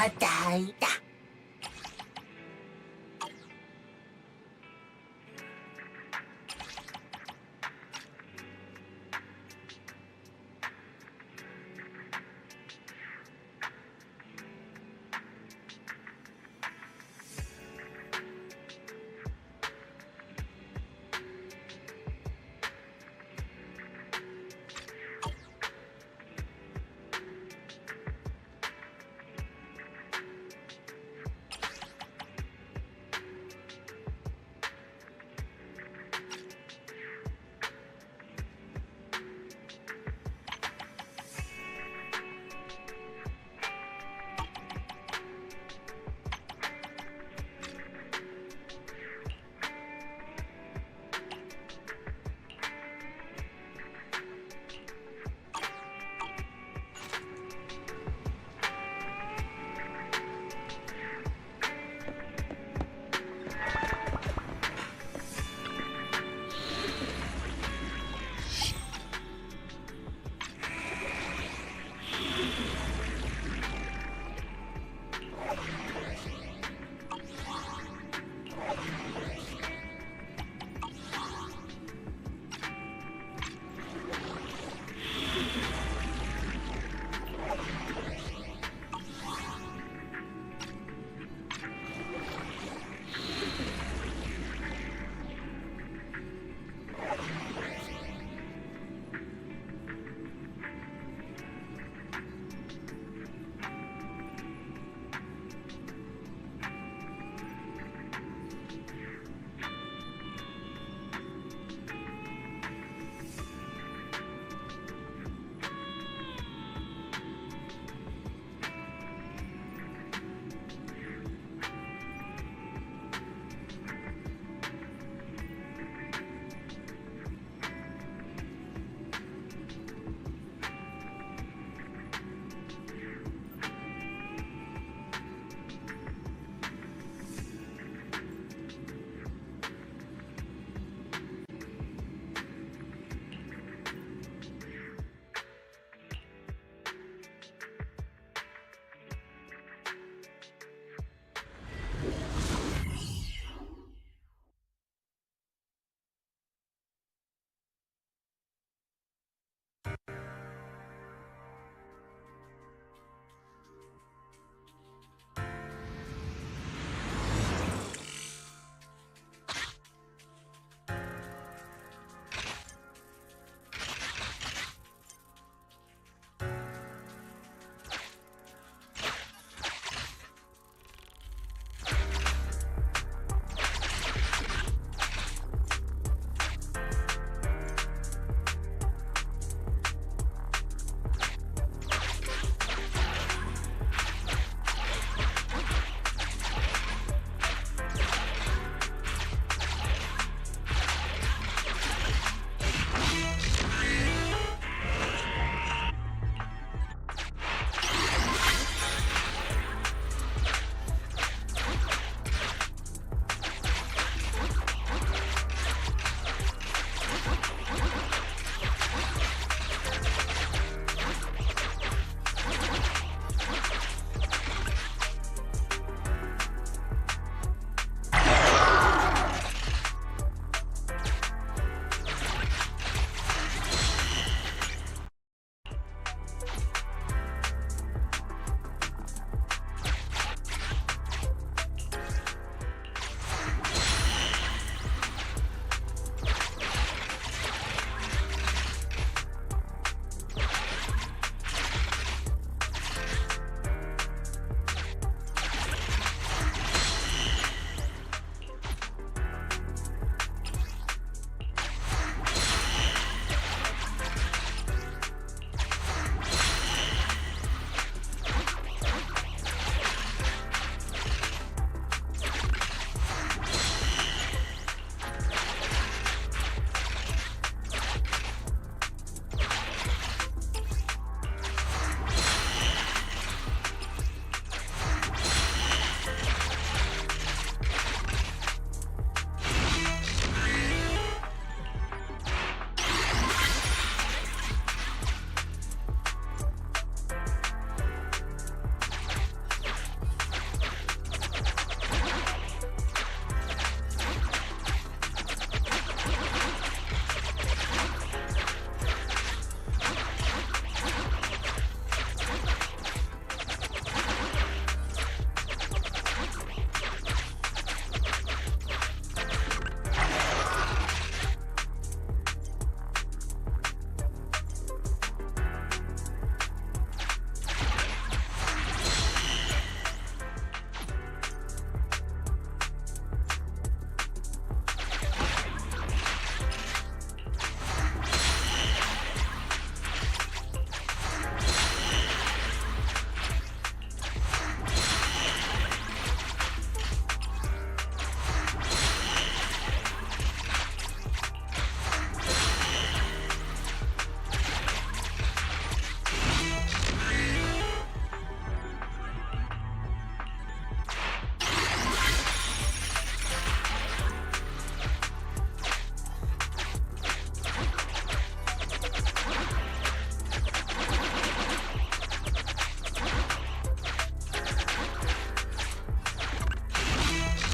다이다.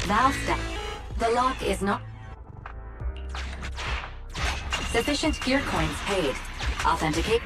Valve step. The lock is not... Sufficient gear coins paid. Authenticate.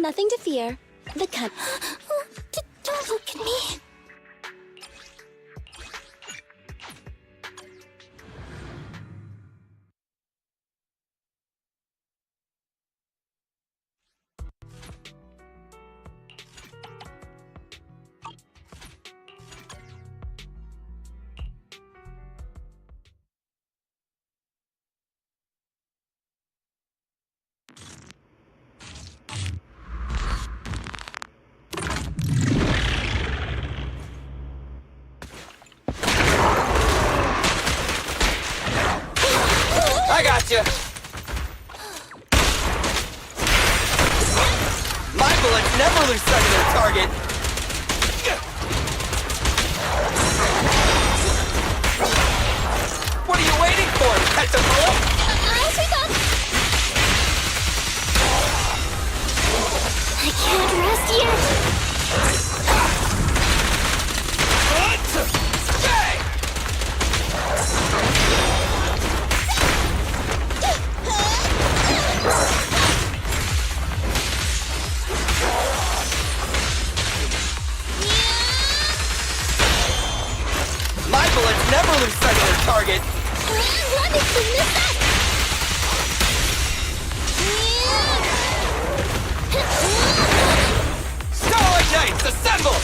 Nothing to fear. The cut. Don't look at me. I got you. My bullets never lose sight of their target. What are you waiting for? Catch a bullet? I'll take off. I can't rest yet. My bullets never lose sight of their target. Run is to miss that. Starlight Knights, assemble!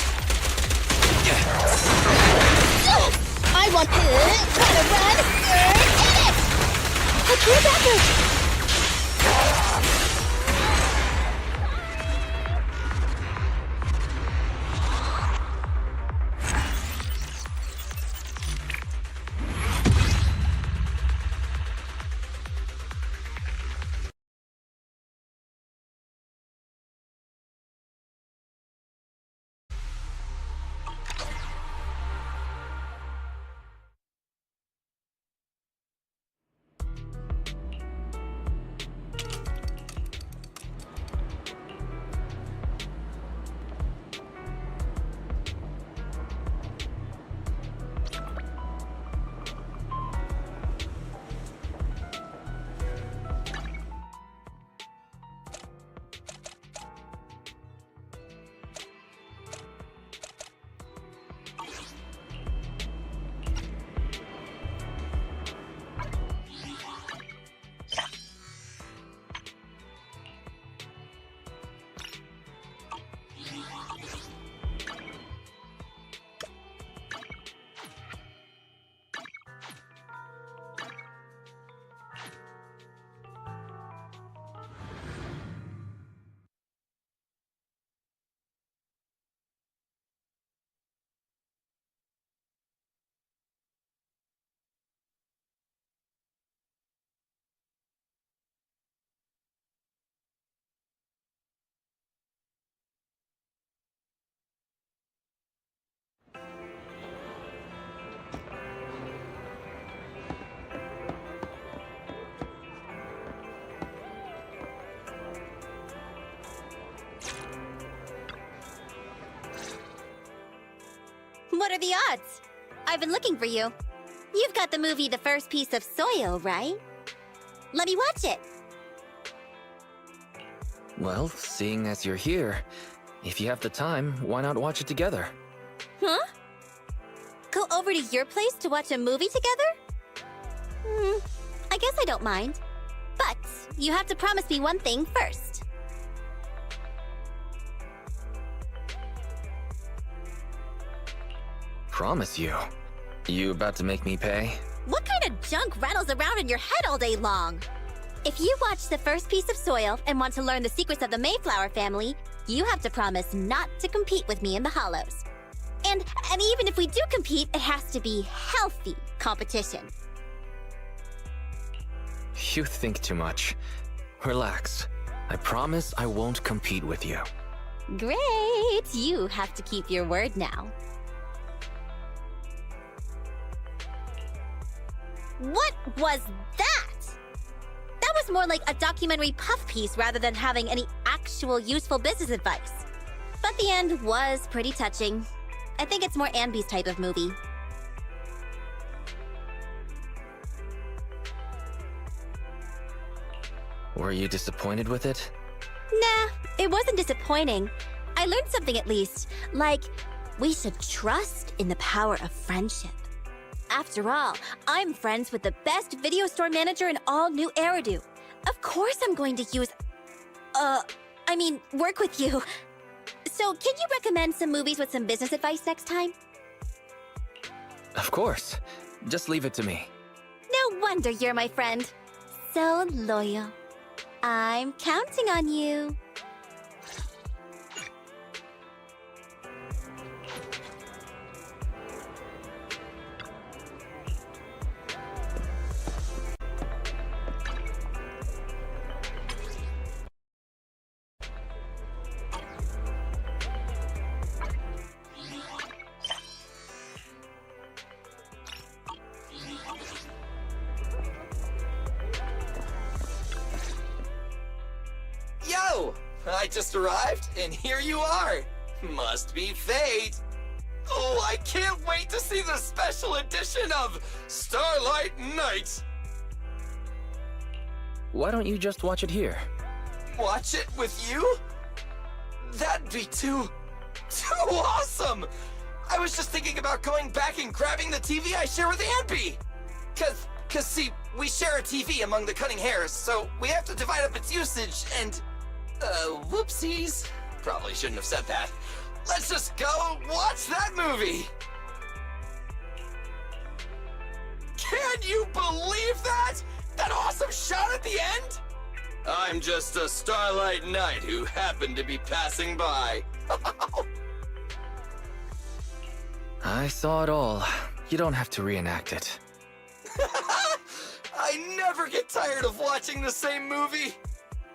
I want to run. Hit it! A clear effort. What are the odds? I've been looking for you. You've got the movie The First Piece of Soil, right? Let me watch it. Well, seeing as you're here, if you have the time, why not watch it together? Huh? Go over to your place to watch a movie together? I guess I don't mind. But you have to promise me one thing first. Promise you. You about to make me pay? What kind of junk rattles around in your head all day long? If you watch The First Piece of Soil and want to learn the secrets of the Mayflower family, you have to promise not to compete with me in the Hollows. And even if we do compete, it has to be healthy competition. You think too much. Relax. I promise I won't compete with you. Great! You have to keep your word now. What was that? That was more like a documentary puff piece rather than having any actual useful business advice. But the end was pretty touching. I think it's more Anby's type of movie. Were you disappointed with it? Nah, it wasn't disappointing. I learned something at least, like we should trust in the power of friendship. After all, I'm friends with the best video store manager in all New Eridu. Of course I'm going to use... work with you. So, can you recommend some movies with some business advice next time? Of course. Just leave it to me. No wonder you're my friend. So loyal. I'm counting on you. Yo! I just arrived, and here you are! Must be fate! Oh, I can't wait to see the special edition of Starlight Night! Why don't you just watch it here? Watch it with you? That'd be too awesome! I was just thinking about going back and grabbing the TV I share with Anby! Cause see, we share a TV among the Cunning Hares, so we have to divide up its usage, and... whoopsies. Probably shouldn't have said that. Let's just go watch that movie! Can you believe that? That awesome shot at the end? I'm just a Starlight Knight who happened to be passing by. I saw it all. You don't have to reenact it. I never get tired of watching the same movie.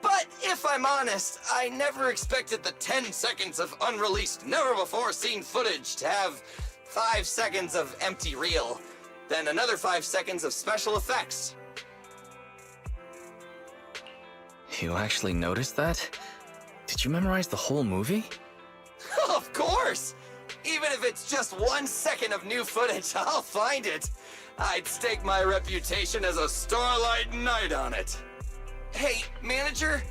But if I'm honest, I never expected the 10 seconds of unreleased, never-before-seen footage to have 5 seconds of empty reel, then another 5 seconds of special effects. You actually noticed that? Did you memorize the whole movie? Of course! Even if it's just 1 second of new footage, I'll find it. I'd stake my reputation as a Starlight Knight on it. Hey, manager,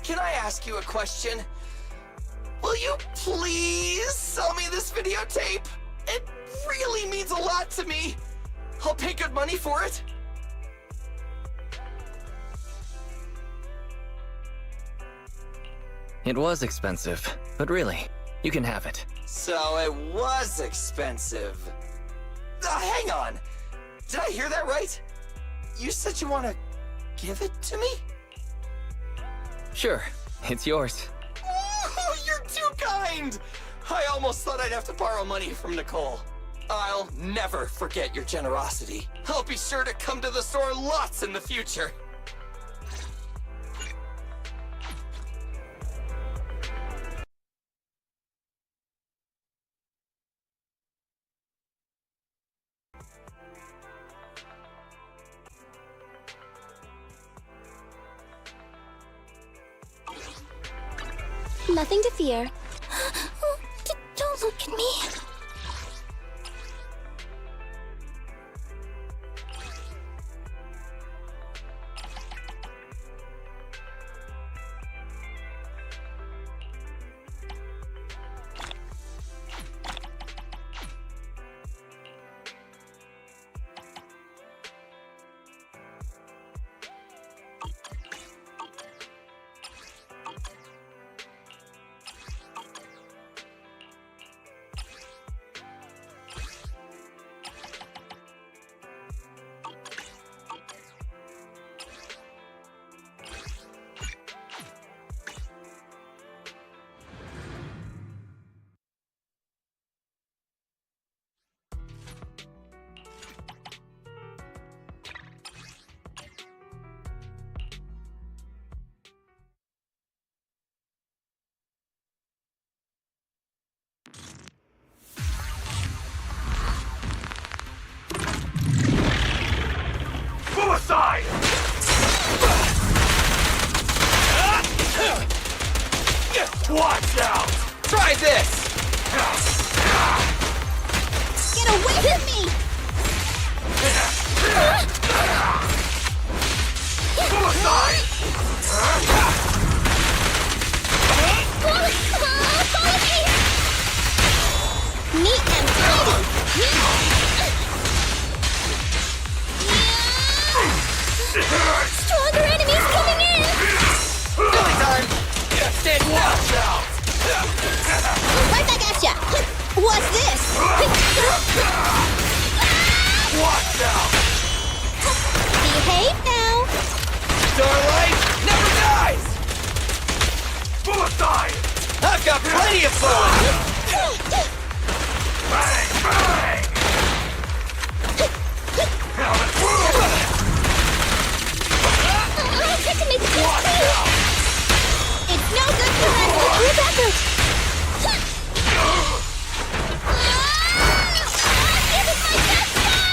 can I ask you a question? Will you please sell me this videotape? It really means a lot to me. I'll pay good money for it. It was expensive, but really, you can have it. So it was expensive. Hang on. Did I hear that right? You said you want to give it to me? Sure, it's yours. Oh, you're too kind! I almost thought I'd have to borrow money from Nicole. I'll never forget your generosity. I'll be sure to come to the store lots in the future. Nothing to fear. Don't look at me. Suicide! Watch out! Try this! Get away from me! Suicide! Follow me! Neat and tidy! Stronger enemies coming in! Billy time! Stand still! Watch out! Right back at ya! What's this? Watch out! Behave now! Starlight never dies! Suicide! I've got plenty of bullets! Bang! Bang! I'll get to make this Watch too! out! It's no good for us! Group effort! Give it my best shot!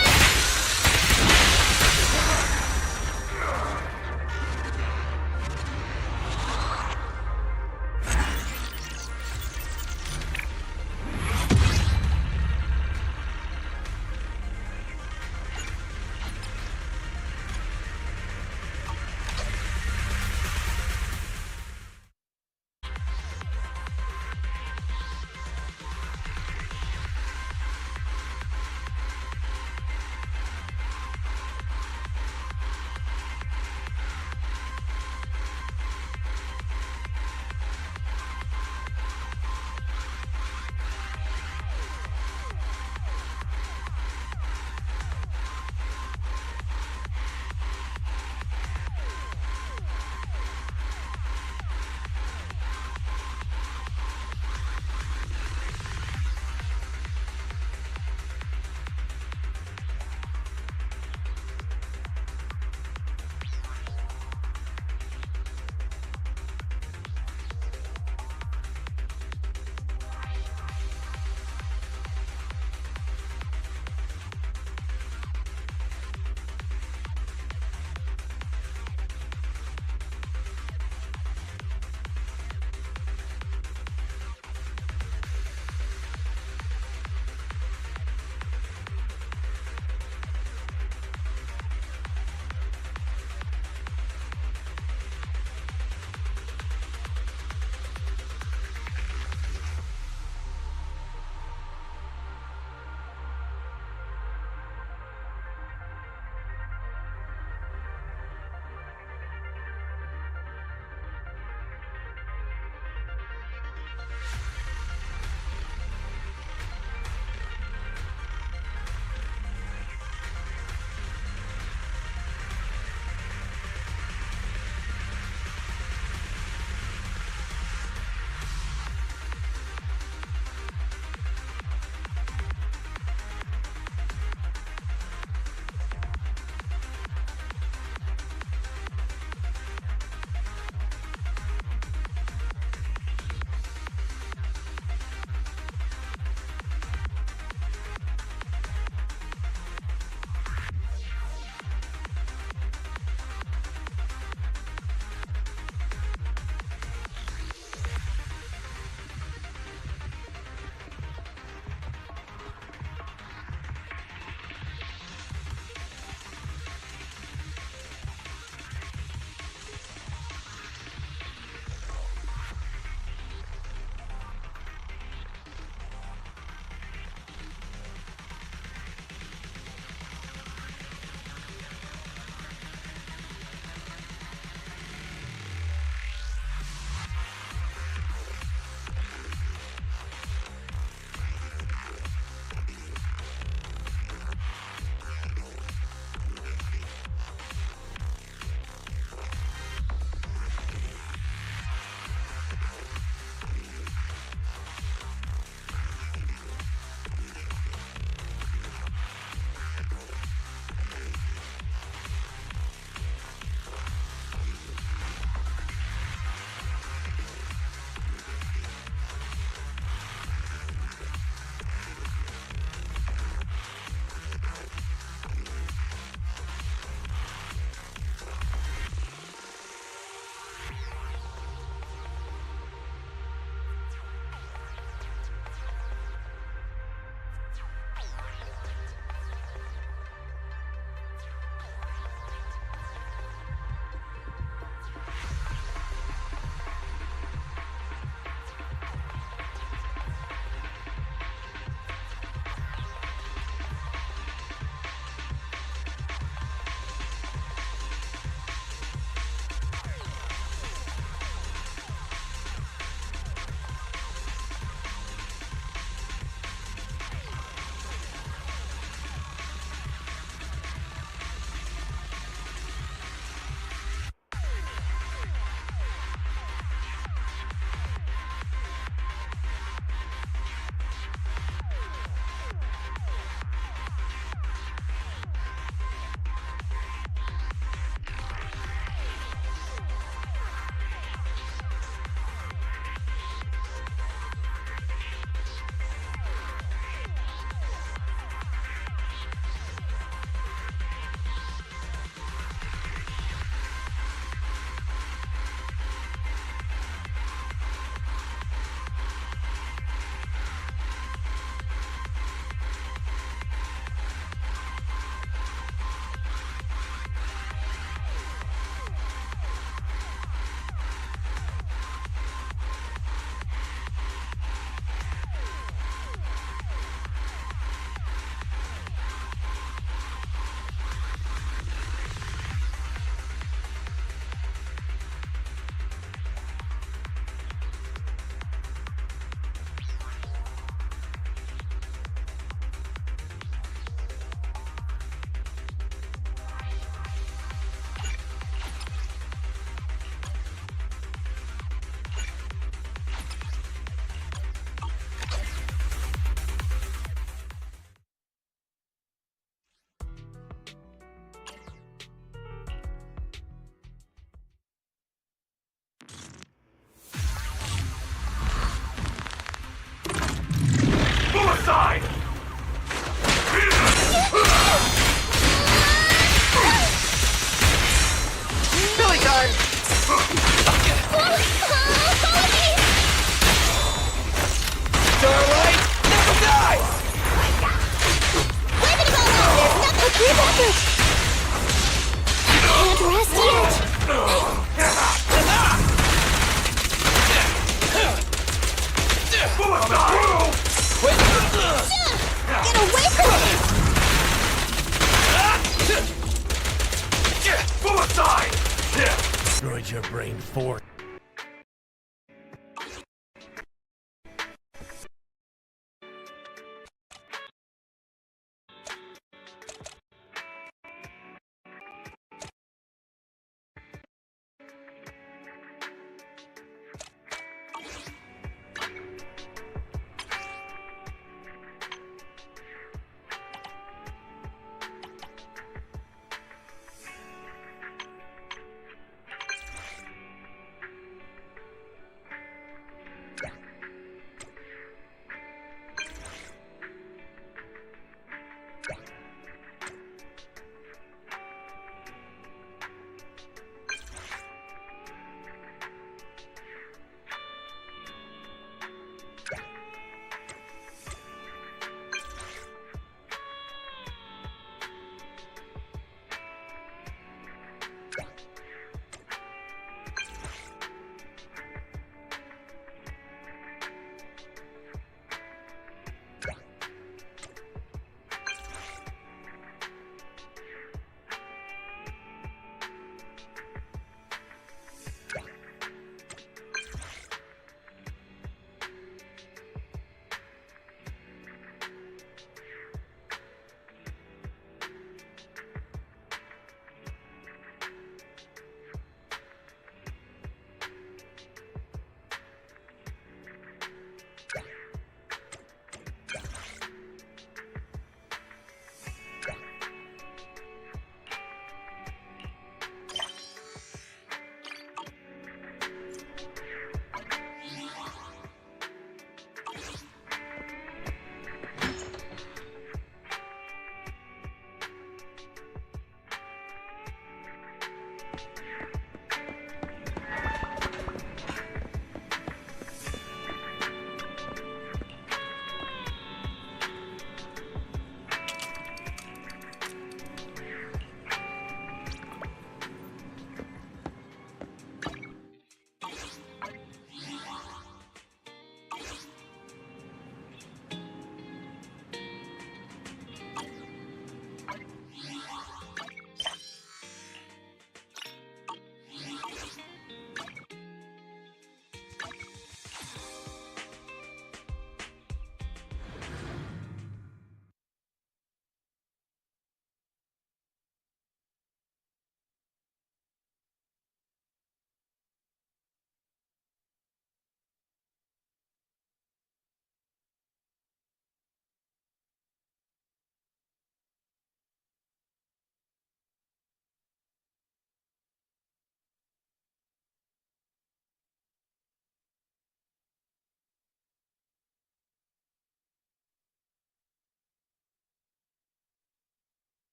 destroyed your brain force.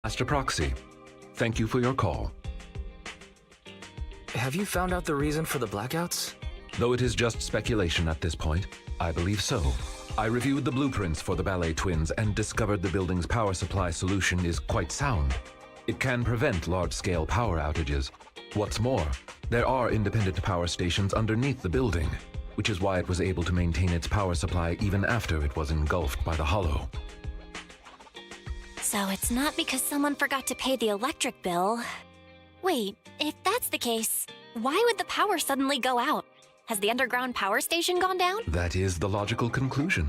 Master Proxy, thank you for your call. Have you found out the reason for the blackouts? Though it is just speculation at this point, I believe so. I reviewed the blueprints for the ballet twins and discovered the building's power supply solution is quite sound. It can prevent large-scale power outages. What's more, there are independent power stations underneath the building, which is why it was able to maintain its power supply even after it was engulfed by the hollow. So it's not because someone forgot to pay the electric bill. Wait, if that's the case, why would the power suddenly go out? Has the underground power station gone down? That is the logical conclusion.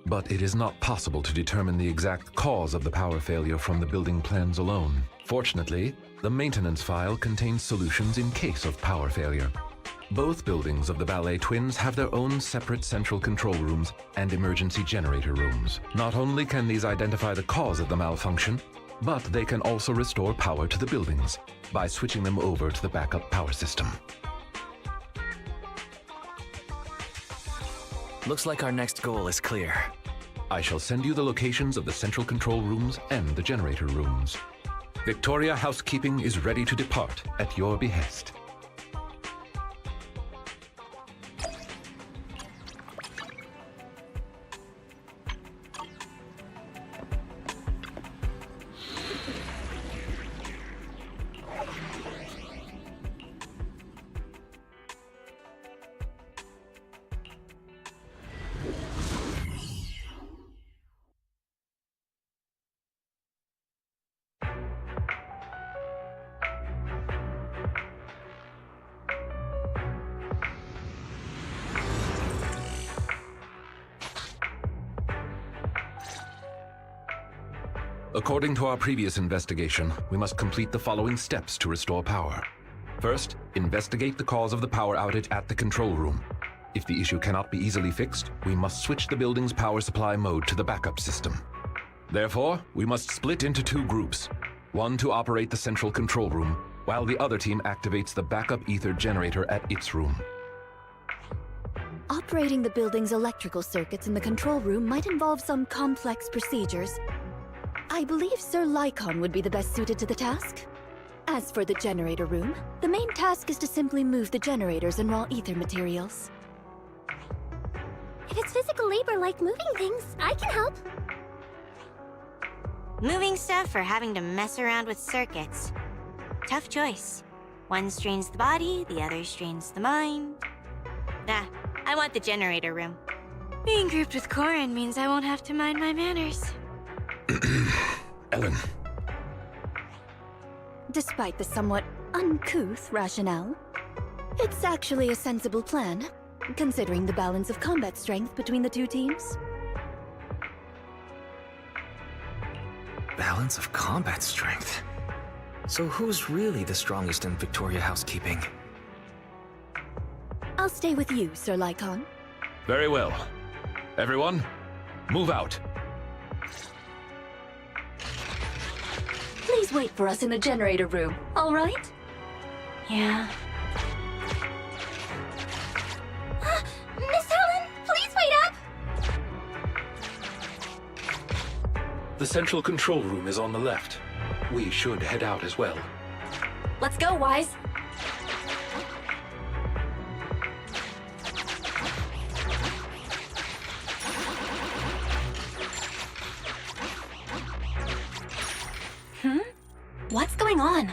But it is not possible to determine the exact cause of the power failure from the building plans alone. Fortunately, the maintenance file contains solutions in case of power failure. Both buildings of the ballet twins have their own separate central control rooms and emergency generator rooms. Not only can these identify the cause of the malfunction, but they can also restore power to the buildings by switching them over to the backup power system. Looks like our next goal is clear. I shall send you the locations of the central control rooms and the generator rooms. Victoria Housekeeping is ready to depart at your behest. According to our previous investigation, we must complete the following steps to restore power. First, investigate the cause of the power outage at the control room. If the issue cannot be easily fixed, we must switch the building's power supply mode to the backup system. Therefore, we must split into two groups. One to operate the central control room, while the other team activates the backup ether generator at its room. Operating the building's electrical circuits in the control room might involve some complex procedures. I believe Sir Lycon would be the best suited to the task. As for the generator room, the main task is to simply move the generators and raw ether materials. If it's physical labor like moving things, I can help. Moving stuff or having to mess around with circuits. Tough choice. One strains the body, the other strains the mind. Nah, I want the generator room. Being grouped with Corin means I won't have to mind my manners. Ellen. Despite the somewhat uncouth rationale, it's actually a sensible plan, considering the balance of combat strength between the two teams. Balance of combat strength? So who's really the strongest in Victoria Housekeeping? I'll stay with you, Sir Lycon. Very well. Everyone, move out. Please wait for us in the generator room, all right? Yeah. Miss Helen, please wait up! The central control room is on the left. We should head out as well. Let's go, Wise. What's going on?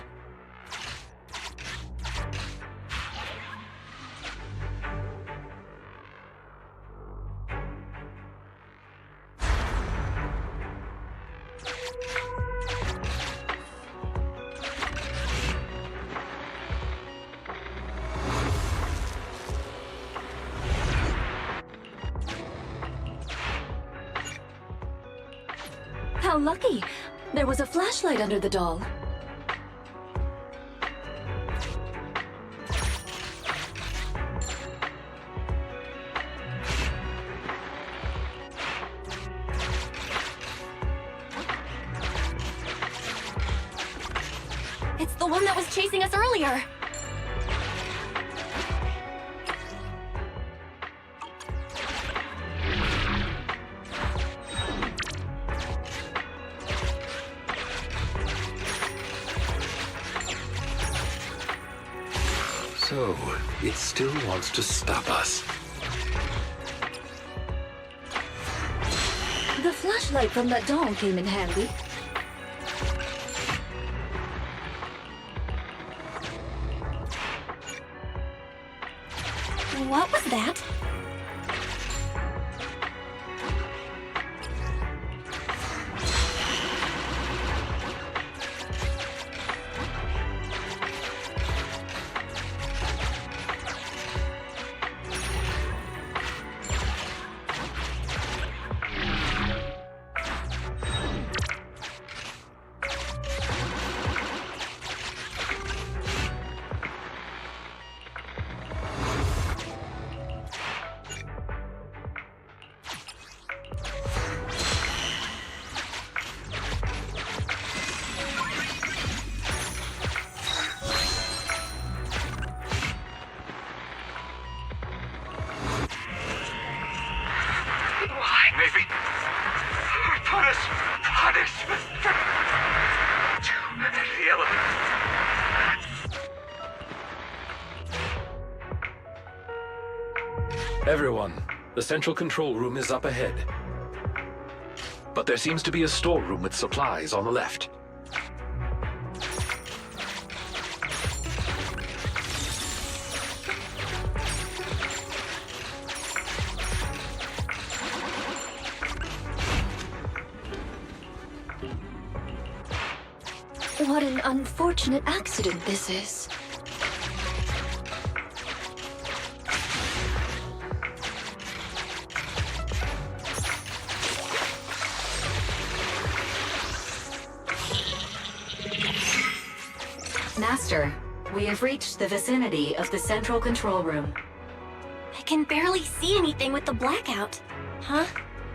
How lucky! There was a flashlight under the doll. It's the one that was chasing us earlier! So, it still wants to stop us. The flashlight from that doll came in handy. What was that? Why, maybe? Put us to the elements. Everyone, the central control room is up ahead. But there seems to be a storeroom with supplies on the left. What an unfortunate accident this is. Master, we have reached the vicinity of the central control room. I can barely see anything with the blackout. Huh?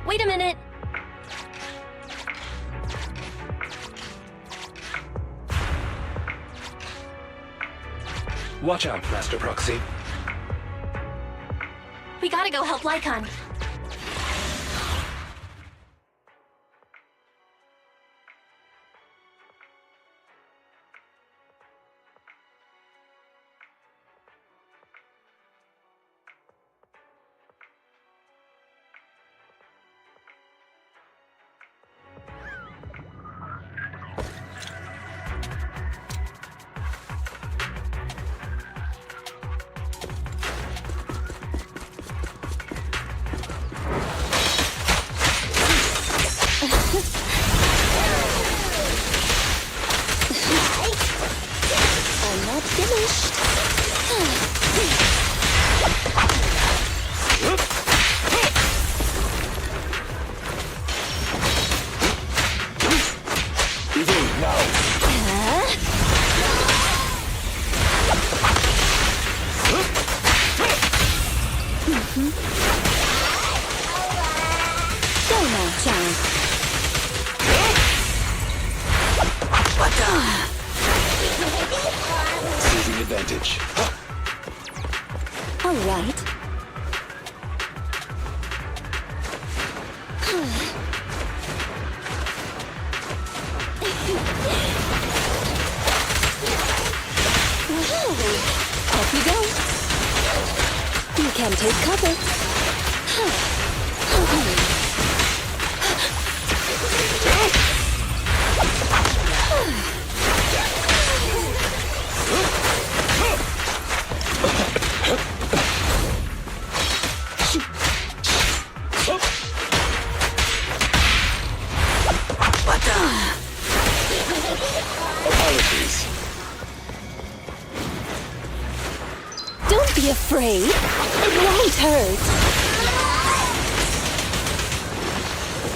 Wait a minute. Watch out, Master Proxy. We gotta go help Lycon. I'm not finished. Go now, child. Seizing advantage. All right. Off you go. You can take cover. Apologies. Don't be afraid. It won't hurt.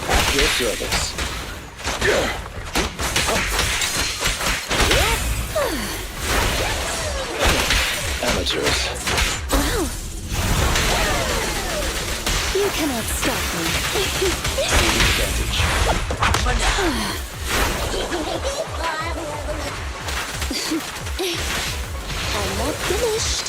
At your service. Amateurs. Wow. You cannot stop me. Seizing advantage. I'm not finished.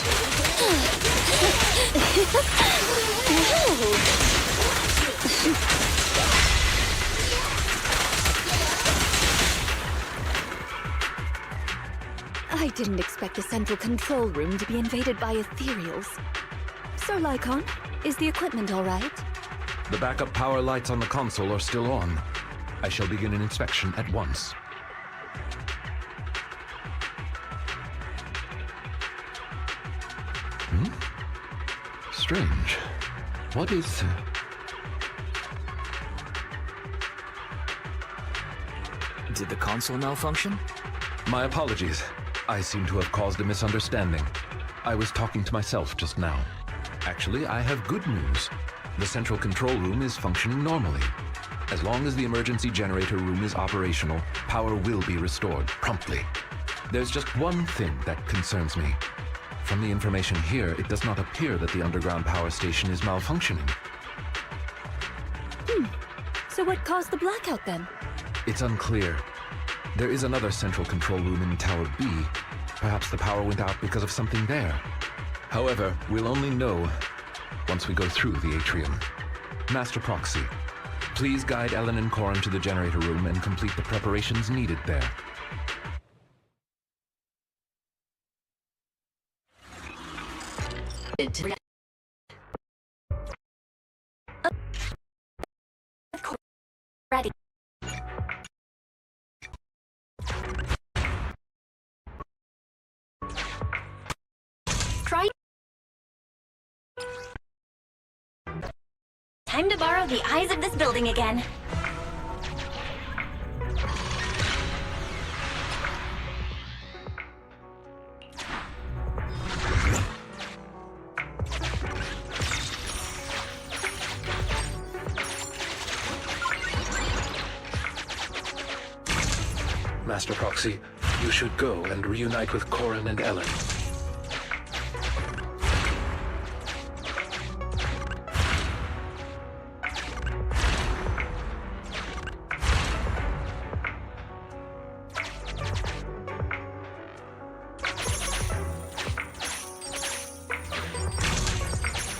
I didn't expect the central control room to be invaded by ethereals. Sir Lycon, is the equipment all right? The backup power lights on the console are still on. I shall begin an inspection at once. Strange. What is... Did the console malfunction? My apologies. I seem to have caused a misunderstanding. I was talking to myself just now. Actually, I have good news. The central control room is functioning normally. As long as the emergency generator room is operational, power will be restored promptly. There's just one thing that concerns me. From the information here, it does not appear that the underground power station is malfunctioning. So what caused the blackout then? It's unclear. There is another central control room in Tower B. Perhaps the power went out because of something there. However, we'll only know once we go through the atrium. Master Proxy, please guide Ellen and Corin to the generator room and complete the preparations needed there. Ready. Try. Time to borrow the eyes of this building again. Master Proxy, you should go and reunite with Corin and Ellen.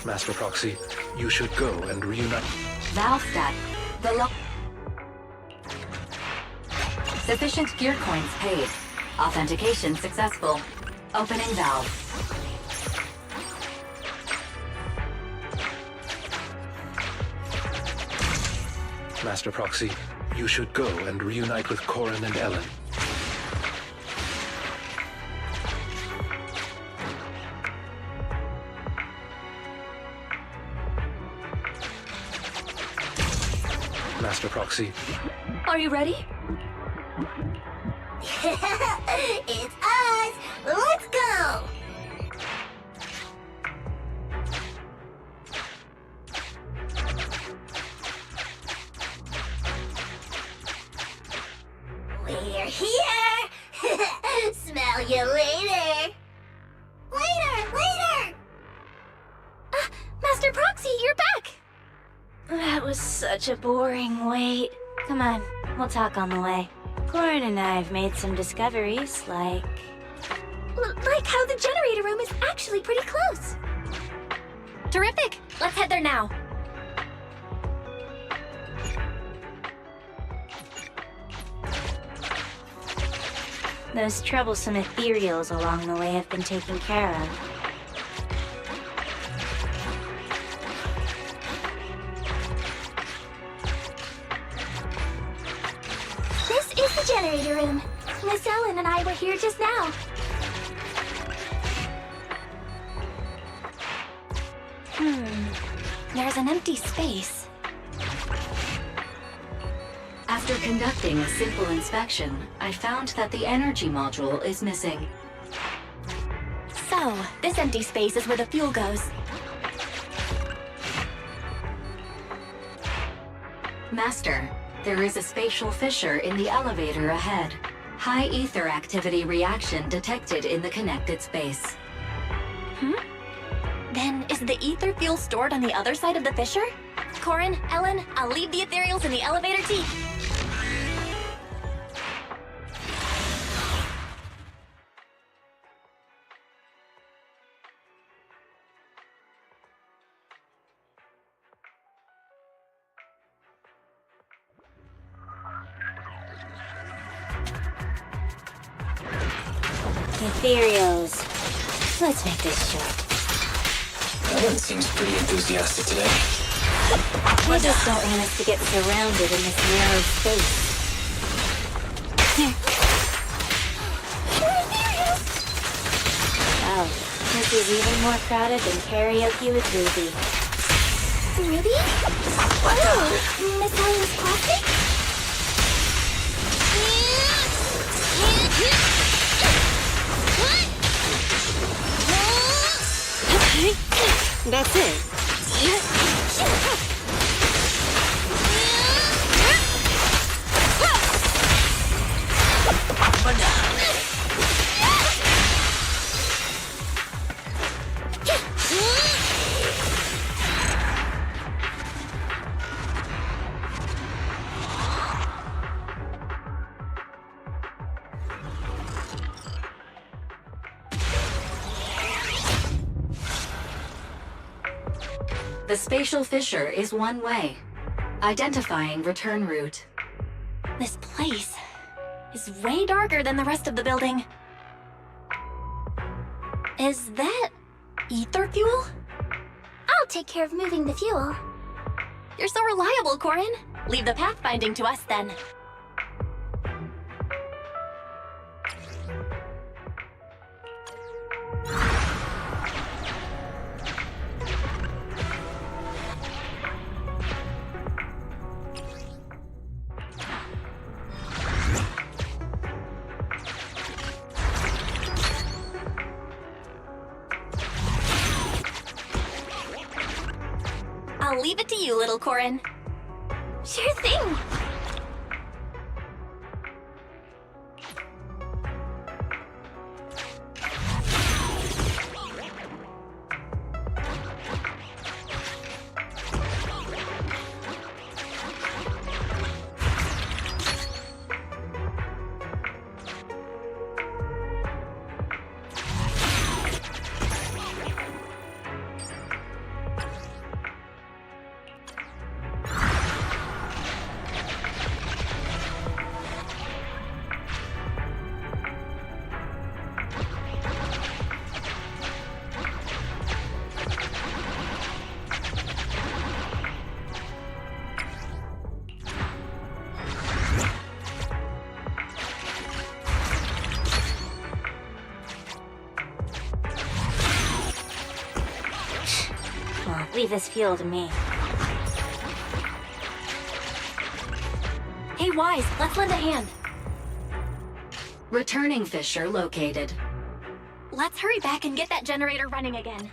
Master Proxy, you should go and reunite... Valstat. Sufficient gear coins paid. Authentication successful. Opening valve. Master Proxy, you should go and reunite with Corin and Ellen. Master Proxy. Are you ready? It's us! Let's go! We're here! Smell you later! Later! Master Proxy, you're back! That was such a boring wait. Come on, we'll talk on the way. Corin and I have made some discoveries, like... Like how the generator room is actually pretty close. Terrific! Let's head there now. Those troublesome ethereals along the way have been taken care of. This is the generator room. Miss Ellen and I were here just now. There's an empty space. After conducting a simple inspection, I found that the energy module is missing. So, this empty space is where the fuel goes. Master, there is a spatial fissure in the elevator ahead. High ether activity reaction detected in the connected space. Then, is the ether fuel stored on the other side of the fissure? Corin, Ellen, I'll leave the ethereals in the elevator team. Ethereals. Let's make this short. Ellen seems pretty enthusiastic today. I just don't want us to get surrounded in this narrow space. Here. Wow, this is even more crowded than karaoke with Ruby. Ruby? Oh, Miss Ellen's classic? That's it. The spatial fissure is one way. Identifying return route. This place is way darker than the rest of the building. Is that ether fuel? I'll take care of moving the fuel. You're so reliable, Corin. Leave the pathfinding to us then. I'll leave it to you, little Corin. Sure thing. Leave this fuel to me. Hey, Wise, let's lend a hand. Returning fissure located. Let's hurry back and get that generator running again.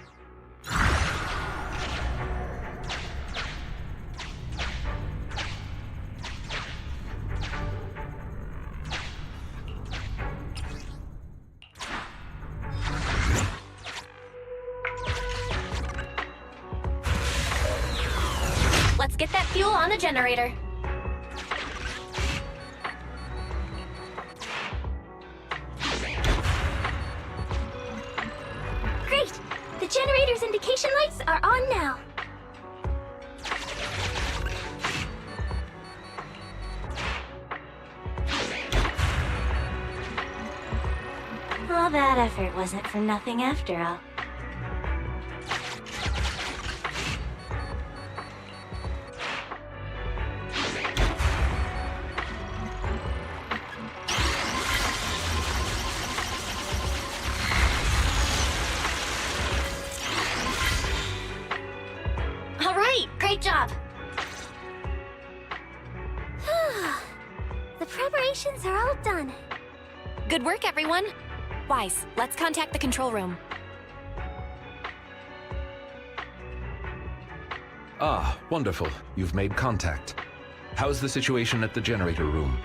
Let's get that fuel on the generator. Great! The generator's indication lights are on now. All that effort wasn't for nothing after all. All right, great job. The preparations are all done. Good work, everyone. Wise, let's contact the control room. Ah, wonderful. You've made contact. How's the situation at the generator room?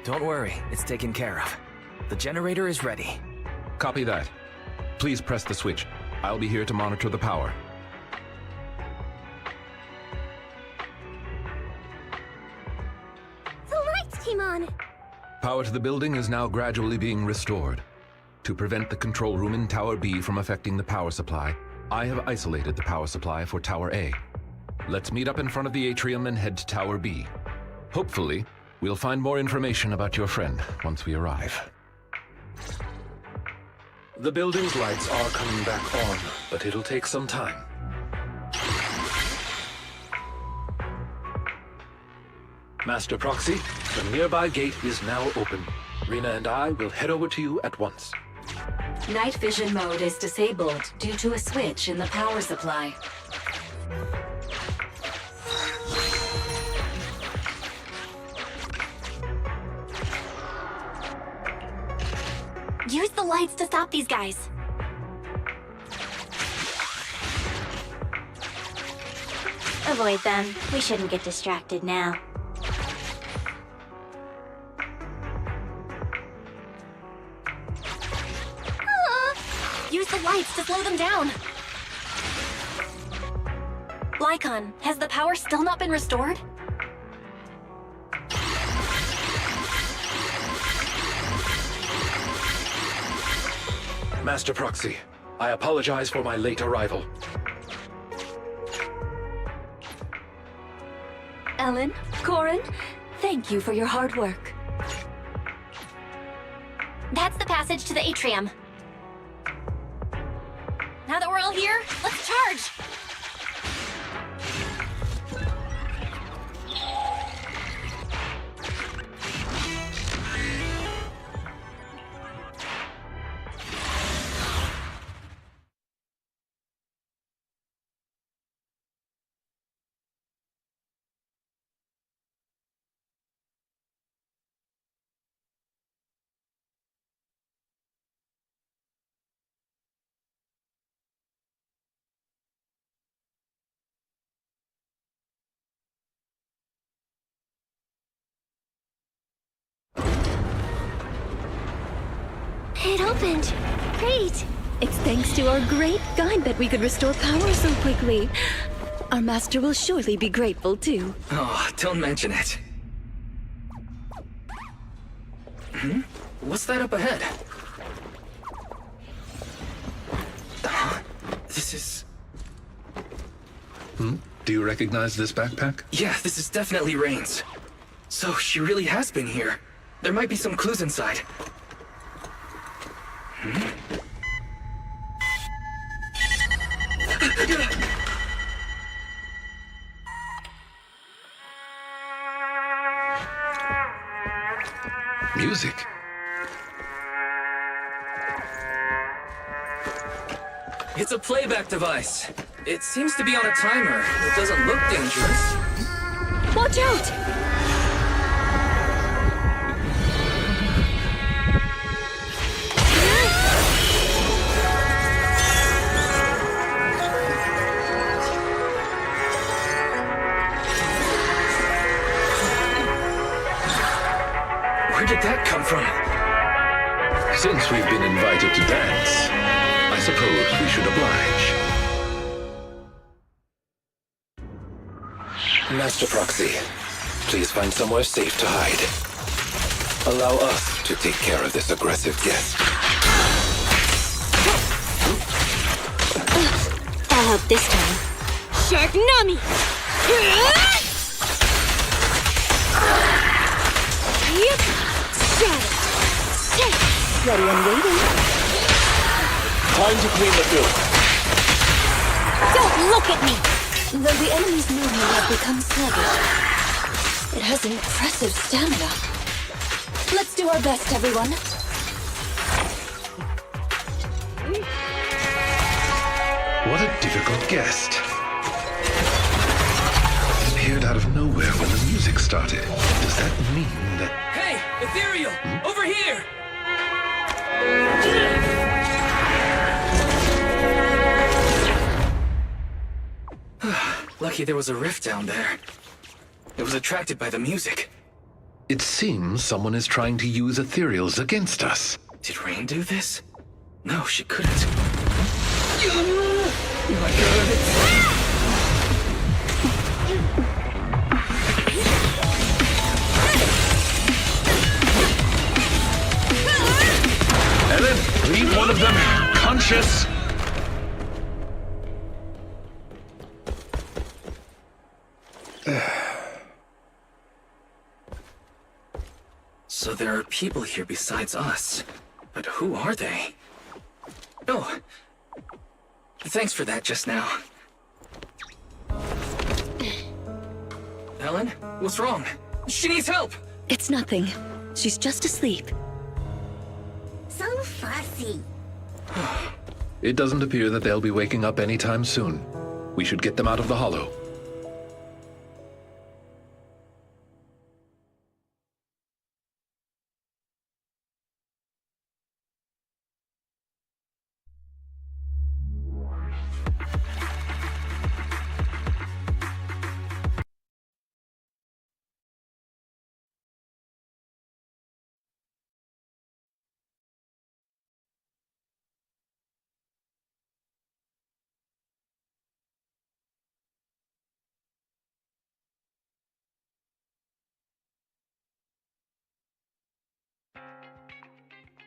Don't worry, it's taken care of. The generator is ready. Copy that. Please press the switch. I'll be here to monitor the power. The lights came on! Power to the building is now gradually being restored. To prevent the control room in Tower B from affecting the power supply, I have isolated the power supply for Tower A. Let's meet up in front of the atrium and head to Tower B. Hopefully, we'll find more information about your friend once we arrive. The building's lights are coming back on, but it'll take some time. Master Proxy, the nearby gate is now open. Rena and I will head over to you at once. Night vision mode is disabled due to a switch in the power supply. Use the lights to stop these guys. Avoid them. We shouldn't get distracted now. Use the lights to slow them down. Lycon, has the power still not been restored? Master Proxy, I apologize for my late arrival. Ellen, Corin, thank you for your hard work. That's the passage to the atrium. Now that we're all here, let's charge! It opened! Great! It's thanks to our great guide that we could restore power so quickly. Our master will surely be grateful too. Oh, don't mention it. What's that up ahead? This is... Do you recognize this backpack? Yeah, this is definitely Rain's. So she really has been here. There might be some clues inside. Music. It's a playback device. It seems to be on a timer. It doesn't look dangerous. Watch out! Where did that come from? Since we've been invited to dance, I suppose we should oblige. Master Proxy, please find somewhere safe to hide. Allow us to take care of this aggressive guest. That'll help this time. Sharknami! Yep! Ready and waiting. Time to clean the filth. Don't look at me! Though the enemy's movement has become sluggish, it has impressive stamina. Let's do our best, everyone. What a difficult guest. He appeared out of nowhere when the music started. Does that mean that... Hey, Ethereal! Over here! Lucky there was a rift down there. It was attracted by the music. It seems someone is trying to use ethereals against us. Did Rain do this? No, she couldn't. Oh my god. Ellen, leave one of them conscious. So there are people here besides us. But who are they? Oh. Thanks for that just now. Ellen, what's wrong? She needs help! It's nothing. She's just asleep. So fussy. It doesn't appear that they'll be waking up anytime soon. We should get them out of the hollow.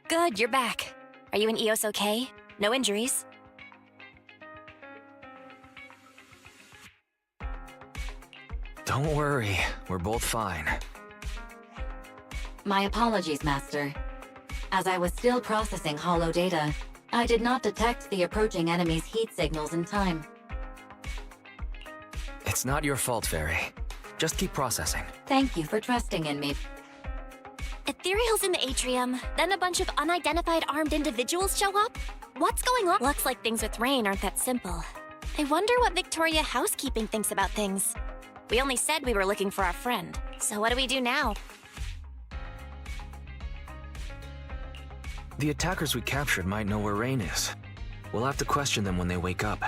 Good, you're back. Are you and Eos okay? No injuries? Don't worry, we're both fine. My apologies, Master. As I was still processing holo data, I did not detect the approaching enemy's heat signals in time. It's not your fault, Fairy. Just keep processing. Thank you for trusting in me. Ethereal's in the atrium, then a bunch of unidentified armed individuals show up? What's going on? Looks like things with Rain aren't that simple. I wonder what Victoria Housekeeping thinks about things. We only said we were looking for our friend. So what do we do now? The attackers we captured might know where Rain is. We'll have to question them when they wake up.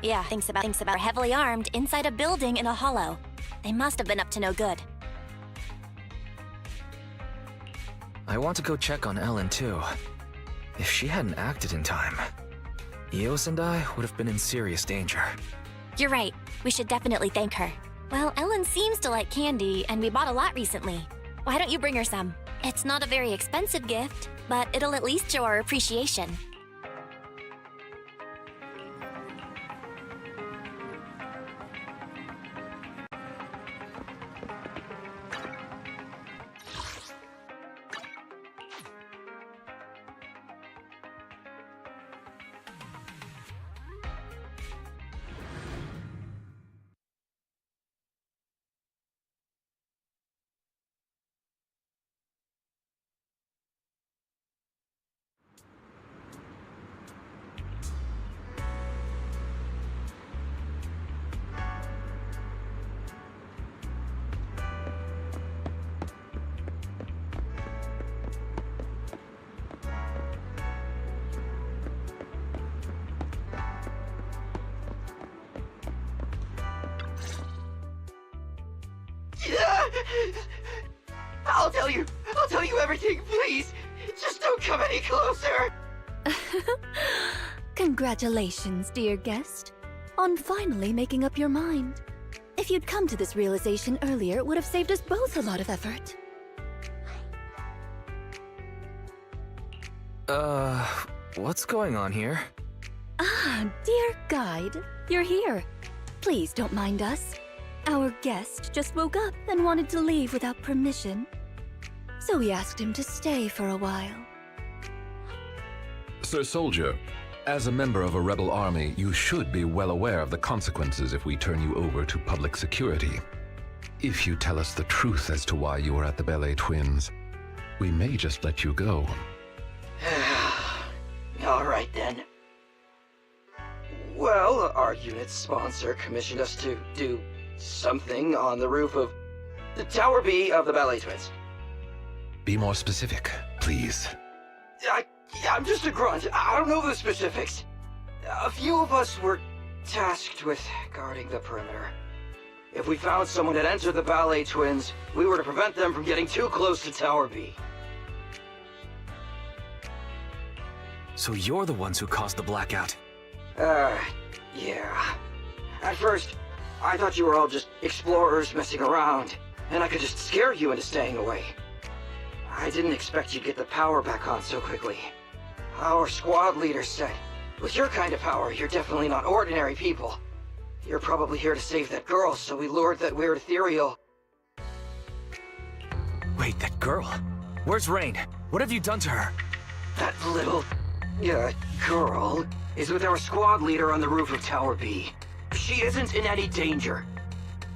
Yeah, thinks about are heavily armed inside a building in a hollow. They must have been up to no good. I want to go check on Ellen, too. If she hadn't acted in time, Eos and I would have been in serious danger. You're right. We should definitely thank her. Well, Ellen seems to like candy, and we bought a lot recently. Why don't you bring her some? It's not a very expensive gift, but it'll at least show our appreciation. I'll tell you everything, please. Just don't come any closer. Congratulations, dear guest, on finally making up your mind. If you'd come to this realization earlier, it would have saved us both a lot of effort. What's going on here? Ah, dear guide, you're here. Please don't mind us. Our guest just woke up and wanted to leave without permission. So we asked him to stay for a while. Sir Soldier, as a member of a rebel army, you should be well aware of the consequences if we turn you over to public security. If you tell us the truth as to why you were at the Ballet Twins, we may just let you go. All right then. Well, our unit's sponsor commissioned us to do something on the roof of the Tower B of the Ballet Twins. Be more specific, please. I'm just a grunt. I don't know the specifics. A few of us were tasked with guarding the perimeter. If we found someone had entered the Ballet Twins, we were to prevent them from getting too close to Tower B. So you're the ones who caused the blackout? Yeah. At first, I thought you were all just explorers messing around, and I could just scare you into staying away. I didn't expect you'd get the power back on so quickly. Our squad leader said, with your kind of power, you're definitely not ordinary people. You're probably here to save that girl, so we lured that weird ethereal. Wait, that girl? Where's Rain? What have you done to her? That little... girl is with our squad leader on the roof of Tower B. She isn't in any danger.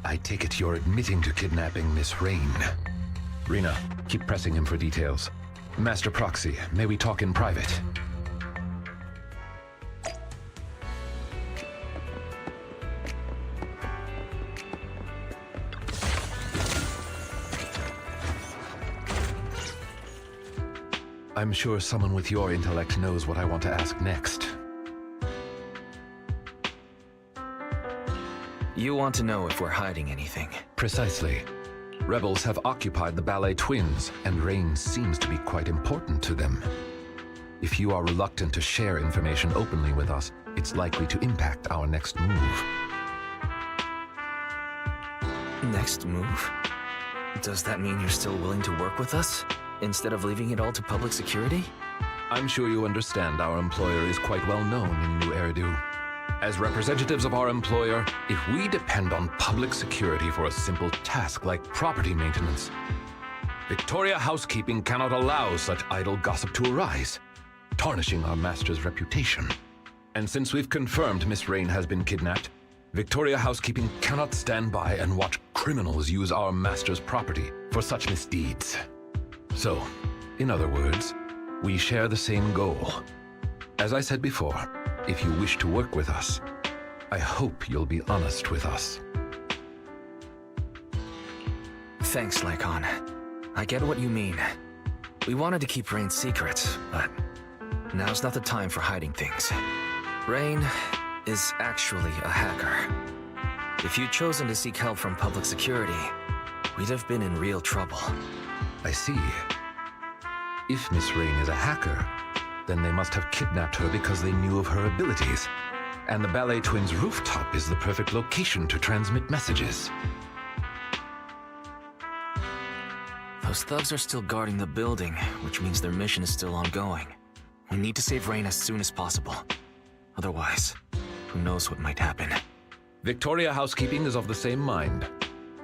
I take it you're admitting to kidnapping Miss Rain. Rena, keep pressing him for details. Master Proxy, may we talk in private? I'm sure someone with your intellect knows what I want to ask next. You want to know if we're hiding anything? Precisely. Rebels have occupied the Ballet Twins, and Rain seems to be quite important to them. If you are reluctant to share information openly with us, it's likely to impact our next move. Next move? Does that mean you're still willing to work with us, instead of leaving it all to public security? I'm sure you understand our employer is quite well known in New Eridu. As representatives of our employer, if we depend on public security for a simple task like property maintenance, Victoria Housekeeping cannot allow such idle gossip to arise, tarnishing our master's reputation. And since we've confirmed Miss Rain has been kidnapped, Victoria Housekeeping cannot stand by and watch criminals use our master's property for such misdeeds. So, in other words, we share the same goal. As I said before, if you wish to work with us, I hope you'll be honest with us. Thanks, Lycon. I get what you mean. We wanted to keep Rain secret, but now's not the time for hiding things. Rain is actually a hacker. If you'd chosen to seek help from public security, we'd have been in real trouble. I see. If Miss Rain is a hacker, then they must have kidnapped her because they knew of her abilities. And the Ballet Twins' rooftop is the perfect location to transmit messages. Those thugs are still guarding the building, which means their mission is still ongoing. We need to save Rain as soon as possible. Otherwise, who knows what might happen. Victoria Housekeeping is of the same mind.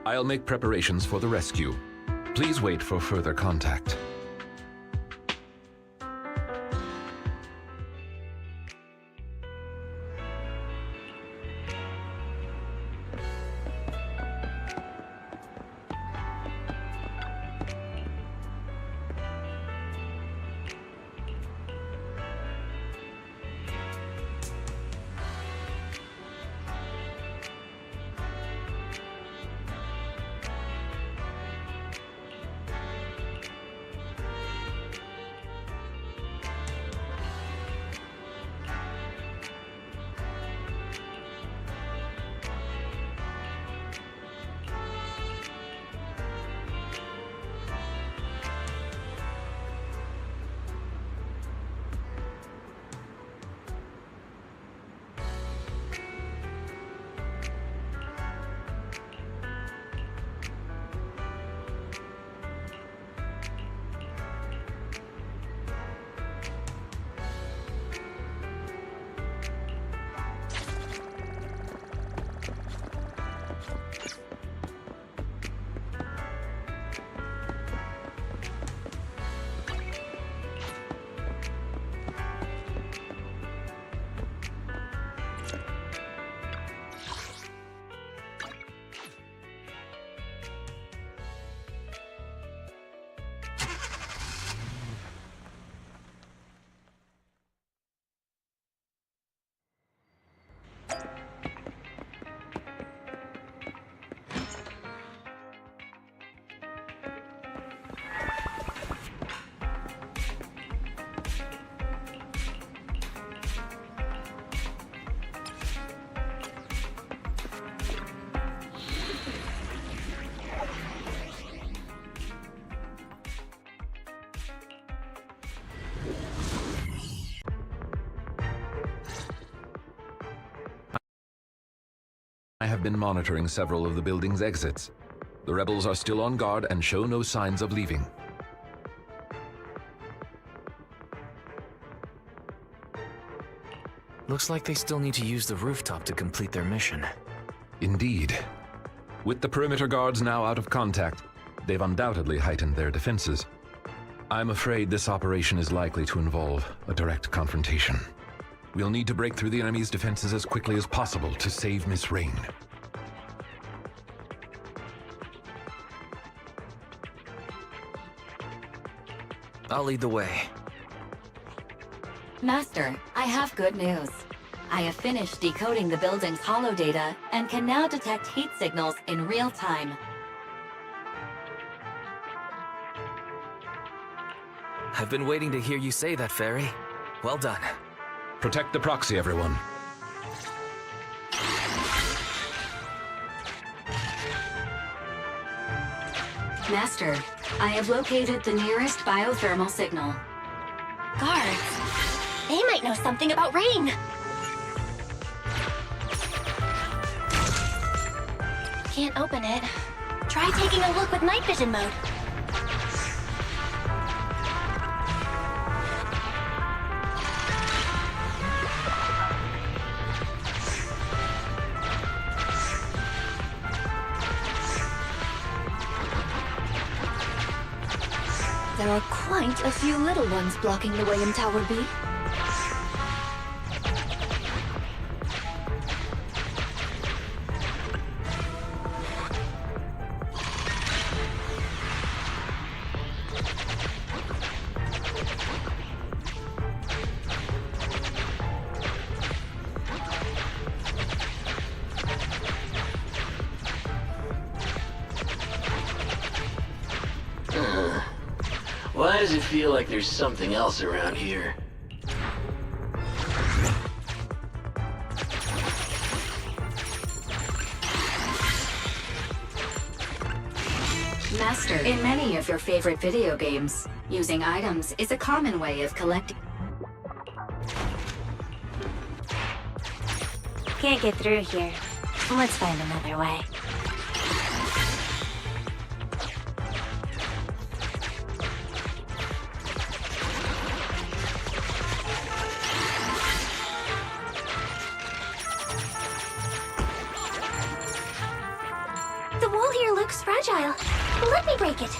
I'll make preparations for the rescue. Please wait for further contact. I have been monitoring several of the building's exits. The rebels are still on guard and show no signs of leaving. Looks like they still need to use the rooftop to complete their mission. Indeed. With the perimeter guards now out of contact, they've undoubtedly heightened their defenses. I'm afraid this operation is likely to involve a direct confrontation. We'll need to break through the enemy's defenses as quickly as possible to save Miss Rain. I'll lead the way. Master, I have good news. I have finished decoding the building's holodata and can now detect heat signals in real time. I've been waiting to hear you say that, Fairy. Well done. Protect the proxy, everyone. Master, I have located the nearest biothermal signal. Guards. They might know something about rain. Can't open it. Try taking a look with night vision mode. There are quite a few little ones blocking the way in Tower B. Why does it feel like there's something else around here? Master, in many of your favorite video games, using items is a common way of collecting. Can't get through here. Let's find another way. The wall here looks fragile. Let me break it.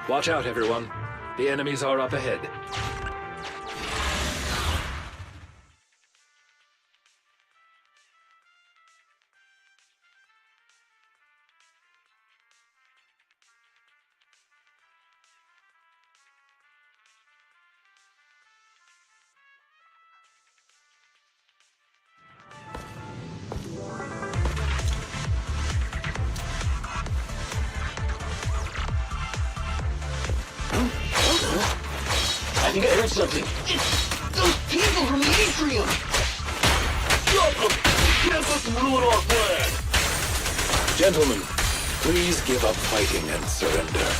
Watch out, everyone. The enemies are up ahead. I think I heard something. It's those people from the atrium! Stop them! Can't let them ruin our plan! Gentlemen, please give up fighting and surrender.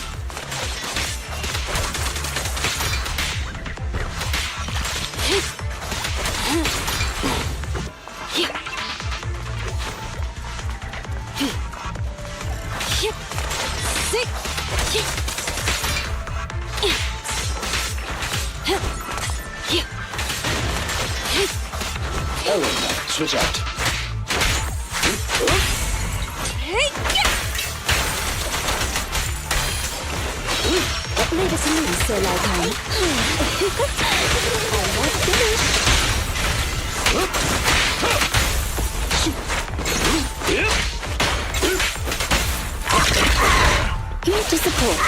Switch out. Leave us alone, Sir Lycan. Almost finished. Here to support.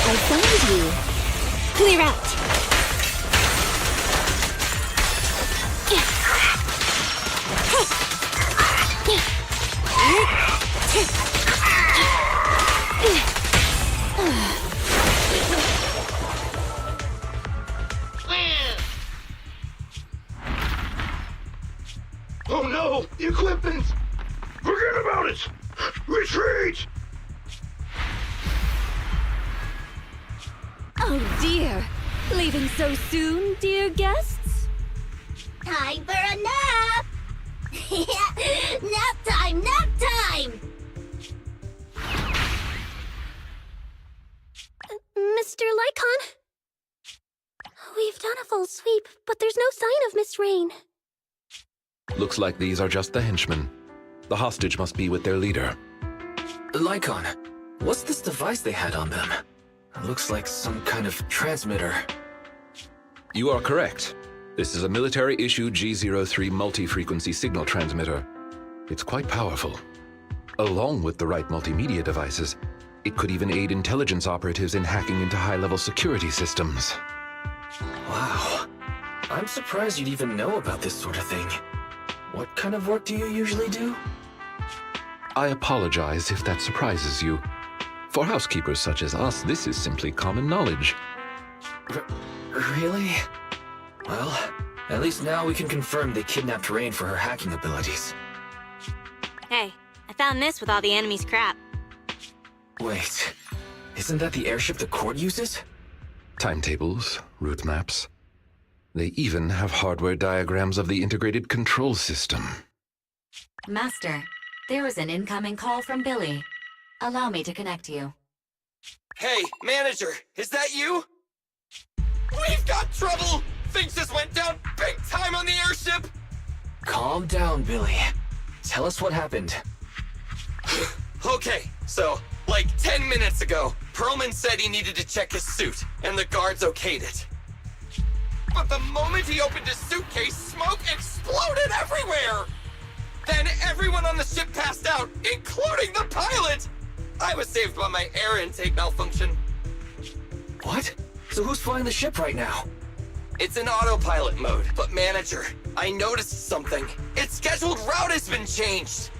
I found you. Clear out. Oh no! The equipment! Forget about it! Retreat! Oh dear. Leaving so soon, dear guests? Time for a nap! Nap time, nap time! Mr. Lycon? We've done a full sweep, but there's no sign of Miss Rain. Looks like these are just the henchmen. The hostage must be with their leader. Lycon, what's this device they had on them? It looks like some kind of transmitter. You are correct. This is a military-issue G03 multi-frequency signal transmitter. It's quite powerful. Along with the right multimedia devices, it could even aid intelligence operatives in hacking into high-level security systems. Wow. I'm surprised you'd even know about this sort of thing. What kind of work do you usually do? I apologize if that surprises you. For housekeepers such as us, this is simply common knowledge. Really? Well, at least now we can confirm they kidnapped Rain for her hacking abilities. Hey, I found this with all the enemy's crap. Wait, isn't that the airship the court uses? Timetables, route maps. They even have hardware diagrams of the integrated control system. Master, there is an incoming call from Billy. Allow me to connect you. Hey, manager, is that you? We've got trouble! Things just went down big time on the airship! Calm down, Billy. Tell us what happened. Okay, so, like 10 minutes ago, Perlman said he needed to check his suit, and the guards okayed it. But the moment he opened his suitcase, smoke exploded everywhere! Then everyone on the ship passed out, including the pilot! I was saved by my air intake malfunction. What? So who's flying the ship right now? It's in autopilot mode, but manager, I noticed something. Its scheduled route has been changed!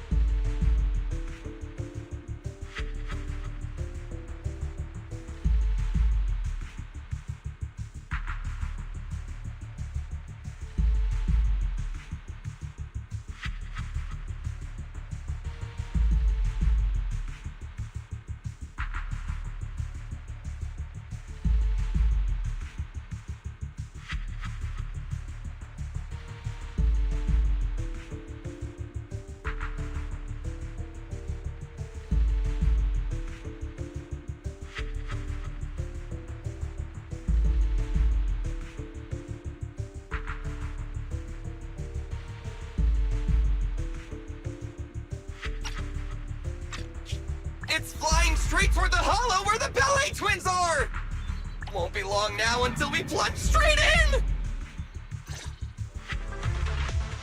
It's flying straight toward the hollow where the ballet twins are! Won't be long now until we plunge straight in!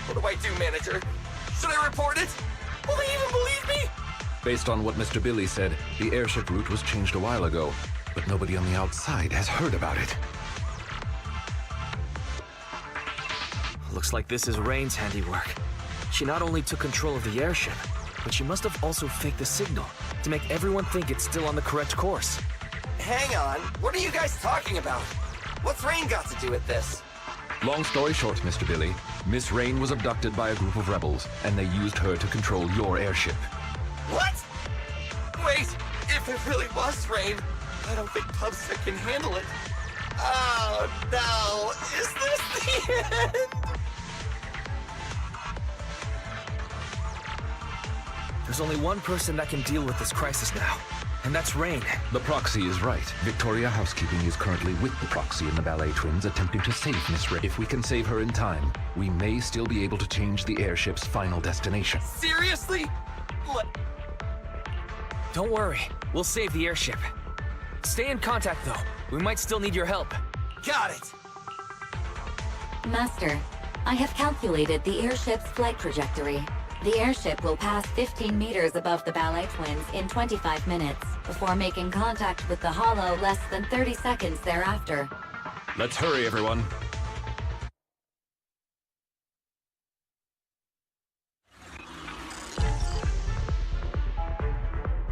What do I do, manager? Should I report it? Will they even believe me? Based on what Mr. Billy said, the airship route was changed a while ago, but nobody on the outside has heard about it. Looks like this is Rain's handiwork. She not only took control of the airship, but she must have also faked the signal to make everyone think it's still on the correct course. Hang on, what are you guys talking about? What's Rain got to do with this? Long story short, Mr. Billy, Miss Rain was abducted by a group of rebels, and they used her to control your airship. What? Wait, if it really was Rain, I don't think PubSec can handle it. Oh no, is this the end? There's only one person that can deal with this crisis now, and that's Rain. The proxy is right. Victoria Housekeeping is currently with the proxy and the ballet twins attempting to save Miss Rain. If we can save her in time, we may still be able to change the airship's final destination. Seriously? What? Don't worry, we'll save the airship. Stay in contact though. We might still need your help. Got it. Master, I have calculated the airship's flight trajectory. The airship will pass 15 meters above the ballet twins in 25 minutes, before making contact with the hollow less than 30 seconds thereafter. Let's hurry, everyone.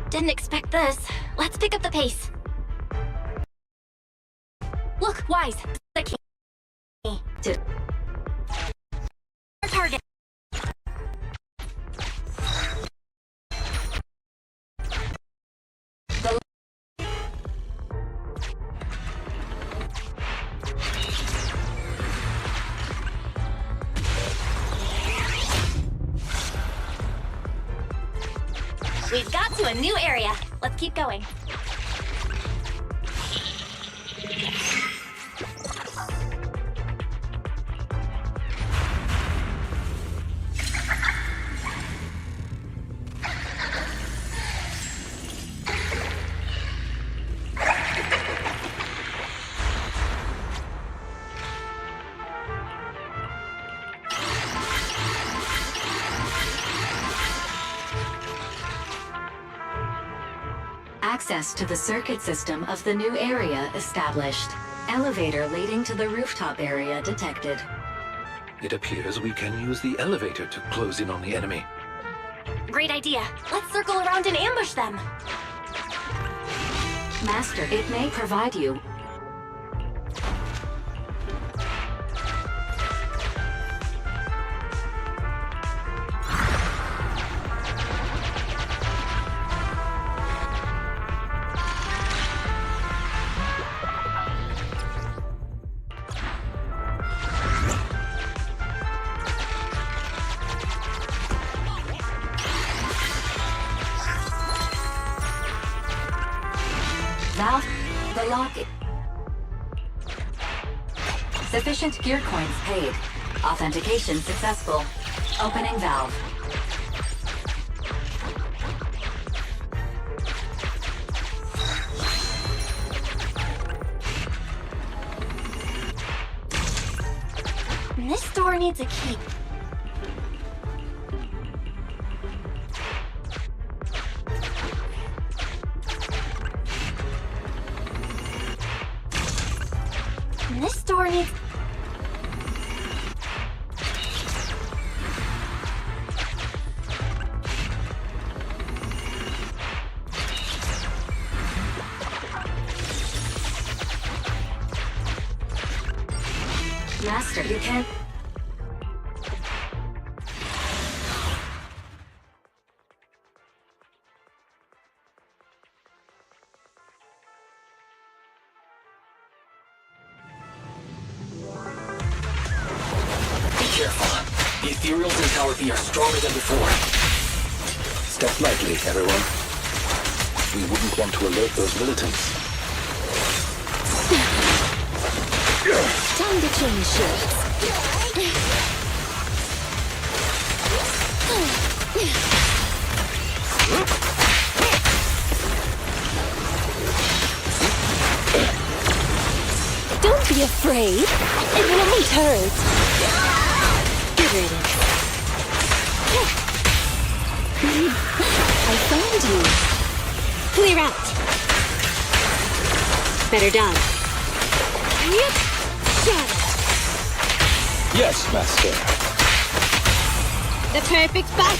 Didn't expect this. Let's pick up the pace. Look, Wise. The key. Target. We've got to a new area. Let's keep going. Access to the circuit system of the new area established. Elevator leading to the rooftop area detected. It appears we can use the elevator to close in on the enemy. Great idea. Let's circle around and ambush them. Master, it may provide you. Valve, the lock. Sufficient gear coins paid. Authentication successful. Opening valve. This door needs a key. This door needs... Master, you can't... The ethereals in Tower B are stronger than before. Step lightly, everyone. We wouldn't want to alert those militants. Time to change shirts. Don't be afraid. It won't hurt. Get ready. I found you. Clear out. Better done. Yes, Master. The perfect spot.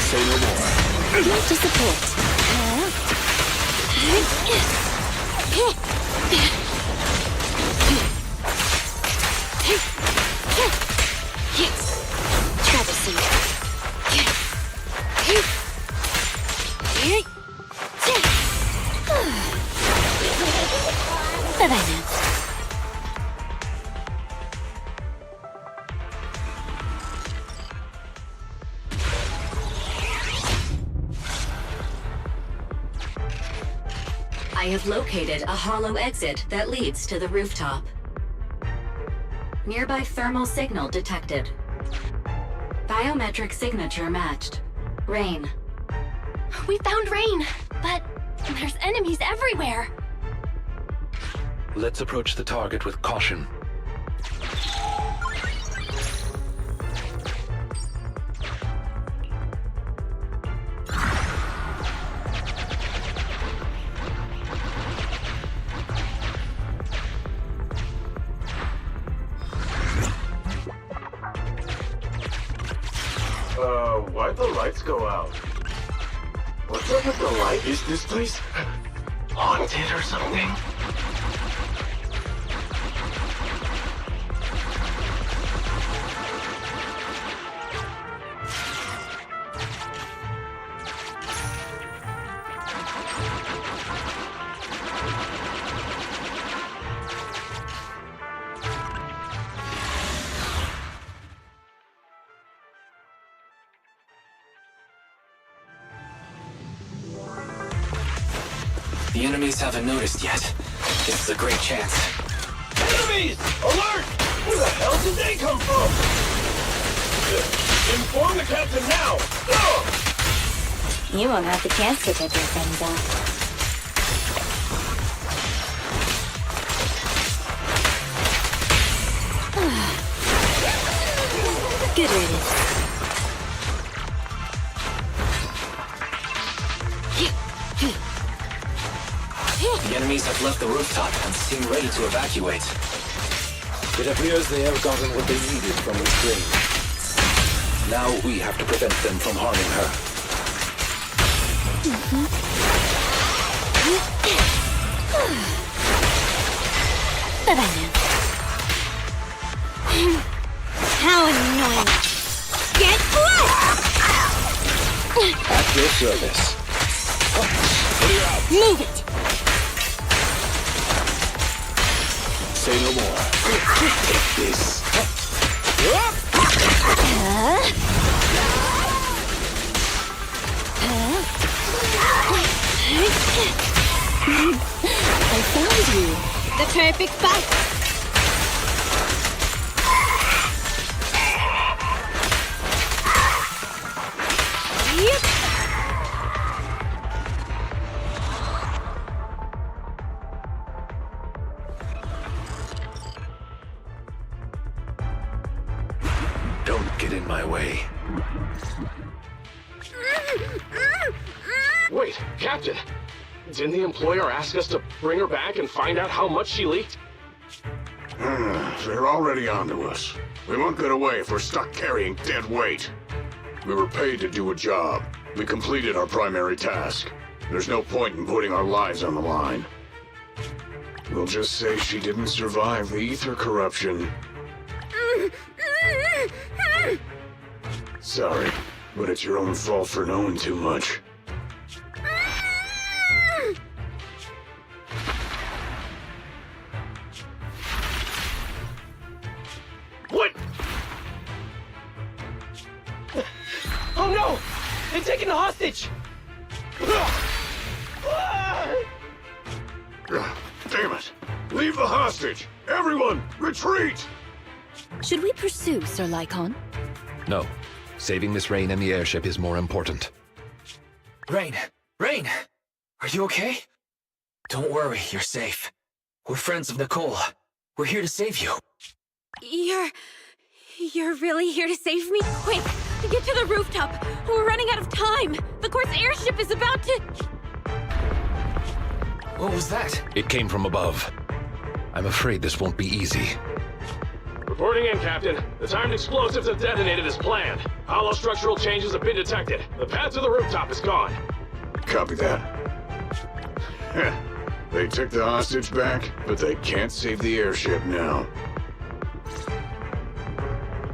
Say no more. Not to support. Travesty. Savannah. I have located a hollow exit that leads to the rooftop. Nearby thermal signal detected. Biometric signature matched. Rain. We found Rain, but there's enemies everywhere. Let's approach the target with caution. Why'd the lights go out? What's up with the light? Is this place haunted or something? The enemies haven't noticed yet. This is a great chance. Enemies! Alert! Where the hell did they come from? Inform the captain now! Go! You won't have the chance to pick your friends off. Good riddance. The enemies have left the rooftop and seem ready to evacuate. It appears they have gotten what they needed from restraint. Now we have to prevent them from harming her. Bye-bye now. How annoying. Get close! At your service. Clear out. Move it! Say no more. Take this. I found you. The perfect fight! Don't get in my way. Wait, Captain! Didn't the employer ask us to bring her back and find out how much she leaked? They're already onto us. We won't get away if we're stuck carrying dead weight. We were paid to do a job. We completed our primary task. There's no point in putting our lives on the line. We'll just say she didn't survive the ether corruption. Sorry, but it's your own fault for knowing too much. What? Oh no! They've taken the hostage! Damn it! Leave the hostage! Everyone, retreat! Should we pursue Sir Lycon? No. Saving Miss Rain and the airship is more important. Rain! Rain! Are you okay? Don't worry, you're safe. We're friends of Nicole. We're here to save you. You're really here to save me? Quick, get to the rooftop. We're running out of time. The course airship is about to... What was that? It came from above. I'm afraid this won't be easy. Reporting in, Captain. The timed explosives have detonated as planned. Hollow structural changes have been detected. The path to the rooftop is gone. Copy that. They took the hostage back, but they can't save the airship now.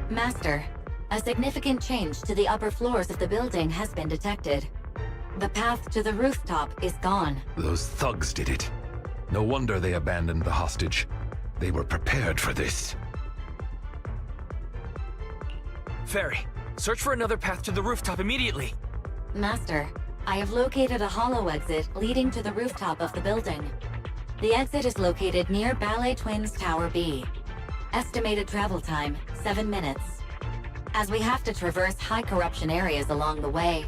Master, a significant change to the upper floors of the building has been detected. The path to the rooftop is gone. Those thugs did it. No wonder they abandoned the hostage. They were prepared for this. Ferry, search for another path to the rooftop immediately. Master, I have located a hollow exit leading to the rooftop of the building. The exit is located near Ballet Twins Tower B. Estimated travel time, 7 minutes. As we have to traverse high corruption areas along the way,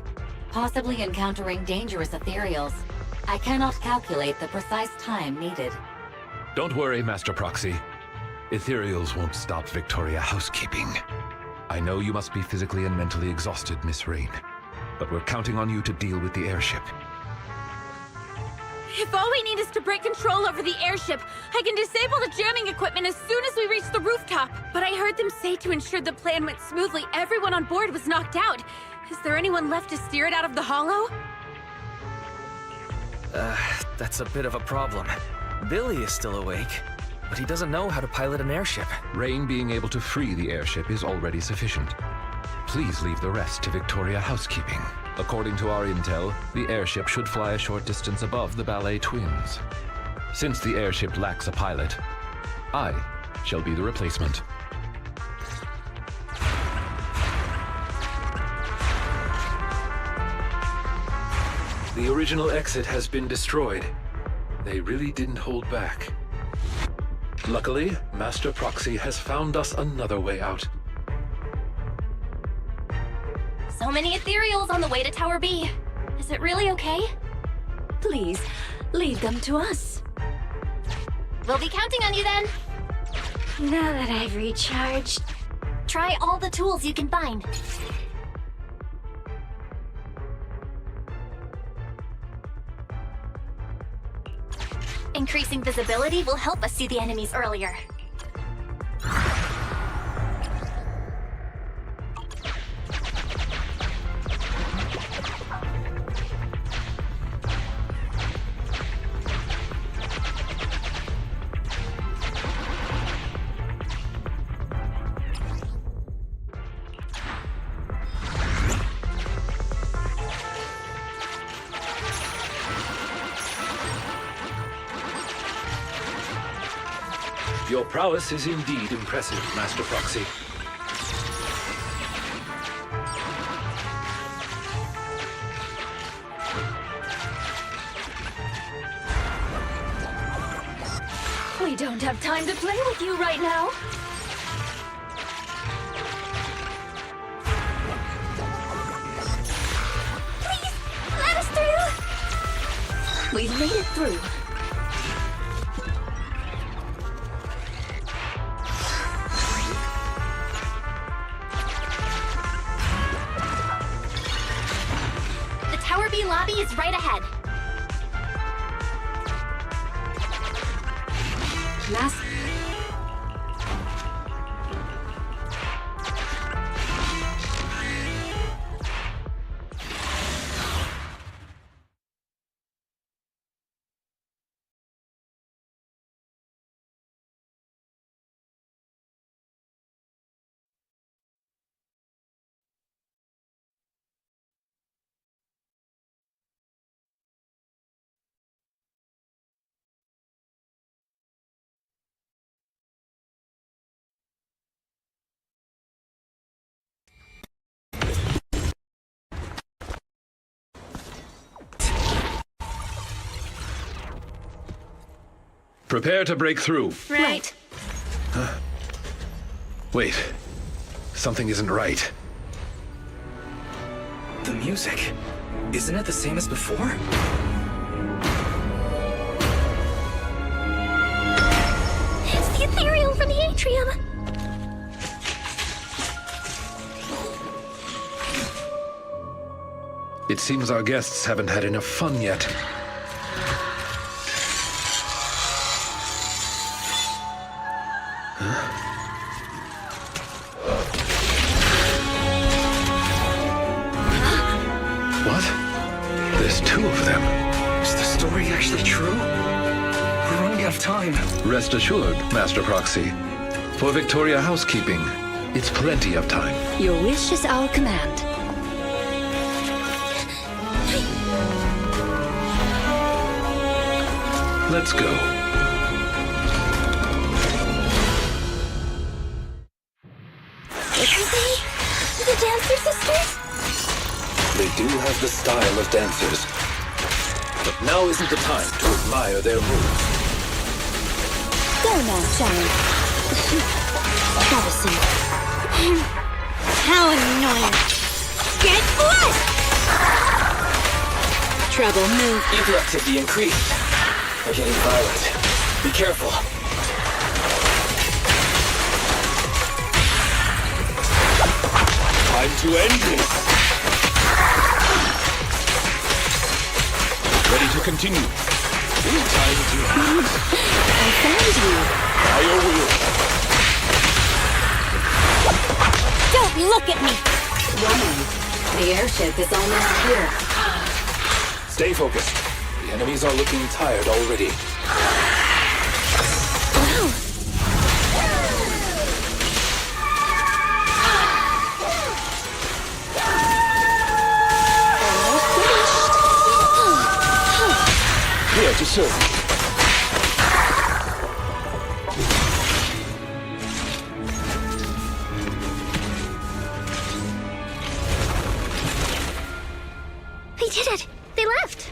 possibly encountering dangerous ethereals, I cannot calculate the precise time needed. Don't worry, Master Proxy. Ethereals won't stop Victoria housekeeping. I know you must be physically and mentally exhausted, Miss Rain, but we're counting on you to deal with the airship. If all we need is to break control over the airship, I can disable the jamming equipment as soon as we reach the rooftop. But I heard them say to ensure the plan went smoothly, everyone on board was knocked out. Is there anyone left to steer it out of the hollow? That's a bit of a problem. Billy is still awake, but he doesn't know how to pilot an airship. Rain being able to free the airship is already sufficient. Please leave the rest to Victoria housekeeping. According to our intel, the airship should fly a short distance above the Ballet Twins. Since the airship lacks a pilot, I shall be the replacement. The original exit has been destroyed. They really didn't hold back. Luckily, Master Proxy has found us another way out. So many ethereals on the way to Tower B. Is it really okay? Please, leave them to us. We'll be counting on you then. Now that I've recharged. Try all the tools you can find. Increasing visibility will help us see the enemies earlier. Your prowess is indeed impressive, Master Proxy. We don't have time to play with you right now. Please, let us through! We've made it through. The Tower B lobby is right ahead. Prepare to break through. Right. Wait. Something isn't right. The music. Isn't it the same as before? It's the ethereal from the atrium! It seems our guests haven't had enough fun yet. What? There's two of them. Is the story actually true? We're running out of time. Rest assured, Master Proxy. For Victoria housekeeping, it's plenty of time. Your wish is our command. Let's go. Are they the Dancer Sisters? They do have the style of dancers. But now isn't the time to admire their moves. Go now, Sharon. Have a seat. How annoying. Get blessed! Trouble, move. Ether activity increased. They're getting violent. Be careful. Time to end this! Ready to continue. Time to... I found you. By your will. Don't look at me! Warning. The airship is almost here. Stay focused. The enemies are looking tired already. Here to serve. They did it! They left!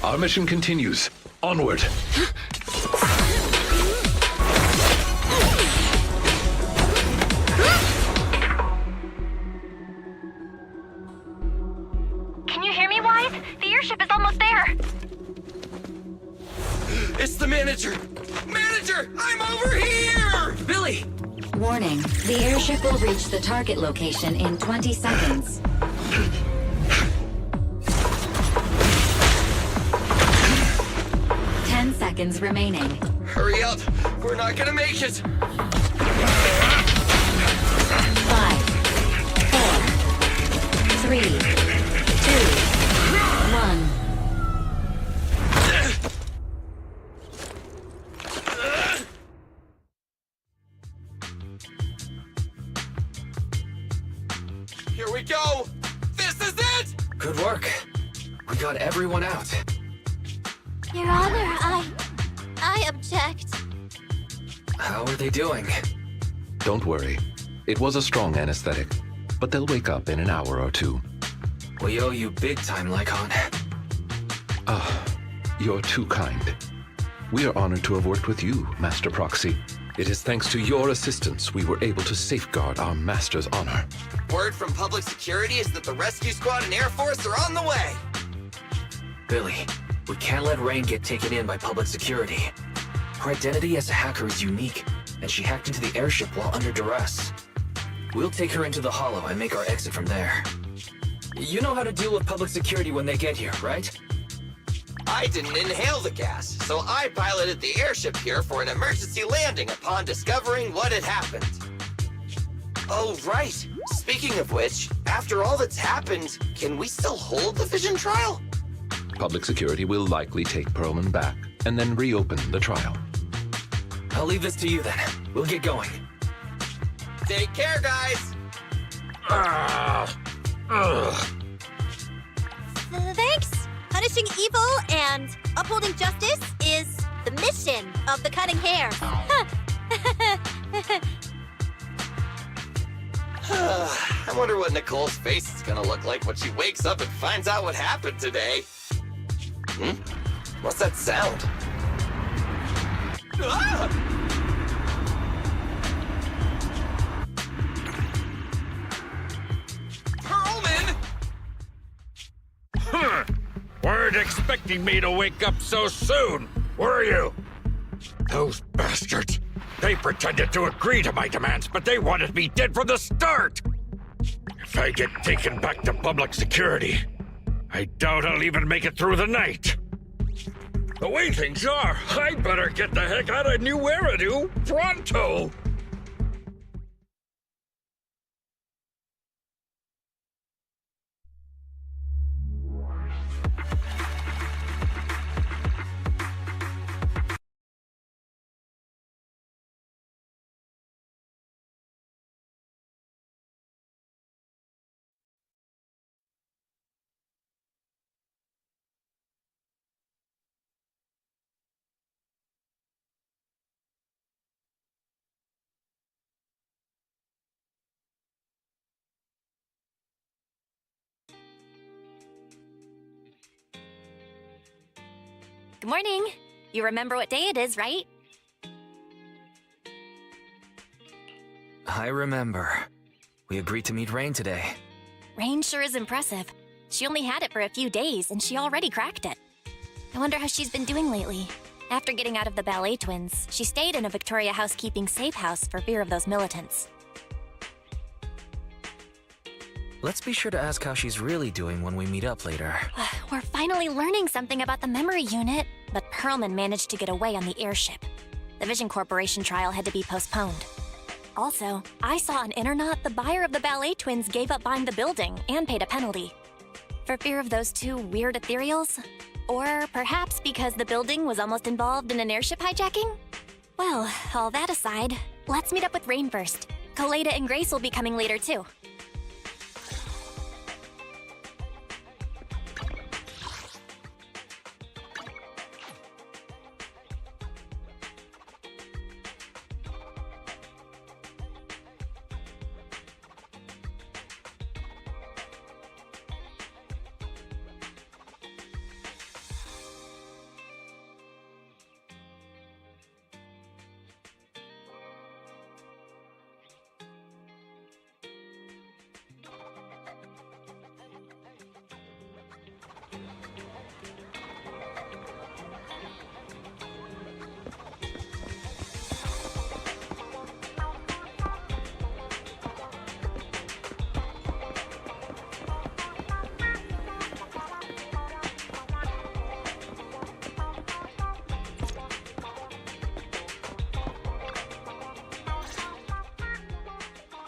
Our mission continues. Onward! Can you hear me, Wise? The airship is almost there. It's the manager! Manager! I'm over here! Billy! Warning, the airship will reach the target location in 20 seconds. 10 seconds remaining. Hurry up! We're not gonna make it! 5, 4, 3, 2, 1. Here we go! This is it! Good work. We got everyone out. Your Honor, I object. How are they doing? Don't worry. It was a strong anesthetic, but they'll wake up in an hour or two. We owe you big time, Lycon. Ah, you're too kind. We are honored to have worked with you, Master Proxy. It is thanks to your assistance we were able to safeguard our master's honor. Word from public security is that the rescue squad and Air Force are on the way! Billy, we can't let Rain get taken in by public security. Her identity as a hacker is unique, and she hacked into the airship while under duress. We'll take her into the Hollow and make our exit from there. You know how to deal with public security when they get here, right? I didn't inhale the gas, so I piloted the airship here for an emergency landing upon discovering what had happened. Oh, right. Speaking of which, after all that's happened, can we still hold the Vision trial? Public security will likely take Perlman back and then reopen the trial. I'll leave this to you then. We'll get going. Take care, guys! Thanks. Punishing evil and upholding justice is the mission of the Cutting Hair. I wonder what Nicole's face is gonna look like when she wakes up and finds out what happened today. What's that sound? Ah! Huh. Weren't expecting me to wake up so soon, were you? Those bastards. They pretended to agree to my demands, but they wanted me dead from the start. If I get taken back to public security, I doubt I'll even make it through the night. The way things are, I better get the heck out of New Eridu pronto. Good morning. You remember what day it is, right? I remember. We agreed to meet Rain today. Rain sure is impressive. She only had it for a few days, and she already cracked it. I wonder how she's been doing lately. After getting out of the ballet twins, she stayed in a Victoria housekeeping safe house for fear of those militants. Let's be sure to ask how she's really doing when we meet up later. We're finally learning something about the memory unit, but Perlman managed to get away on the airship. The Vision Corporation trial had to be postponed. Also, I saw on Internet the buyer of the ballet twins gave up buying the building and paid a penalty. For fear of those two weird ethereals? Or perhaps because the building was almost involved in an airship hijacking? Well, all that aside, let's meet up with Rain first. Kaleda and Grace will be coming later too.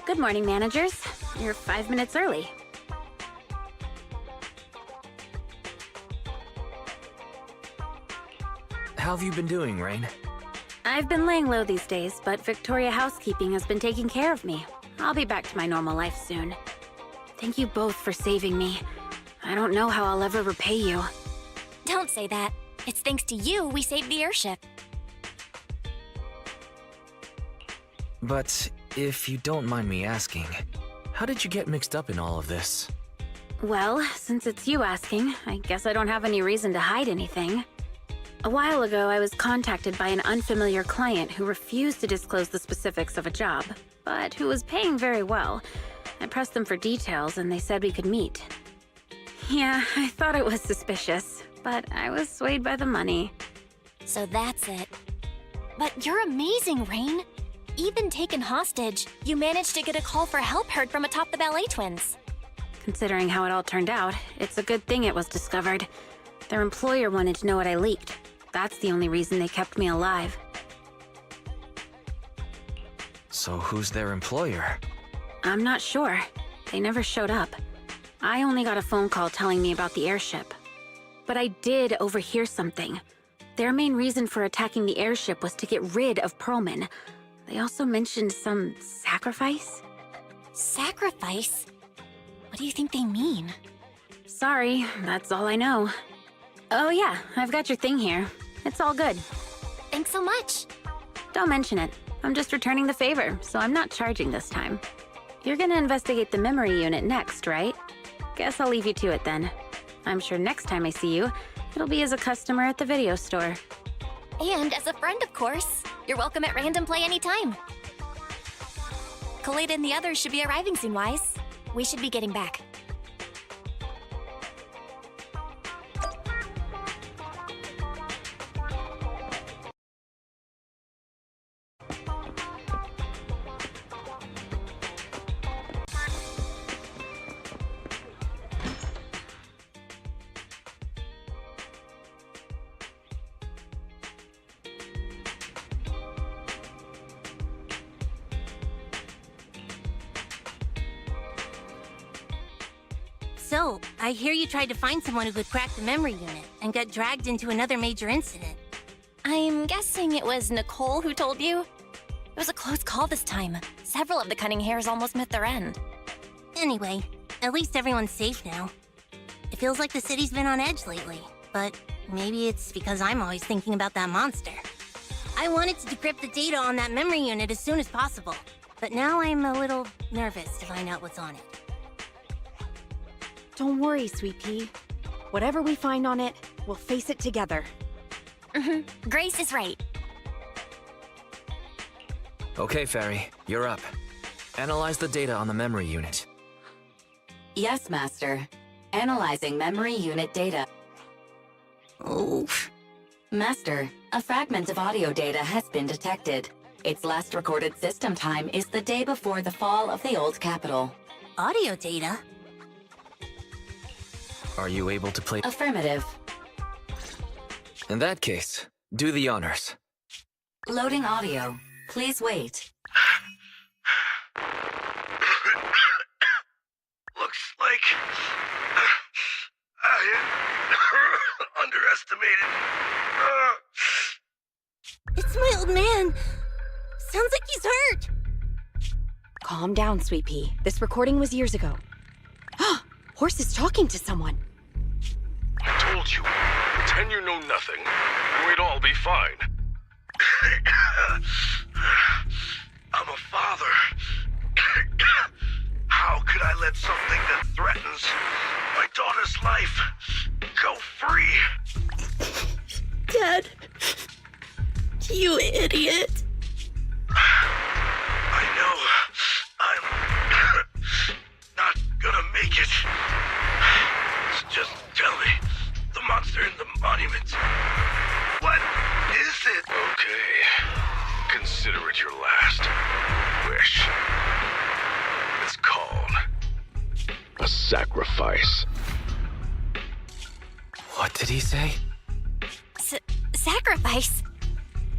Good morning, managers. You're 5 minutes early. How have you been doing, Rain? I've been laying low these days, but Victoria Housekeeping has been taking care of me. I'll be back to my normal life soon. Thank you both for saving me. I don't know how I'll ever repay you. Don't say that. It's thanks to you we saved the airship. But if you don't mind me asking, how did you get mixed up in all of this? Well, since it's you asking, I guess I don't have any reason to hide anything. A while ago, I was contacted by an unfamiliar client who refused to disclose the specifics of a job, but who was paying very well. I pressed them for details and they said we could meet. Yeah, I thought it was suspicious, but I was swayed by the money. So that's it. But you're amazing, Rain. Even taken hostage, you managed to get a call for help heard from atop the ballet twins. Considering how it all turned out, it's a good thing it was discovered. Their employer wanted to know what I leaked. That's the only reason they kept me alive. So who's their employer? I'm not sure. They never showed up. I only got a phone call telling me about the airship. But I did overhear something. Their main reason for attacking the airship was to get rid of Perlman. They also mentioned some sacrifice? Sacrifice? What do you think they mean? Sorry, that's all I know. Oh yeah, I've got your thing here. It's all good. Thanks so much. Don't mention it. I'm just returning the favor, so I'm not charging this time. You're gonna investigate the memory unit next, right? Guess I'll leave you to it then. I'm sure next time I see you, it'll be as a customer at the video store. And as a friend, of course. You're welcome at Random Play anytime. Khalid and the others should be arriving soon, Wise. We should be getting back. So, I hear you tried to find someone who could crack the memory unit and got dragged into another major incident. I'm guessing it was Nicole who told you? It was a close call this time. Several of the cunning hairs almost met their end. Anyway, at least everyone's safe now. It feels like the city's been on edge lately, but maybe it's because I'm always thinking about that monster. I wanted to decrypt the data on that memory unit as soon as possible, but now I'm a little nervous to find out what's on it. Don't worry, Sweet Pea. Whatever we find on it, we'll face it together. Grace is right. Okay, Fairy, you're up. Analyze the data on the memory unit. Yes, Master. Analyzing memory unit data. Oof. Master, a fragment of audio data has been detected. Its last recorded system time is the day before the fall of the old capital. Audio data? Are you able to play? Affirmative. In that case, do the honors. Loading audio. Please wait. Looks like I underestimated. It's my old man. Sounds like he's hurt. Calm down, Sweet Pea. This recording was years ago. Horse is talking to someone. I told you, pretend you know nothing, and we'd all be fine. I'm a father. How could I let something that threatens my daughter's life go free? Dad. You idiot. I know. I'm not gonna make it. Just tell me. The monster in the monument. What is it? Okay. Consider it your last wish. It's called a sacrifice. What did he say? Sacrifice?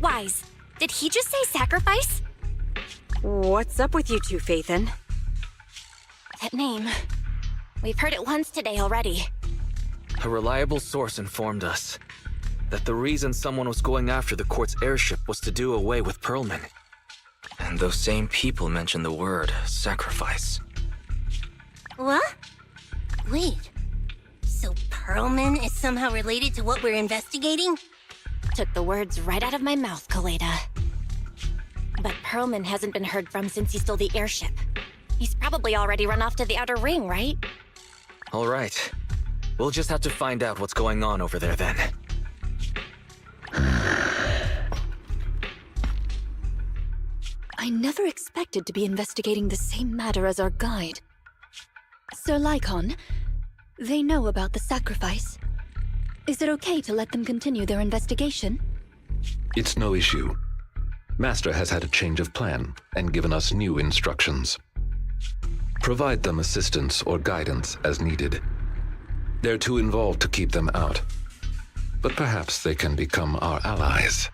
Wise, did he just say sacrifice? What's up with you two, Phaethon? That name. We've heard it once today already. A reliable source informed us that the reason someone was going after the Court's airship was to do away with Pearlman. And those same people mentioned the word sacrifice. What? Wait. So Pearlman is somehow related to what we're investigating? Took the words right out of my mouth, Kaleda. But Pearlman hasn't been heard from since he stole the airship. He's probably already run off to the Outer Ring, right? All right. We'll just have to find out what's going on over there then. I never expected to be investigating the same matter as our guide. Sir Lycon, they know about the sacrifice. Is it okay to let them continue their investigation? It's no issue. Master has had a change of plan and given us new instructions. Provide them assistance or guidance as needed. They're too involved to keep them out. But perhaps they can become our allies.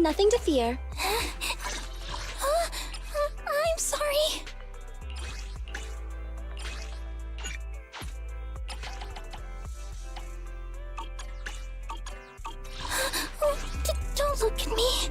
nothing to fear. I'm sorry. Don't look at me.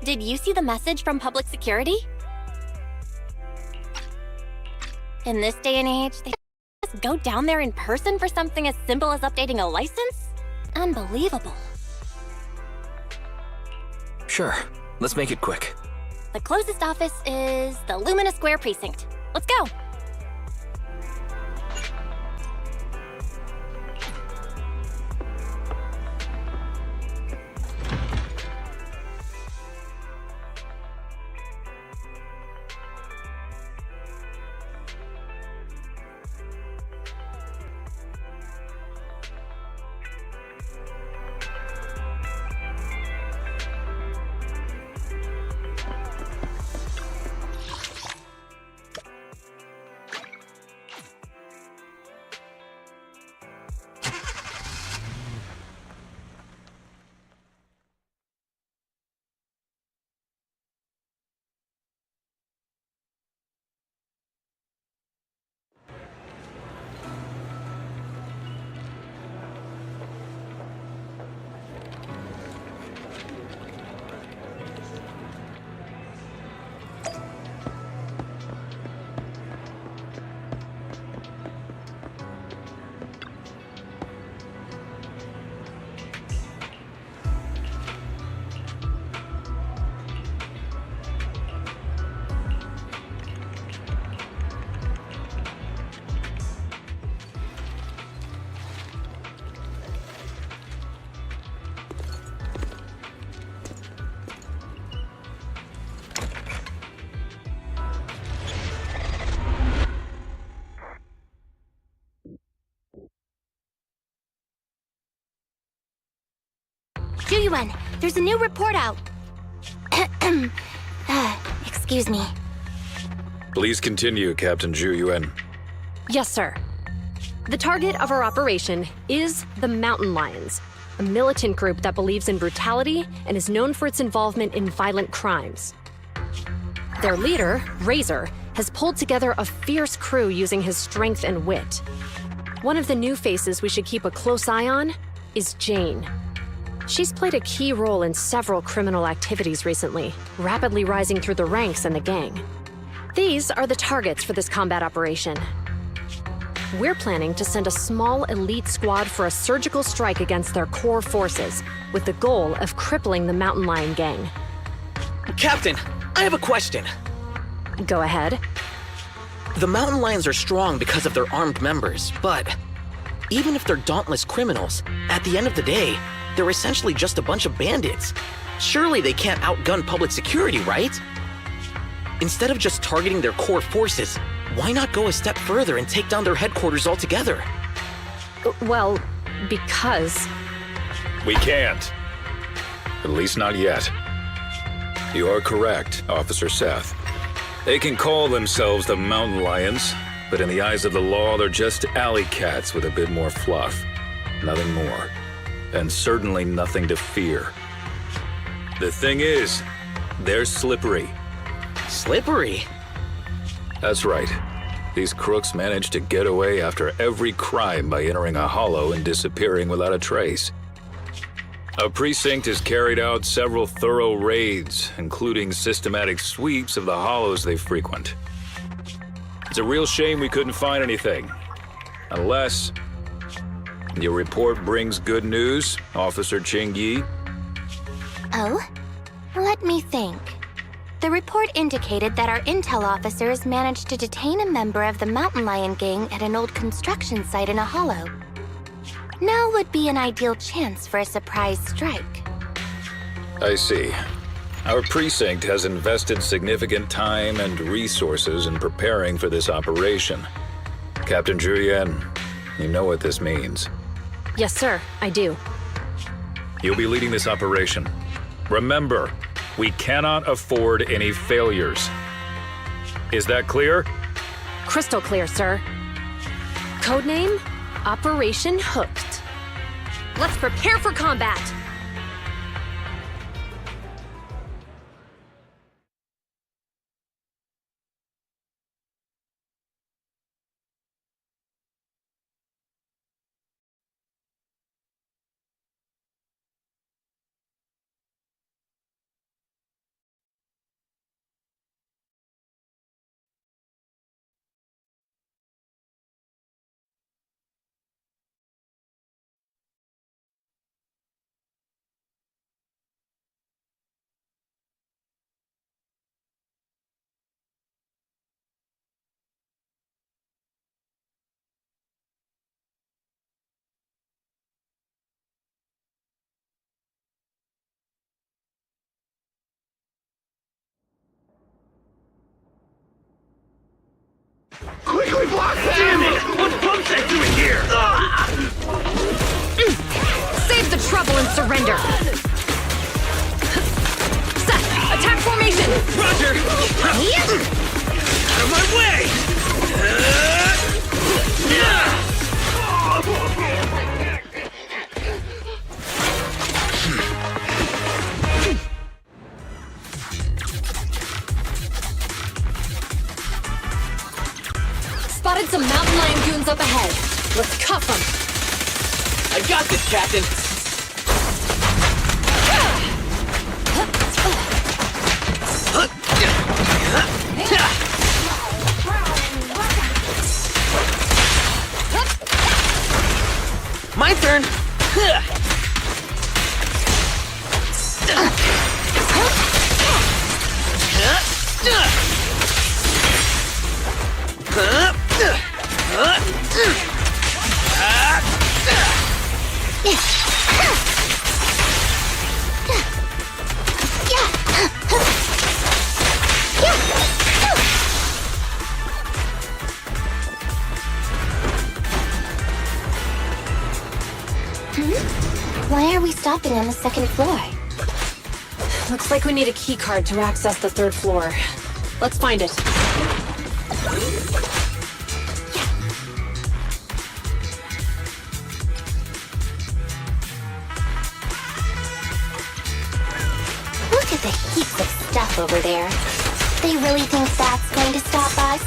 Did you see the message from public security? In this day and age, they just go down there in person for something as simple as updating a license? Unbelievable. Sure, let's make it quick. The closest office is the Lumina Square precinct. Let's go. Juyuan, there's a new report out. Excuse me. Please continue, Captain Juyuan. Yes, sir. The target of our operation is the Mountain Lions, a militant group that believes in brutality and is known for its involvement in violent crimes. Their leader, Razor, has pulled together a fierce crew using his strength and wit. One of the new faces we should keep a close eye on is Jane. She's played a key role in several criminal activities recently, rapidly rising through the ranks in the gang. These are the targets for this combat operation. We're planning to send a small elite squad for a surgical strike against their core forces, with the goal of crippling the Mountain Lion gang. Captain, I have a question. Go ahead. The Mountain Lions are strong because of their armed members, but even if they're dauntless criminals, at the end of the day, they're essentially just a bunch of bandits. Surely they can't outgun public security, right? Instead of just targeting their core forces, why not go a step further and take down their headquarters altogether? Well, because... We can't. At least not yet. You are correct, Officer Seth. They can call themselves the Mountain Lions, but in the eyes of the law, they're just alley cats with a bit more fluff. Nothing more. And certainly nothing to fear. The thing is, they're slippery. Slippery? That's right. These crooks manage to get away after every crime by entering a hollow and disappearing without a trace. A precinct has carried out several thorough raids, including systematic sweeps of the hollows they frequent. It's a real shame we couldn't find anything. Unless your report brings good news, Officer Ching Yi. Oh? Let me think. The report indicated that our intel officers managed to detain a member of the Mountain Lion gang at an old construction site in a hollow. Now would be an ideal chance for a surprise strike. I see. Our precinct has invested significant time and resources in preparing for this operation. Captain Julian, you know what this means. Yes, sir, I do. You'll be leading this operation. Remember, we cannot afford any failures. Is that clear? Crystal clear, sir. Codename, Operation Hooked. Let's prepare for combat! Quickly block that! Damn it! What's Bumstead doing here? Save the trouble and surrender! Set! Attack formation! Roger! Out of my way! Spotted some mountain lion goons up ahead. Let's cuff them. I got this, Captain. My turn. Why are we stopping on the second floor? Looks like we need a key card to access the third floor. Let's find it. Look at the heaps of stuff over there. They really think that's going to stop us?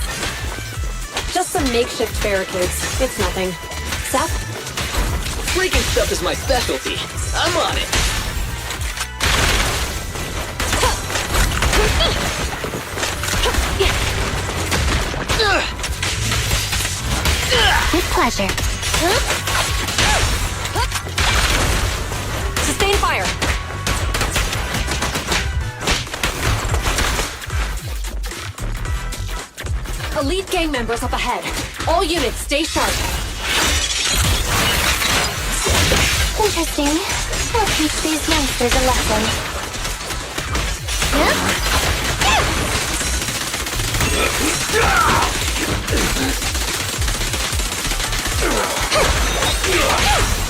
Just some makeshift barricades. It's nothing. Seth? Breaking stuff is my specialty. I'm on it. With pleasure. Sustain fire. Elite gang members up ahead. All units, stay sharp. Interesting. I'll teach these youngsters a lesson.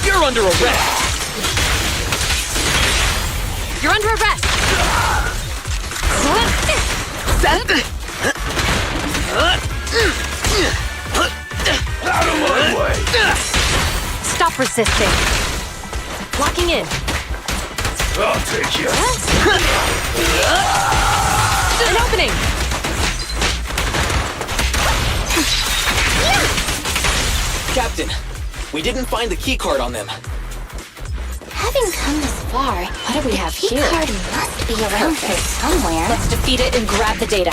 You're under arrest. You're under arrest. Out of my way! Stop resisting. Locking in. I'll take you. An opening. Captain, we didn't find the key card on them. Having come this far, What do we have key here? card must be around here somewhere. Let's defeat it and grab the data.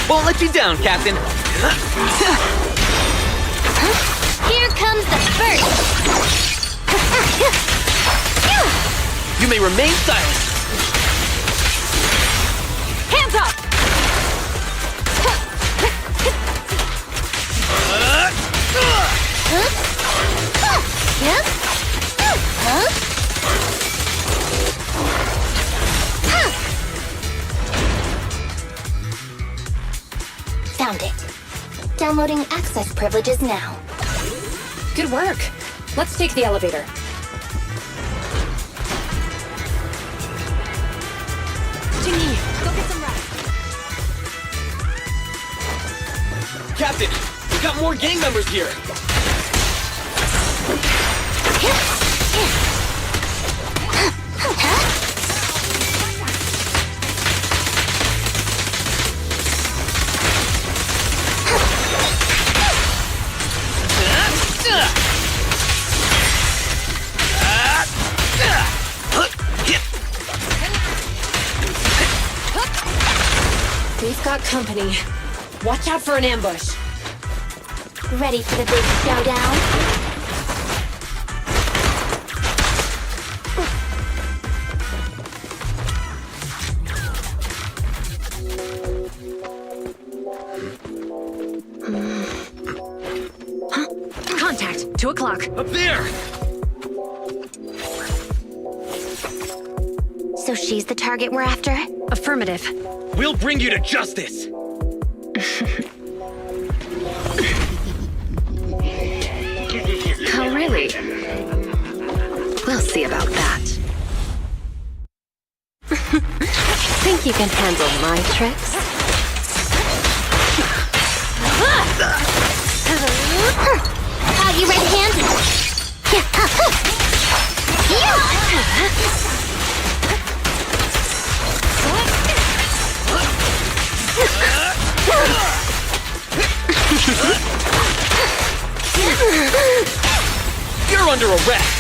Won't let you down, Captain. Here comes the first. You may remain silent. Hands up! Found it. Downloading access privileges now. Good work. Let's take the elevator. Jingy, go get some rest. Captain, we got more gang members here. We've got company. Watch out for an ambush. Ready for the big showdown? Contact, 2 o'clock. Up there! So she's the target we're after? Affirmative. We'll bring you to justice! Oh, really? We'll see about that. Think you can handle my tricks? Are you red-handed? You're under arrest!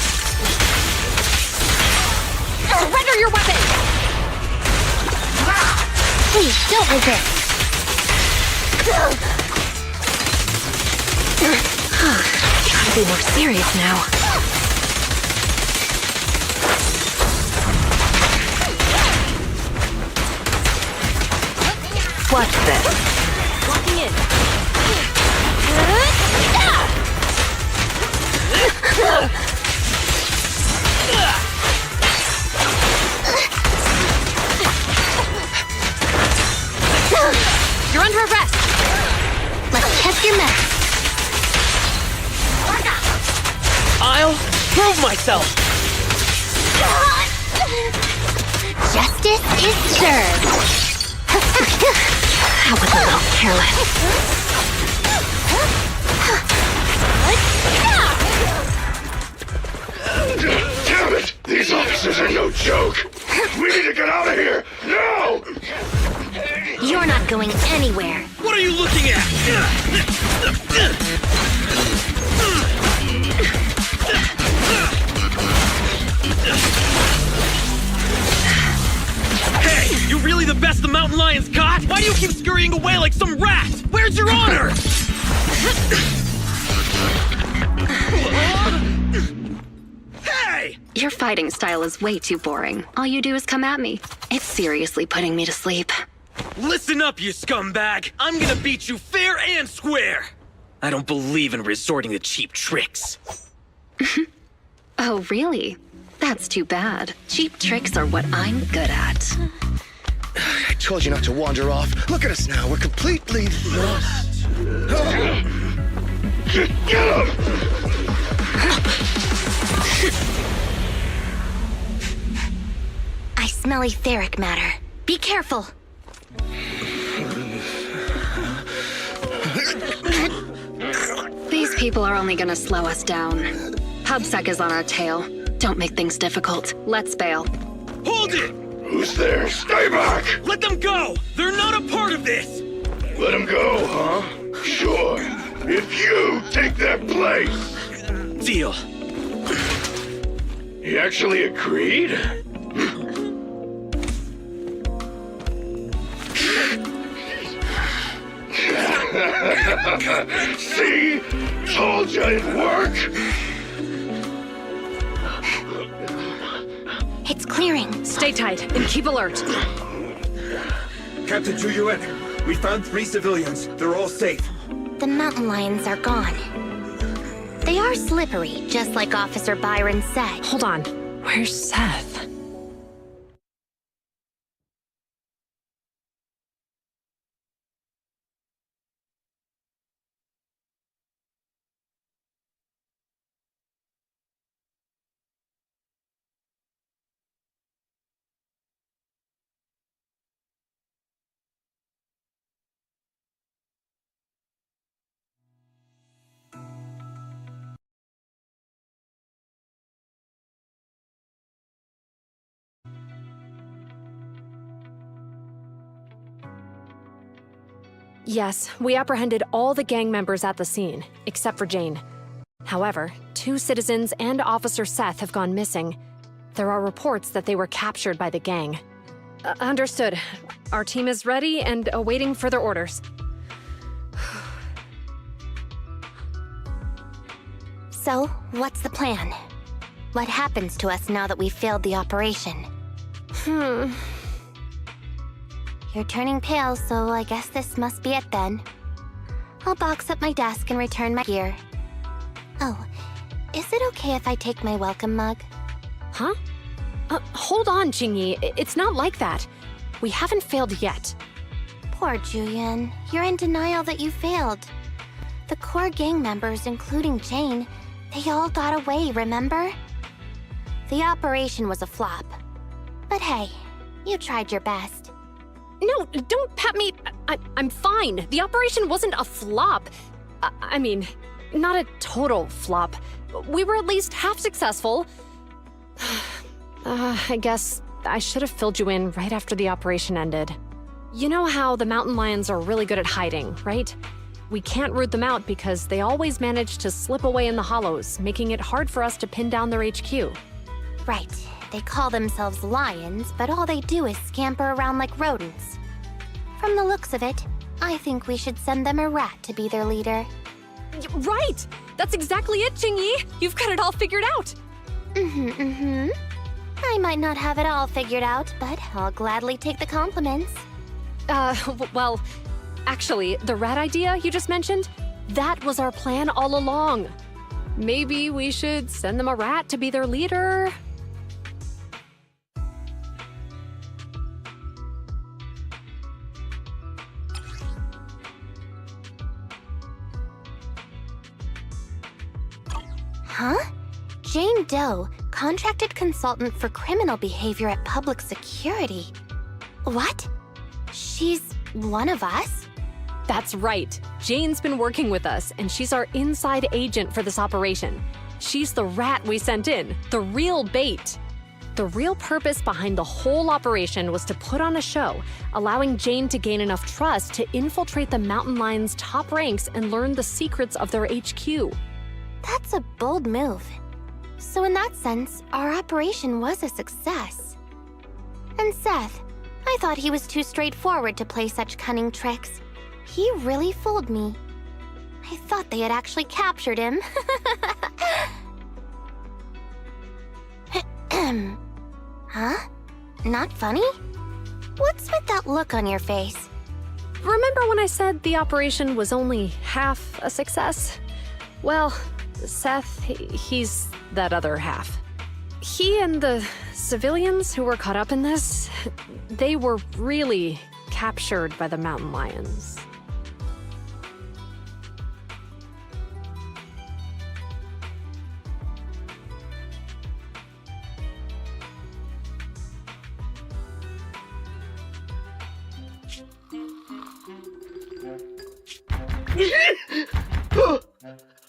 Surrender your weapon! Please, don't resist. Gotta be more serious now. What's this? Locking in. You're under arrest. Let's test your math. I'll prove myself! Justice is served. That was a little careless. Damn it! These officers are no joke! We need to get out of here! Now! You're not going anywhere. What are you looking at? Hey, you really the best the mountain lions got? Why do you keep scurrying away like some rat? Where's your honor? Hey! Your fighting style is way too boring. All you do is come at me. It's seriously putting me to sleep. Listen up, you scumbag! I'm gonna beat you fair and square! I don't believe in resorting to cheap tricks. Oh, really? That's too bad. Cheap tricks are what I'm good at. I told you not to wander off. Look at us now. We're completely lost. Get him! I smell etheric matter. Be careful. These people are only gonna slow us down. PubSec is on our tail. Don't make things difficult. Let's bail. Hold it! Who's there? Stay back! Let them go! They're not a part of this! Let him go, huh? Sure. If you take their place. Deal. He actually agreed? See? Told you it'd work! It's clearing. Stay tight and keep alert. Captain Zhu, we found 3 civilians. They're all safe. The mountain lions are gone. They are slippery, just like Officer Byron said. Hold on. Where's Seth? Yes, we apprehended all the gang members at the scene, except for Jane. However, 2 citizens and Officer Seth have gone missing. There are reports that they were captured by the gang. Understood. Our team is ready and awaiting further orders. So, what's the plan? What happens to us now that we've failed the operation? You're turning pale, so I guess this must be it then. I'll box up my desk and return my gear. Oh, is it okay if I take my welcome mug? Huh? Hold on, Jingyi. It's not like that. We haven't failed yet. Poor Julian. You're in denial that you failed. The core gang members, including Jane, they all got away, remember? The operation was a flop. But hey, you tried your best. No, don't pat me. I'm fine. The operation wasn't a flop. I mean, not a total flop. We were at least half successful. I guess I should have filled you in right after the operation ended. You know how the mountain lions are really good at hiding, right? We can't root them out because they always manage to slip away in the hollows, making it hard for us to pin down their HQ. Right. They call themselves lions, but all they do is scamper around like rodents. From the looks of it, I think we should send them a rat to be their leader. Right! That's exactly it, Jingyi! You've got it all figured out! I might not have it all figured out, but I'll gladly take the compliments. Well, actually, the rat idea you just mentioned, that was our plan all along. Maybe we should send them a rat to be their leader. Huh? Jane Doe, contracted consultant for criminal behavior at Public Security. What? She's one of us? That's right. Jane's been working with us, and she's our inside agent for this operation. She's the rat we sent in, the real bait. The real purpose behind the whole operation was to put on a show, allowing Jane to gain enough trust to infiltrate the mountain lions' top ranks and learn the secrets of their HQ. That's a bold move. So in that sense, our operation was a success. And Seth, I thought he was too straightforward to play such cunning tricks. He really fooled me. I thought they had actually captured him. Huh? Not funny? What's with that look on your face? Remember when I said the operation was only half a success? Well, Seth, he's that other half. He and the civilians who were caught up in this, they were really captured by the mountain lions.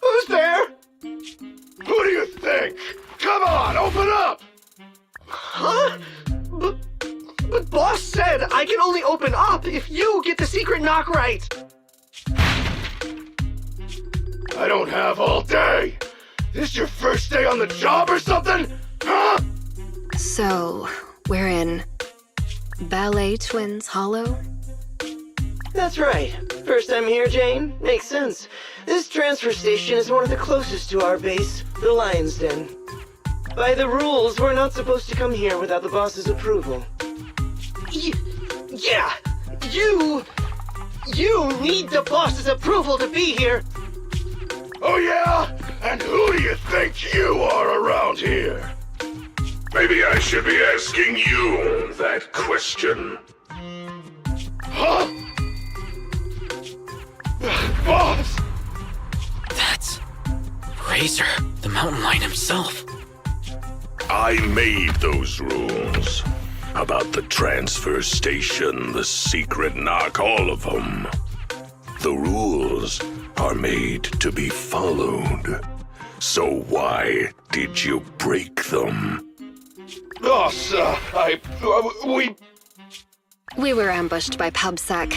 Who's there? Who do you think? Come on, open up! Huh? But boss said I can only open up if you get the secret knock right. I don't have all day. This your first day on the job or something? Huh? So, we're in Ballet Twins Hollow? That's right. First time here, Jane? Makes sense. This transfer station is one of the closest to our base, the Lion's Den. By the rules, we're not supposed to come here without the boss's approval. Yeah! You need the boss's approval to be here! Oh yeah? And who do you think you are around here? Maybe I should be asking you that question. Huh? Boss! That's Razor, the mountain lion himself. I made those rules. About the transfer station, the secret knock, all of them. The rules are made to be followed. So why did you break them? Boss, We were ambushed by PubSec.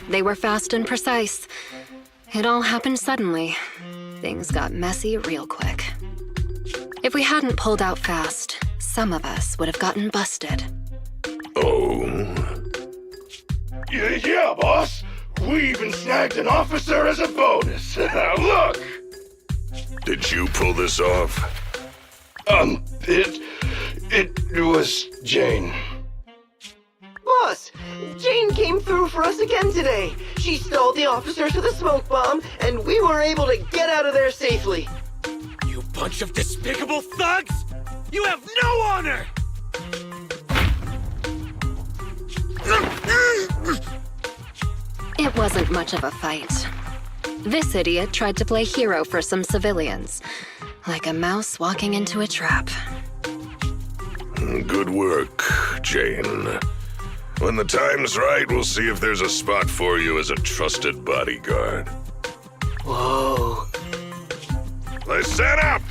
They were fast and precise. It all happened suddenly. Things got messy real quick. If we hadn't pulled out fast, some of us would have gotten busted. Oh? Yeah, boss. We even snagged an officer as a bonus. Look! Did you pull this off? It was Jane. Boss, Jane came through for us again today. She stole the officers with a smoke bomb, and we were able to get out of there safely. You bunch of despicable thugs! You have no honor! It wasn't much of a fight. This idiot tried to play hero for some civilians, like a mouse walking into a trap. Good work, Jane. When the time's right, we'll see if there's a spot for you as a trusted bodyguard. Whoa. Listen up!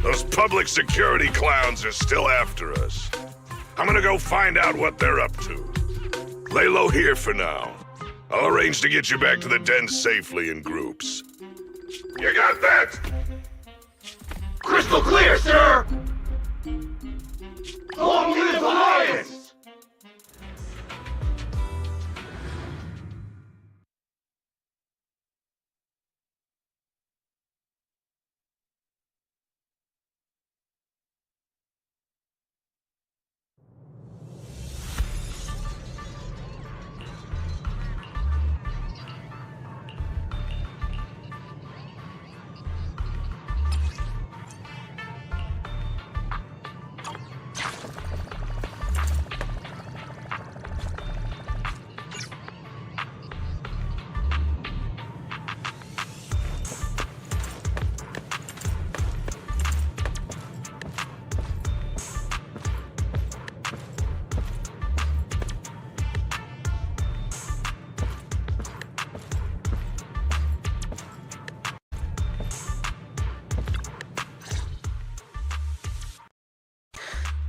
Those public security clowns are still after us. I'm gonna go find out what they're up to. Lay low here for now. I'll arrange to get you back to the den safely in groups. You got that? Crystal clear, sir! Long live the Lions!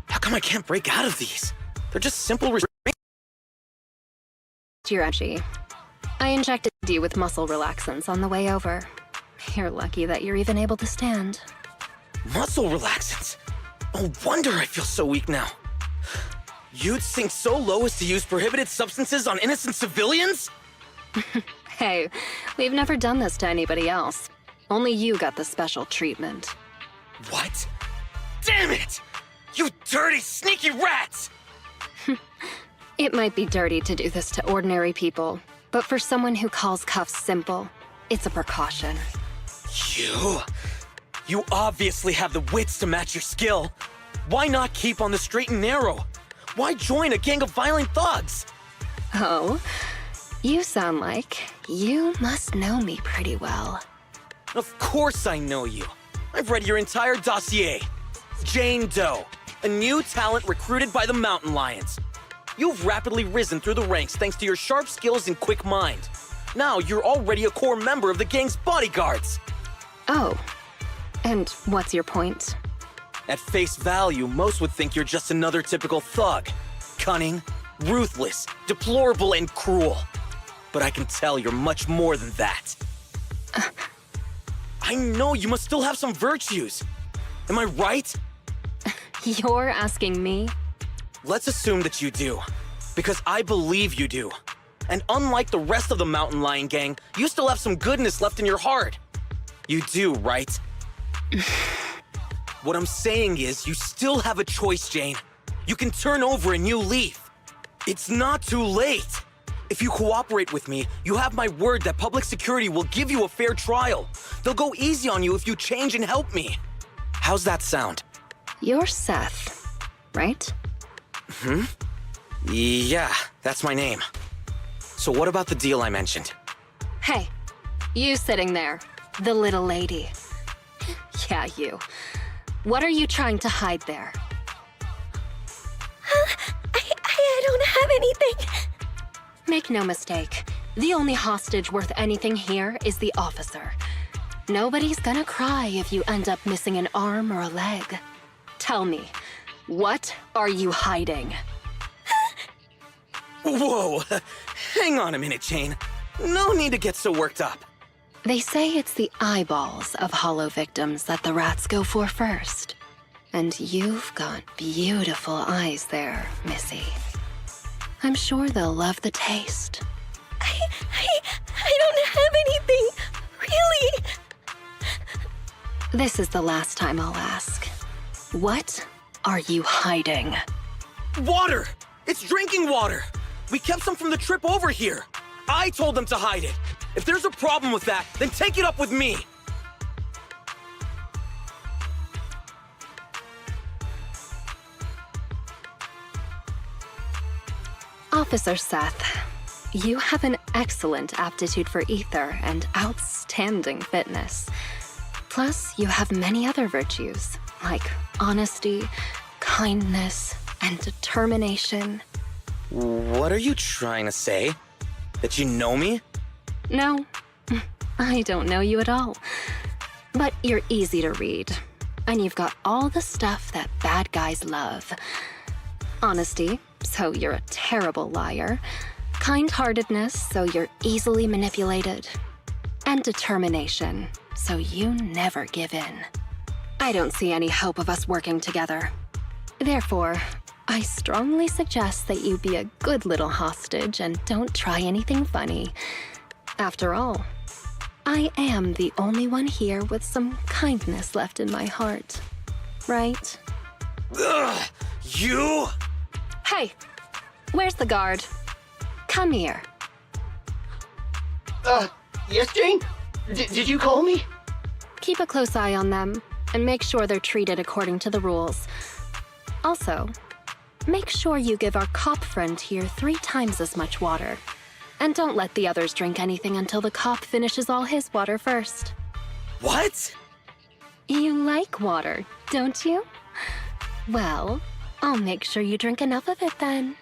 How come I can't break out of these? They're just simple restraints. You're edgy. I injected you with muscle relaxants on the way over. You're lucky that you're even able to stand. Muscle relaxants? No wonder I feel so weak now. You'd sink so low as to use prohibited substances on innocent civilians? Hey, we've never done this to anybody else. Only you got the special treatment. What? Damn it! You dirty, sneaky rats! It might be dirty to do this to ordinary people, but for someone who calls cuffs simple, it's a precaution. You obviously have the wits to match your skill. Why not keep on the straight and narrow? Why join a gang of violent thugs? Oh, you sound like you must know me pretty well. Of course I know you. I've read your entire dossier. Jane Doe, a new talent recruited by the Mountain Lions. You've rapidly risen through the ranks thanks to your sharp skills and quick mind. Now you're already a core member of the gang's bodyguards. Oh, and what's your point? At face value, most would think you're just another typical thug. Cunning, ruthless, deplorable, and cruel. But I can tell you're much more than that. I know you must still have some virtues. Am I right? You're asking me? Let's assume that you do, because I believe you do. And unlike the rest of the Mountain Lion gang, you still have some goodness left in your heart. You do, right? What I'm saying is, you still have a choice, Jane. You can turn over a new leaf. It's not too late. If you cooperate with me, you have my word that public security will give you a fair trial. They'll go easy on you if you change and help me. How's that sound? You're Seth, right? Yeah, that's my name. So what about the deal I mentioned? Hey, you sitting there, the little lady. Yeah, you. What are you trying to hide there? I don't have anything. Make no mistake, the only hostage worth anything here is the officer. Nobody's gonna cry if you end up missing an arm or a leg. Tell me, what are you hiding? Whoa, hang on a minute, Jane. No need to get so worked up. They say it's the eyeballs of hollow victims that the rats go for first. And you've got beautiful eyes there, Missy. I'm sure they'll love the taste. I don't have anything, really. This is the last time I'll ask. What are you hiding? Water! It's drinking water! We kept some from the trip over here. I told them to hide it. If there's a problem with that, then take it up with me. Officer Seth, you have an excellent aptitude for ether and outstanding fitness. Plus, you have many other virtues, like honesty, kindness, and determination. What are you trying to say? That you know me? No, I don't know you at all. But you're easy to read, and you've got all the stuff that bad guys love. Honesty, so you're a terrible liar. Kind-heartedness, so you're easily manipulated. And determination, so you never give in. I don't see any hope of us working together. Therefore, I strongly suggest that you be a good little hostage and don't try anything funny. After all, I am the only one here with some kindness left in my heart. Right? Ugh, you? Hey, where's the guard? Come here. Yes, Jane? Did you call me? Keep a close eye on them, and make sure they're treated according to the rules. Also, make sure you give our cop friend here 3 times as much water. And don't let the others drink anything until the cop finishes all his water first. What? You like water, don't you? Well, I'll make sure you drink enough of it then.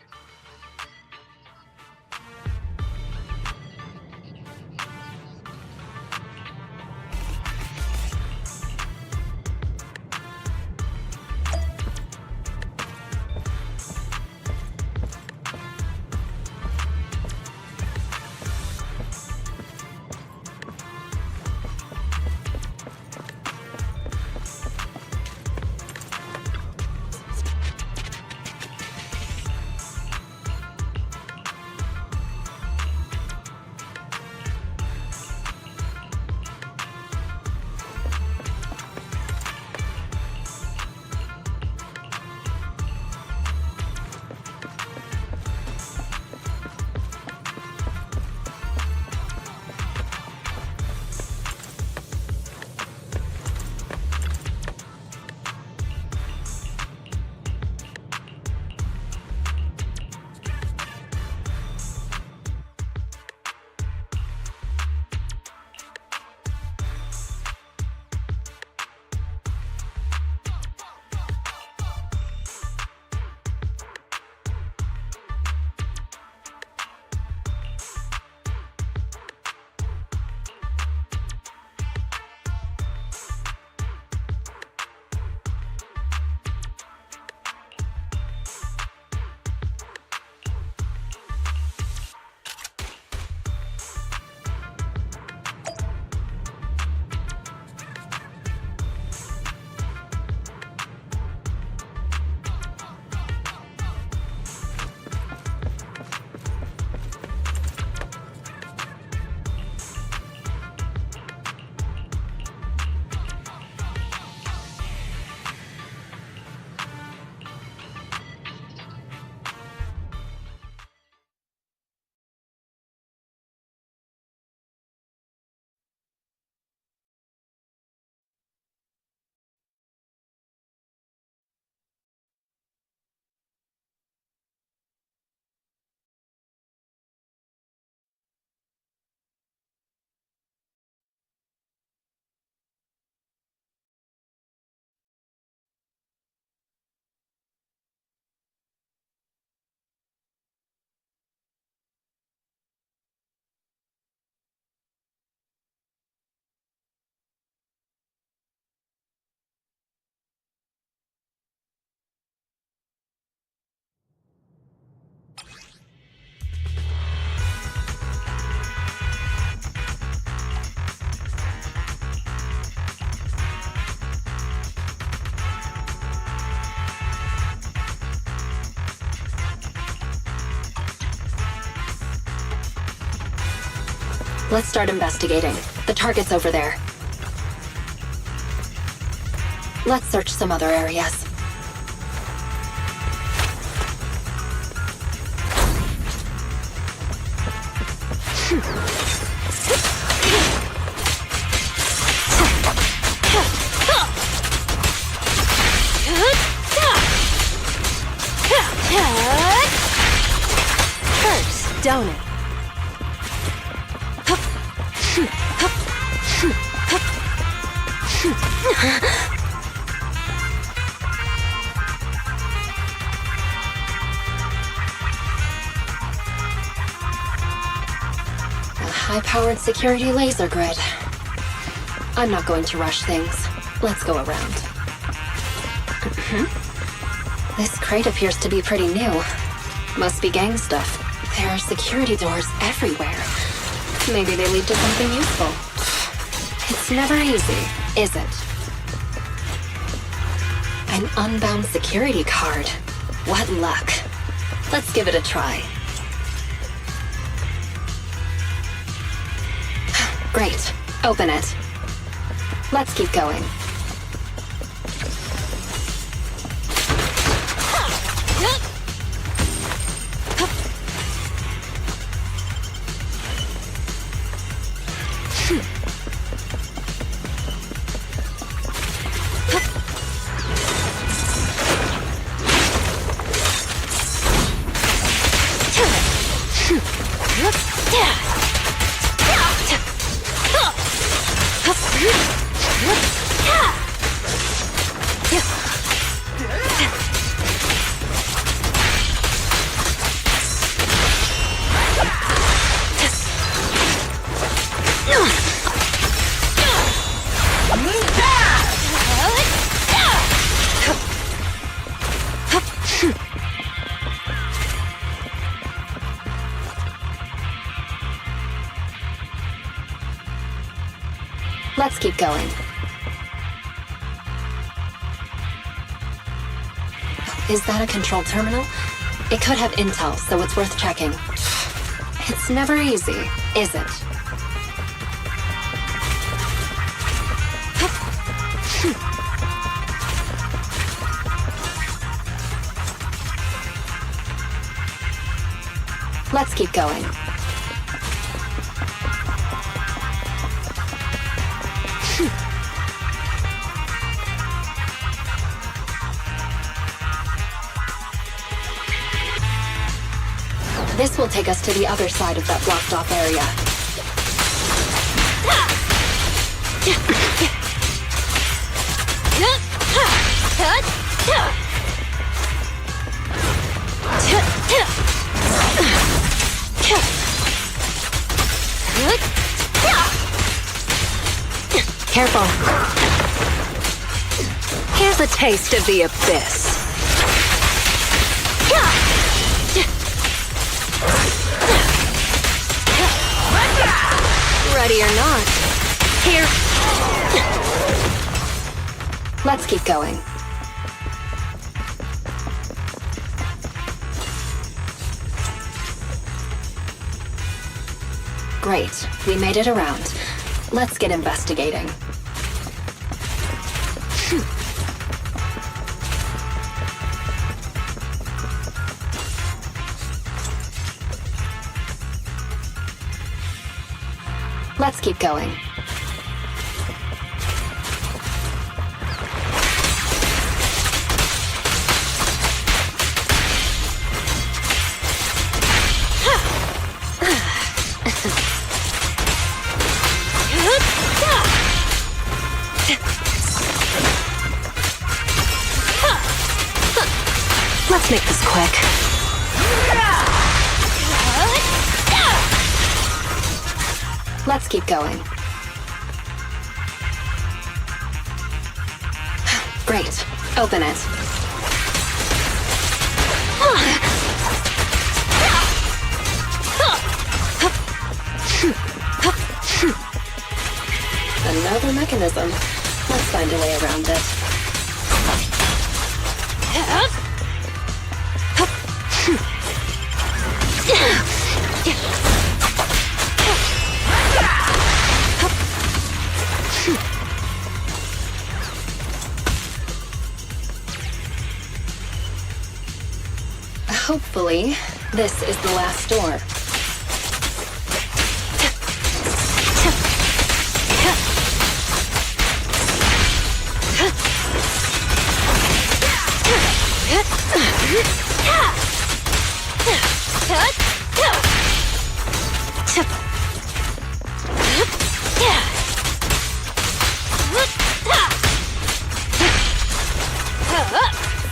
Let's start investigating. The target's over there. Let's search some other areas. Hurts, don't it? High-powered security laser grid. I'm not going to rush things. Let's go around. This crate appears to be pretty new. Must be gang stuff. There are security doors everywhere. Maybe they lead to something useful. It's never easy, is it? An unbound security card. What luck. Let's give it a try. Great. Open it. Let's keep going. Let's keep going. Is that a control terminal? It could have intel, so it's worth checking. It's never easy, is it? Let's keep going. This will take us to the other side of that blocked off area. Careful. Here's a taste of the abyss. Ready or not. Here. Let's keep going. Great. We made it around. Let's get investigating. Let's keep going. Let's make this quick. Let's keep going. Great. Open it. Another mechanism. Let's find a way around it. Hopefully, this is the last door.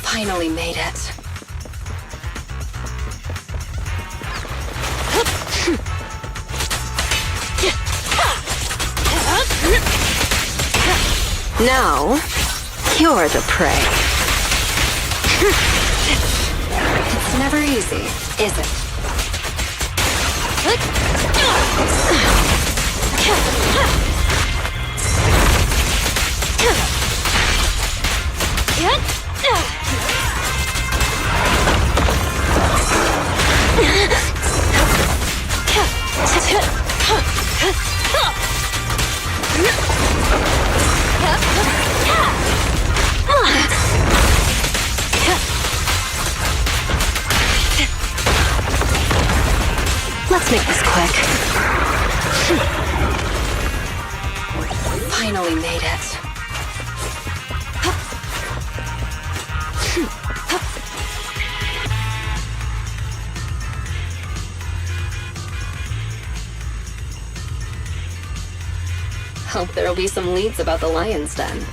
Finally made it. Now, you're the prey. It's never easy, is it? Let's make this quick. Finally made it. Hope there'll be some leads about the Lion's Den.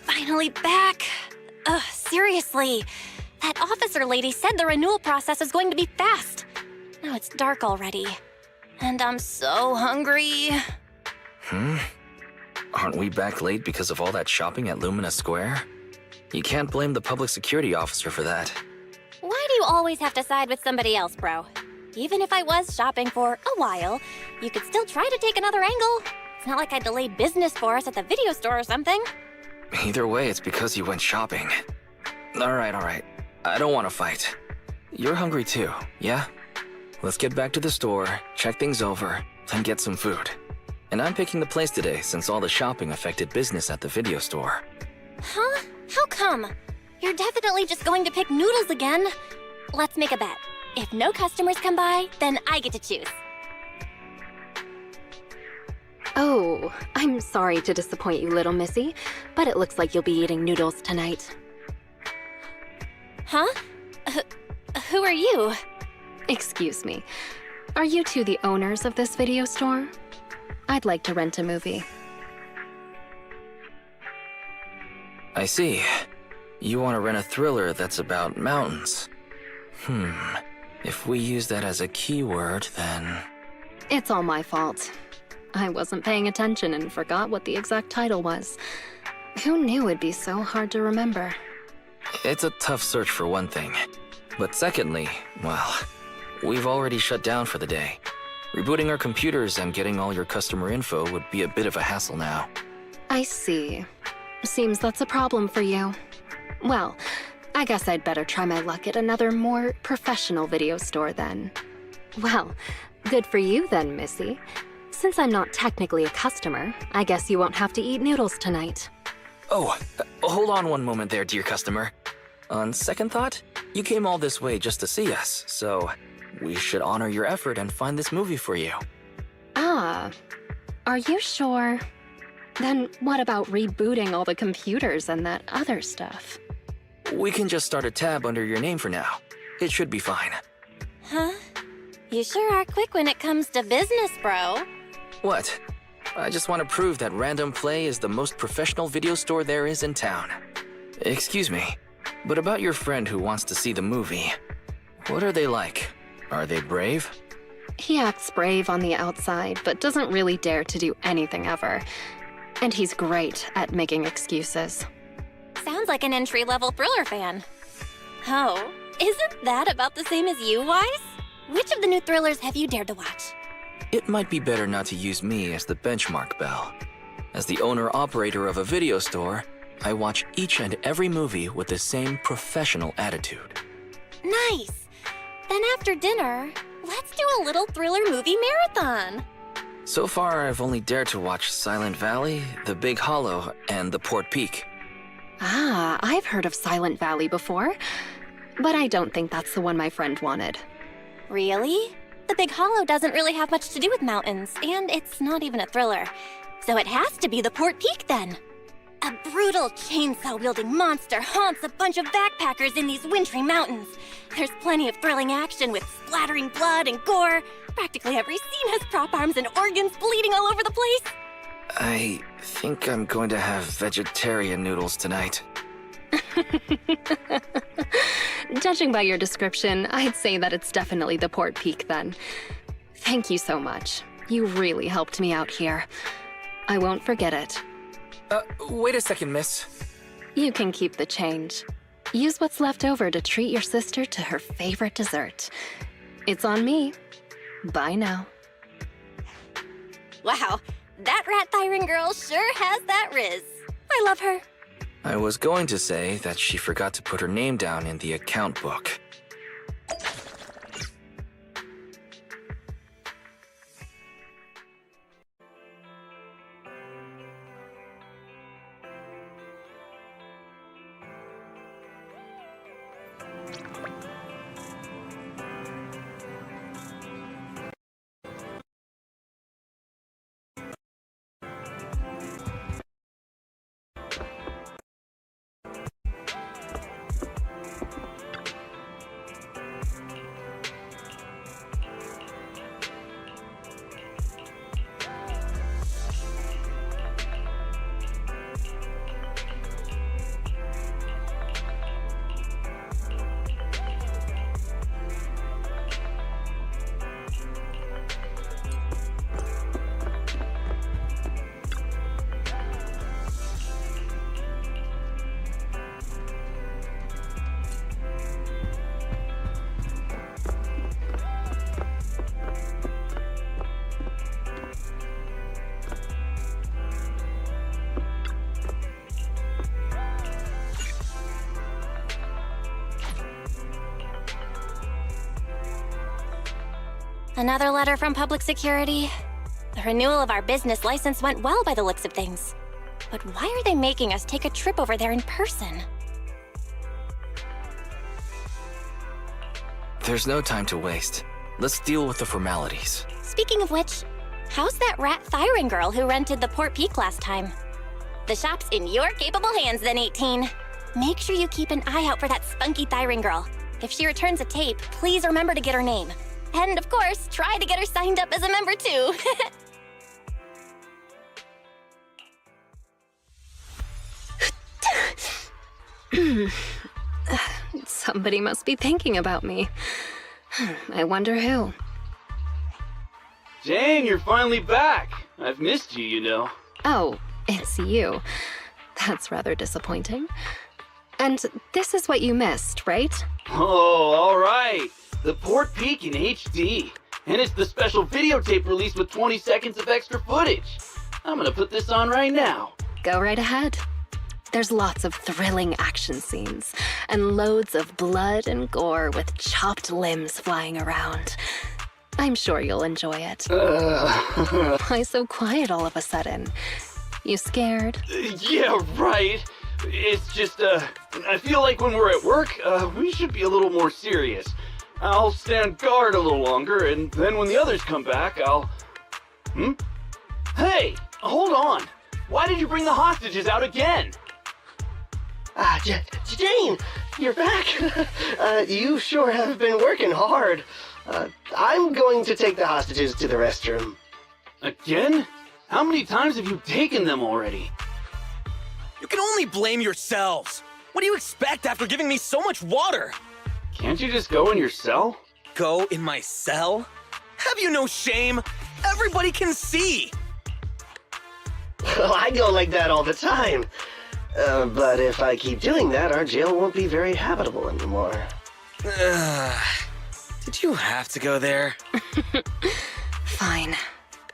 Finally back. Ugh, seriously. That officer lady said the renewal process is going to be fast. Now it's dark already. And I'm so hungry. Aren't we back late because of all that shopping at Lumina Square? You can't blame the public security officer for that. Why do you always have to side with somebody else, bro? Even if I was shopping for a while, you could still try to take another angle. It's not like I delayed business for us at the video store or something. Either way, it's because you went shopping. Alright. I don't want to fight. You're hungry too, yeah? Let's get back to the store, check things over, and get some food. And I'm picking the place today since all the shopping affected business at the video store. Huh? How come? You're definitely just going to pick noodles again. Let's make a bet. If no customers come by, then I get to choose. Oh, I'm sorry to disappoint you, little missy, but it looks like you'll be eating noodles tonight. Huh? Who are you? Excuse me. Are you two the owners of this video store? I'd like to rent a movie. I see. You want to rent a thriller that's about mountains. If we use that as a keyword, then... It's all my fault. I wasn't paying attention and forgot what the exact title was. Who knew it'd be so hard to remember? It's a tough search for one thing. But secondly, well, we've already shut down for the day. Rebooting our computers and getting all your customer info would be a bit of a hassle now. I see. Seems that's a problem for you. Well, I guess I'd better try my luck at another more professional video store then. Well, good for you then, Missy. Since I'm not technically a customer, I guess you won't have to eat noodles tonight. Oh, hold on one moment there, dear customer. On second thought, you came all this way just to see us, so we should honor your effort and find this movie for you. Ah, are you sure? Then what about rebooting all the computers and that other stuff? We can just start a tab under your name for now. It should be fine. Huh? You sure are quick when it comes to business, bro. What? I just want to prove that Random Play is the most professional video store there is in town. Excuse me, but about your friend who wants to see the movie, what are they like? Are they brave? He acts brave on the outside, but doesn't really dare to do anything ever. And he's great at making excuses. Sounds like an entry-level thriller fan. Oh, isn't that about the same as you, Wise? Which of the new thrillers have you dared to watch? It might be better not to use me as the benchmark, Belle. As the owner-operator of a video store, I watch each and every movie with the same professional attitude. Nice! Then after dinner, let's do a little thriller movie marathon. So far, I've only dared to watch Silent Valley, The Big Hollow, and The Port Peak. Ah, I've heard of Silent Valley before, but I don't think that's the one my friend wanted. Really? The Big Hollow doesn't really have much to do with mountains, and it's not even a thriller. So it has to be the Port Peak then. A brutal chainsaw-wielding monster haunts a bunch of backpackers in these wintry mountains. There's plenty of thrilling action with splattering blood and gore. Practically every scene has prop arms and organs bleeding all over the place. I think I'm going to have vegetarian noodles tonight. Judging by your description, I'd say that it's definitely the Port Peak then. Thank you so much. You really helped me out here. I won't forget it. Wait a second, miss. You can keep the change. Use what's left over to treat your sister to her favorite dessert. It's on me. Bye now. Wow, that rat-firing girl sure has that riz. I love her. I was going to say that she forgot to put her name down in the account book. Another letter from public security. The renewal of our business license went well by the looks of things. But why are they making us take a trip over there in person? There's no time to waste. Let's deal with the formalities. Speaking of which, how's that rat firing girl who rented the Port Peak last time? The shop's in your capable hands then, 18. Make sure you keep an eye out for that spunky thiring girl. If she returns a tape, please remember to get her name. And of course, try to get her signed up as a member too. Somebody must be thinking about me. I wonder who. Jane, you're finally back. I've missed you, you know. Oh, it's you. That's rather disappointing. And this is what you missed, right? Oh, all right. The Port Peak in HD. And it's the special videotape release with 20 seconds of extra footage. I'm gonna put this on right now. Go right ahead. There's lots of thrilling action scenes, and loads of blood and gore with chopped limbs flying around. I'm sure you'll enjoy it. Why so quiet all of a sudden? You scared? Yeah, right. It's just, I feel like when we're at work, we should be a little more serious. I'll stand guard a little longer, and then when the others come back, I'll... Hey, hold on. Why did you bring the hostages out again? Jane, you're back. You sure have been working hard. I'm going to take the hostages to the restroom. Again? How many times have you taken them already? You can only blame yourselves. What do you expect after giving me so much water? Can't you just go in your cell? Go in my cell? Have you no shame? Everybody can see. Well, I go like that all the time. But if I keep doing that, our jail won't be very habitable anymore. Did you have to go there? Fine.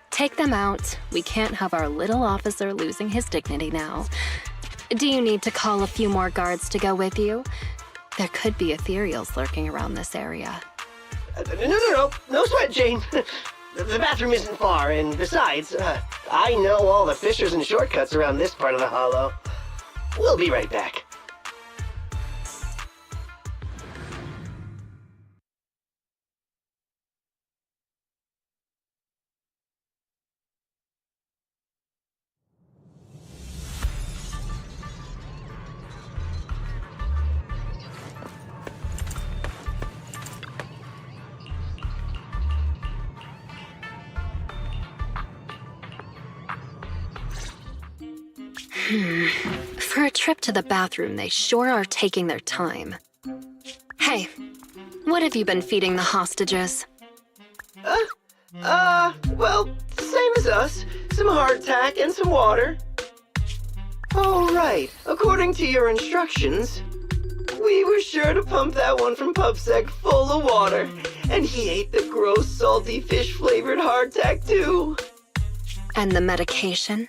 Take them out. We can't have our little officer losing his dignity now. Do you need to call a few more guards to go with you? There could be ethereals lurking around this area. No sweat, Jane. The bathroom isn't far, and besides, I know all the fissures and shortcuts around this part of the hollow. We'll be right back. For a trip to the bathroom, they sure are taking their time. Hey, what have you been feeding the hostages? Well, same as us. Some hardtack and some water. Oh, right. According to your instructions, we were sure to pump that one from PubSec full of water, and he ate the gross, salty, fish-flavored hardtack, too. And the medication?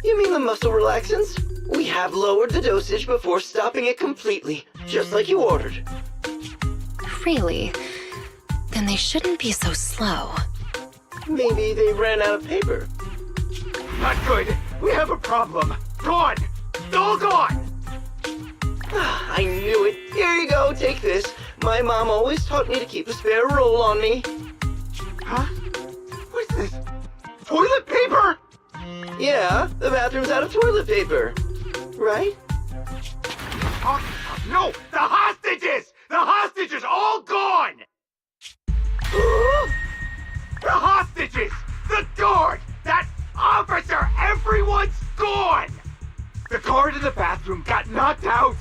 You mean the muscle relaxants? We have lowered the dosage before stopping it completely, just like you ordered. Really? Then they shouldn't be so slow. Maybe they ran out of paper. Not good. We have a problem. Gone. All gone. I knew it. Here you go, take this. My mom always taught me to keep a spare roll on me. Huh? What's this? Toilet paper? Yeah, the bathroom's out of toilet paper. Right? No! The hostages! The hostages all gone! The hostages! The guard! That officer! Everyone's gone! The guard in the bathroom got knocked out,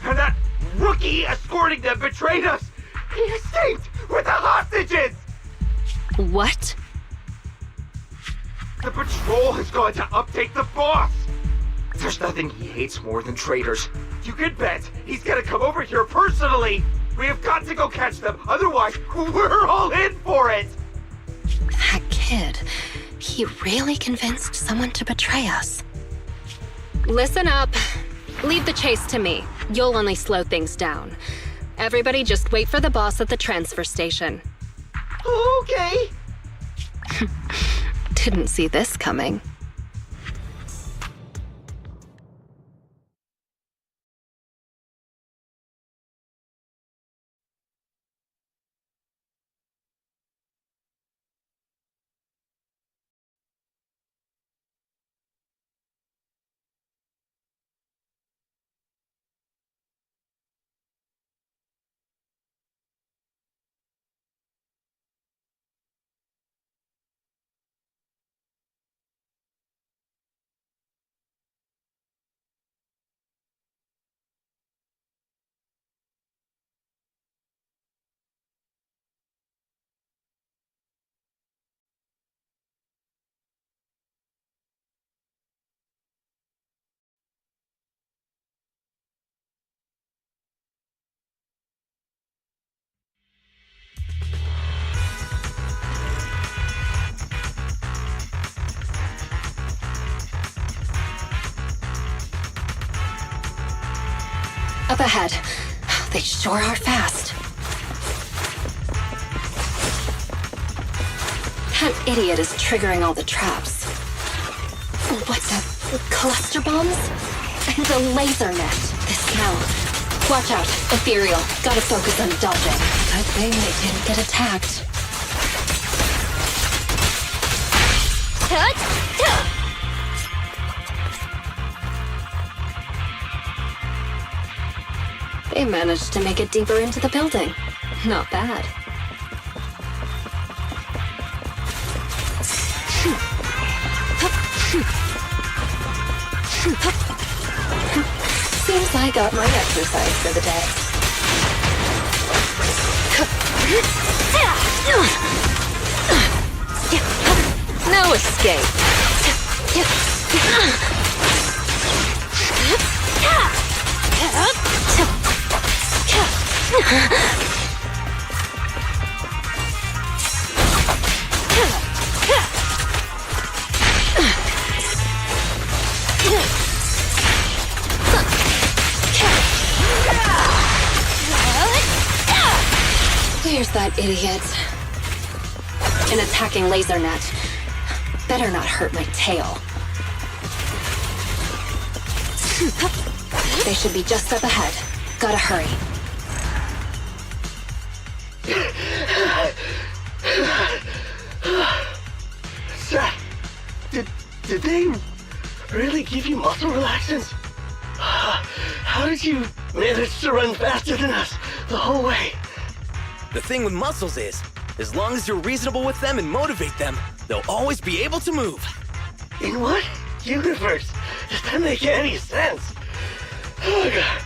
and that rookie escorting them betrayed us! He escaped with the hostages! What? The patrol has gone to update the boss! There's nothing he hates more than traitors. You can bet he's gonna come over here personally! We have got to go catch them, otherwise we're all in for it! That kid, he really convinced someone to betray us. Listen up. Leave the chase to me. You'll only slow things down. Everybody just wait for the boss at the transfer station. Okay. Didn't see this coming. Up ahead. They sure are fast. That idiot is triggering all the traps. What's that? Cluster bombs? And a laser net. The smell. Watch out. Ethereal. Gotta focus on dodging. Good thing they didn't get attacked. They managed to make it deeper into the building. Not bad. Seems I got my exercise for the day. No escape. There's that idiot. An attacking laser net. Better not hurt my tail. They should be just up ahead. Gotta hurry. Did they really give you muscle relaxants? How did you manage to run faster than us the whole way? The thing with muscles is, as long as you're reasonable with them and motivate them, they'll always be able to move. In what universe does that make any sense? Oh god.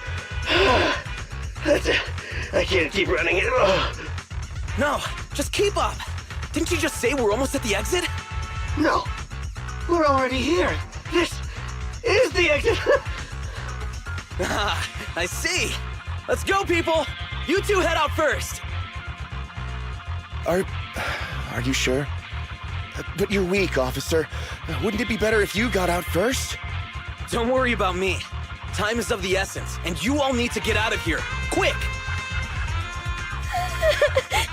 That's it. I can't keep running it. No, just keep up. Didn't you just say we're almost at the exit? No. We're already here. This is the exit. I see. Let's go, people. You two head out first. Are you sure? But you're weak, officer. Wouldn't it be better if you got out first? Don't worry about me. Time is of the essence, and you all need to get out of here. Quick!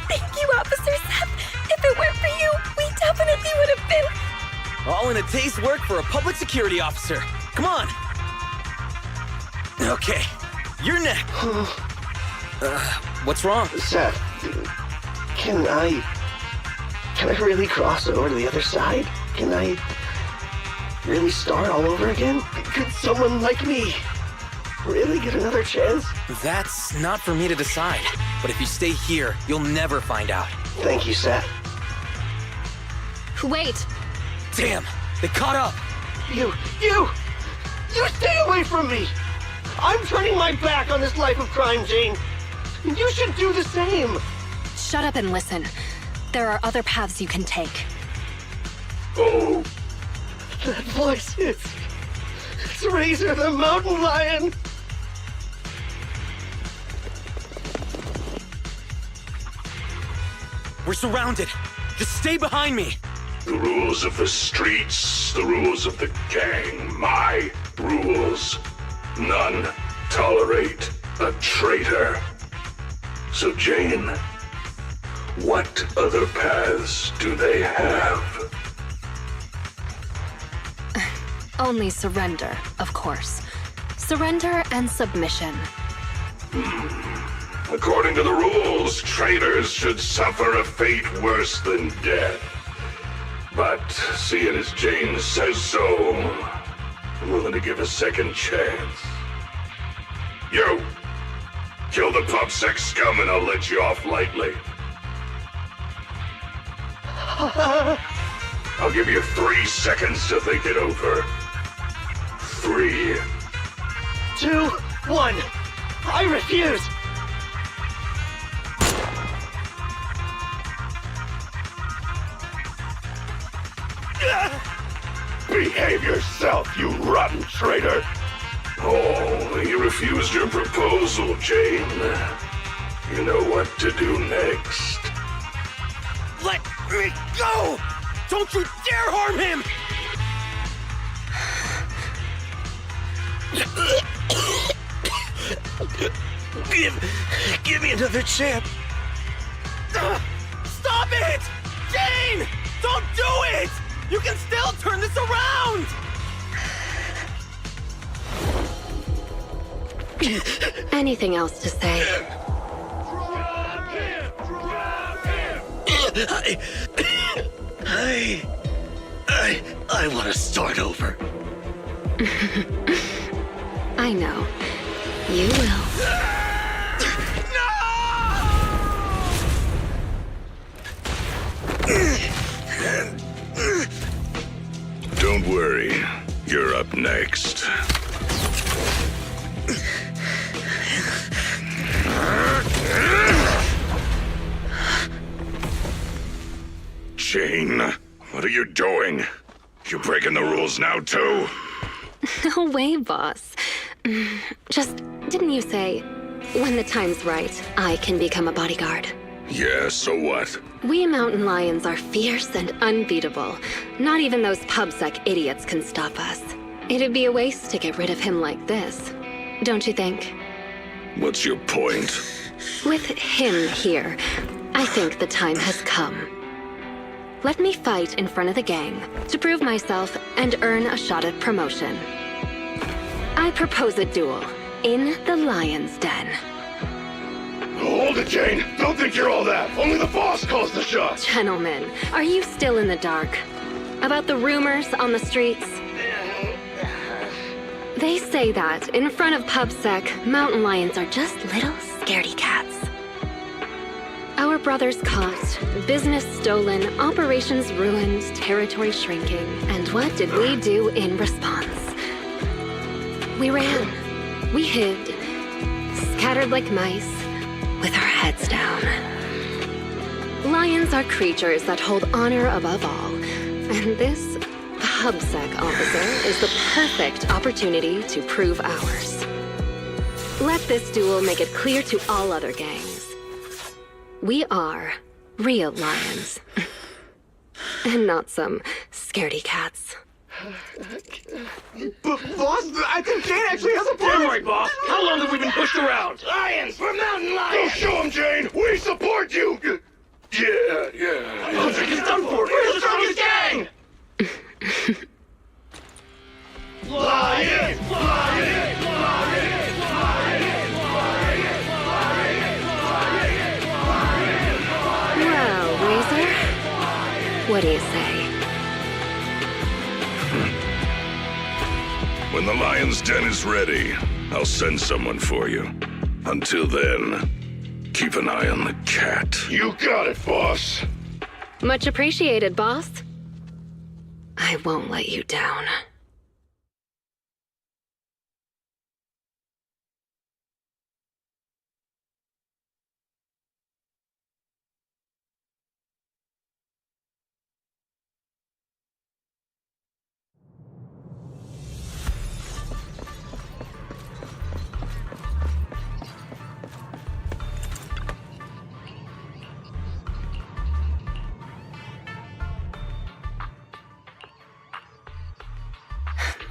Thank you, Officer Seth. If it weren't for you, we definitely would have been... All in a day's work for a public security officer. Come on! Okay, you're next. What's wrong? Seth, can I really cross over to the other side? Can I really start all over again? Could someone like me really get another chance? That's not for me to decide. But if you stay here, you'll never find out. Thank you, Seth. Wait! Damn, they caught up! You stay away from me! I'm turning my back on this life of crime, Jane. You should do the same. Shut up and listen. There are other paths you can take. Oh, that voice, it's Razor the Mountain Lion. We're surrounded. Just stay behind me. The rules of the streets, the rules of the gang, my rules. None tolerate a traitor. So Jane, What other paths do they have? Only surrender, of course. Surrender and submission. According to the rules, traitors should suffer a fate worse than death. But seeing as Jane says so, I'm willing to give a second chance. You! Kill the PubSec scum and I'll let you off lightly. I'll give you 3 seconds to think it over. 3, 2, 1. I refuse. Behave yourself, you rotten traitor! Oh, you refused your proposal, Jane. You know what to do next. Let me go! Don't you dare harm him! Give me another chance. Stop it! Jane! Don't do it! You can still turn this around! Anything else to say? I want to start over. I know. You will. Don't worry, you're up next. Jane, what are you doing? You breaking the rules now, too? No way, boss. Just, didn't you say, when the time's right, I can become a bodyguard? Yeah, so what? We mountain lions are fierce and unbeatable. Not even those PubSec idiots can stop us. It'd be a waste to get rid of him like this. Don't you think? What's your point? With him here, I think the time has come. Let me fight in front of the gang to prove myself and earn a shot at promotion. I propose a duel in the Lion's Den. Hold it, Jane! Don't think you're all that! Only the boss calls the shots! Gentlemen, are you still in the dark? About the rumors on the streets? They say that in front of PubSec, mountain lions are just little scaredy cats. Our brothers caught, business stolen, operations ruined, territory shrinking. And what did we do in response? We ran. We hid. Scattered like mice, with our heads down. Lions are creatures that hold honor above all. And this PubSec officer is the perfect opportunity to prove ours. Let this duel make it clear to all other gangs. We are real lions. And not some scaredy cats. Boss, I think Jane actually has a point! Don't worry, boss. How long have we been pushed around? Lions! We're mountain Go lions! show him, Jane! We support you! Yeah. PubSec is done for! We're the strongest gang! Lions! Lions! Lions! Well, Razor, what do you say? When the Lion's Den is ready, I'll send someone for you. Until then, keep an eye on the cat. You got it, boss. Much appreciated, boss. I won't let you down.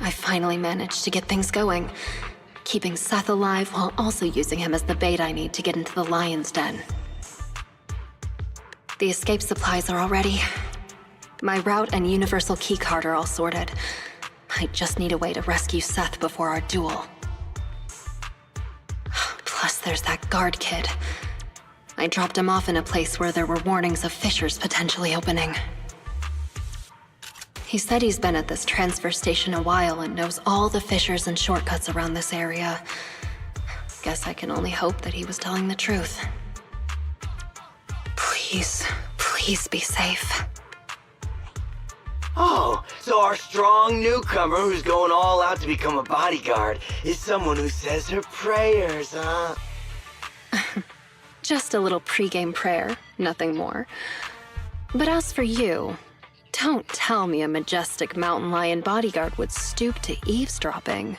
I finally managed to get things going, keeping Seth alive while also using him as the bait I need to get into the Lion's Den. The escape supplies are all ready. My route and universal keycard are all sorted. I just need a way to rescue Seth before our duel. Plus, there's that guard kid. I dropped him off in a place where there were warnings of fissures potentially opening. He said he's been at this transfer station a while and knows all the fissures and shortcuts around this area. Guess I can only hope that he was telling the truth. Please, please be safe. Oh, so our strong newcomer who's going all out to become a bodyguard is someone who says her prayers, huh? Just a little pregame prayer, nothing more. But as for you, don't tell me a majestic mountain lion bodyguard would stoop to eavesdropping.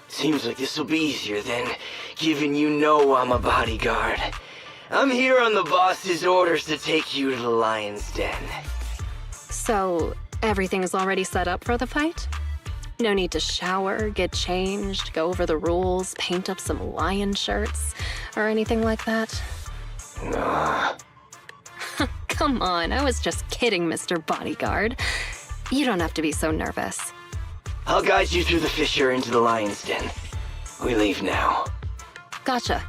Seems like this will be easier then, given you know I'm a bodyguard. I'm here on the boss's orders to take you to the lion's den. So, everything's already set up for the fight? No need to shower, get changed, go over the rules, paint up some lion shirts, or anything like that? Nah. Come on, I was just kidding, Mr. Bodyguard. You don't have to be so nervous. I'll guide you through the fissure into the lion's den. We leave now. Gotcha.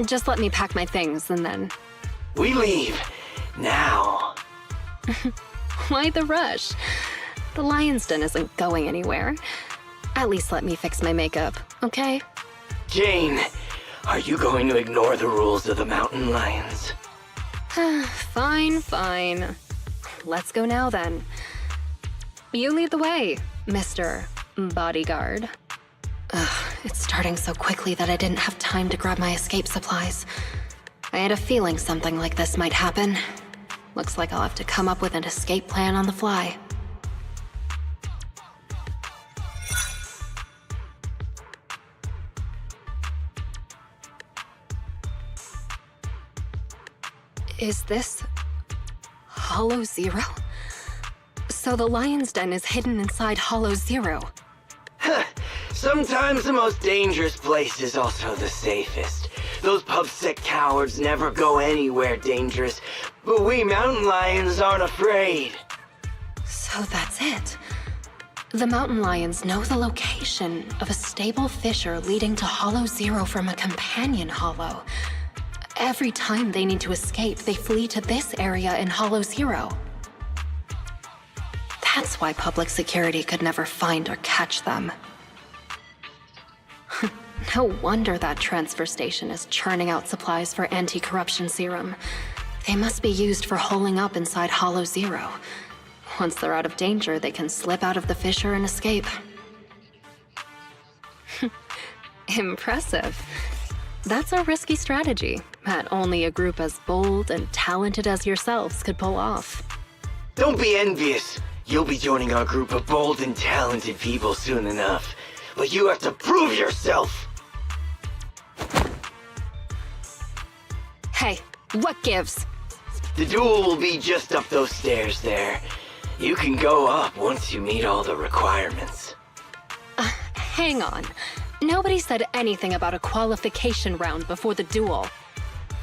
Just let me pack my things and then... We leave now. Why the rush? The lion's den isn't going anywhere. At least let me fix my makeup, okay? Jane, are you going to ignore the rules of the mountain lions? Fine, fine. Let's go now then. You lead the way, Mr. Bodyguard. Ugh, it's starting so quickly that I didn't have time to grab my escape supplies. I had a feeling something like this might happen. Looks like I'll have to come up with an escape plan on the fly. Is this Hollow Zero? So the lion's den is hidden inside Hollow Zero. Sometimes the most dangerous place is also the safest. Those pub-sick cowards never go anywhere dangerous, but we mountain lions aren't afraid. So that's it. The mountain lions know the location of a stable fissure leading to Hollow Zero from a companion hollow. Every time they need to escape, they flee to this area in Hollow Zero. That's why public security could never find or catch them. No wonder that transfer station is churning out supplies for anti-corruption serum. They must be used for holing up inside Hollow Zero. Once they're out of danger, they can slip out of the fissure and escape. Impressive. That's a risky strategy that only a group as bold and talented as yourselves could pull off. Don't be envious. You'll be joining our group of bold and talented people soon enough. But you have to prove yourself! Hey, what gives? The duel will be just up those stairs there. You can go up once you meet all the requirements. Hang on. Nobody said anything about a qualification round before the duel.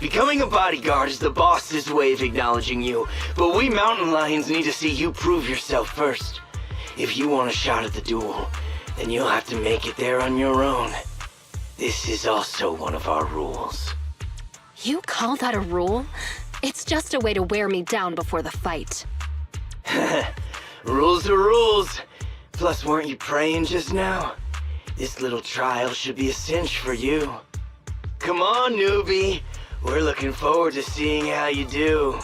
Becoming a bodyguard is the boss's way of acknowledging you, but we mountain lions need to see you prove yourself first. If you want a shot at the duel, then you'll have to make it there on your own. This is also one of our rules. You call that a rule? It's just a way to wear me down before the fight. Rules are rules. Plus, weren't you praying just now? This little trial should be a cinch for you. Come on, newbie. We're looking forward to seeing how you do.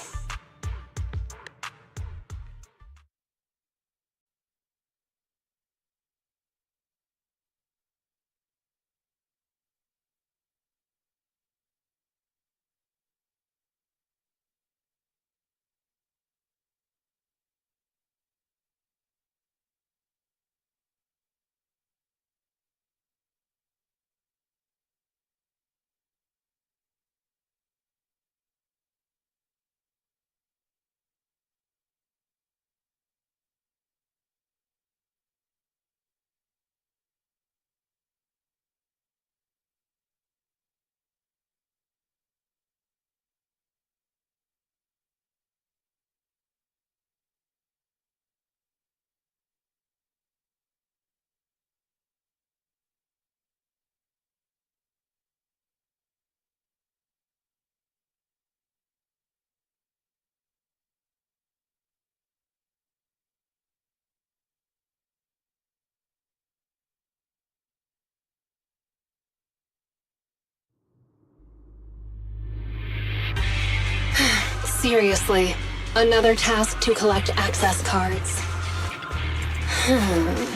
Seriously, another task to collect access cards.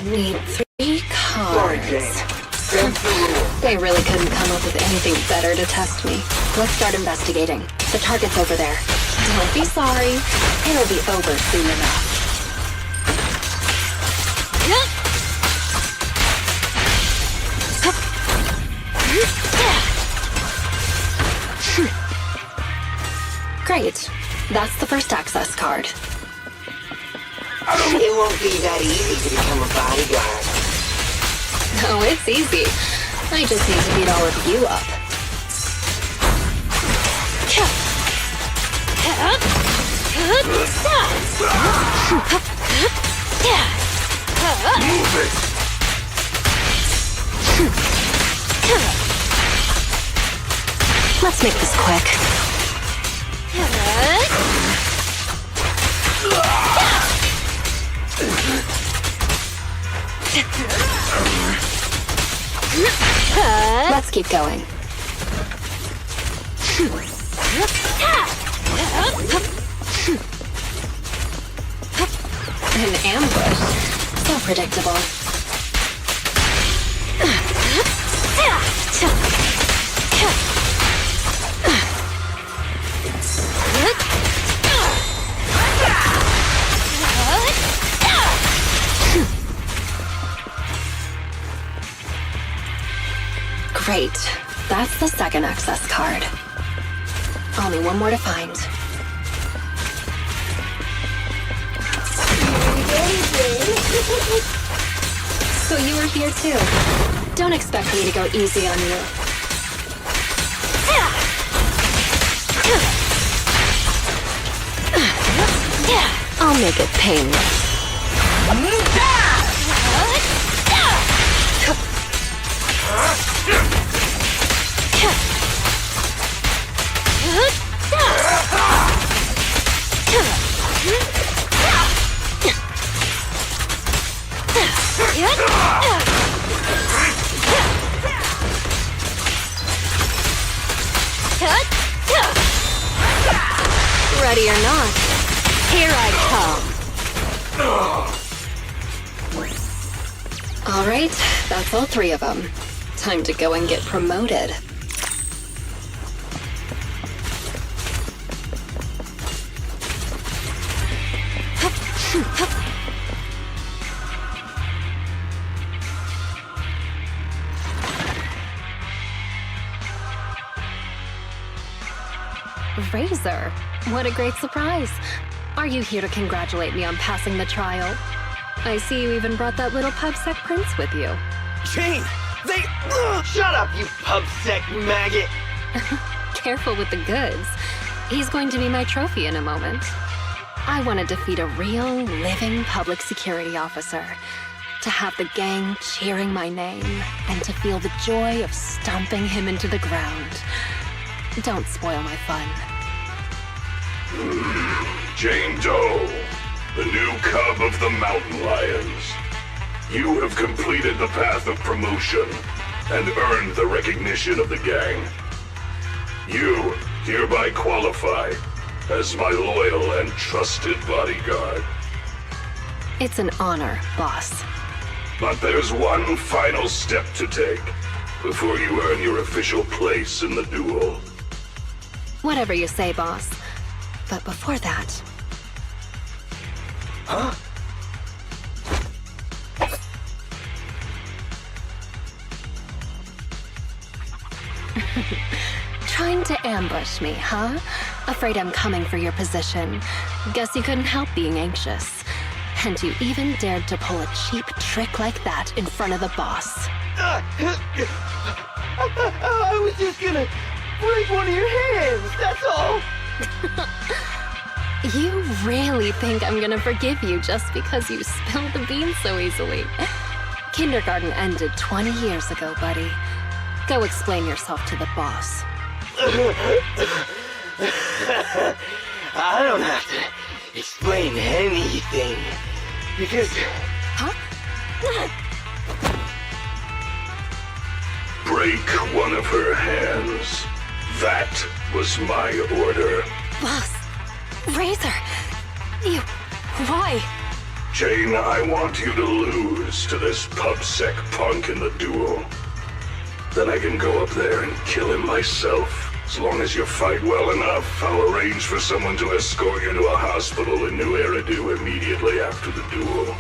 Need 3 cards. Sorry, Jane. That's the rule. They really couldn't come up with anything better to test me. Let's start investigating. The target's over there. Don't be sorry. It'll be over soon enough. Great. That's the first access card. It won't be that easy to become a bodyguard. No, it's easy. I just need to beat all of you up. Move it! Let's make this quick. Let's keep going. An ambush. So predictable. Great. That's the second access card. Only one more to find. So you were here too. Don't expect me to go easy on you. I'll make it painless. Ready or not, here I come. All right, that's all 3 of them. Time to go and get promoted. Razor, what a great surprise. Are you here to congratulate me on passing the trial? I see you even brought that little pubsec prince with you. Jane! They... Shut up, you pubsec maggot! Careful with the goods. He's going to be my trophy in a moment. I want to defeat a real, living public security officer. To have the gang cheering my name, and to feel the joy of stomping him into the ground. Don't spoil my fun. Jane Doe, the new cub of the Mountain Lions. You have completed the path of promotion and earned the recognition of the gang. You hereby qualify as my loyal and trusted bodyguard. It's an honor, boss. But there's one final step to take before you earn your official place in the duel. Whatever you say, boss. But before that... Huh? Trying to ambush me, huh? Afraid I'm coming for your position. Guess you couldn't help being anxious. And you even dared to pull a cheap trick like that in front of the boss. I was just gonna break one of your hands, that's all! You really think I'm gonna forgive you just because you spilled the beans so easily? Kindergarten ended 20 years ago, buddy. Go explain yourself to the boss. I don't have to explain anything, because... Huh? Break one of her hands. That was my order. Boss, Razor, you... why? Jane, I want you to lose to this pubsec punk in the duel. Then I can go up there and kill him myself. As long as you fight well enough, I'll arrange for someone to escort you to a hospital in New Eridu immediately after the duel.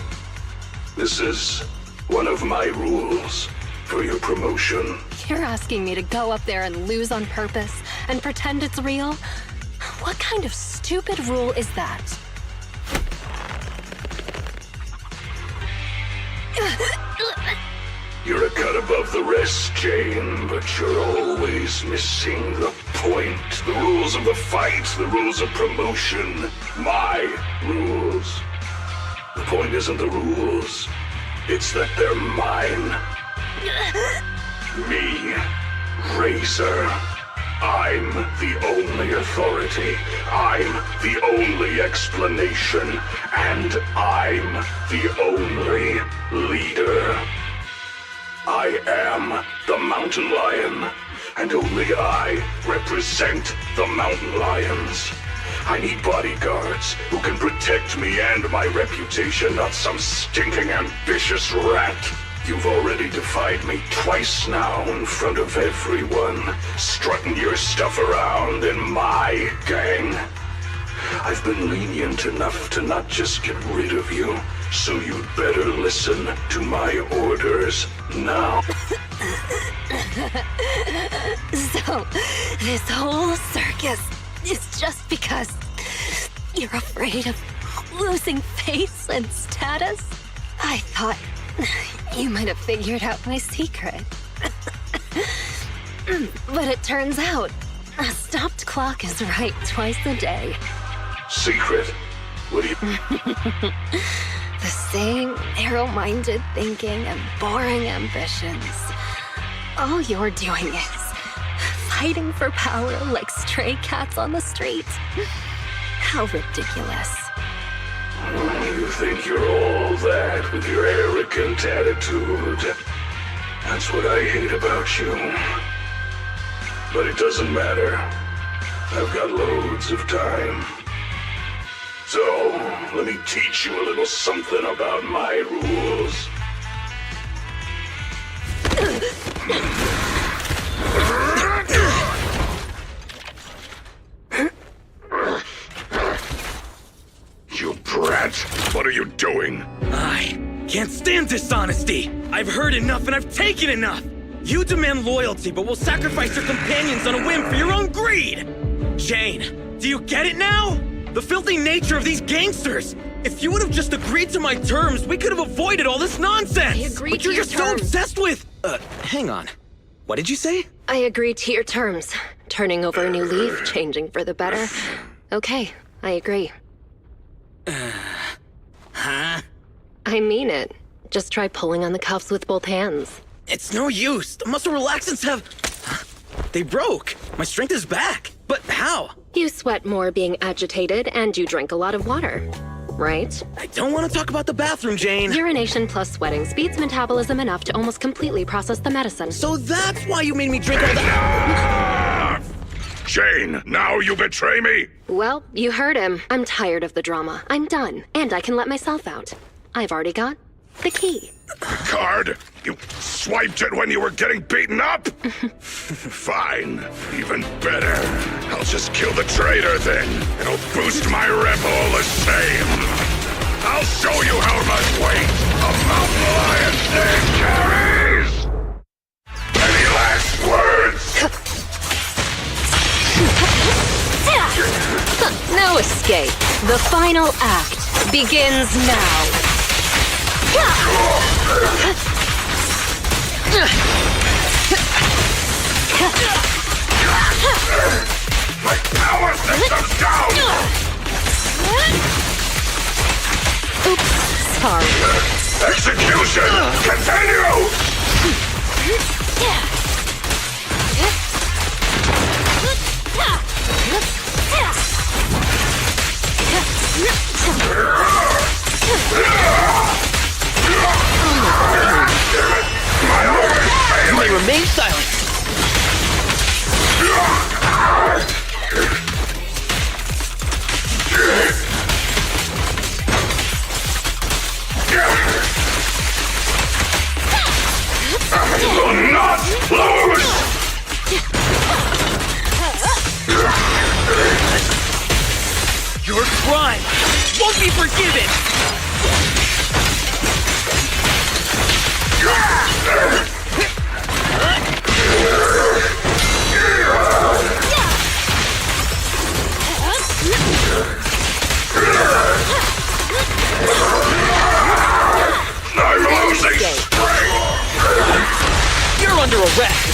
This is one of my rules for your promotion. You're asking me to go up there and lose on purpose and pretend it's real? What kind of stupid rule is that? You're a cut above the rest, Jane, but you're always missing the point. The rules of the fight, the rules of promotion, my rules. The point isn't the rules, it's that they're mine. Me, Razor. I'm the only authority. I'm the only explanation. And I'm the only leader. I am the Mountain Lion, and only I represent the Mountain Lions. I need bodyguards who can protect me and my reputation, not some stinking ambitious rat. You've already defied me twice now in front of everyone, strutting your stuff around in my gang. I've been lenient enough to not just get rid of you, so you'd better listen to my orders now. So, this whole circus is just because you're afraid of losing face and status? I thought you might have figured out my secret. But it turns out, a stopped clock is right twice a day. Secret? What do you... The same narrow-minded thinking and boring ambitions. All you're doing is fighting for power like stray cats on the street. How ridiculous. You think you're all that with your arrogant attitude. That's what I hate about you. But it doesn't matter. I've got loads of time. So, let me teach you a little something about my rules. You brat! What are you doing? I can't stand dishonesty! I've heard enough and I've taken enough! You demand loyalty, but will sacrifice your companions on a whim for your own greed! Jane, do you get it now? The filthy nature of these gangsters! If you would have just agreed to my terms, we could have avoided all this nonsense! I agreed but to you're your just so terms. obsessed with... hang on. What did you say? I agreed to your terms. Turning over a new leaf, changing for the better. Okay, I agree. Huh? I mean it. Just try pulling on the cuffs with both hands. It's no use. The muscle relaxants have... Huh? They broke. My strength is back. But how? You sweat more being agitated, and you drink a lot of water. Right? I don't want to talk about the bathroom, Jane. Urination plus sweating speeds metabolism enough to almost completely process the medicine. So that's why you made me drink all that... Jane, now you betray me? Well, you heard him. I'm tired of the drama. I'm done, and I can let myself out. I've already got the key. Card? You swiped it when you were getting beaten up? Fine. Even better. I'll just kill the traitor then. It'll boost my rep all the same. I'll show you how much weight a mountain lion thing carries! Any last words? No escape. The final act begins now. My power system's down! Oops, sorry. Execution! Continue! They remain silent. Your crime won't be forgiven! I'm losing strength! You're under arrest!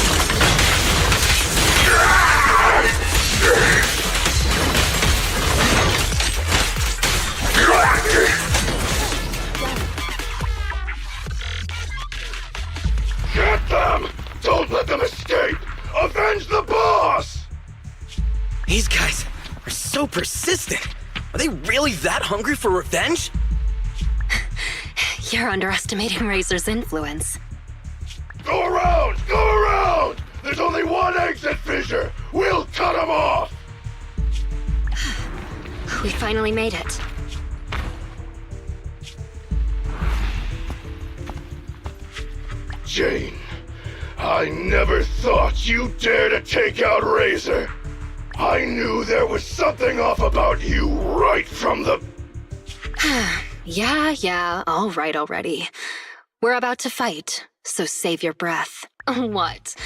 Get them! Don't let them escape! Avenge the boss! These guys are so persistent. Are they really that hungry for revenge? You're underestimating Razor's influence. Go around! Go around! There's only one exit fissure! We'll cut them off! We finally made it. Jane, I never thought you'd dare to take out Razor. I knew there was something off about you right from the... Yeah, all right already. We're about to fight, so save your breath. What?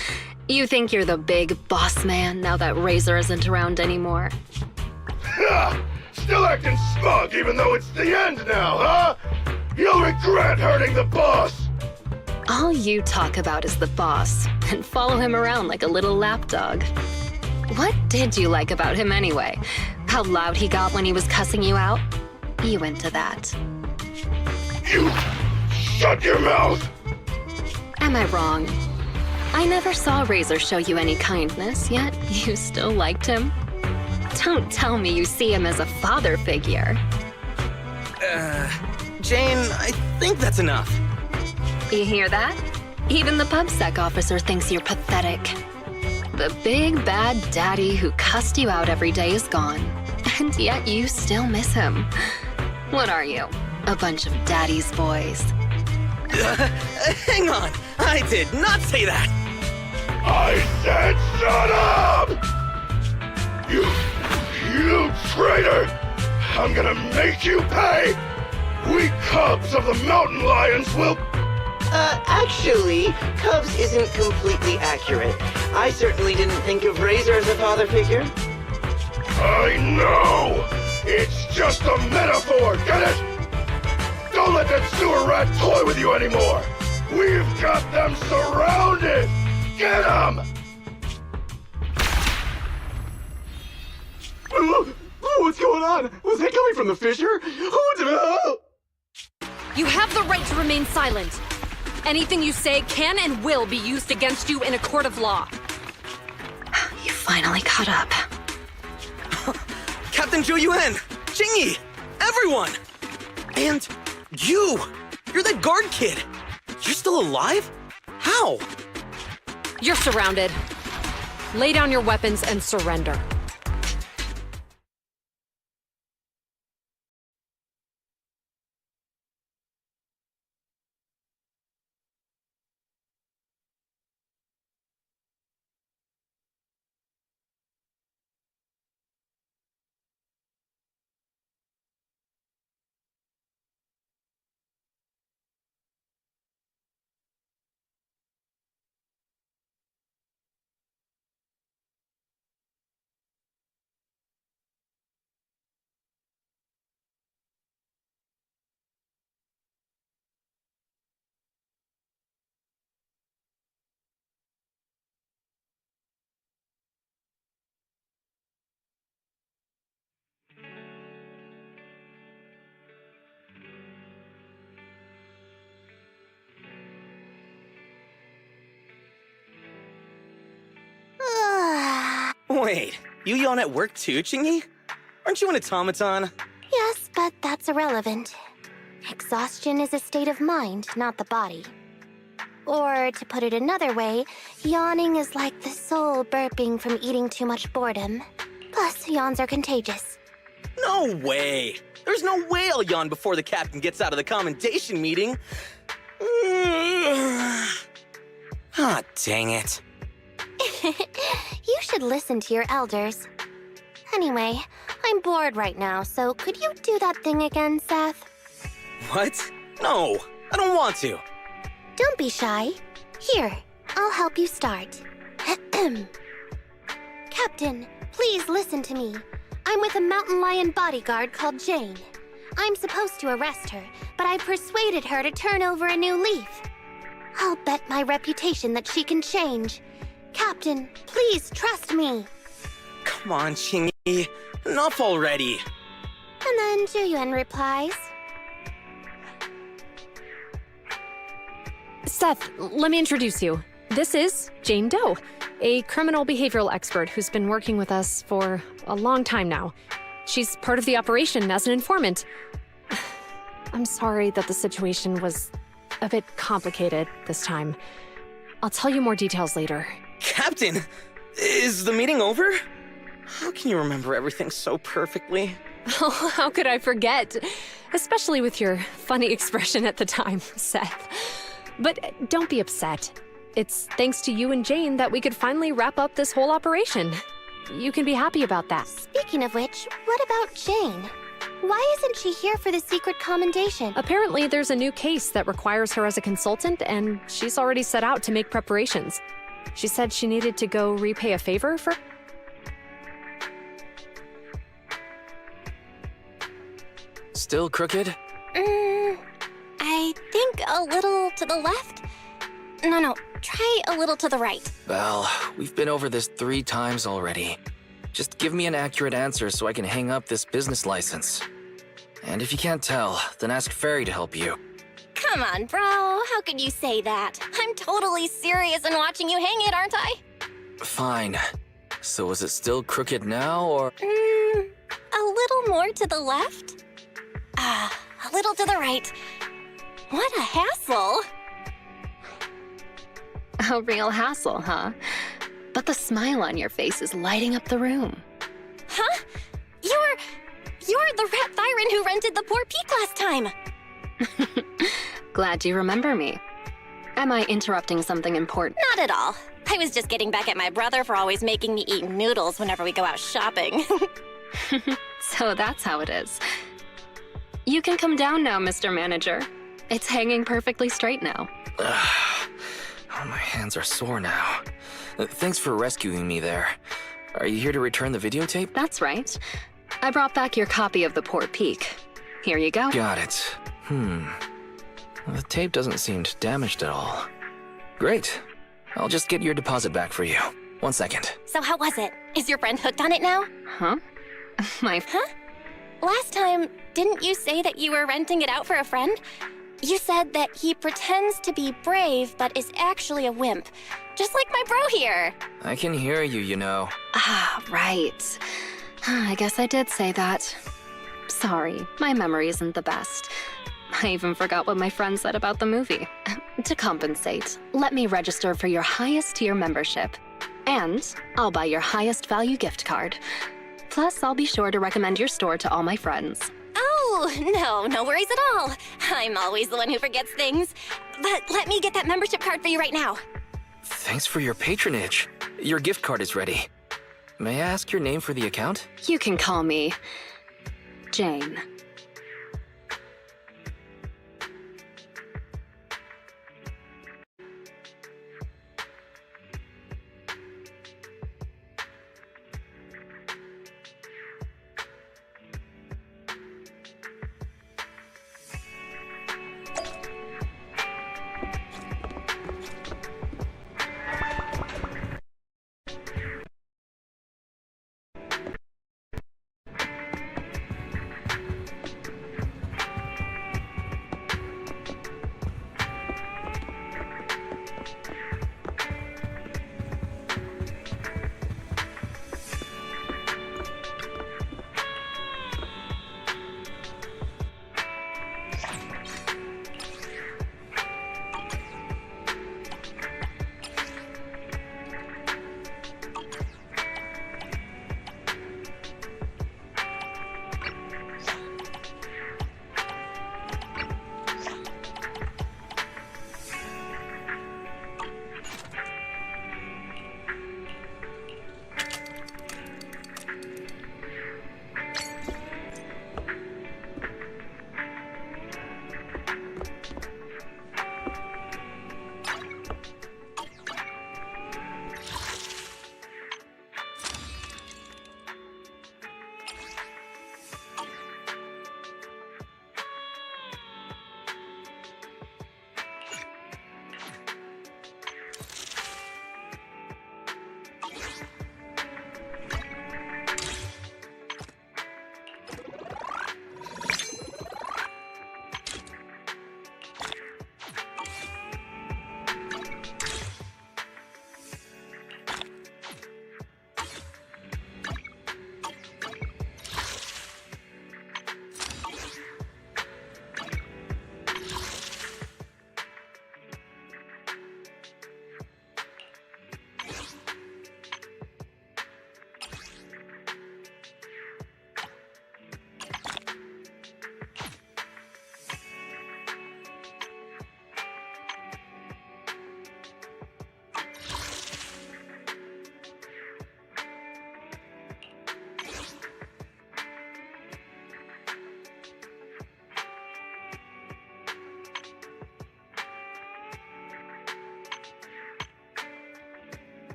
You think you're the big boss man now that Razor isn't around anymore? Ha! Still acting smug even though it's the end now, huh? You'll regret hurting the boss! All you talk about is the boss, and follow him around like a little lapdog. What did you like about him anyway? How loud he got when he was cussing you out? You into that. You... shut your mouth! Am I wrong? I never saw Razor show you any kindness, yet you still liked him. Don't tell me you see him as a father figure. Jane, I think that's enough. You hear that? Even the PubSec officer thinks you're pathetic. The big bad daddy who cussed you out every day is gone, and yet you still miss him. What are you? A bunch of daddy's boys. Hang on! I did not say that! I said shut up! You traitor! I'm gonna make you pay! We cubs of the mountain lions will... Actually, Cubs isn't completely accurate. I certainly didn't think of Razor as a father figure. I know! It's just a metaphor, get it? Don't let that sewer rat toy with you anymore! We've got them surrounded! Get them! What's going on? Was that coming from the fissure? You have the right to remain silent. Anything you say can and will be used against you in a court of law. You finally caught up. Captain Zhou Yuan! Jingyi! Everyone! And you! You're that guard kid! You're still alive? How? You're surrounded. Lay down your weapons and surrender. Wait, you yawn at work too, Jingyi? Aren't you an automaton? Yes, but that's irrelevant. Exhaustion is a state of mind, not the body. Or, to put it another way, yawning is like the soul burping from eating too much boredom. Plus, yawns are contagious. No way! There's no way I'll yawn before the captain gets out of the commendation meeting. Ah, dang it. You should listen to your elders. Anyway, I'm bored right now, so could you do that thing again, Seth? What? No, I don't want to. Don't be shy. Here, I'll help you start. Captain, please listen to me. I'm with a mountain lion bodyguard called Jane. I'm supposed to arrest her, but I persuaded her to turn over a new leaf. I'll bet my reputation that she can change. Captain, please trust me. Come on, Chingy. Enough already. And then Juyuan replies. Seth, let me introduce you. This is Jane Doe, a criminal behavioral expert who's been working with us for a long time now. She's part of the operation as an informant. I'm sorry that the situation was a bit complicated this time. I'll tell you more details later. Captain, is the meeting over? How can you remember everything so perfectly? Oh, how could I forget? Especially with your funny expression at the time, Seth. But don't be upset. It's thanks to you and Jane that we could finally wrap up this whole operation. You can be happy about that. Speaking of which, what about Jane? Why isn't she here for the secret commendation? Apparently, there's a new case that requires her as a consultant, and she's already set out to make preparations. She said she needed to go repay a favor for... Still crooked? I think a little to the left? No, try a little to the right. Well, we've been over this 3 times already. Just give me an accurate answer so I can hang up this business license. And if you can't tell, then ask Fairy to help you. Come on, bro. How could you say that? I'm totally serious in watching you hang it, aren't I? Fine. So is it still crooked now, or...? A little more to the left? A little to the right. What a hassle. A real hassle, huh? But the smile on your face is lighting up the room. Huh? You're the Rat Byron who rented the Poor Peak last time. Glad you remember me. Am I interrupting something important? Not at all. I was just getting back at my brother for always making me eat noodles whenever we go out shopping. So that's how it is. You can come down now, Mr. Manager. It's hanging perfectly straight now. Oh, my hands are sore now. Thanks for rescuing me there. Are you here to return the videotape? That's right. I brought back your copy of the Poor Peak. Here you go. Got it. The tape doesn't seem damaged at all. Great. I'll just get your deposit back for you. 1 second. So how was it? Is your friend hooked on it now? Huh? Huh? Last time, didn't you say that you were renting it out for a friend? You said that he pretends to be brave, but is actually a wimp. Just like my bro here. I can hear you, you know. Ah, right. I guess I did say that. Sorry, my memory isn't the best. I even forgot what my friend said about the movie. To compensate, let me register for your highest tier membership. And I'll buy your highest value gift card. Plus, I'll be sure to recommend your store to all my friends. Oh, no worries at all. I'm always the one who forgets things. But let me get that membership card for you right now. Thanks for your patronage. Your gift card is ready. May I ask your name for the account? You can call me Jane.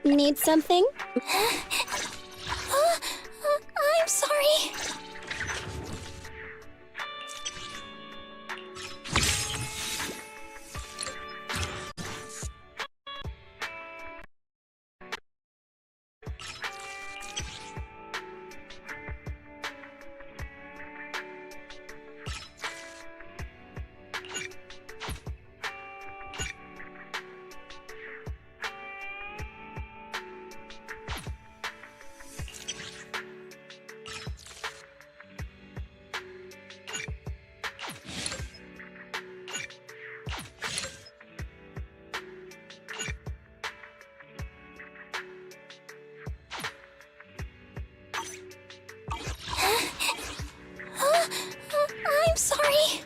Need something? I'm sorry. I'm sorry.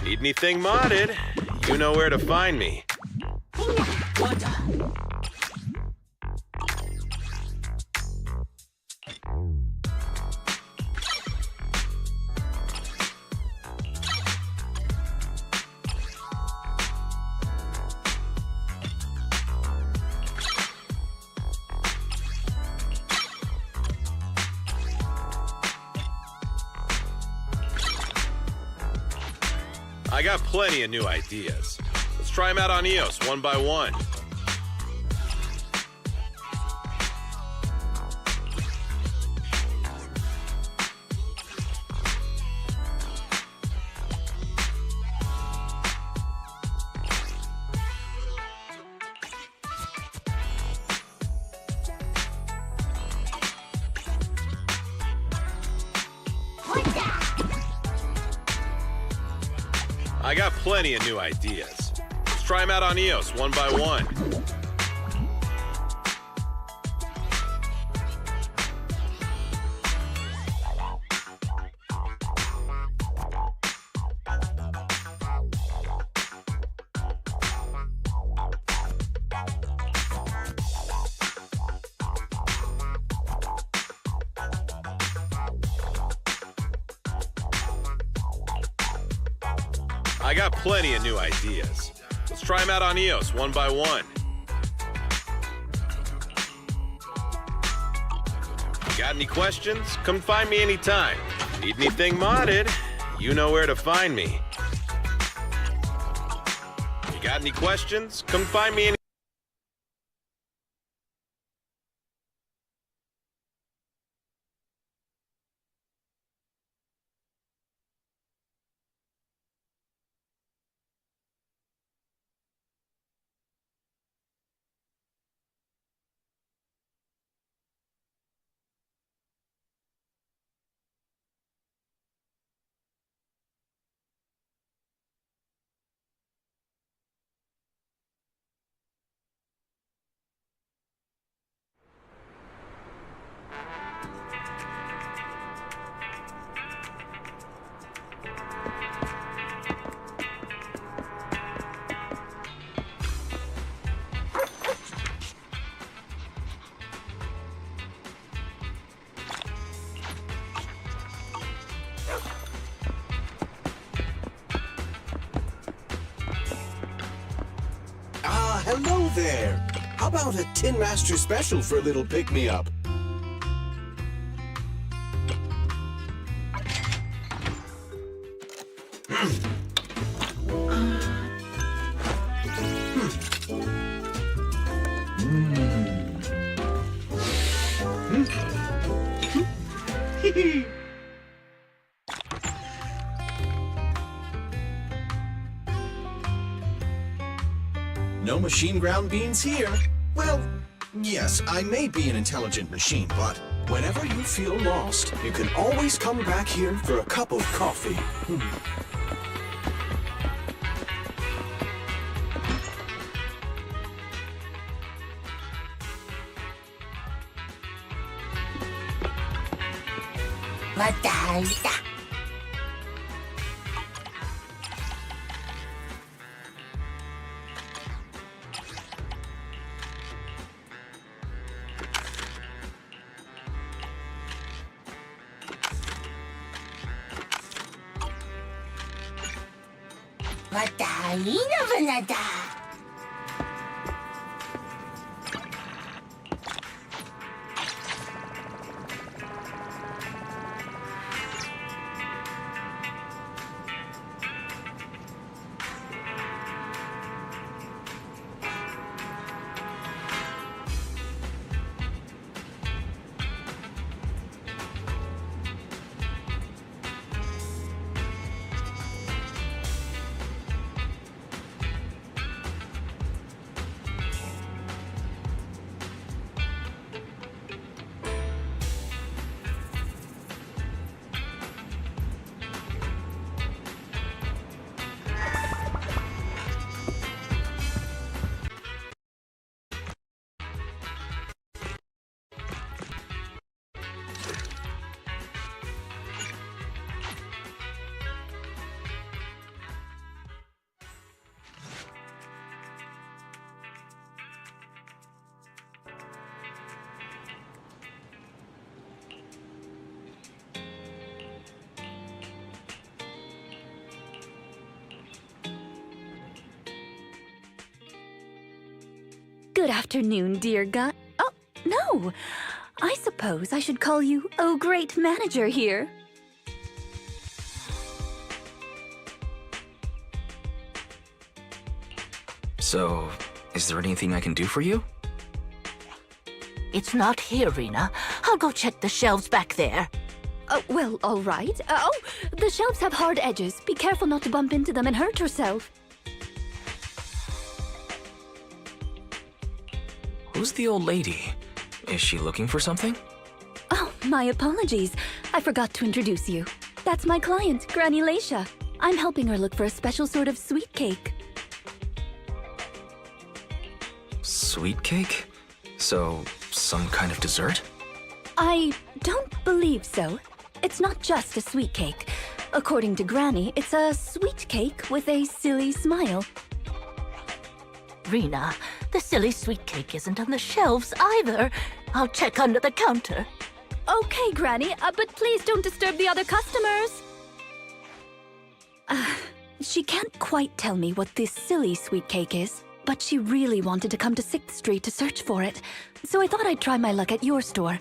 Need anything modded? You know where to find me. I got plenty of new ideas. Let's try them out on EOS one by one. I got plenty of new ideas. Let's try them out on EOS one by one. I got plenty of new ideas. Let's try them out on EOS one by one. Got any questions? Come find me anytime. Need anything modded? You know where to find me. You got any questions? Come find me anytime. Hello there! How about a Tin Master special for a little pick-me-up? No machine ground beans here. Well, yes, I may be an intelligent machine, but whenever you feel lost, you can always come back here for a cup of coffee. Good afternoon, dear guy. Oh, no! I suppose I should call you, oh great manager here. So, is there anything I can do for you? It's not here, Rena. I'll go check the shelves back there. Oh, well, all right. Oh, the shelves have hard edges. Be careful not to bump into them and hurt yourself. Who's the old lady? Is she looking for something? Oh, my apologies. I forgot to introduce you. That's my client, Granny Laisha. I'm helping her look for a special sort of sweet cake. Sweet cake? So, some kind of dessert? I don't believe so. It's not just a sweet cake. According to Granny, it's a sweet cake with a silly smile. Rena, the silly sweet cake isn't on the shelves either. I'll check under the counter. Okay, Granny, but please don't disturb the other customers. She can't quite tell me what this silly sweet cake is, but she really wanted to come to 6th Street to search for it, so I thought I'd try my luck at your store.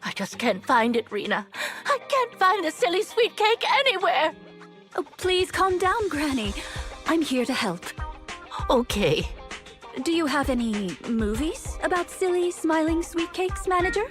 I just can't find it, Rena. I can't find the silly sweet cake anywhere. Oh, please calm down, Granny. I'm here to help. Okay. Do you have any movies about silly, smiling sweet cakes, manager?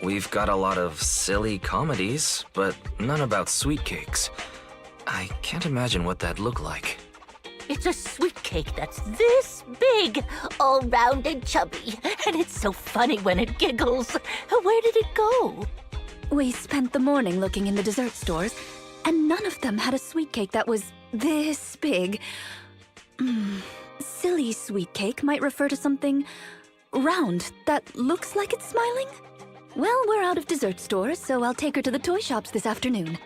We've got a lot of silly comedies, but none about sweet cakes. I can't imagine what that'd look like. It's a sweet cake that's this big, all round and chubby, and it's so funny when it giggles. Where did it go? We spent the morning looking in the dessert stores, and none of them had a sweet cake that was this big. Silly sweet cake might refer to something round that looks like it's smiling? Well, we're out of dessert stores, so I'll take her to the toy shops this afternoon.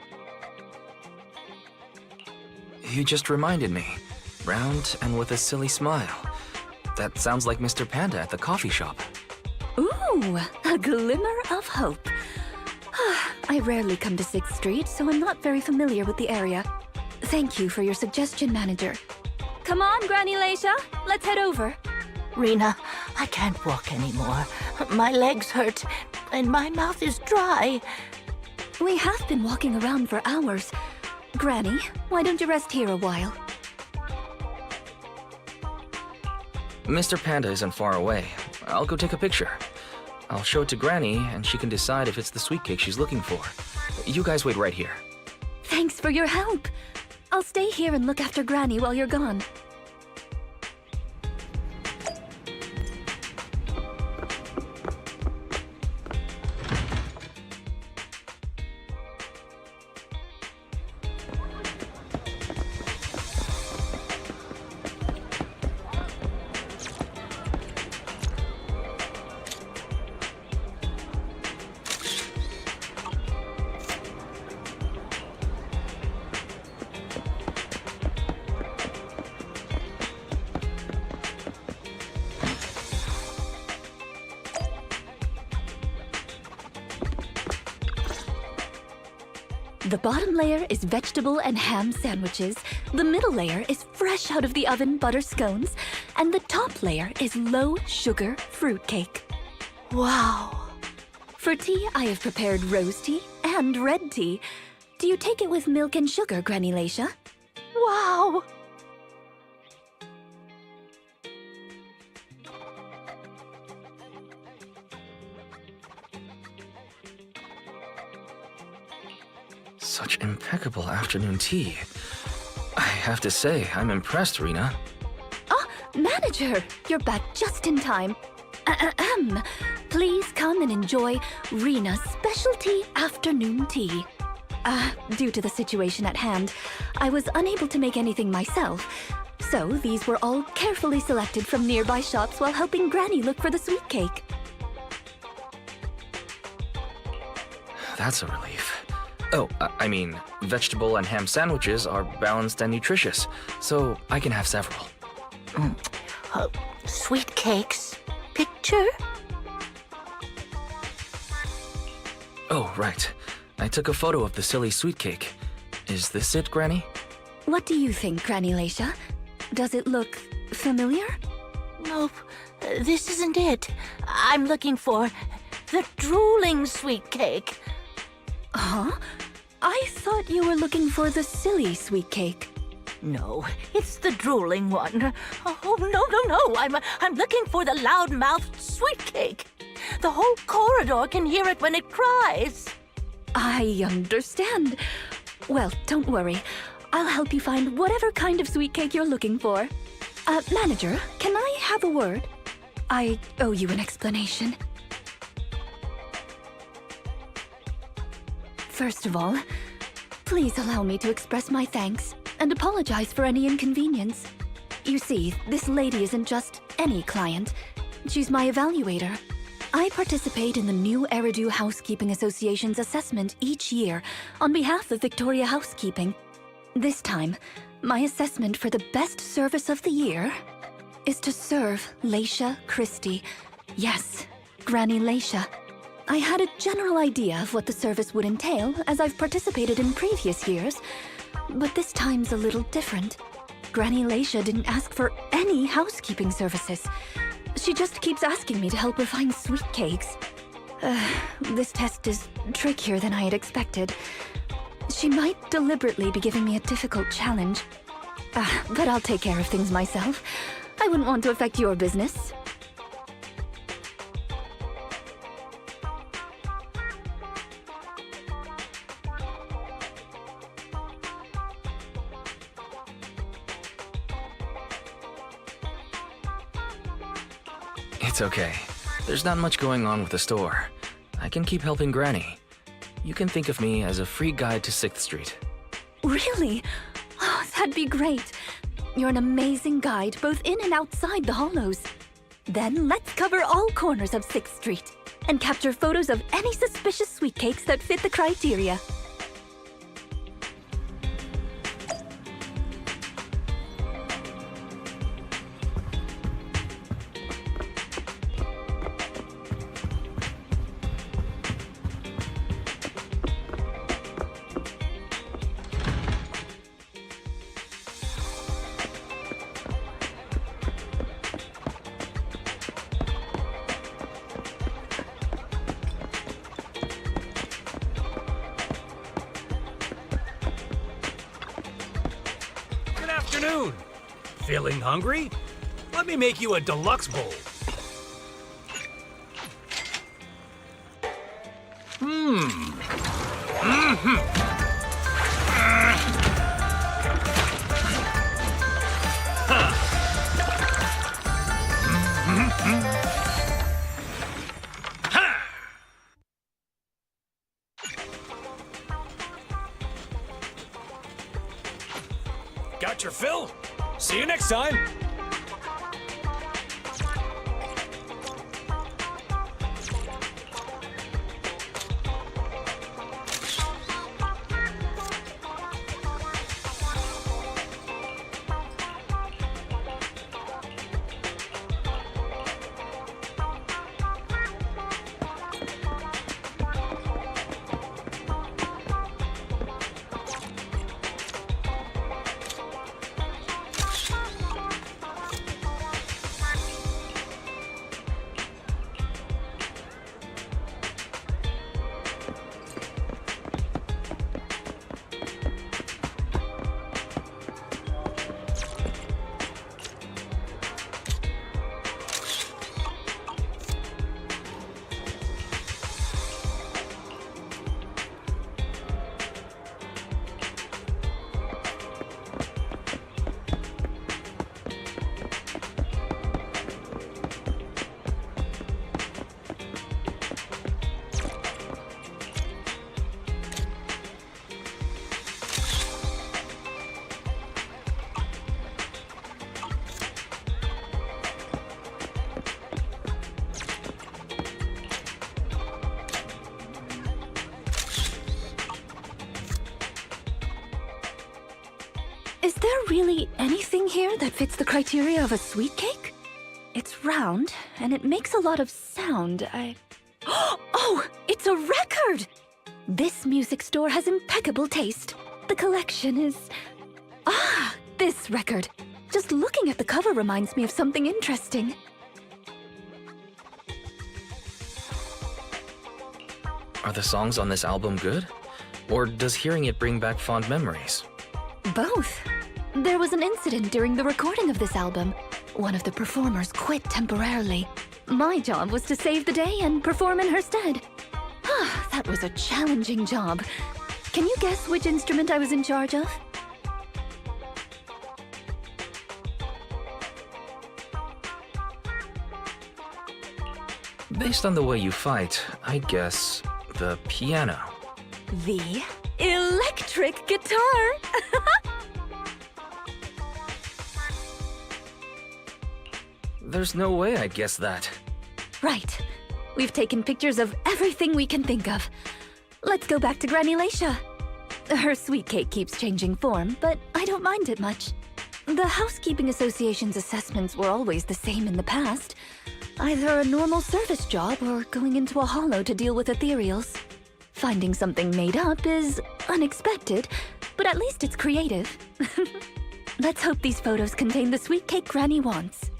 You just reminded me. Round and with a silly smile. That sounds like Mr. Panda at the coffee shop. Ooh, a glimmer of hope. I rarely come to 6th Street, so I'm not very familiar with the area. Thank you for your suggestion, Manager. Come on, Granny Leisha, let's head over. Rena, I can't walk anymore. My legs hurt, and my mouth is dry. We have been walking around for hours. Granny, why don't you rest here a while? Mr. Panda isn't far away. I'll go take a picture. I'll show it to Granny, and she can decide if it's the sweet cake she's looking for. You guys wait right here. Thanks for your help. I'll stay here and look after Granny while you're gone. The bottom layer is vegetable and ham sandwiches, the middle layer is fresh out of the oven butter scones, and the top layer is low-sugar fruitcake. Wow! For tea, I have prepared rose tea and red tea. Do you take it with milk and sugar, Granny Leisha? Wow! Such impeccable afternoon tea. I have to say, I'm impressed, Rena. Ah, Manager! You're back just in time. Please come and enjoy Rena's specialty afternoon tea. Due to the situation at hand, I was unable to make anything myself, so these were all carefully selected from nearby shops while helping Granny look for the sweet cake. That's a relief. Oh, I mean, vegetable and ham sandwiches are balanced and nutritious, so I can have several. Sweet cakes? Picture? Oh, right. I took a photo of the silly sweet cake. Is this it, Granny? What do you think, Granny Leisha? Does it look familiar? Nope, this isn't it. I'm looking for the drooling sweet cake. Huh? I thought you were looking for the silly sweet cake. No, it's the drooling one. Oh, no. I'm looking for the loud-mouthed sweet cake. The whole corridor can hear it when it cries. I understand. Well, don't worry. I'll help you find whatever kind of sweet cake you're looking for. Manager, can I have a word? I owe you an explanation. First of all, please allow me to express my thanks and apologize for any inconvenience. You see, this lady isn't just any client. She's my evaluator. I participate in the new Eridu Housekeeping Association's assessment each year on behalf of Victoria Housekeeping. This time, my assessment for the best service of the year is to serve Leisha Christie. Yes, Granny Leisha. I had a general idea of what the service would entail, as I've participated in previous years, but this time's a little different. Granny Leisha didn't ask for any housekeeping services. She just keeps asking me to help her find sweet cakes. This test is trickier than I had expected. She might deliberately be giving me a difficult challenge. But I'll take care of things myself. I wouldn't want to affect your business. It's okay. There's not much going on with the store. I can keep helping Granny. You can think of me as a free guide to 6th Street. Really? Oh, that'd be great. You're an amazing guide, both in and outside the hollows. Then let's cover all corners of 6th Street and capture photos of any suspicious sweet cakes that fit the criteria. afternoon. Feeling hungry? Let me make you a deluxe bowl. Got your fill? See you next time. Is there really anything here that fits the criteria of a sweet cake? It's round, and it makes a lot of sound. Oh, it's a record! This music store has impeccable taste. The collection is... Ah, this record. Just looking at the cover reminds me of something interesting. Are the songs on this album good? Or does hearing it bring back fond memories? Both. There was an incident during the recording of this album. One of the performers quit temporarily. My job was to save the day and perform in her stead. That was a challenging job. Can you guess which instrument I was in charge of? Based on the way you fight, I'd guess the piano. The electric guitar! There's no way I'd guess that. Right. We've taken pictures of everything we can think of. Let's go back to Granny Laisha. Her sweet cake keeps changing form, but I don't mind it much. The Housekeeping Association's assessments were always the same in the past. Either a normal service job or going into a hollow to deal with ethereals. Finding something made up is unexpected, but at least it's creative. Let's hope these photos contain the sweet cake Granny wants.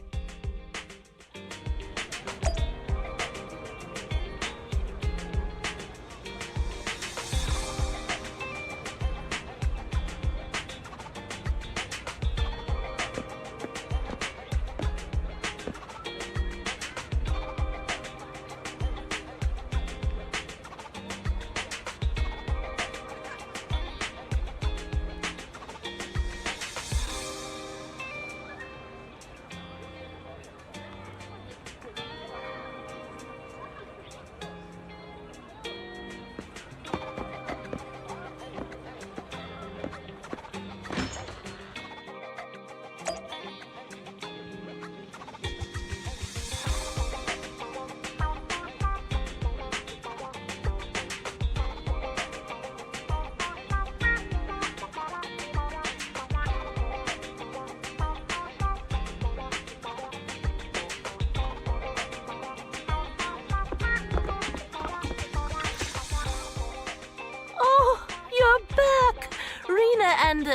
And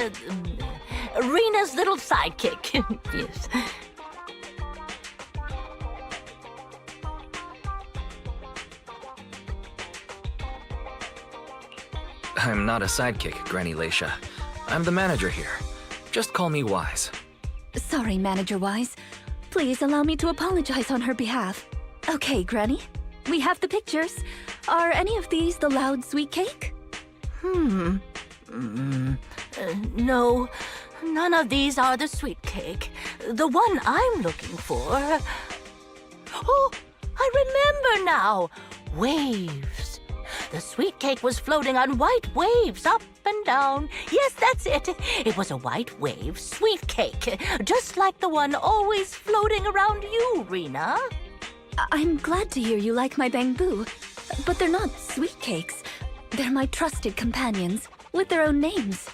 Rena's little sidekick. Yes. I'm not a sidekick, Granny Laisha. I'm the manager here. Just call me Wise. Sorry, Manager Wise. Please allow me to apologize on her behalf. Okay, Granny. We have the pictures. Are any of these the loud sweet cake? No, none of these are the sweet cake. The one I'm looking for... Oh, I remember now! Waves. The sweet cake was floating on white waves up and down. Yes, that's it. It was a white wave sweet cake, just like the one always floating around you, Rena. I'm glad to hear you like my bamboo, but they're not sweet cakes. They're my trusted companions, with their own names.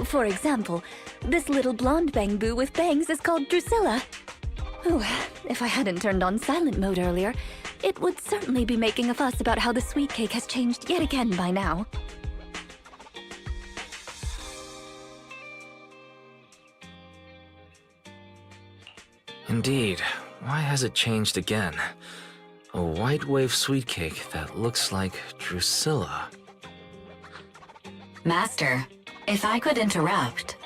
For example, this little blonde bamboo with bangs is called Drusilla. Ooh, if I hadn't turned on silent mode earlier, it would certainly be making a fuss about how the sweet cake has changed yet again by now. Indeed. Why has it changed again? A white wave sweet cake that looks like Drusilla. Master, if I could interrupt.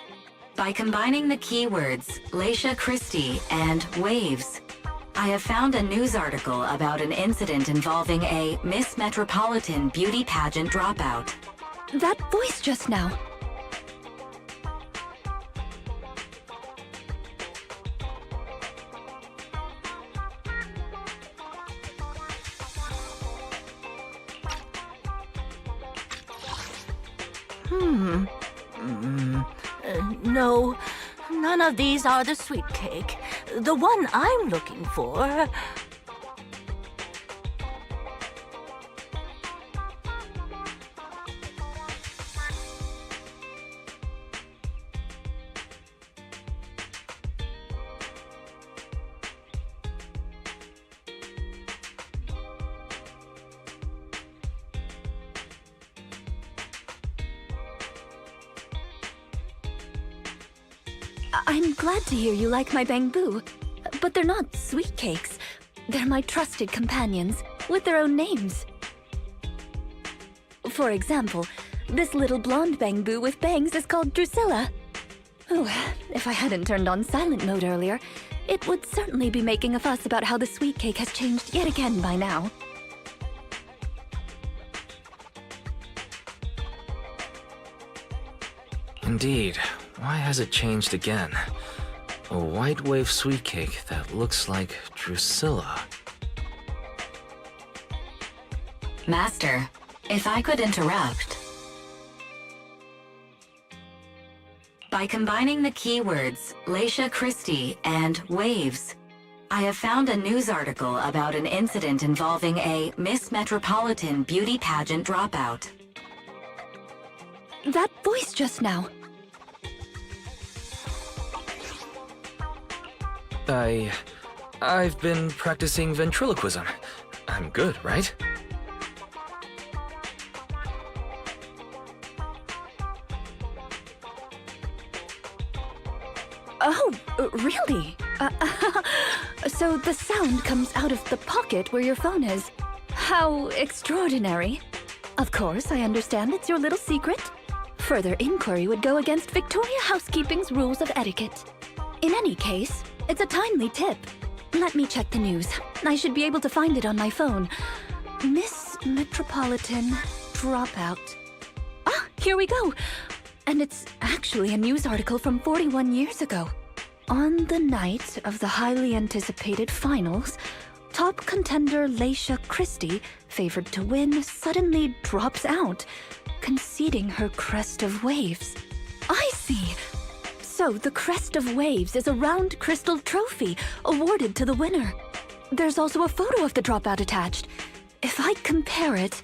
By combining the keywords Leisha Christie and waves, I have found a news article about an incident involving a Miss Metropolitan beauty pageant dropout. That voice just now. No, none of these are the sweet cake. The one I'm looking for... I'm glad to hear you like my bamboo, but they're not sweet cakes. They're my trusted companions, with their own names. For example, this little blonde bamboo with bangs is called Drusilla. Ooh, if I hadn't turned on silent mode earlier, it would certainly be making a fuss about how the sweet cake has changed yet again by now. Indeed. Why has it changed again? A white wave sweet cake that looks like Drusilla. Master, if I could interrupt. By combining the keywords Leisha Christie and waves, I have found a news article about an incident involving a Miss Metropolitan beauty pageant dropout. That voice just now. I've been practicing ventriloquism. I'm good, right? Oh, really? So the sound comes out of the pocket where your phone is. How extraordinary. Of course, I understand it's your little secret. Further inquiry would go against Victoria Housekeeping's rules of etiquette. In any case, it's a timely tip. Let me check the news. I should be able to find it on my phone. Miss Metropolitan dropout. Ah, here we go. And it's actually a news article from 41 years ago. On the night of the highly anticipated finals, top contender Leisha Christie, favored to win, suddenly drops out, conceding her crest of waves. I see. So the crest of waves is a round crystal trophy awarded to the winner. There's also a photo of the dropout attached. If I compare it,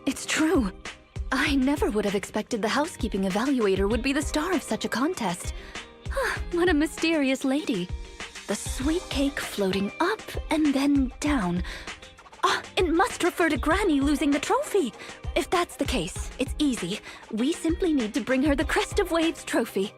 it's true. I never would have expected the housekeeping evaluator would be the star of such a contest. What a mysterious lady. The sweet cake floating up and then down. It must refer to Granny losing the trophy. If that's the case, it's easy. We simply need to bring her the Crest of Waves trophy.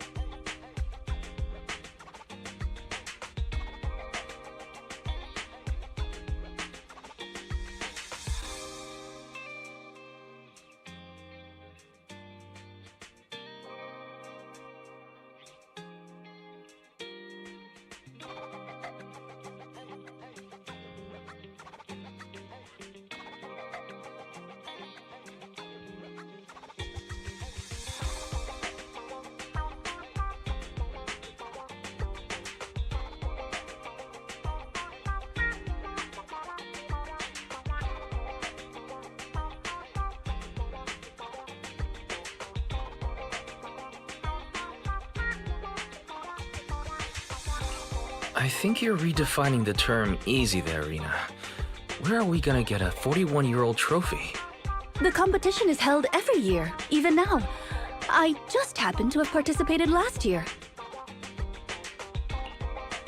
I think you're redefining the term easy there, Rena. Where are we gonna get a 41-year-old trophy? The competition is held every year, even now. I just happened to have participated last year.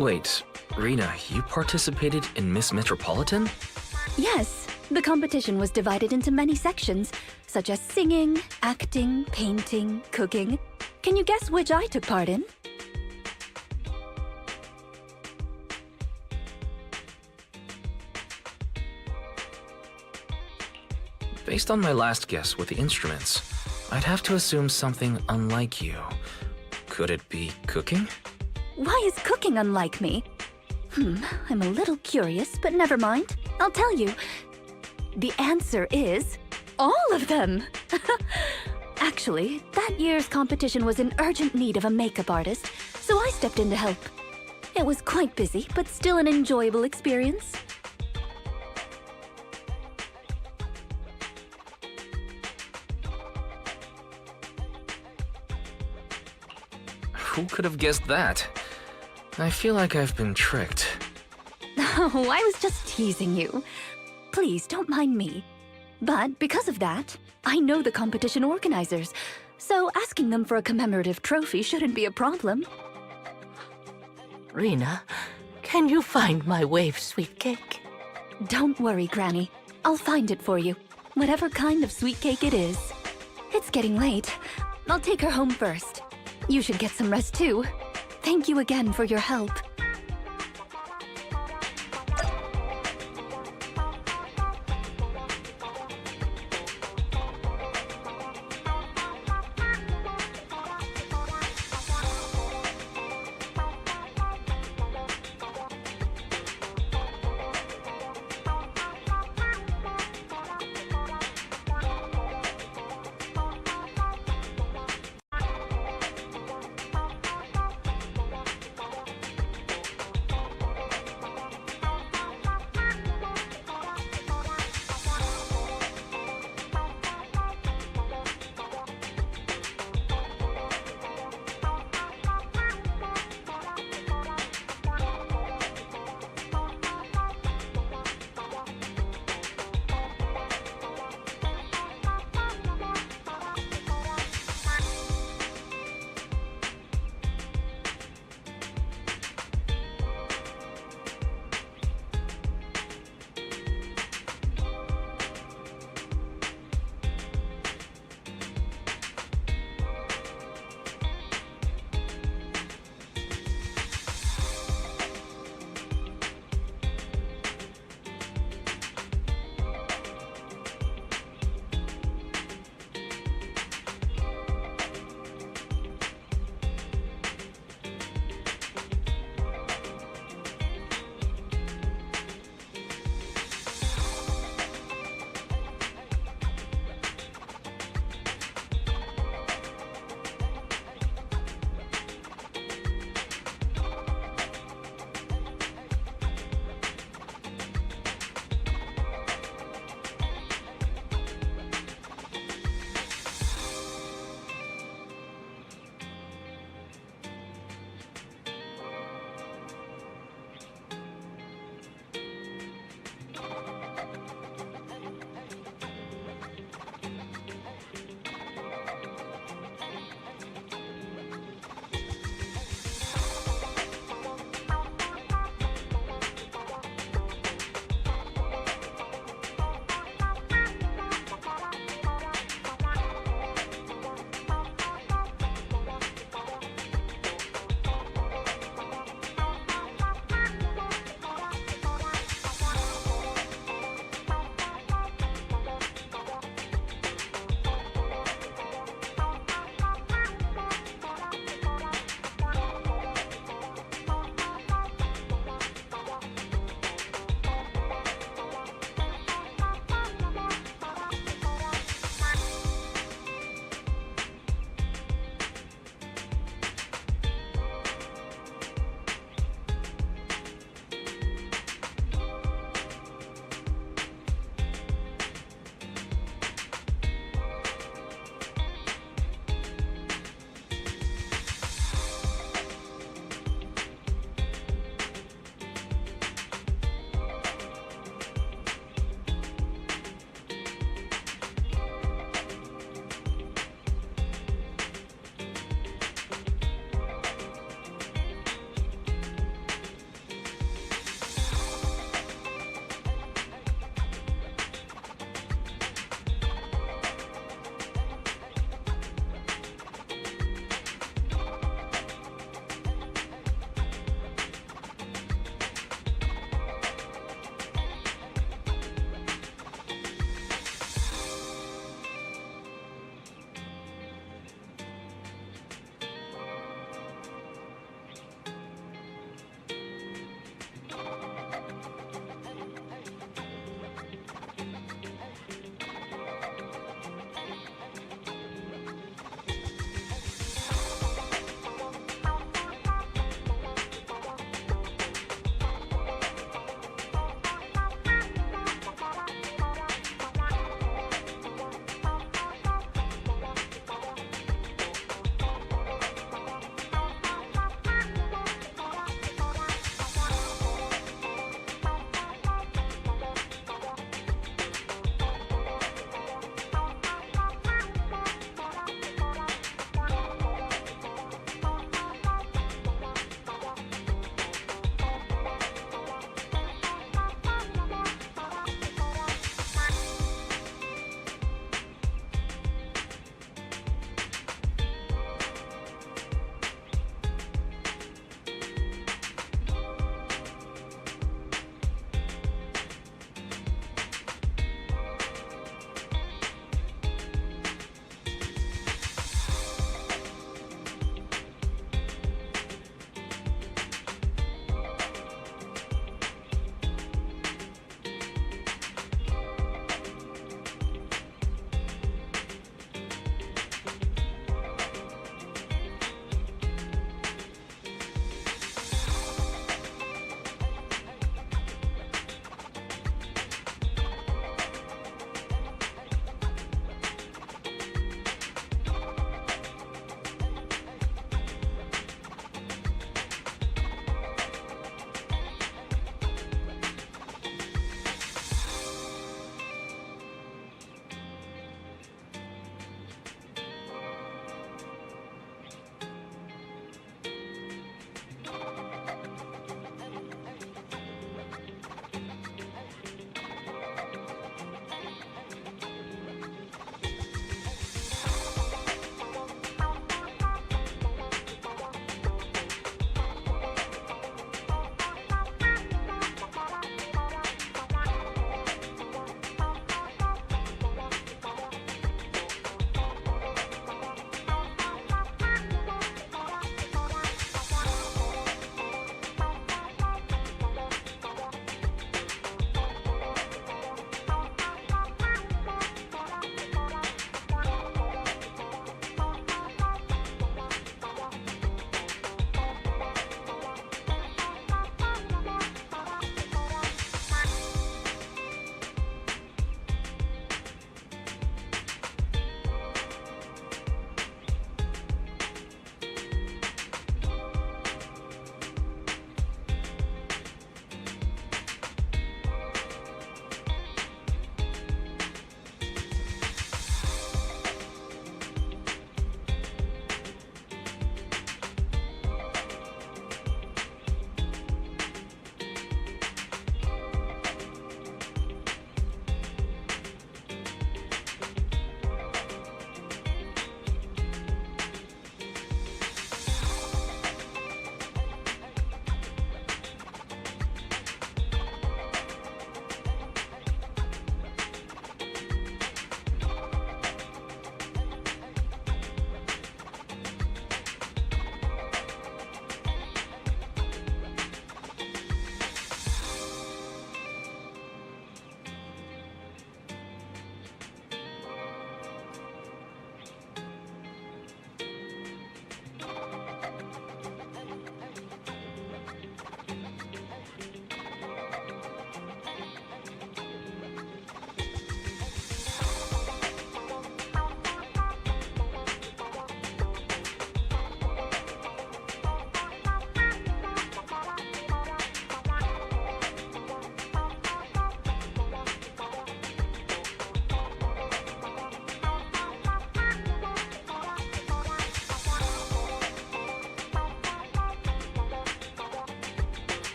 Wait, Rena, you participated in Miss Metropolitan? Yes, the competition was divided into many sections, such as singing, acting, painting, cooking. Can you guess which I took part in? Based on my last guess with the instruments, I'd have to assume something unlike you. Could it be cooking? Why is cooking unlike me? I'm a little curious, but never mind. I'll tell you. The answer is all of them. Actually, that year's competition was in urgent need of a makeup artist, so I stepped in to help. It was quite busy, but still an enjoyable experience. Who could have guessed that? I feel like I've been tricked. Oh, I was just teasing you. Please, don't mind me. But because of that, I know the competition organizers, so asking them for a commemorative trophy shouldn't be a problem. Rena, can you find my wave sweet cake? Don't worry, Granny. I'll find it for you, whatever kind of sweet cake it is. It's getting late. I'll take her home first. You should get some rest too. Thank you again for your help.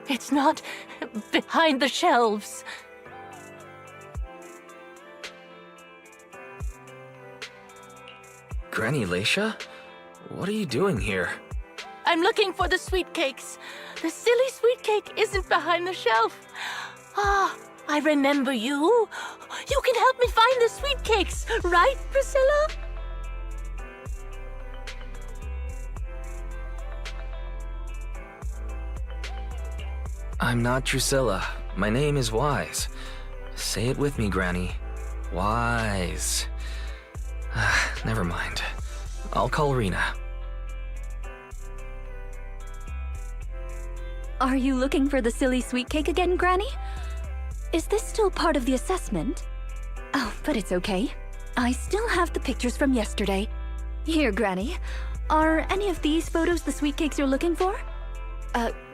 It's not behind the shelves. Granny Leisha? What are you doing here? I'm looking for the sweet cakes. The silly sweet cake isn't behind the shelf. Ah, I remember you. You can help me find the sweet cakes, right, Priscilla? I'm not Drusilla. My name is Wise. Say it with me, Granny. Wise. Never mind. I'll call Rena. Are you looking for the silly sweet cake again, Granny? Is this still part of the assessment? Oh, but it's okay. I still have the pictures from yesterday. Here, Granny. Are any of these photos the sweet cakes you're looking for?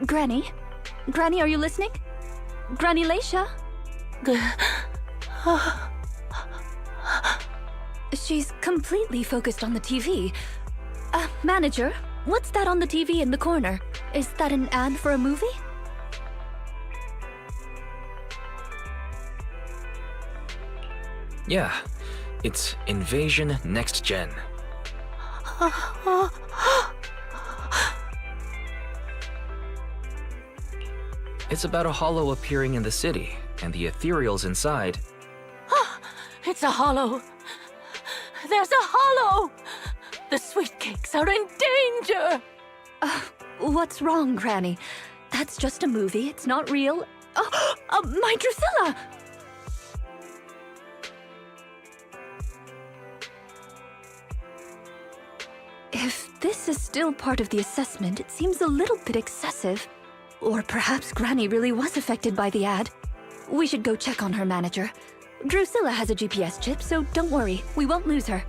Granny? Granny, are you listening? Granny Leisha? She's completely focused on the TV. Manager, what's that on the TV in the corner? Is that an ad for a movie? Yeah, it's Invasion Next Gen. It's about a hollow appearing in the city, and the ethereals inside. It's a hollow. There's a hollow! The sweet cakes are in danger! What's wrong, Granny? That's just a movie, it's not real. My Drusilla! If this is still part of the assessment, it seems a little bit excessive. Or perhaps Granny really was affected by the ad. We should go check on her, Manager. Drusilla has a GPS chip, so don't worry, we won't lose her.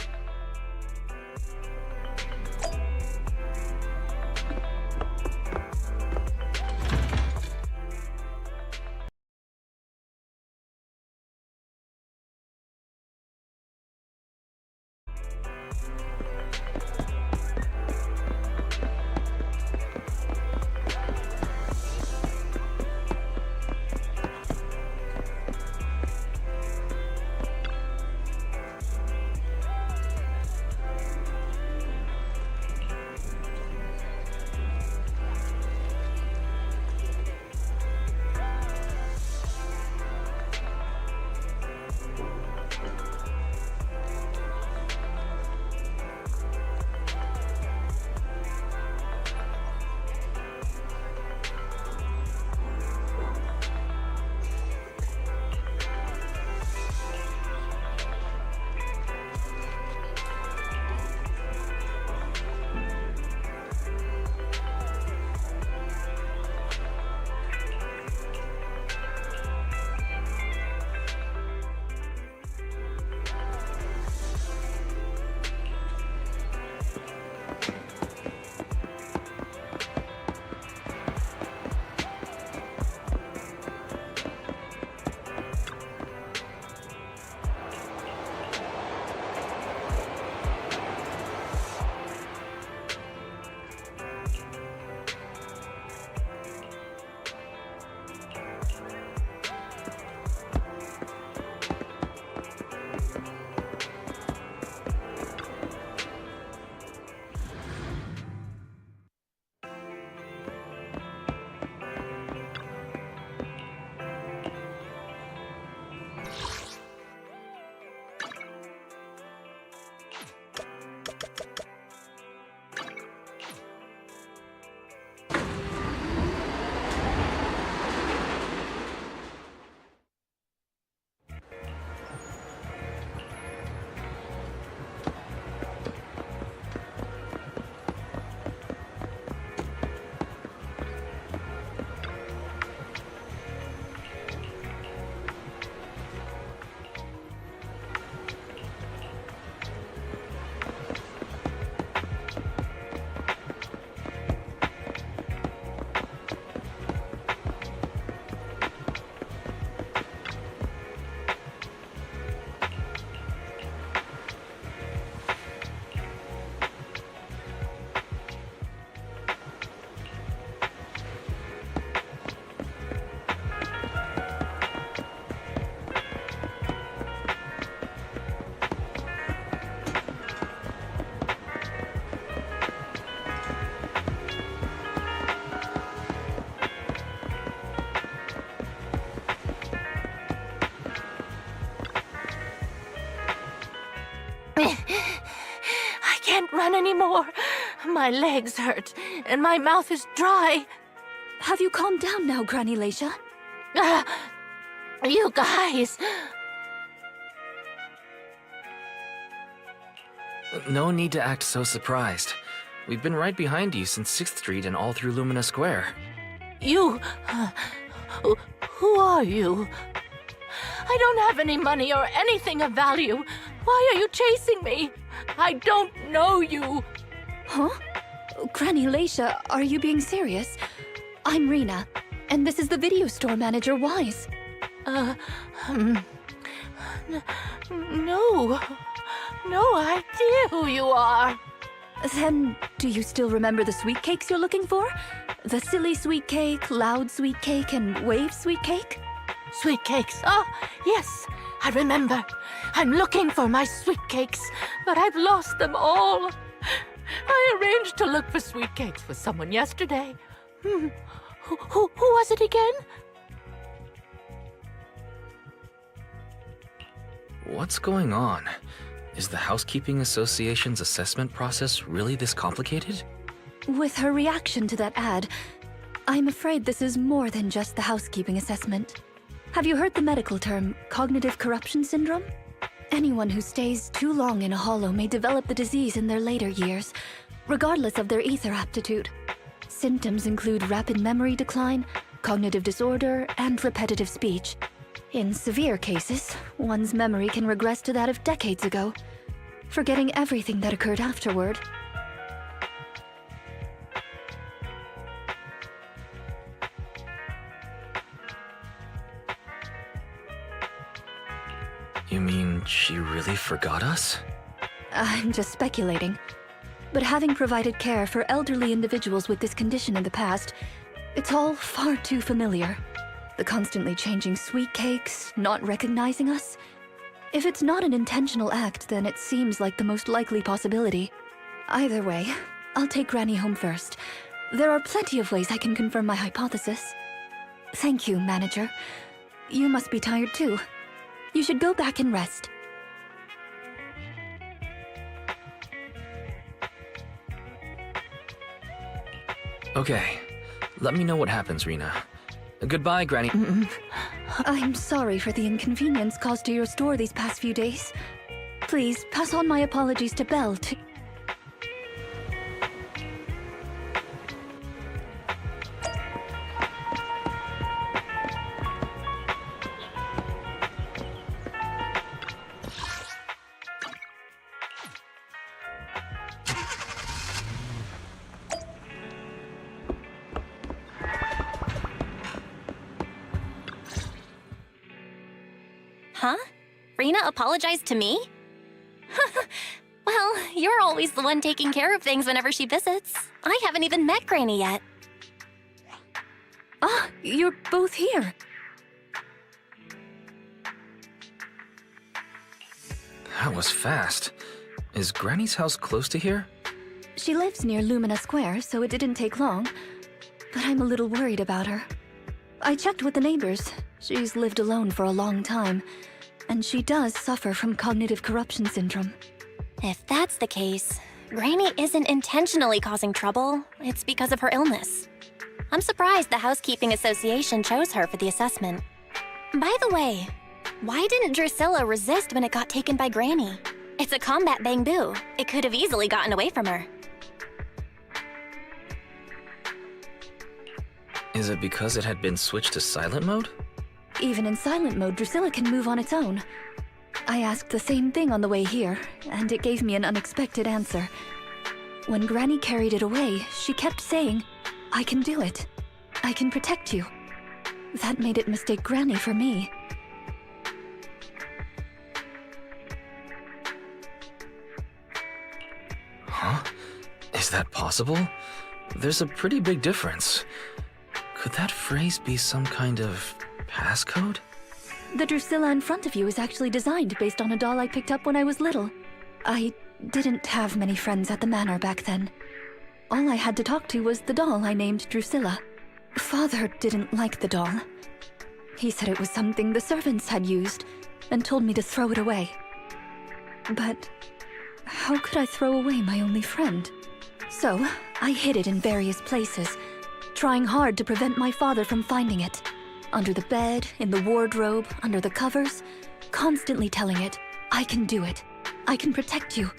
run anymore. My legs hurt, and my mouth is dry. Have you calmed down now, Granny Leisha? You guys! No need to act so surprised. We've been right behind you since 6th Street and all through Lumina Square. You... who are you? I don't have any money or anything of value. Why are you chasing me? I don't know you. Huh? Granny Leisha, are you being serious? I'm Rena, and this is the video store manager, Wise. No. No idea who you are. Then, do you still remember the sweet cakes you're looking for? The silly sweet cake, loud sweet cake, and wave sweet cake? Sweet cakes. Oh, yes, I remember. I'm looking for my sweet cakes, but I've lost them all. I arranged to look for sweet cakes with someone yesterday. Who was it again? What's going on? Is the Housekeeping Association's assessment process really this complicated? With her reaction to that ad, I'm afraid this is more than just the housekeeping assessment. Have you heard the medical term, cognitive corruption syndrome? Anyone who stays too long in a hollow may develop the disease in their later years, regardless of their ether aptitude. Symptoms include rapid memory decline, cognitive disorder, and repetitive speech. In severe cases, one's memory can regress to that of decades ago, forgetting everything that occurred afterward. You mean she really forgot us? I'm just speculating. But having provided care for elderly individuals with this condition in the past, it's all far too familiar. The constantly changing sweet cakes, not recognizing us. If it's not an intentional act, then it seems like the most likely possibility. Either way, I'll take Granny home first. There are plenty of ways I can confirm my hypothesis. Thank you, Manager. You must be tired too. You should go back and rest. Okay, let me know what happens, Rena. Goodbye, Granny. I'm sorry for the inconvenience caused to your store these past few days. Please, pass on my apologies to Belle too. Huh? Rena apologized to me? Well, you're always the one taking care of things whenever she visits. I haven't even met Granny yet. Ah, you're both here. That was fast. Is Granny's house close to here? She lives near Lumina Square, so it didn't take long. But I'm a little worried about her. I checked with the neighbors. She's lived alone for a long time, and she does suffer from cognitive corruption syndrome. If that's the case, Granny isn't intentionally causing trouble. It's because of her illness. I'm surprised the Housekeeping Association chose her for the assessment. By the way, why didn't Drusilla resist when it got taken by Granny? It's a combat bamboo. It could have easily gotten away from her. Is it because it had been switched to silent mode? Even in silent mode, Drusilla can move on its own. I asked the same thing on the way here, and it gave me an unexpected answer. When Granny carried it away, she kept saying, "I can do it. I can protect you." That made it mistake Granny for me. Huh? Is that possible? There's a pretty big difference. Could that phrase be some kind of passcode? The Drusilla in front of you is actually designed based on a doll I picked up when I was little. I didn't have many friends at the manor back then. All I had to talk to was the doll I named Drusilla. Father didn't like the doll. He said it was something the servants had used and told me to throw it away. But how could I throw away my only friend? So, I hid it in various places, trying hard to prevent my father from finding it. Under the bed, in the wardrobe, under the covers, constantly telling it, I can do it. I can protect you.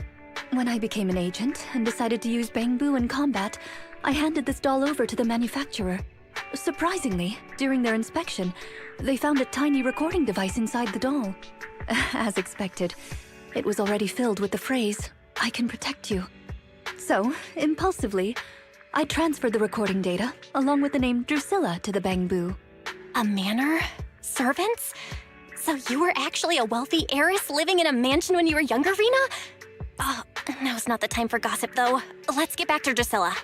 When I became an agent and decided to use Bangbu in combat, I handed this doll over to the manufacturer. Surprisingly, during their inspection, they found a tiny recording device inside the doll. As expected, it was already filled with the phrase, I can protect you. So, impulsively, I transferred the recording data, along with the name Drusilla, to the Bangbu. A manor? Servants? So you were actually a wealthy heiress living in a mansion when you were younger, Rena? Oh, now's not the time for gossip, though. Let's get back to Drusilla.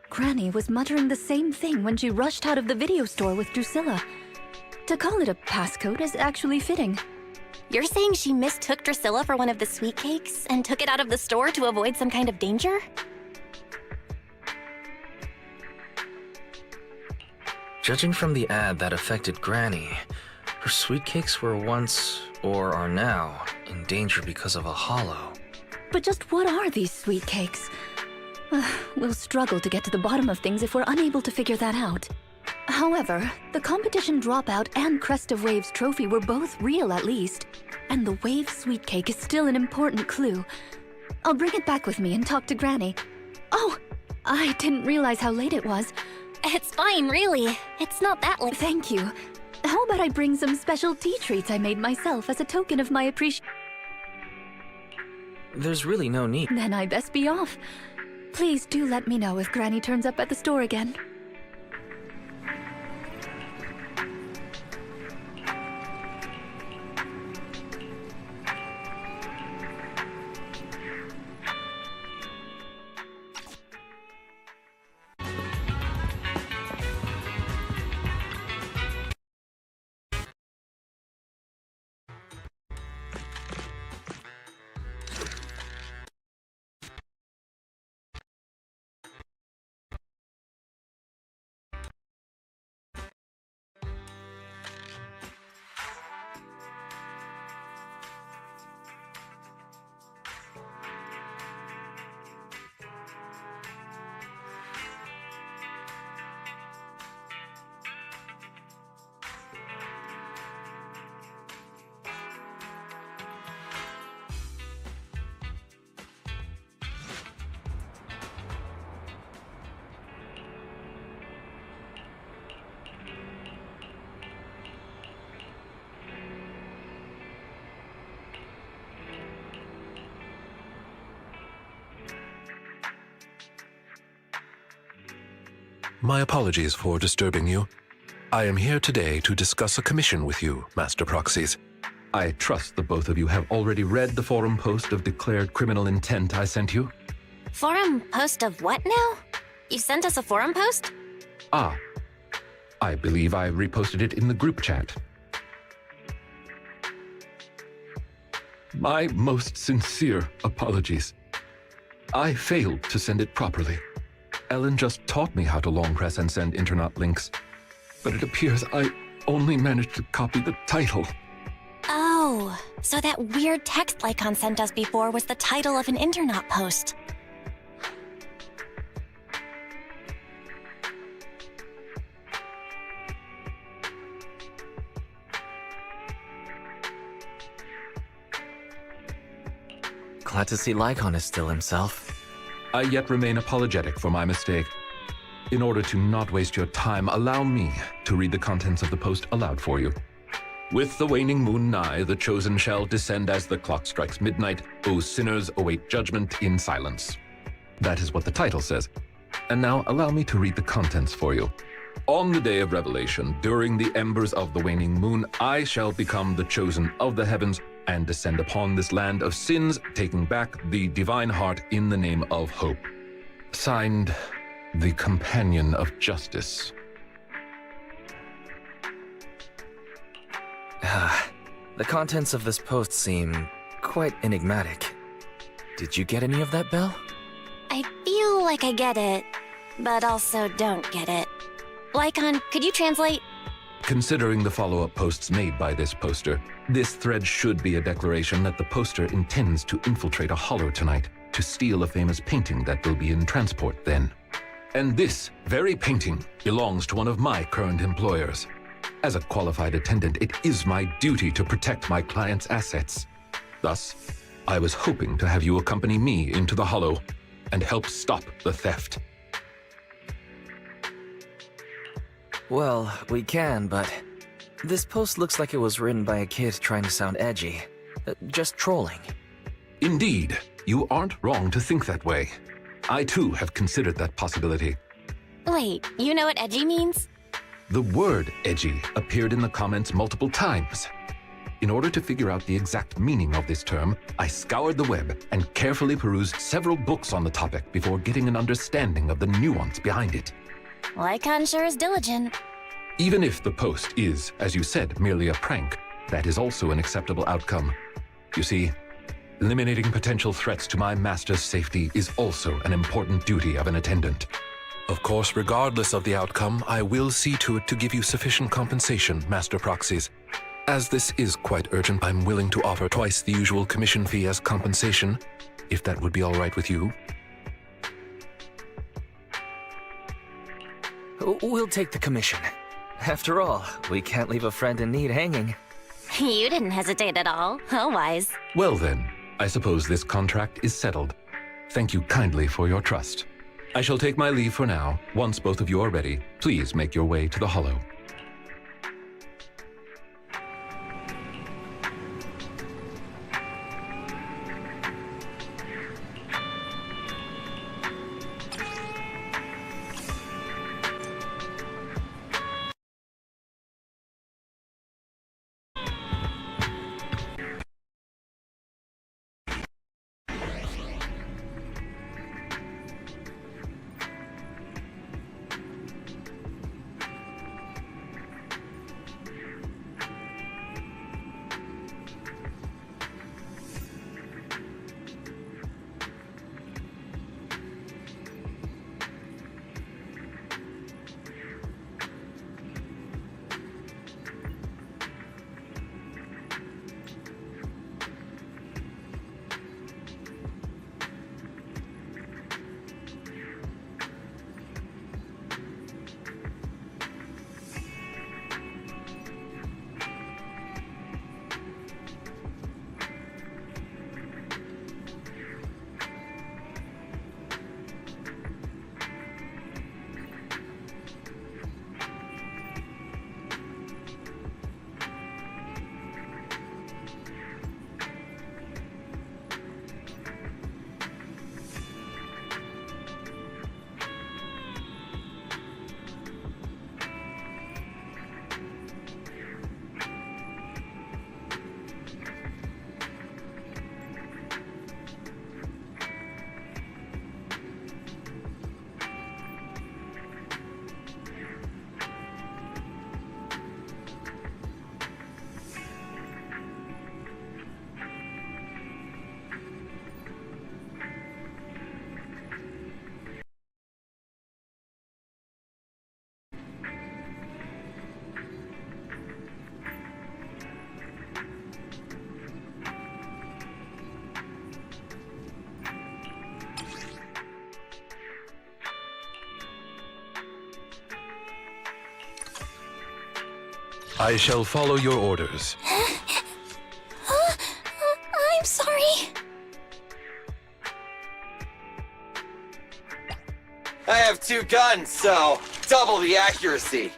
Granny was muttering the same thing when she rushed out of the video store with Drusilla. To call it a passcode is actually fitting. You're saying she mistook Drusilla for one of the sweet cakes and took it out of the store to avoid some kind of danger? Judging from the ad that affected Granny, her sweet cakes were once, or are now, in danger because of a hollow. But just what are these sweet cakes? We'll struggle to get to the bottom of things if we're unable to figure that out. However, the competition dropout and Crest of Waves trophy were both real at least, and the Wave sweet cake is still an important clue. I'll bring it back with me and talk to Granny. Oh, I didn't realize how late it was. It's fine, really. It's not that late. Thank you. How about I bring some special tea treats I made myself as a token of my appreciation? There's really no need. Then I best be off. Please do let me know if Granny turns up at the store again. My apologies for disturbing you. I am here today to discuss a commission with you, Master Proxies. I trust the both of you have already read the forum post of declared criminal intent I sent you. Forum post of what now? You sent us a forum post? Ah, I believe I reposted it in the group chat. My most sincere apologies. I failed to send it properly. Ellen just taught me how to long press and send internet links, but it appears I only managed to copy the title. Oh, so that weird text Lycon sent us before was the title of an internet post. Glad to see Lycon is still himself. I yet remain apologetic for my mistake. In order to not waste your time, allow me to read the contents of the post aloud for you. With the waning moon nigh, the chosen shall descend as the clock strikes midnight. O sinners, await judgment in silence. That is what the title says. And now allow me to read the contents for you. On the day of revelation, during the embers of the waning moon, I shall become the chosen of the heavens and descend upon this land of sins, taking back the divine heart in the name of hope. Signed, the Companion of Justice. The contents of this post seem quite enigmatic. Did you get any of that, Belle? I feel like I get it, but also don't get it. Lycon, could you translate? Considering the follow-up posts made by this poster, this thread should be a declaration that the poster intends to infiltrate a hollow tonight to steal a famous painting that will be in transport then. And this very painting belongs to one of my current employers. As a qualified attendant, it is my duty to protect my client's assets. Thus, I was hoping to have you accompany me into the hollow and help stop the theft. Well, we can, but this post looks like it was written by a kid trying to sound edgy. Just trolling. Indeed, you aren't wrong to think that way. I too have considered that possibility. Wait, you know what edgy means? The word edgy appeared in the comments multiple times. In order to figure out the exact meaning of this term, I scoured the web and carefully perused several books on the topic before getting an understanding of the nuance behind it. Lycon sure is diligent. Even if the post is, as you said, merely a prank, that is also an acceptable outcome. You see, eliminating potential threats to my master's safety is also an important duty of an attendant. Of course, regardless of the outcome, I will see to it to give you sufficient compensation, Master Proxies. As this is quite urgent, I'm willing to offer twice the usual commission fee as compensation, if that would be all right with you. We'll take the commission. After all, we can't leave a friend in need hanging. You didn't hesitate at all. How wise. Well then, I suppose this contract is settled. Thank you kindly for your trust. I shall take my leave for now. Once both of you are ready, please make your way to the hollow. I shall follow your orders. I'm sorry. I have 2 guns, so double the accuracy.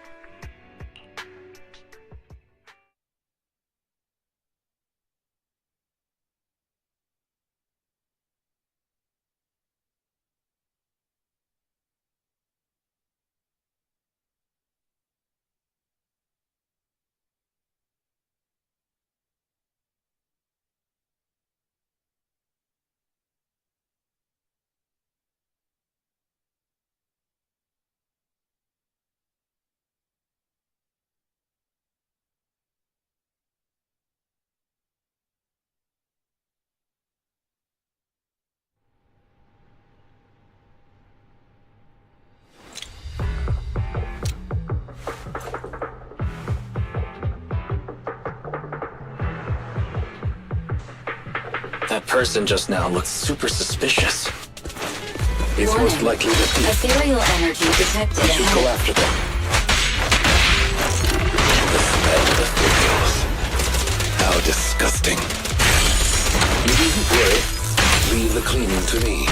That person just now looked super suspicious. It's Warning. most likely the thief. Ethereal energy detected We should go ahead. after them. The smell of ethereals. How disgusting. You needn't worry. Leave the cleaning to me.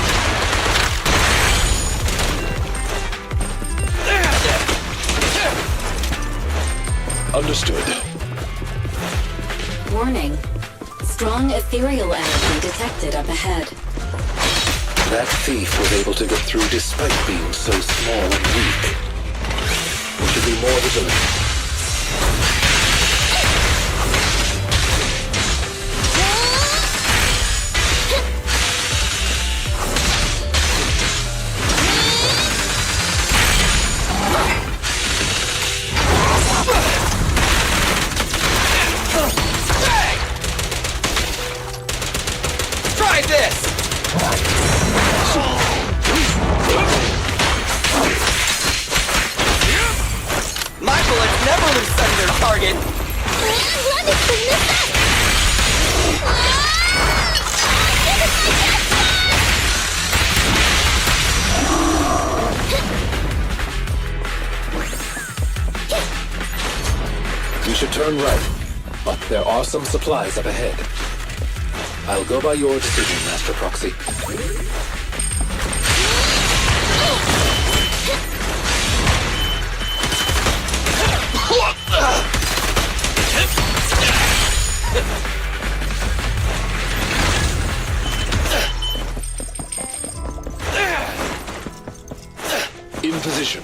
Understood. Warning. Strong ethereal energy detected up ahead. That thief was able to get through despite being so small and weak. We should be more vigilant. Try this! My bullets never lose sight of their target! We should turn right, but there are some supplies up ahead. I'll go by your decision, Master Proxy. In position.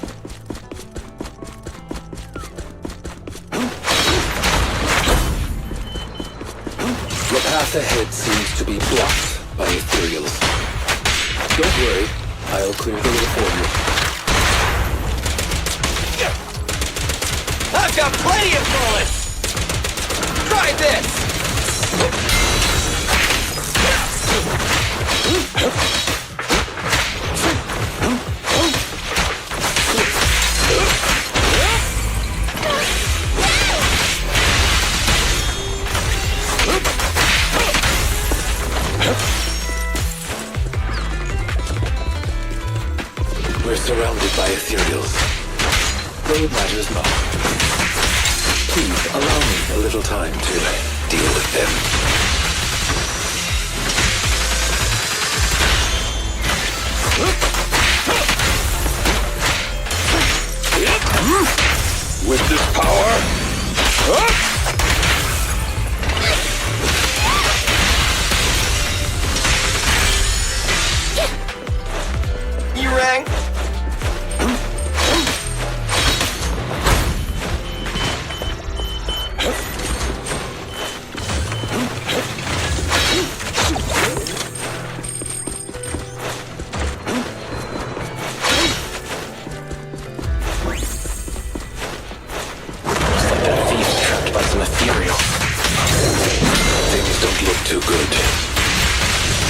The path ahead seems to be blocked by ethereals. Don't worry, I'll clear the way for you. I've got plenty of bullets! Try this! We're surrounded by ethereals. Though it matters not. Please allow me a little time to deal with them. With this power... You rang?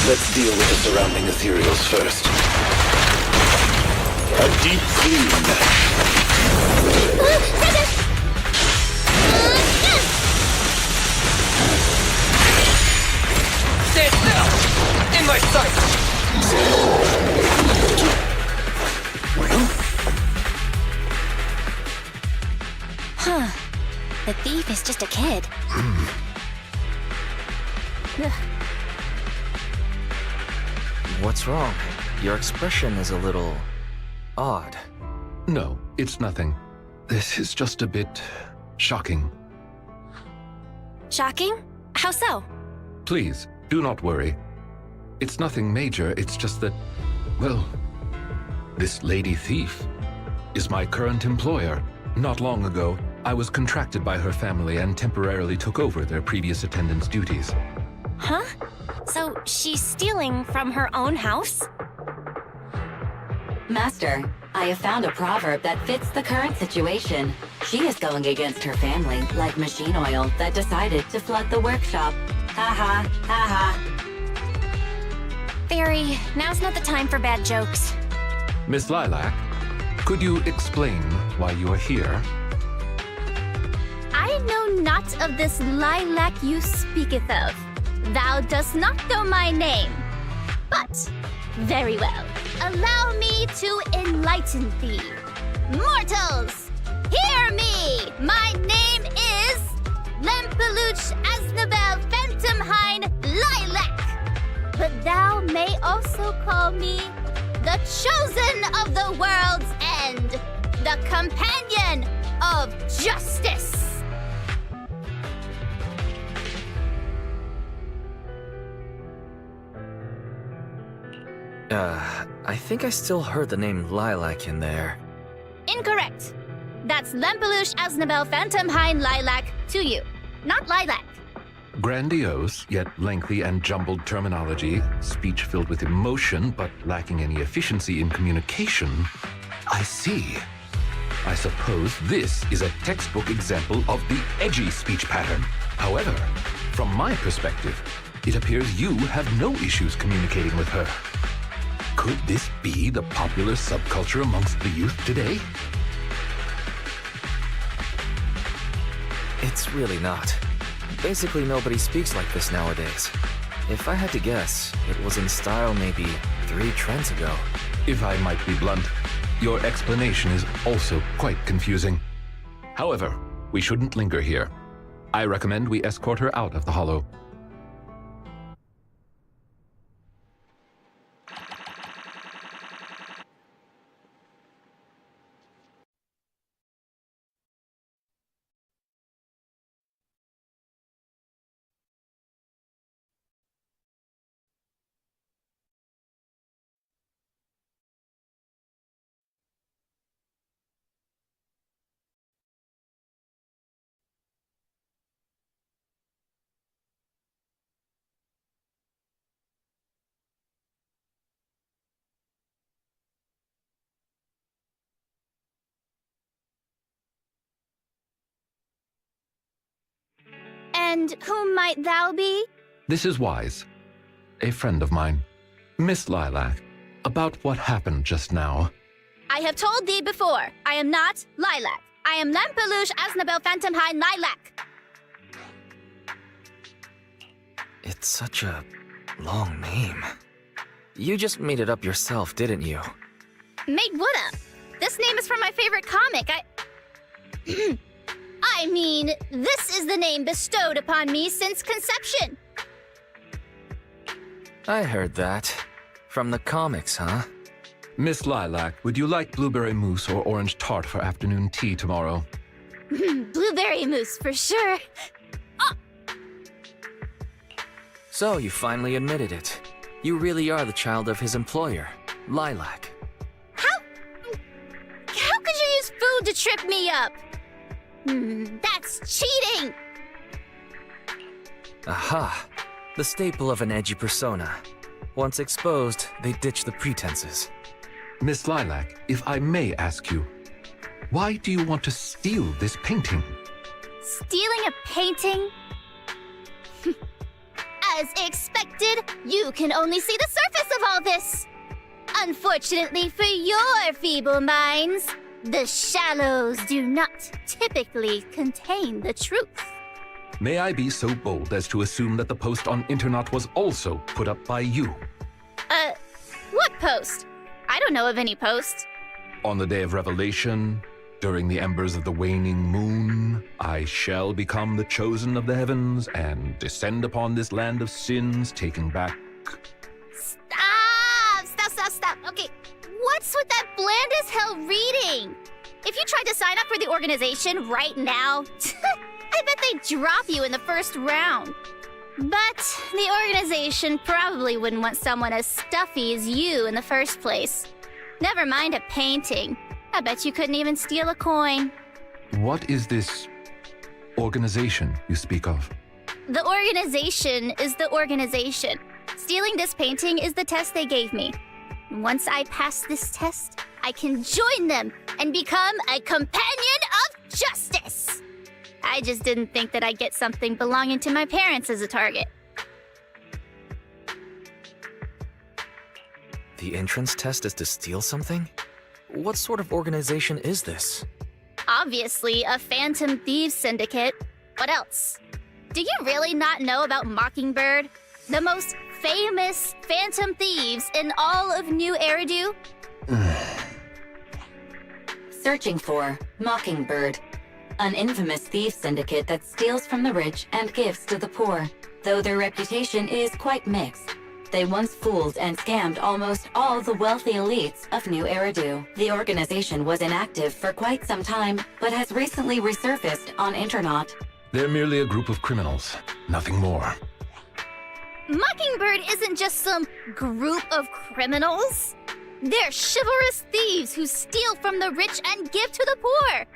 Let's deal with the surrounding ethereals first. A deep clean. Stand still! In my sight! Huh. The thief is just a kid. What's wrong? Your expression is a little... odd. No, it's nothing. This is just a bit... shocking. Shocking? How so? Please, do not worry. It's nothing major, it's just that... well... this lady thief is my current employer. Not long ago, I was contracted by her family and temporarily took over their previous attendant's duties. Huh? So she's stealing from her own house? Master, I have found a proverb that fits the current situation. She is going against her family, like machine oil that decided to flood the workshop. Ha ha, ha ha. Fairy, now's not the time for bad jokes. Miss Lilac, could you explain why you are here? I know not of this lilac you speaketh of. thou dost not know my name. But, very well. Allow me to enlighten thee. Mortals, hear me! My name is Lempeluch Aznabel Phantomhine Lilac. But thou may also call me the Chosen of the World's End, the Companion of Justice. I think I still heard the name Lilac in there. Incorrect. That's Lempeluch Aznabel Phantomhine Lilac to you, not Lilac. Grandiose, yet lengthy and jumbled terminology, speech filled with emotion but lacking any efficiency in communication. I see. I suppose this is a textbook example of the edgy speech pattern. However, from my perspective, it appears you have no issues communicating with her. Could this be the popular subculture amongst the youth today? It's really not. Basically, nobody speaks like this nowadays. If I had to guess, it was in style maybe 3 trends ago. If I might be blunt, your explanation is also quite confusing. However, we shouldn't linger here. I recommend we escort her out of the hollow. And whom might thou be? This is Wise, a friend of mine. Miss Lilac, about what happened just now. I have told thee before, I am not Lilac. I am Lempeluch Aznabel Phantomhine Lilac. It's such a long name. You just made it up yourself, didn't you? Made what up? This name is from my favorite comic. I mean, this is the name bestowed upon me since conception. I heard that. From the comics, huh? Miss Lilac, would you like blueberry mousse or orange tart for afternoon tea tomorrow? Blueberry mousse, for sure. So you finally admitted it. You really are the child of his employer, Lilac. How could you use food to trip me up? That's cheating! Aha! The staple of an edgy persona. Once exposed, they ditch the pretenses. Miss Lilac, if I may ask you, why do you want to steal this painting? Stealing a painting? As expected, you can only see the surface of all this. Unfortunately for your feeble minds, the shallows do not typically contain the truth. May I be so bold as to assume that the post on internet was also put up by you? What post? I don't know of any post. On the day of revelation, during the embers of the waning moon, I shall become the chosen of the heavens and descend upon this land of sins, taking back... Stop. Okay, what's with that bland as hell reading? If you tried to sign up for the organization right now, I bet they'd drop you in the first round. But the organization probably wouldn't want someone as stuffy as you in the first place. Never mind a painting. I bet you couldn't even steal a coin. What is this organization you speak of? The organization is the organization. Stealing this painting is the test they gave me. Once I pass this test, I can join them and become a companion of justice. I just didn't think that I'd get something belonging to my parents as a target. The entrance test is to steal something? What sort of organization is this? Obviously, a phantom thieves syndicate. What else? Do you really not know about Mockingbird? The most famous phantom thieves in all of New Eridu? Searching for Mockingbird, an infamous thief syndicate that steals from the rich and gives to the poor. Though their reputation is quite mixed, they once fooled and scammed almost all the wealthy elites of New Eridu. The organization was inactive for quite some time, but has recently resurfaced on Internaut. They're merely a group of criminals, nothing more. Mockingbird isn't just some group of criminals. They're chivalrous thieves who steal from the rich and give to the poor.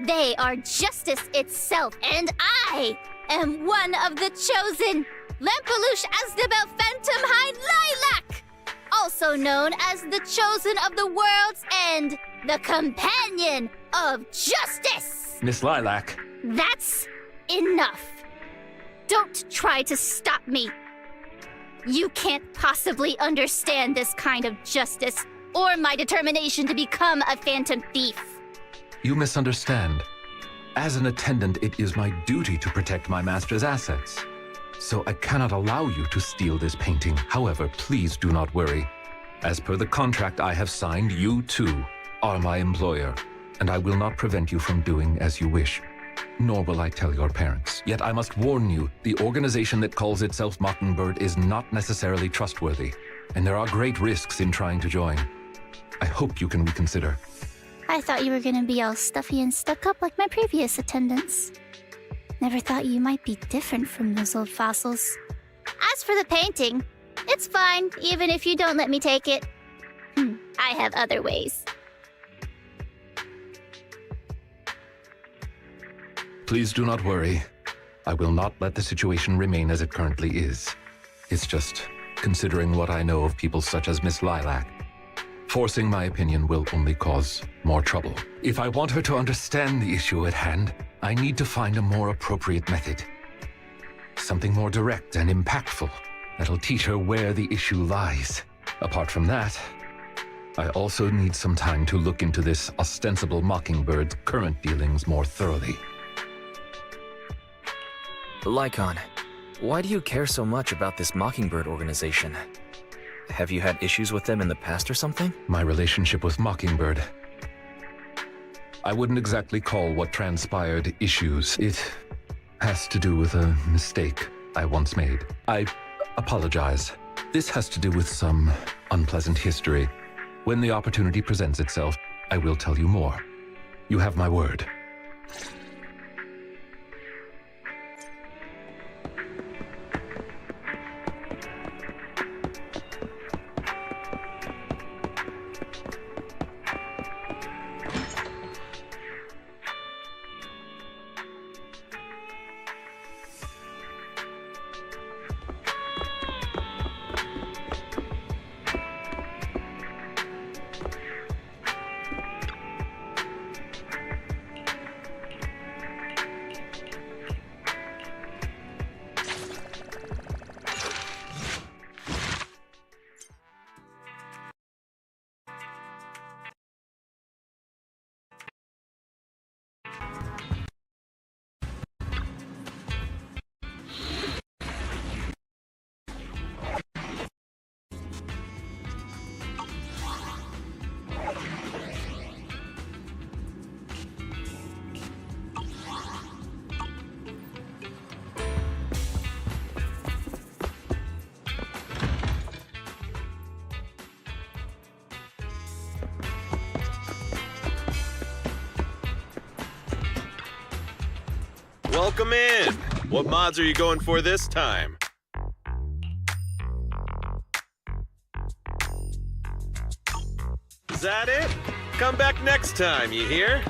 They are justice itself, and I am one of the chosen. Lampeluche Asdabel Phantom Hind Lilac, also known as the Chosen of the World's End, the Companion of Justice. Miss Lilac. That's enough. Don't try to stop me. You can't possibly understand this kind of justice or my determination to become a phantom thief. You misunderstand. As an attendant, it is my duty to protect my master's assets. So I cannot allow you to steal this painting. However, please do not worry. As per the contract I have signed, you too are my employer, and I will not prevent you from doing as you wish. Nor will I tell your parents. Yet I must warn you, the organization that calls itself Mockingbird is not necessarily trustworthy, and there are great risks in trying to join. I hope you can reconsider. I thought you were gonna be all stuffy and stuck up like my previous attendants. Never thought you might be different from those old fossils. As for the painting, it's fine, even if you don't let me take it. I have other ways. Please do not worry. I will not let the situation remain as it currently is. It's just considering what I know of people such as Miss Lilac. Forcing my opinion will only cause more trouble. If I want her to understand the issue at hand, I need to find a more appropriate method. Something more direct and impactful that'll teach her where the issue lies. Apart from that, I also need some time to look into this ostensible Mockingbird's current dealings more thoroughly. Lycon, why do you care so much about this Mockingbird organization? Have you had issues with them in the past or something? My relationship with Mockingbird. I wouldn't exactly call what transpired issues. It has to do with a mistake I once made. I apologize. This has to do with some unpleasant history. When the opportunity presents itself, I will tell you more. You have my word. Welcome in. What mods are you going for this time? Is that it? Come back next time, you hear?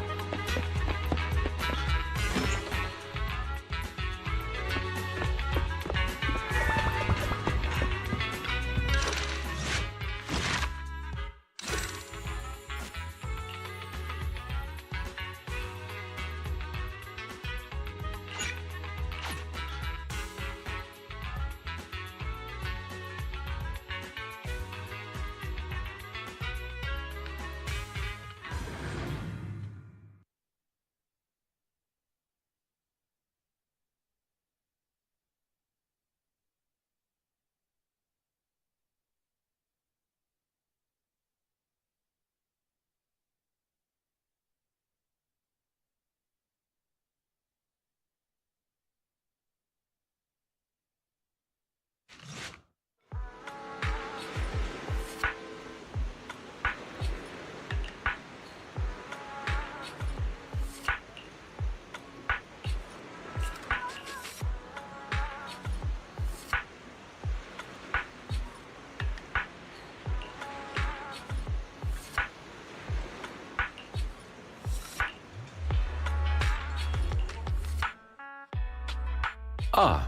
Ah,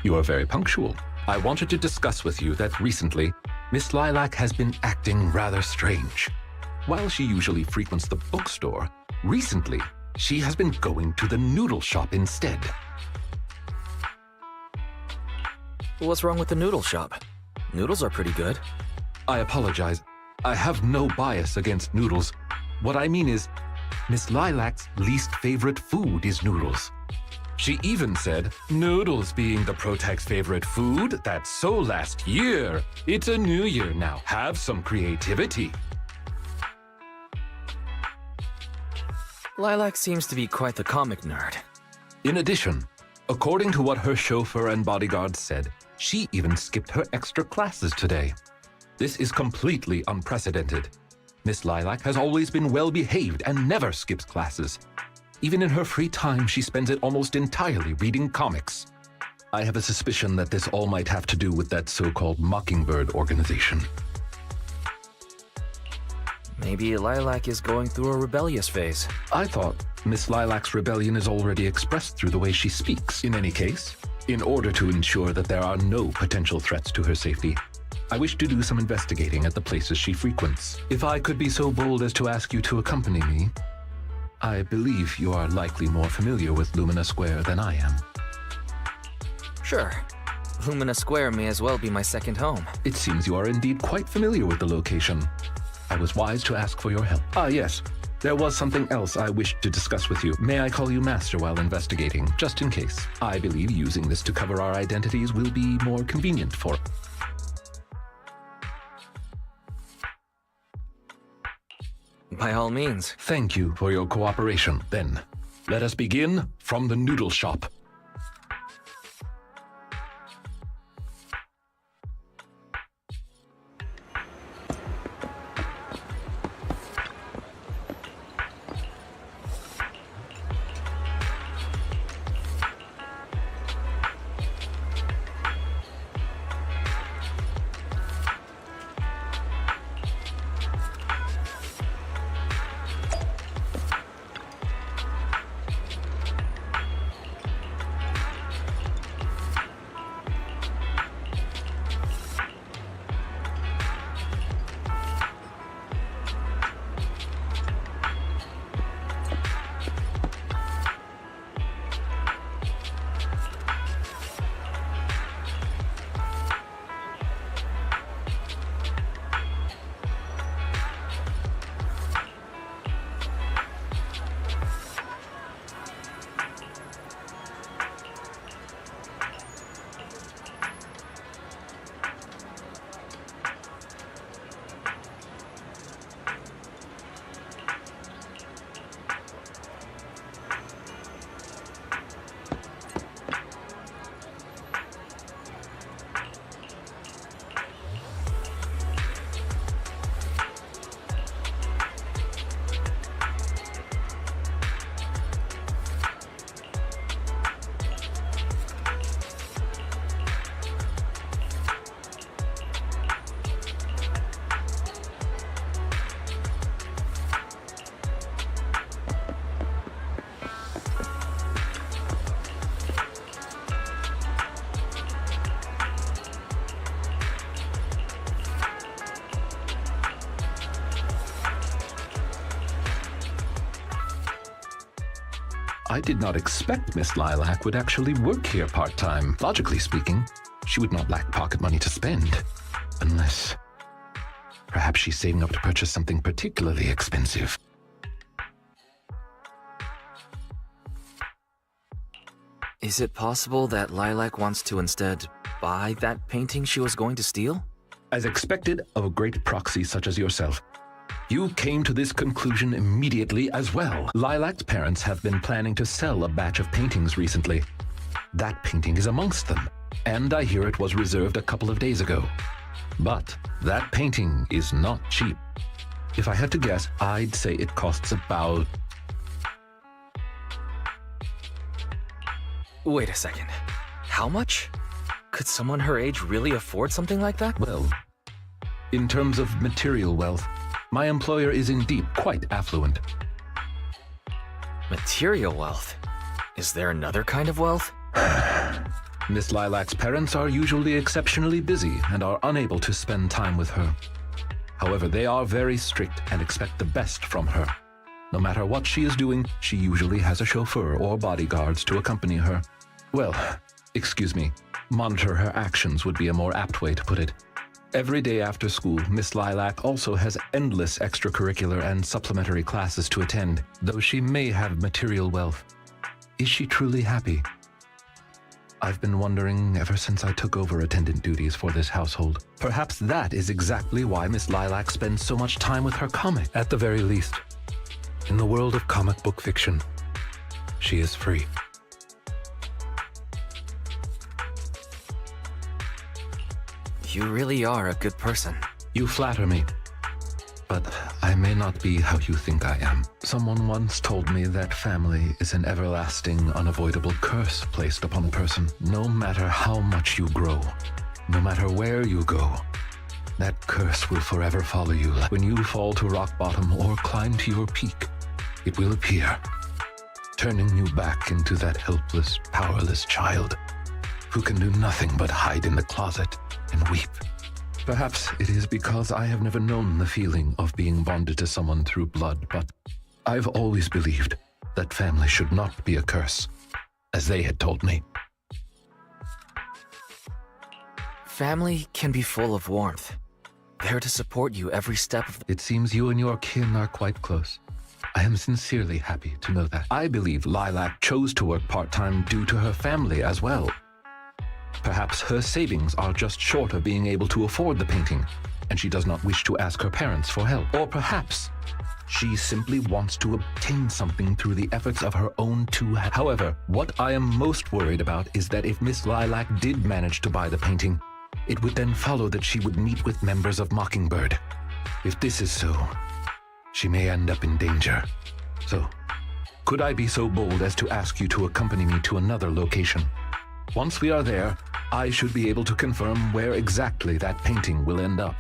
you are very punctual. I wanted to discuss with you that recently, Miss Lilac has been acting rather strange. While she usually frequents the bookstore, recently, she has been going to the noodle shop instead. What's wrong with the noodle shop? Noodles are pretty good. I apologize. I have no bias against noodles. What I mean is, Miss Lilac's least favorite food is noodles. She even said, noodles being the Protag's favorite food, that's so last year. It's a new year now. Have some creativity. Lilac seems to be quite the comic nerd. In addition, according to what her chauffeur and bodyguards said, she even skipped her extra classes today. This is completely unprecedented. Miss Lilac has always been well-behaved and never skips classes. Even in her free time, she spends it almost entirely reading comics. I have a suspicion that this all might have to do with that so-called Mockingbird organization. Maybe Lilac is going through a rebellious phase. I thought Miss Lilac's rebellion is already expressed through the way she speaks. In any case, in order to ensure that there are no potential threats to her safety, I wish to do some investigating at the places she frequents. If I could be so bold as to ask you to accompany me, I believe you are likely more familiar with Lumina Square than I am. Sure. Lumina Square may as well be my second home. It seems you are indeed quite familiar with the location. I was wise to ask for your help. Ah, yes. There was something else I wished to discuss with you. May I call you Master while investigating, just in case? I believe using this to cover our identities will be more convenient for... By all means. Thank you for your cooperation. Then, let us begin from the noodle shop. I did not expect Miss Lilac would actually work here part-time. Logically speaking, she would not lack pocket money to spend. Unless... perhaps she's saving up to purchase something particularly expensive. Is it possible that Lilac wants to instead buy that painting she was going to steal? As expected of a great proxy such as yourself, you came to this conclusion immediately as well. Lilac's parents have been planning to sell a batch of paintings recently. That painting is amongst them, and I hear it was reserved a couple of days ago. But that painting is not cheap. If I had to guess, I'd say it costs about... Wait a second. How much? Could someone her age really afford something like that? Well, in terms of material wealth, my employer is indeed quite affluent. Material wealth? Is there another kind of wealth? Miss Lilac's parents are usually exceptionally busy and are unable to spend time with her. However, they are very strict and expect the best from her. No matter what she is doing, she usually has a chauffeur or bodyguards to accompany her. Well, excuse me, monitor her actions would be a more apt way to put it. Every day after school, Miss Lilac also has endless extracurricular and supplementary classes to attend, though she may have material wealth. Is she truly happy? I've been wondering ever since I took over attendant duties for this household. Perhaps that is exactly why Miss Lilac spends so much time with her comic. At the very least, in the world of comic book fiction, she is free. You really are a good person. You flatter me, but I may not be how you think I am. Someone once told me that family is an everlasting, unavoidable curse placed upon a person. No matter how much you grow, no matter where you go, that curse will forever follow you. When you fall to rock bottom or climb to your peak, it will appear, turning you back into that helpless, powerless child who can do nothing but hide in the closet and weep. Perhaps it is because I have never known the feeling of being bonded to someone through blood, but I've always believed that family should not be a curse, as they had told me. Family can be full of warmth. There to support you every step of the— It seems you and your kin are quite close. I am sincerely happy to know that. I believe Lilac chose to work part-time due to her family as well. Perhaps her savings are just short of being able to afford the painting, and she does not wish to ask her parents for help. Or perhaps she simply wants to obtain something through the efforts of her own two hands. However, what I am most worried about is that if Miss Lilac did manage to buy the painting, it would then follow that she would meet with members of Mockingbird. If this is so, she may end up in danger. So, could I be so bold as to ask you to accompany me to another location? Once we are there, I should be able to confirm where exactly that painting will end up.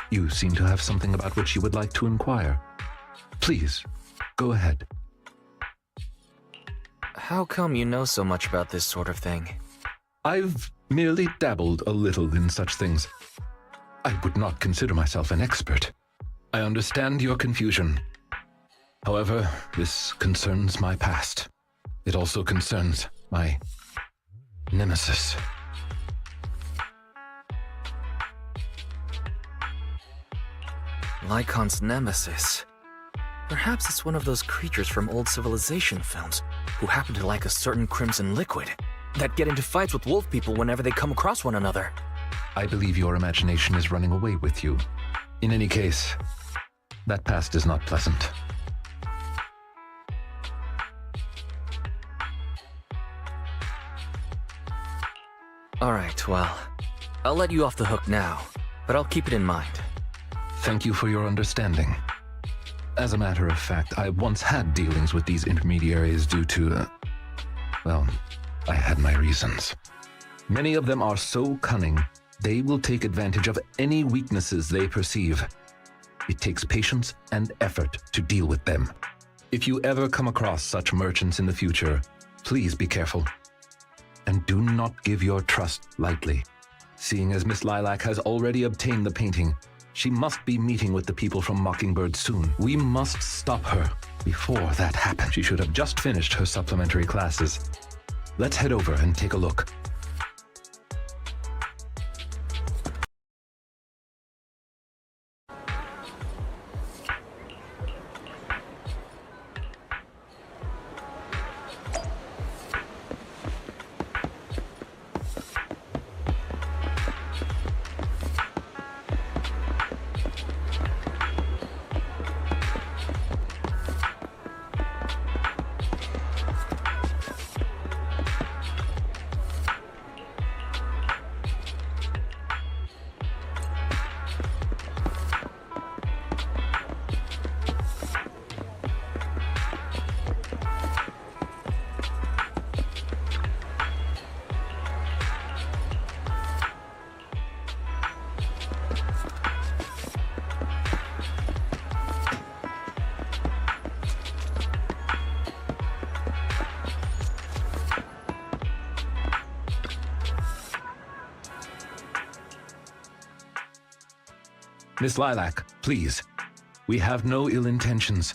You seem to have something about which you would like to inquire. Please, go ahead. How come you know so much about this sort of thing? I've merely dabbled a little in such things. I would not consider myself an expert. I understand your confusion. However, this concerns my past. It also concerns my nemesis. Lycon's nemesis. Perhaps it's one of those creatures from old civilization films who happen to like a certain crimson liquid that get into fights with wolf people whenever they come across one another. I believe your imagination is running away with you. In any case, that past is not pleasant. Alright, well, I'll let you off the hook now, but I'll keep it in mind. Thank you for your understanding. As a matter of fact, I once had dealings with these intermediaries due to, well, I had my reasons. Many of them are so cunning, they will take advantage of any weaknesses they perceive. It takes patience and effort to deal with them. If you ever come across such merchants in the future, please be careful. And do not give your trust lightly. Seeing as Miss Lilac has already obtained the painting, she must be meeting with the people from Mockingbird soon. We must stop her before that happens. She should have just finished her supplementary classes. Let's head over and take a look. Miss Lilac, please. We have no ill intentions.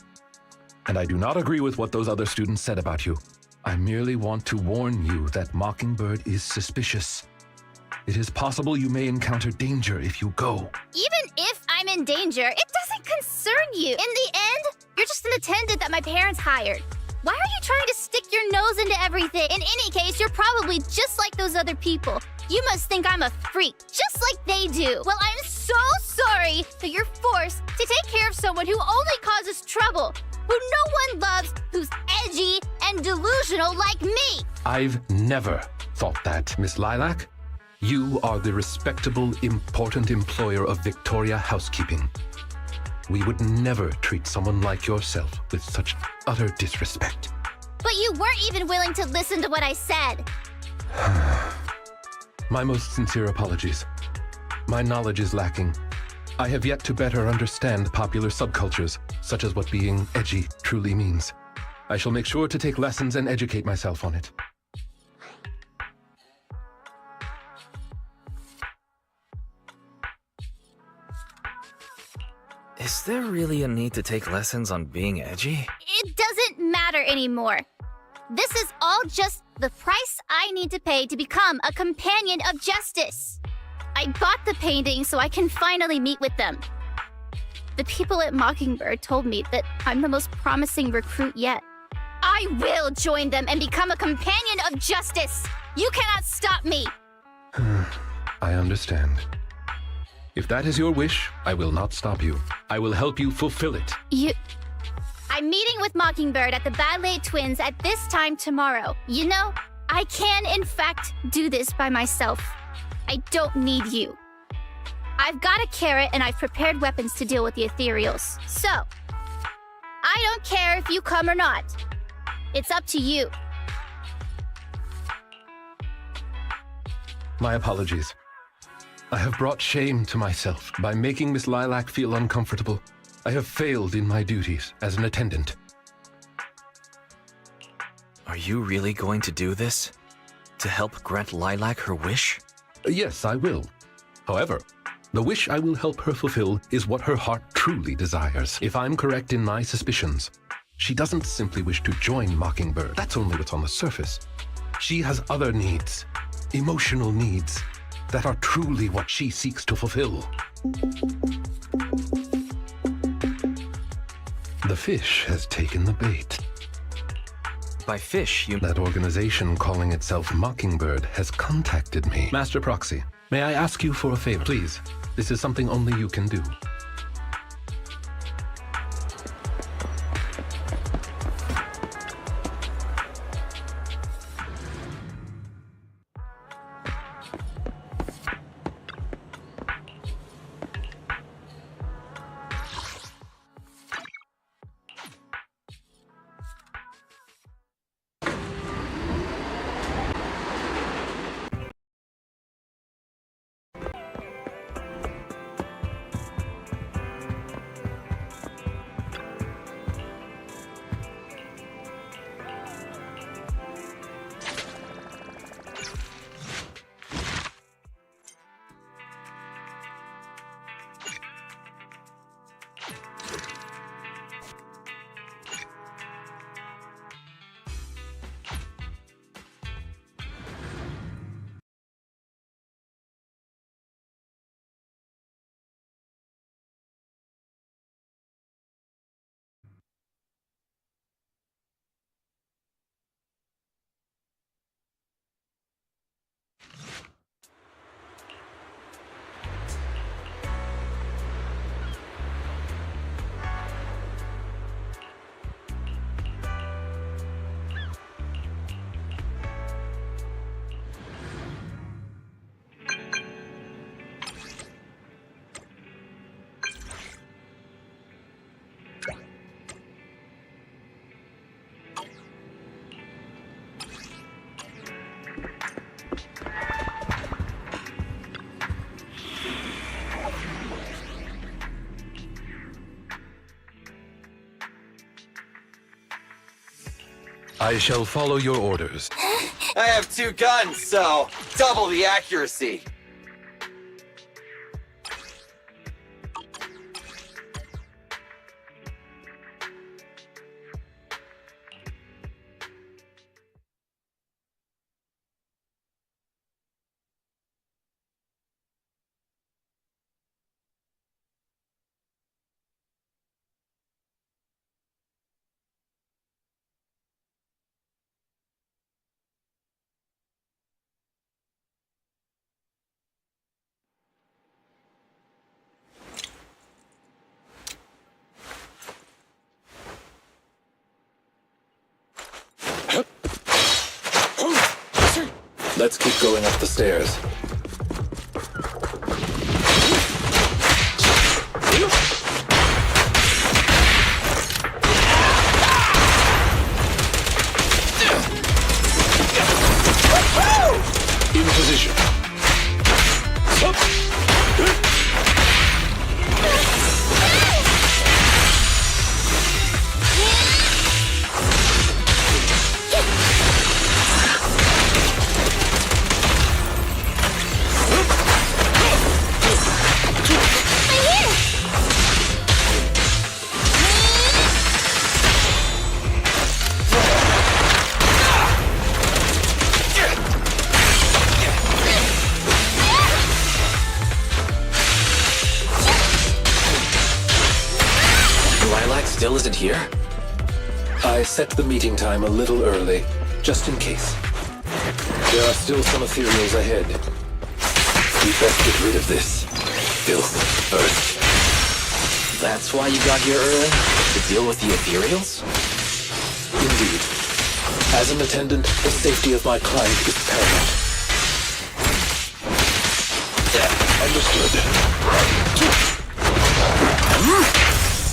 And I do not agree with what those other students said about you. I merely want to warn you that Mockingbird is suspicious. It is possible you may encounter danger if you go. Even if I'm in danger, it doesn't concern you. In the end, you're just an attendant that my parents hired. Why are you trying to stick your nose into everything? In any case, you're probably just like those other people. You must think I'm a freak, just like they do. Well, I'm so sorry that you're forced to take care of someone who only causes trouble, who no one loves, who's edgy and delusional like me. I've never thought that, Miss Lilac. You are the respectable, important employer of Victoria Housekeeping. We would never treat someone like yourself with such utter disrespect. But you weren't even willing to listen to what I said. My most sincere apologies. My knowledge is lacking. I have yet to better understand popular subcultures, such as what being edgy truly means. I shall make sure to take lessons and educate myself on it. Is there really a need to take lessons on being edgy? It doesn't matter anymore. This is all just the price I need to pay to become a companion of justice. I bought the painting so I can finally meet with them. The people at Mockingbird told me that I'm the most promising recruit yet. I will join them and become a companion of justice. You cannot stop me. I understand. If that is your wish, I will not stop you. I will help you fulfill it. I'm meeting with Mockingbird at the Ballet Twins at this time tomorrow. You know, I can in fact do this by myself. I don't need you. I've got a carrot and I've prepared weapons to deal with the ethereals. So, I don't care if you come or not. It's up to you. My apologies. I have brought shame to myself by making Miss Lilac feel uncomfortable. I have failed in my duties as an attendant. Are you really going to do this? To help grant Lilac her wish? Yes, I will. However, the wish I will help her fulfill is what her heart truly desires. If I'm correct in my suspicions, she doesn't simply wish to join Mockingbird. That's only what's on the surface. She has other needs, emotional needs, that are truly what she seeks to fulfill. The fish has taken the bait. By fish, you... That organization calling itself Mockingbird has contacted me. Master Proxy, may I ask you for a favor? Please, this is something only you can do. I shall follow your orders. I have 2 guns, so double the accuracy. Let's keep going up the stairs. In position. Still isn't here? I set the meeting time a little early, just in case. There are still some ethereals ahead. We best get rid of this filth first. That's why you got here early? To deal with the ethereals? Indeed. As an attendant, the safety of my client is paramount. Understood.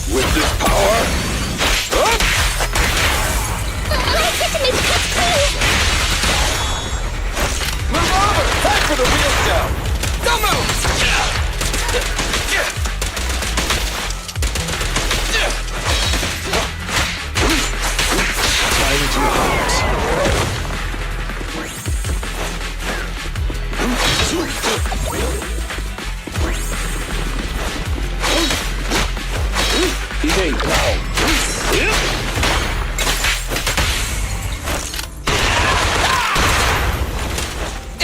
With this power... Move over! Time for the real show! Don't move! Time to hunt. Behave now.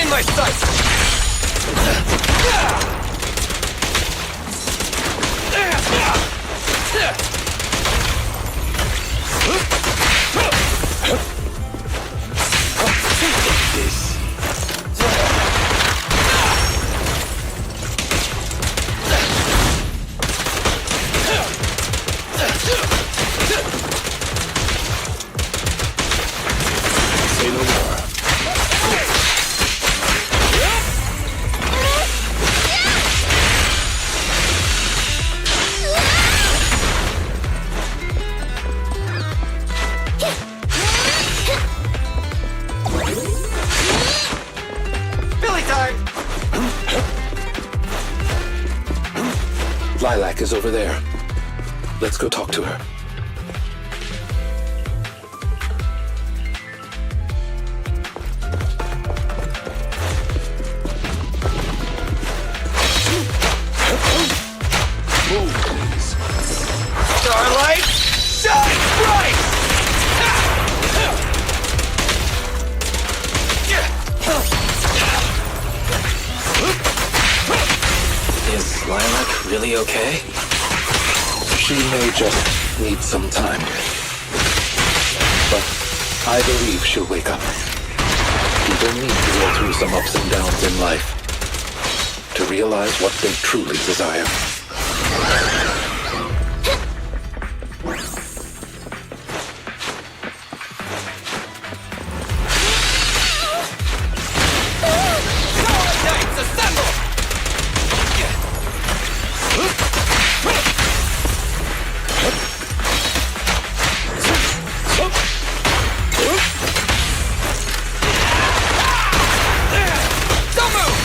In my sights! Say no more. Billy time! Lilac is over there. Let's go talk to her. Move, please. Starlight, shine bright! Is Lilac really okay? She may just need some time. But I believe she'll wake up. People need to go through some ups and downs in life to realize what they truly desire. Knights, assemble! Don't move!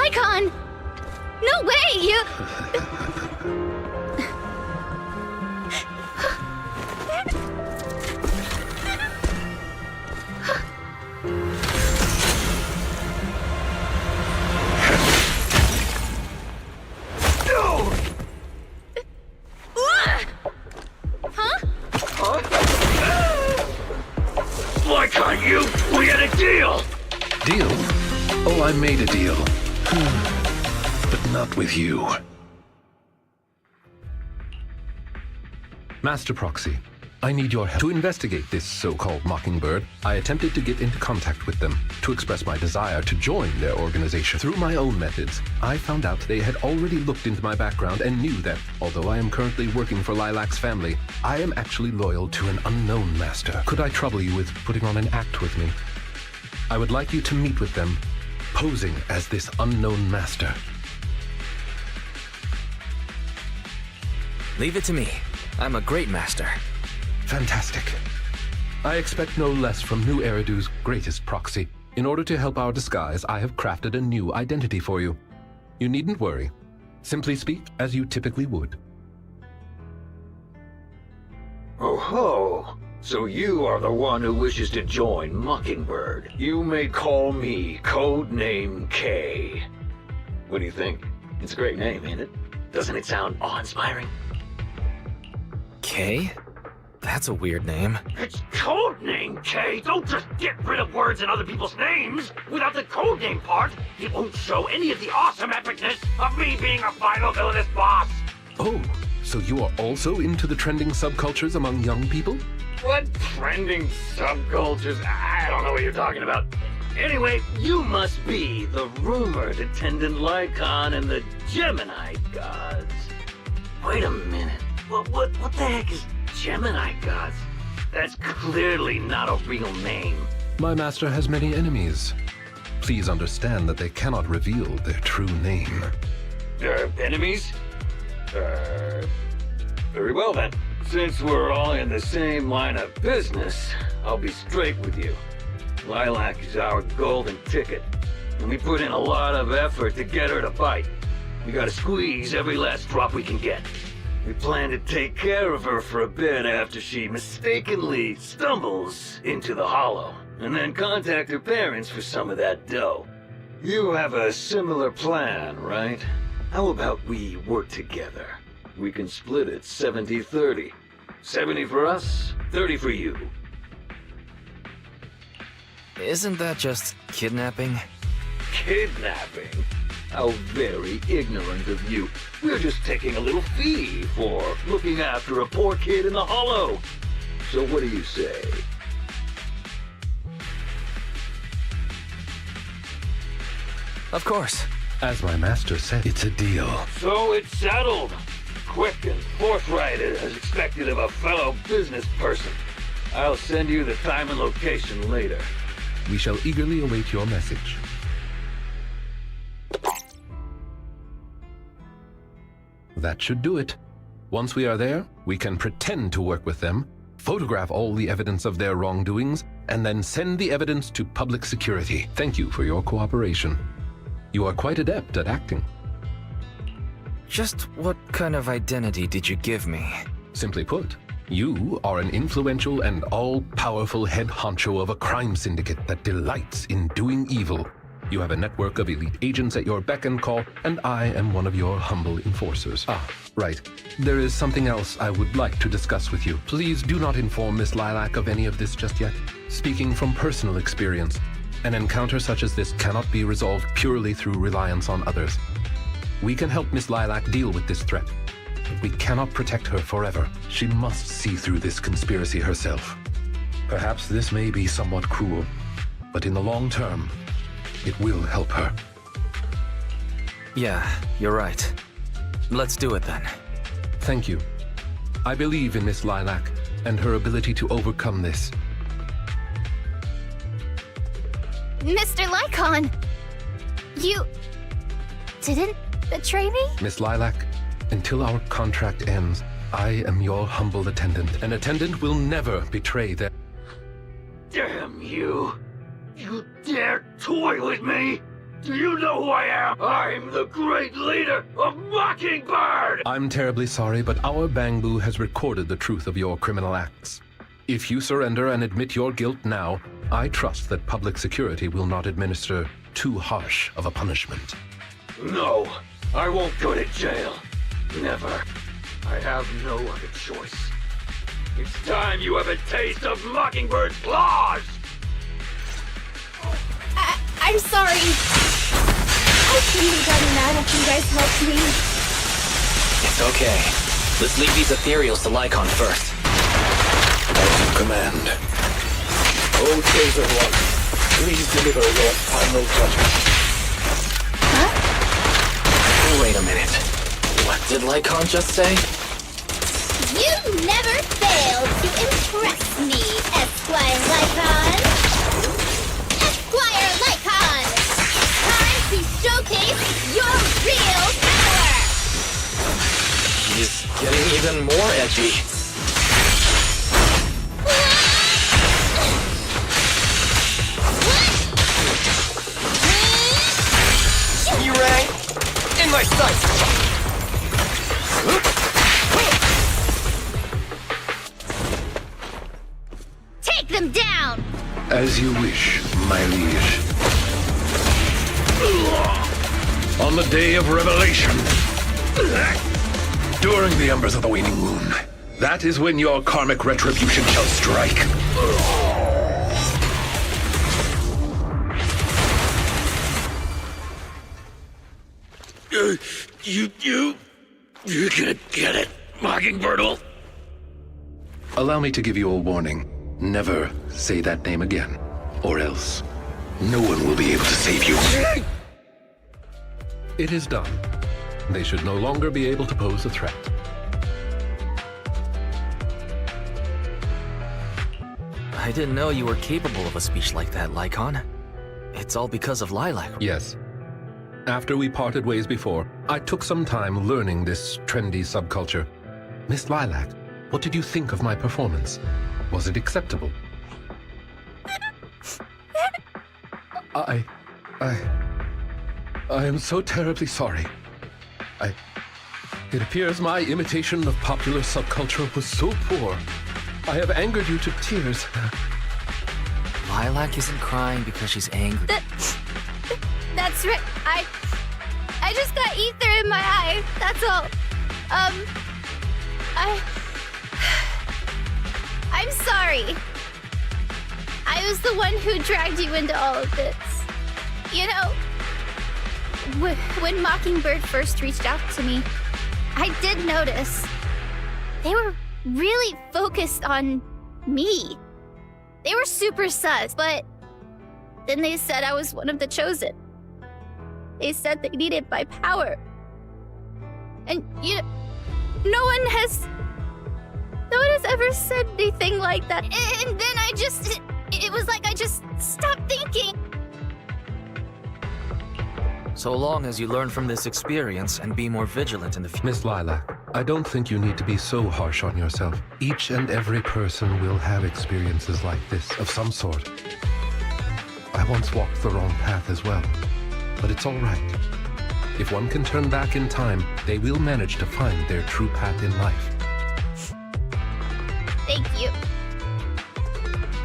Lycon! No way, you... Why can't you? We had a deal! Deal? Oh, I made a deal. But not with you. Master Proxy, I need your help. To investigate this so-called Mockingbird, I attempted to get into contact with them to express my desire to join their organization. Through my own methods, I found out they had already looked into my background and knew that, although I am currently working for Lilac's family, I am actually loyal to an unknown master. Could I trouble you with putting on an act with me? I would like you to meet with them, posing as this unknown master. Leave it to me. I'm a great master. Fantastic. I expect no less from New Eridu's greatest proxy. In order to help our disguise, I have crafted a new identity for you. You needn't worry. Simply speak as you typically would. Oh ho! So you are the one who wishes to join Mockingbird. You may call me Codename K. What do you think? It's a great name, ain't it? Doesn't it sound awe-inspiring? K? That's a weird name. It's Codename K! Don't just get rid of words in other people's names! Without the codename part, it won't show any of the awesome epicness of me being a final villainous boss! Oh, so you are also into the trending subcultures among young people? What trending subcultures? I don't know what you're talking about. Anyway, you must be the rumored attendant Lycon and the Gemini gods. Wait a minute. What the heck is Gemini gods? That's clearly not a real name. My master has many enemies. Please understand that they cannot reveal their true name. Enemies? Very well then. Since we're all in the same line of business, I'll be straight with you. Lilac is our golden ticket, and we put in a lot of effort to get her to bite. We gotta squeeze every last drop we can get. We plan to take care of her for a bit after she mistakenly stumbles into the Hollow, and then contact her parents for some of that dough. You have a similar plan, right? How about we work together? We can split it 70-30. 70 for us, 30 for you. Isn't that just kidnapping? Kidnapping? How very ignorant of you. We're just taking a little fee for looking after a poor kid in the Hollow. So what do you say? Of course. As my master said, it's a deal. So it's settled. Quick and forthright as expected of a fellow business person. I'll send you the time and location later. We shall eagerly await your message. That should do it. Once we are there, we can pretend to work with them, photograph all the evidence of their wrongdoings, and then send the evidence to public security. Thank you for your cooperation. You are quite adept at acting. Just what kind of identity did you give me? Simply put, you are an influential and all-powerful head honcho of a crime syndicate that delights in doing evil. You have a network of elite agents at your beck and call, and I am one of your humble enforcers. Ah, right. There is something else I would like to discuss with you. Please do not inform Miss Lilac of any of this just yet. Speaking from personal experience, an encounter such as this cannot be resolved purely through reliance on others. We can help Miss Lilac deal with this threat, but we cannot protect her forever. She must see through this conspiracy herself. Perhaps this may be somewhat cruel, but in the long term, it will help her. Yeah, you're right. Let's do it then. Thank you. I believe in Miss Lilac and her ability to overcome this. Mr. Lycon! You... didn't betray me? Miss Lilac, until our contract ends, I am your humble attendant. An attendant will never betray their... Damn you! You dare toy with me? Do you know who I am? I'm the great leader of Mockingbird! I'm terribly sorry, but our Bangbu has recorded the truth of your criminal acts. If you surrender and admit your guilt now, I trust that public security will not administer too harsh of a punishment. No, I won't go to jail. Never. I have no other choice. It's time you have a taste of Mockingbird's claws! I'm sorry. I shouldn't have done that if you guys helped me. It's okay. Let's leave these ethereals to Lycon first. As you command. Oh, chosen one, please deliver your final judgment. Wait a minute. What did Lycon just say? You never failed to impress me, Esquire Lycon. Esquire Lycon! Time to showcase your real power! He's getting even more edgy. You rang? In my sights! Take them down! As you wish, my liege. On the day of revelation, during the embers of the waning moon, that is when your karmic retribution shall strike. You're gonna get it, Mockingbirdle. Allow me to give you a warning. Never say that name again, or else no one will be able to save you. It is done. They should no longer be able to pose a threat. I didn't know you were capable of a speech like that, Lycon. It's all because of Lilac. Yes. After we parted ways before, I took some time learning this trendy subculture. Miss Lilac, what did you think of my performance? Was it acceptable? I am so terribly sorry. It appears my imitation of popular subculture was so poor. I have angered you to tears. Lilac isn't crying because she's angry. That's right. I just got ether in my eye. That's all. I'm sorry. I was the one who dragged you into all of this. You know, when Mockingbird first reached out to me, I did notice they were really focused on me. They were super sus, but then they said I was one of the chosen. They said they needed my power. And no one has ever said anything like that. And then it was like I just stopped thinking. So long as you learn from this experience and be more vigilant in the future. Miss Lilac, I don't think you need to be so harsh on yourself. Each and every person will have experiences like this of some sort. I once walked the wrong path as well. But it's all right. If one can turn back in time, they will manage to find their true path in life. Thank you.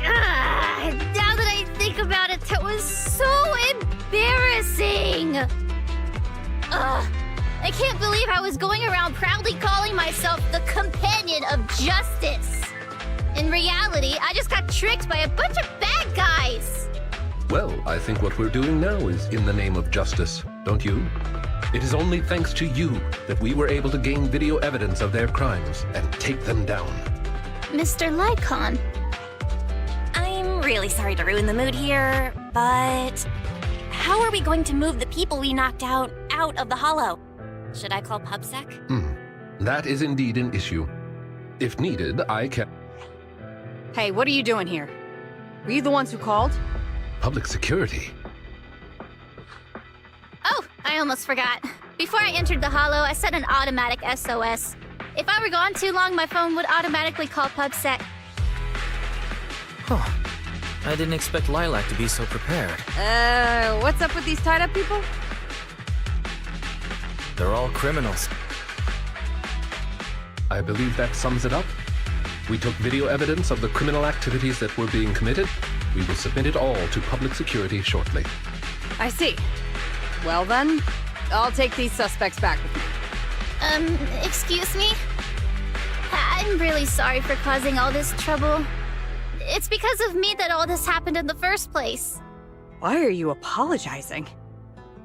Now that I think about it, that was so embarrassing. I can't believe I was going around proudly calling myself the companion of justice. In reality, I just got tricked by a bunch of bad guys. Well, I think what we're doing now is in the name of justice, don't you? It is only thanks to you that we were able to gain video evidence of their crimes and take them down. Mr. Lycon. I'm really sorry to ruin the mood here, but how are we going to move the people we knocked out of the hollow? Should I call PubSec? That is indeed an issue. If needed, I can... Hey, what are you doing here? Were you the ones who called? Public security? Oh, I almost forgot. Before I entered the hollow, I set an automatic SOS. If I were gone too long, my phone would automatically call PubSec. Huh. I didn't expect Lilac to be so prepared. What's up with these tied-up people? They're all criminals. I believe that sums it up. We took video evidence of the criminal activities that were being committed. We will submit it all to public security shortly. I see. Well then, I'll take these suspects back with me. Excuse me? I'm really sorry for causing all this trouble. It's because of me that all this happened in the first place. Why are you apologizing?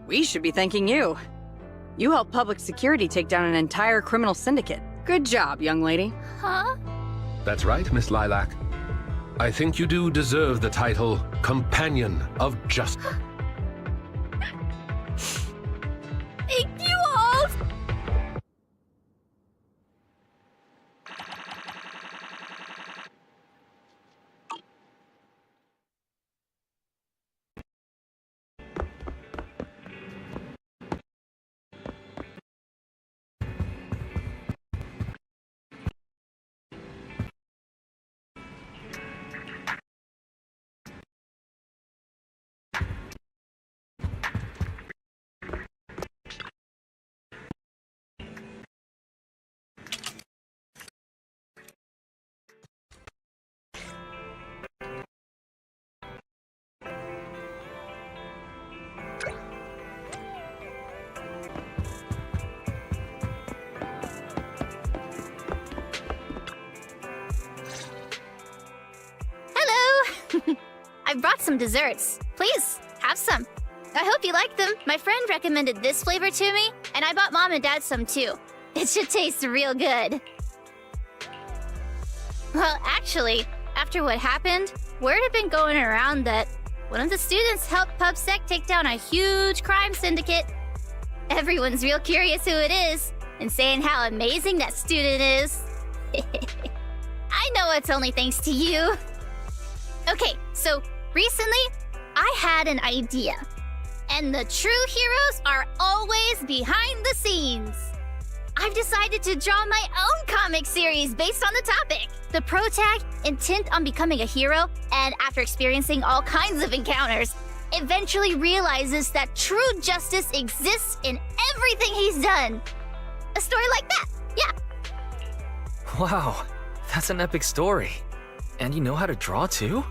We should be thanking you. You helped public security take down an entire criminal syndicate. Good job, young lady. Huh? That's right, Miss Lilac. I think you do deserve the title Companion of Justice. Thank you all! I brought some desserts. Please, have some. I hope you like them. My friend recommended this flavor to me, and I bought Mom and Dad some too. It should taste real good. Well, actually, after what happened, word had been going around that one of the students helped PubSec take down a huge crime syndicate. Everyone's real curious who it is, and saying how amazing that student is. I know it's only thanks to you. Okay, so recently, I had an idea. And the true heroes are always behind the scenes. I've decided to draw my own comic series based on the topic. The protag, intent on becoming a hero, and after experiencing all kinds of encounters, eventually realizes that true justice exists in everything he's done. A story like that, yeah. Wow, that's an epic story. And you know how to draw too?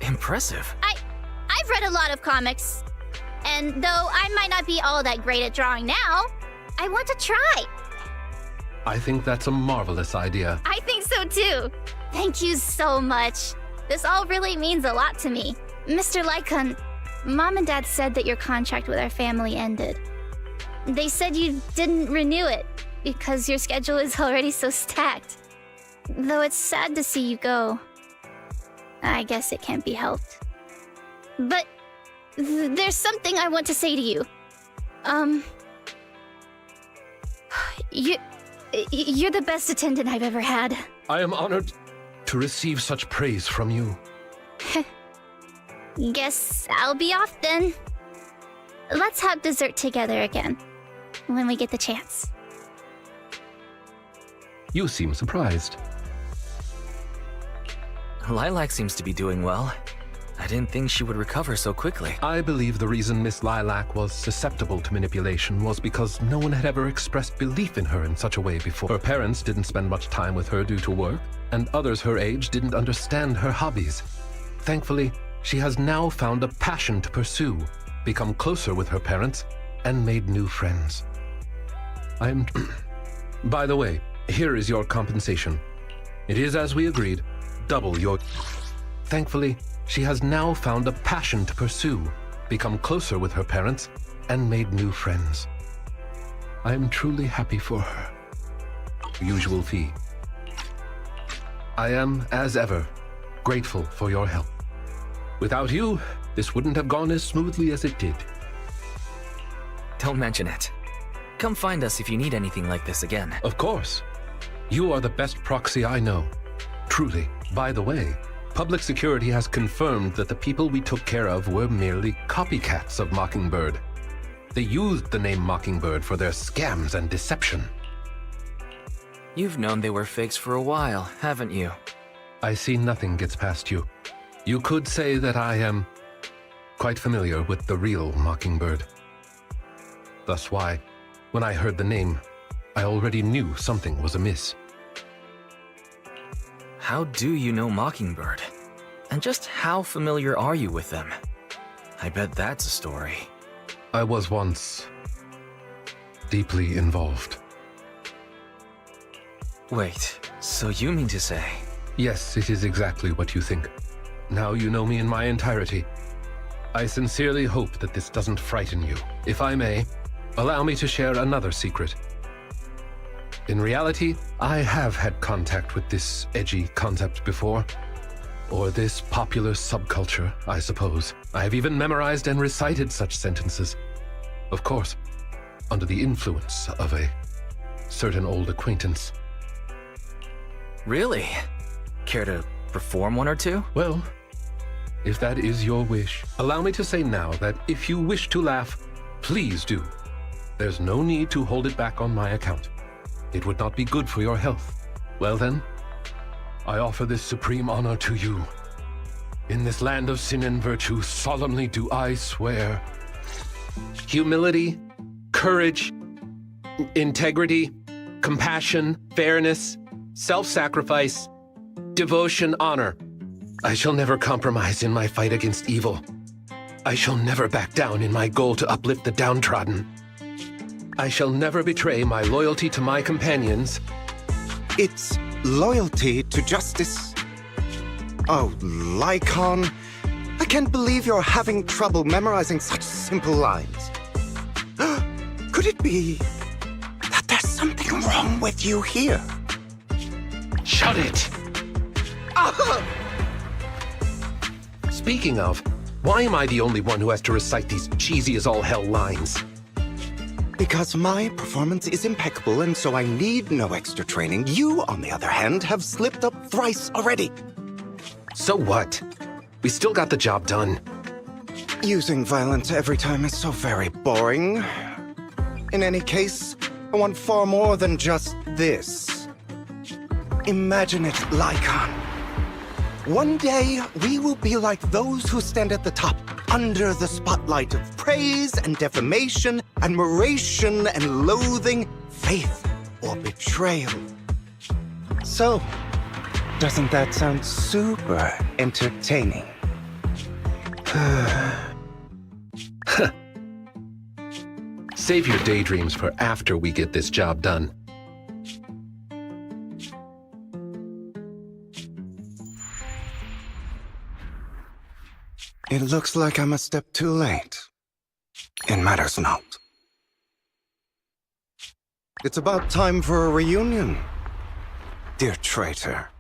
Impressive. I've read a lot of comics. And though I might not be all that great at drawing now, I want to try. I think that's a marvelous idea. I think so too. Thank you so much. This all really means a lot to me. Mr. Lycon, Mom and Dad said that your contract with our family ended. They said you didn't renew it because your schedule is already so stacked. Though it's sad to see you go. I guess it can't be helped. But there's something I want to say to you. You're the best attendant I've ever had. I am honored to receive such praise from you. Guess I'll be off then. Let's have dessert together again, when we get the chance. You seem surprised. Lilac seems to be doing well. I didn't think she would recover so quickly. I believe the reason Miss Lilac was susceptible to manipulation was because no one had ever expressed belief in her in such a way before. Her parents didn't spend much time with her due to work, and others her age didn't understand her hobbies. Thankfully, she has now found a passion to pursue, become closer with her parents, and made new friends. By the way, here is your compensation. It is as we agreed, double your... Thankfully, she has now found a passion to pursue, become closer with her parents, and made new friends. I am truly happy for her. Usual fee. I am, as ever, grateful for your help. Without you, this wouldn't have gone as smoothly as it did. Don't mention it. Come find us if you need anything like this again. Of course. You are the best proxy I know. Truly. By the way, public security has confirmed that the people we took care of were merely copycats of Mockingbird. They used the name Mockingbird for their scams and deception. You've known they were fakes for a while, haven't you? I see nothing gets past you. You could say that I am quite familiar with the real Mockingbird. Thus why, when I heard the name, I already knew something was amiss. How do you know Mockingbird? And just how familiar are you with them? I bet that's a story. I was once deeply involved. Wait, so you mean to say? Yes, it is exactly what you think. Now you know me in my entirety. I sincerely hope that this doesn't frighten you. If I may, allow me to share another secret. In reality, I have had contact with this edgy concept before. Or this popular subculture, I suppose. I have even memorized and recited such sentences. Of course, under the influence of a certain old acquaintance. Really? Care to perform one or two? Well, if that is your wish, allow me to say now that if you wish to laugh, please do. There's no need to hold it back on my account. It would not be good for your health. Well then, I offer this supreme honor to you. In this land of sin and virtue, solemnly do I swear. Humility, courage, integrity, compassion, fairness, self-sacrifice, devotion, honor. I shall never compromise in my fight against evil. I shall never back down in my goal to uplift the downtrodden. I shall never betray my loyalty to my companions. It's loyalty to justice. Oh, Lycon, I can't believe you're having trouble memorizing such simple lines. Could it be that there's something wrong with you here? Shut it! Speaking of, why am I the only one who has to recite these cheesy as all hell lines? Because my performance is impeccable and so I need no extra training. You, on the other hand, have slipped up thrice already. So what? We still got the job done. Using violence every time is so very boring. In any case, I want far more than just this. Imagine it, Lycon. One day, we will be like those who stand at the top, under the spotlight of praise and defamation, admiration and loathing, faith or betrayal. So, doesn't that sound super entertaining? Save your daydreams for after we get this job done. It looks like I'm a step too late. It matters not. It's about time for a reunion, dear traitor.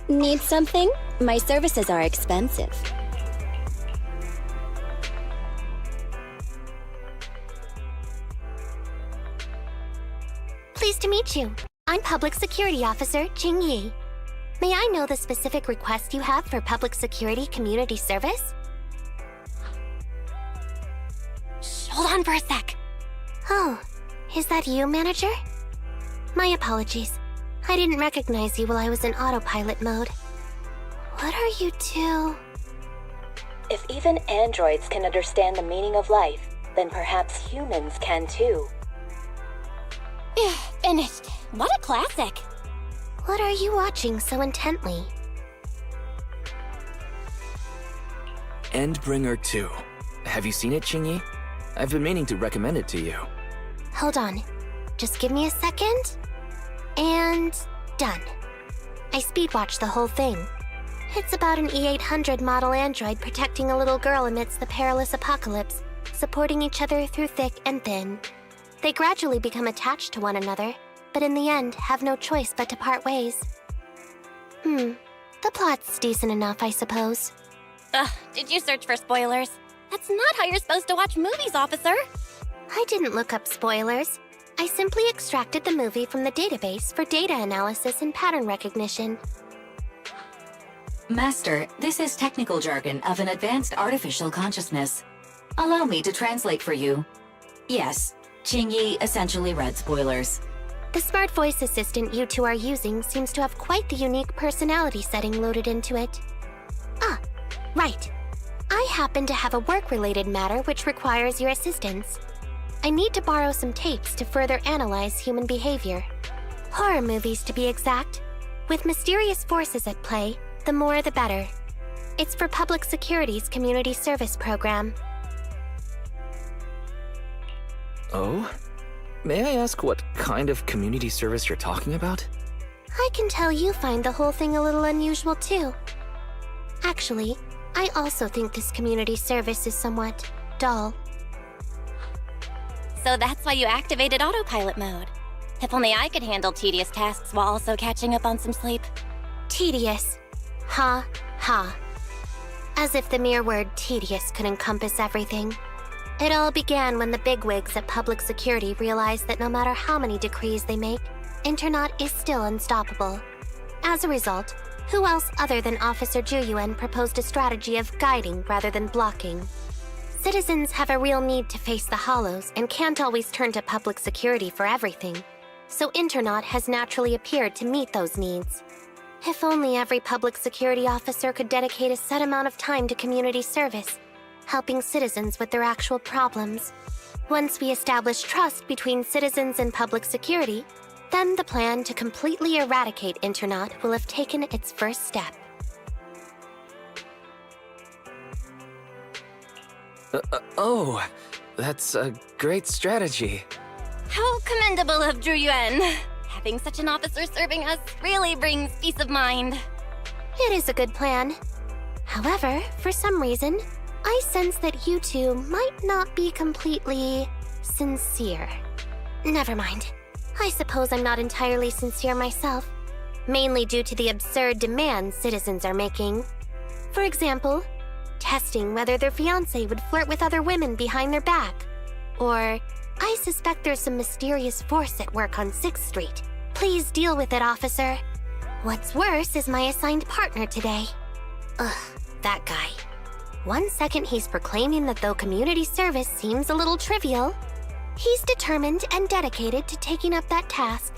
Need something? My services are expensive. Pleased to meet you. I'm Public Security Officer Ching Yi. May I know the specific request you have for public security community service? Shh, hold on for a sec. Oh, is that you, Manager? My apologies. I didn't recognize you while I was in autopilot mode. What are you two? If even androids can understand the meaning of life, then perhaps humans can too. Finished. What a classic. What are you watching so intently? Endbringer 2. Have you seen it, Qingyi? I've been meaning to recommend it to you. Hold on. Just give me a second. And done. I speedwatched the whole thing. It's about an E-800 model android protecting a little girl amidst the perilous apocalypse, supporting each other through thick and thin. They gradually become attached to one another, but in the end have no choice but to part ways. The plot's decent enough, I suppose. Ugh, did you search for spoilers? That's not how you're supposed to watch movies, officer. I didn't look up spoilers. I simply extracted the movie from the database for data analysis and pattern recognition. Master, this is technical jargon of an advanced artificial consciousness. Allow me to translate for you. Yes, Qingyi essentially read spoilers. The smart voice assistant you two are using seems to have quite the unique personality setting loaded into it. Ah, right. I happen to have a work-related matter which requires your assistance. I need to borrow some tapes to further analyze human behavior. Horror movies, to be exact. With mysterious forces at play, the more the better. It's for Public Security's community service program. Oh? May I ask what kind of community service you're talking about? I can tell you find the whole thing a little unusual too. Actually, I also think this community service is somewhat dull. So that's why you activated autopilot mode. If only I could handle tedious tasks while also catching up on some sleep. Tedious. Ha, ha. As if the mere word tedious could encompass everything. It all began when the bigwigs at Public Security realized that no matter how many decrees they make, Internaut is still unstoppable. As a result, who else other than Officer Juyuan proposed a strategy of guiding rather than blocking? Citizens have a real need to face the Hollows and can't always turn to Public Security for everything. So Internaut has naturally appeared to meet those needs. If only every Public Security officer could dedicate a set amount of time to community service, helping citizens with their actual problems. Once we establish trust between citizens and Public Security, then the plan to completely eradicate Internaut will have taken its first step. Oh, that's a great strategy. How commendable of Zhu Yuan. Having such an officer serving us really brings peace of mind. It is a good plan. However, for some reason, I sense that you two might not be completely sincere. Never mind. I suppose I'm not entirely sincere myself, mainly due to the absurd demands citizens are making. For example, testing whether their fiancé would flirt with other women behind their back. Or, I suspect there's some mysterious force at work on 6th Street. Please deal with it, officer. What's worse is my assigned partner today. Ugh, that guy. One second he's proclaiming that though community service seems a little trivial, he's determined and dedicated to taking up that task.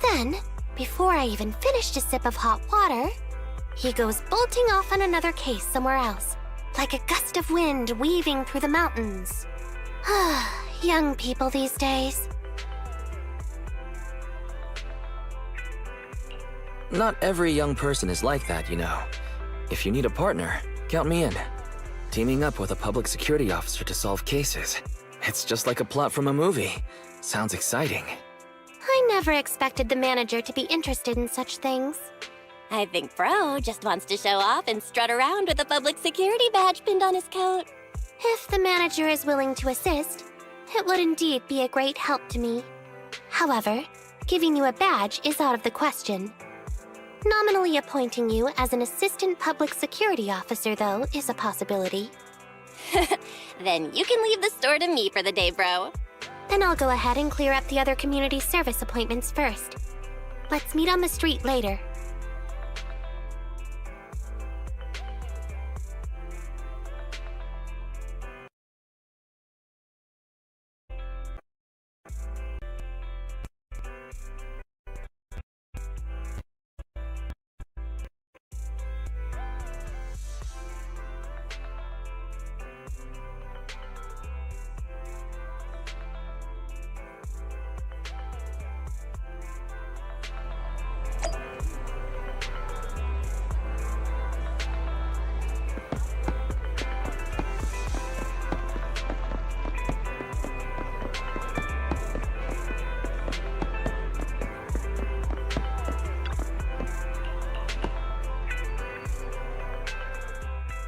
Then, before I even finished a sip of hot water, he goes bolting off on another case somewhere else, like a gust of wind weaving through the mountains. Young people these days. Not every young person is like that, you know. If you need a partner, count me in. Teaming up with a public security officer to solve cases. It's just like a plot from a movie. Sounds exciting. I never expected the manager to be interested in such things. I think Bro just wants to show off and strut around with a public security badge pinned on his coat. If the manager is willing to assist, it would indeed be a great help to me. However, giving you a badge is out of the question. Nominally appointing you as an assistant public security officer, though, is a possibility. Then you can leave the store to me for the day, bro. Then I'll go ahead and clear up the other community service appointments first. Let's meet on the street later.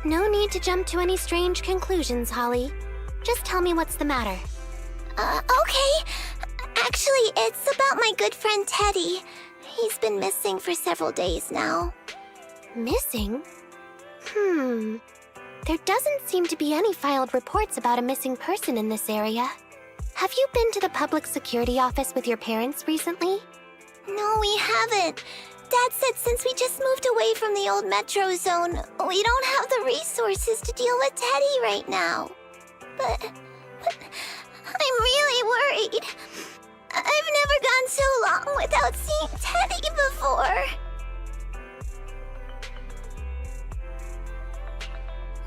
No need to jump to any strange conclusions, Holly. Just tell me what's the matter. Okay. Actually, it's about my good friend Teddy. He's been missing for several days now. Missing? There doesn't seem to be any filed reports about a missing person in this area. Have you been to the public security office with your parents recently? No, we haven't. Dad said since we just moved away from the old metro zone, we don't have the resources to deal with Teddy right now. But I'm really worried. I've never gone so long without seeing Teddy before.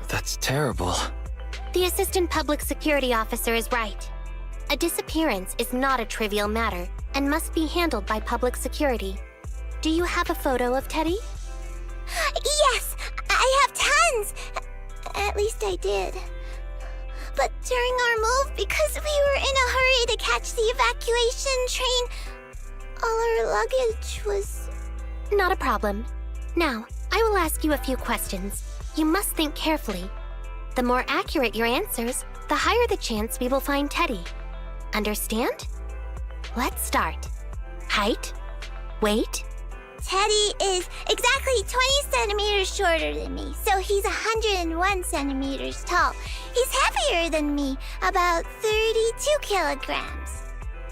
That's terrible. The assistant public security officer is right. A disappearance is not a trivial matter and must be handled by public security. Do you have a photo of Teddy? Yes, I have tons. At least I did. But during our move, because we were in a hurry to catch the evacuation train, all our luggage was... Not a problem. Now, I will ask you a few questions. You must think carefully. The more accurate your answers, the higher the chance we will find Teddy. Understand? Let's start. Height? Weight? Teddy is exactly 20 centimeters shorter than me, so he's 101 centimeters tall. He's heavier than me, about 32 kilograms.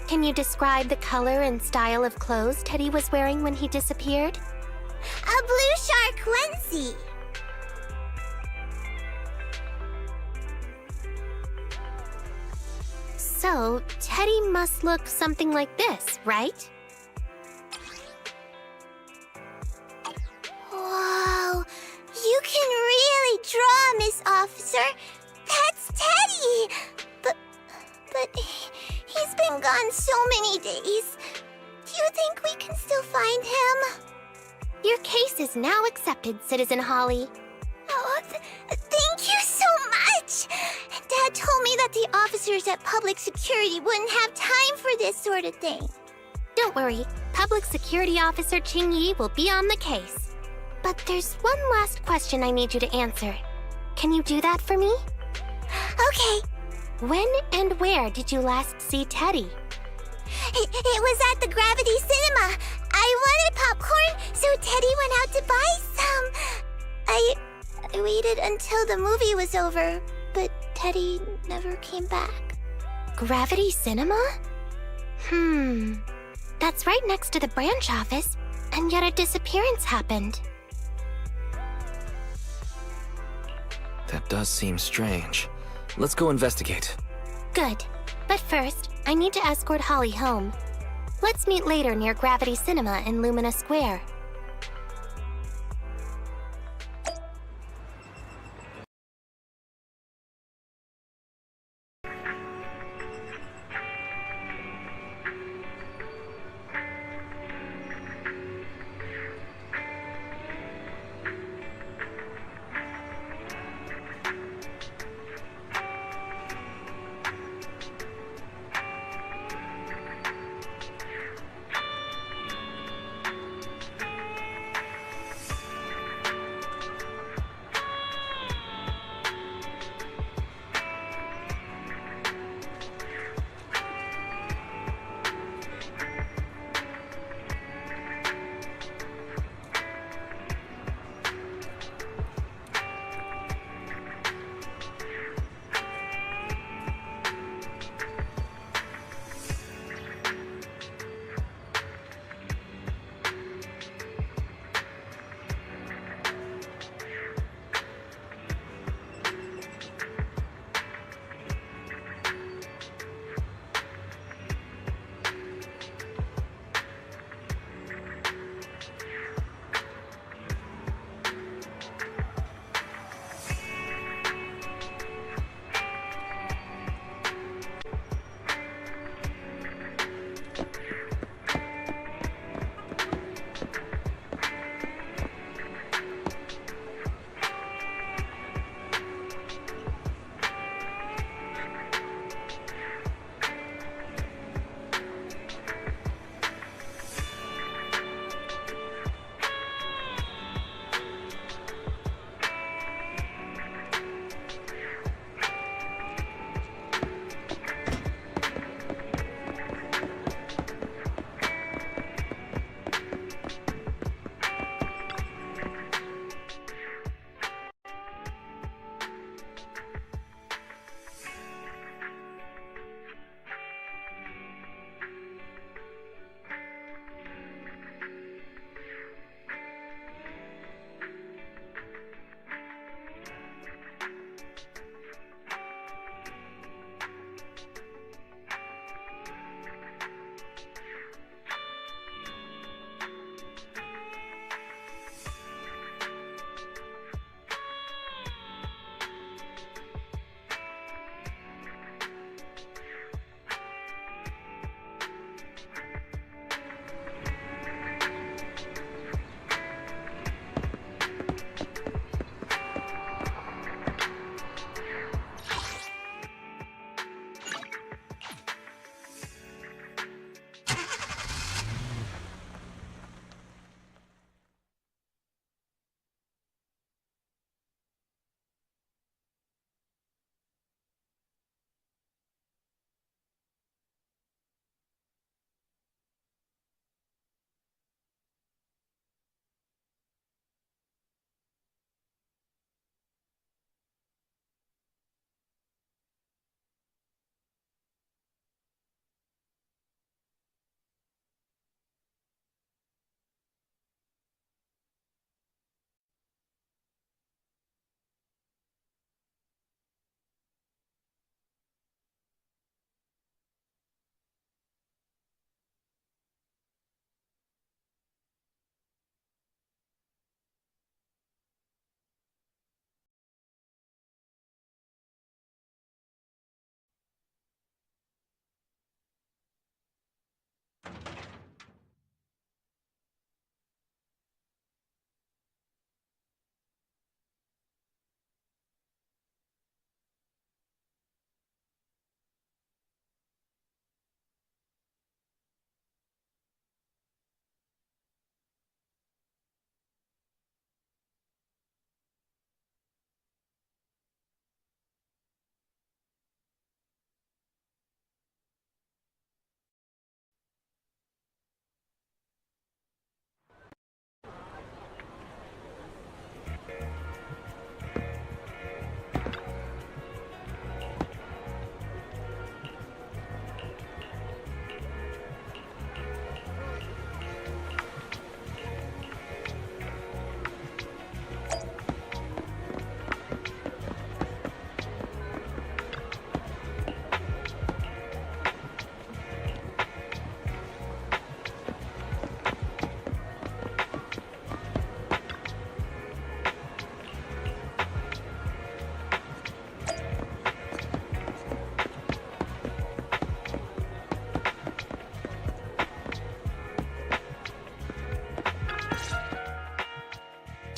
Can you describe the color and style of clothes Teddy was wearing when he disappeared? A blue shark onesie. So, Teddy must look something like this, right? Whoa, you can really draw, Miss Officer. That's Teddy. But he's been gone so many days. Do you think we can still find him? Your case is now accepted, Citizen Holly. Oh, thank you so much. Dad told me that the officers at Public Security wouldn't have time for this sort of thing. Don't worry, Public Security Officer Ching Yi will be on the case. But there's one last question I need you to answer. Can you do that for me? Okay. When and where did you last see Teddy? It was at the Gravity Cinema. I wanted popcorn, so Teddy went out to buy some. I waited until the movie was over, but Teddy never came back. Gravity Cinema? That's right next to the branch office, and yet a disappearance happened. That does seem strange. Let's go investigate. Good. But first, I need to escort Holly home. Let's meet later near Gravity Cinema in Lumina Square.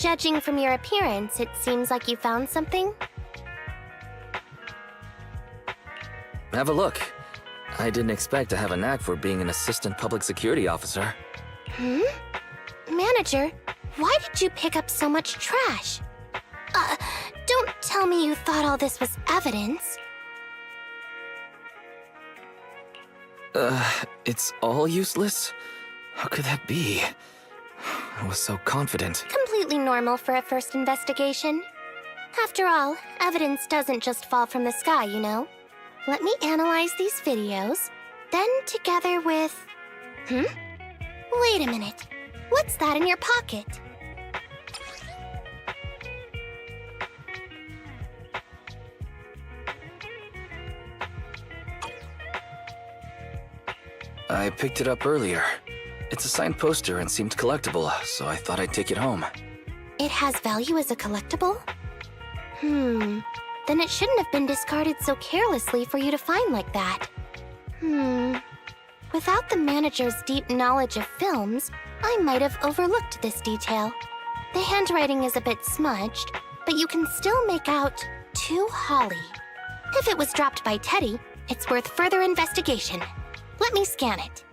Judging from your appearance, it seems like you found something. Have a look. I didn't expect to have a knack for being an assistant public security officer. Hmm? Manager, why did you pick up so much trash? Don't tell me you thought all this was evidence. It's all useless? How could that be? I was so confident. Completely normal for a first investigation. After all, evidence doesn't just fall from the sky, you know. Let me analyze these videos, then together with... Wait a minute. What's that in your pocket? I picked it up earlier. It's a signed poster and seemed collectible, so I thought I'd take it home. It has value as a collectible? Then it shouldn't have been discarded so carelessly for you to find like that. Without the manager's deep knowledge of films, I might have overlooked this detail. The handwriting is a bit smudged, but you can still make out "To Holly." If it was dropped by Teddy, it's worth further investigation. Let me scan it.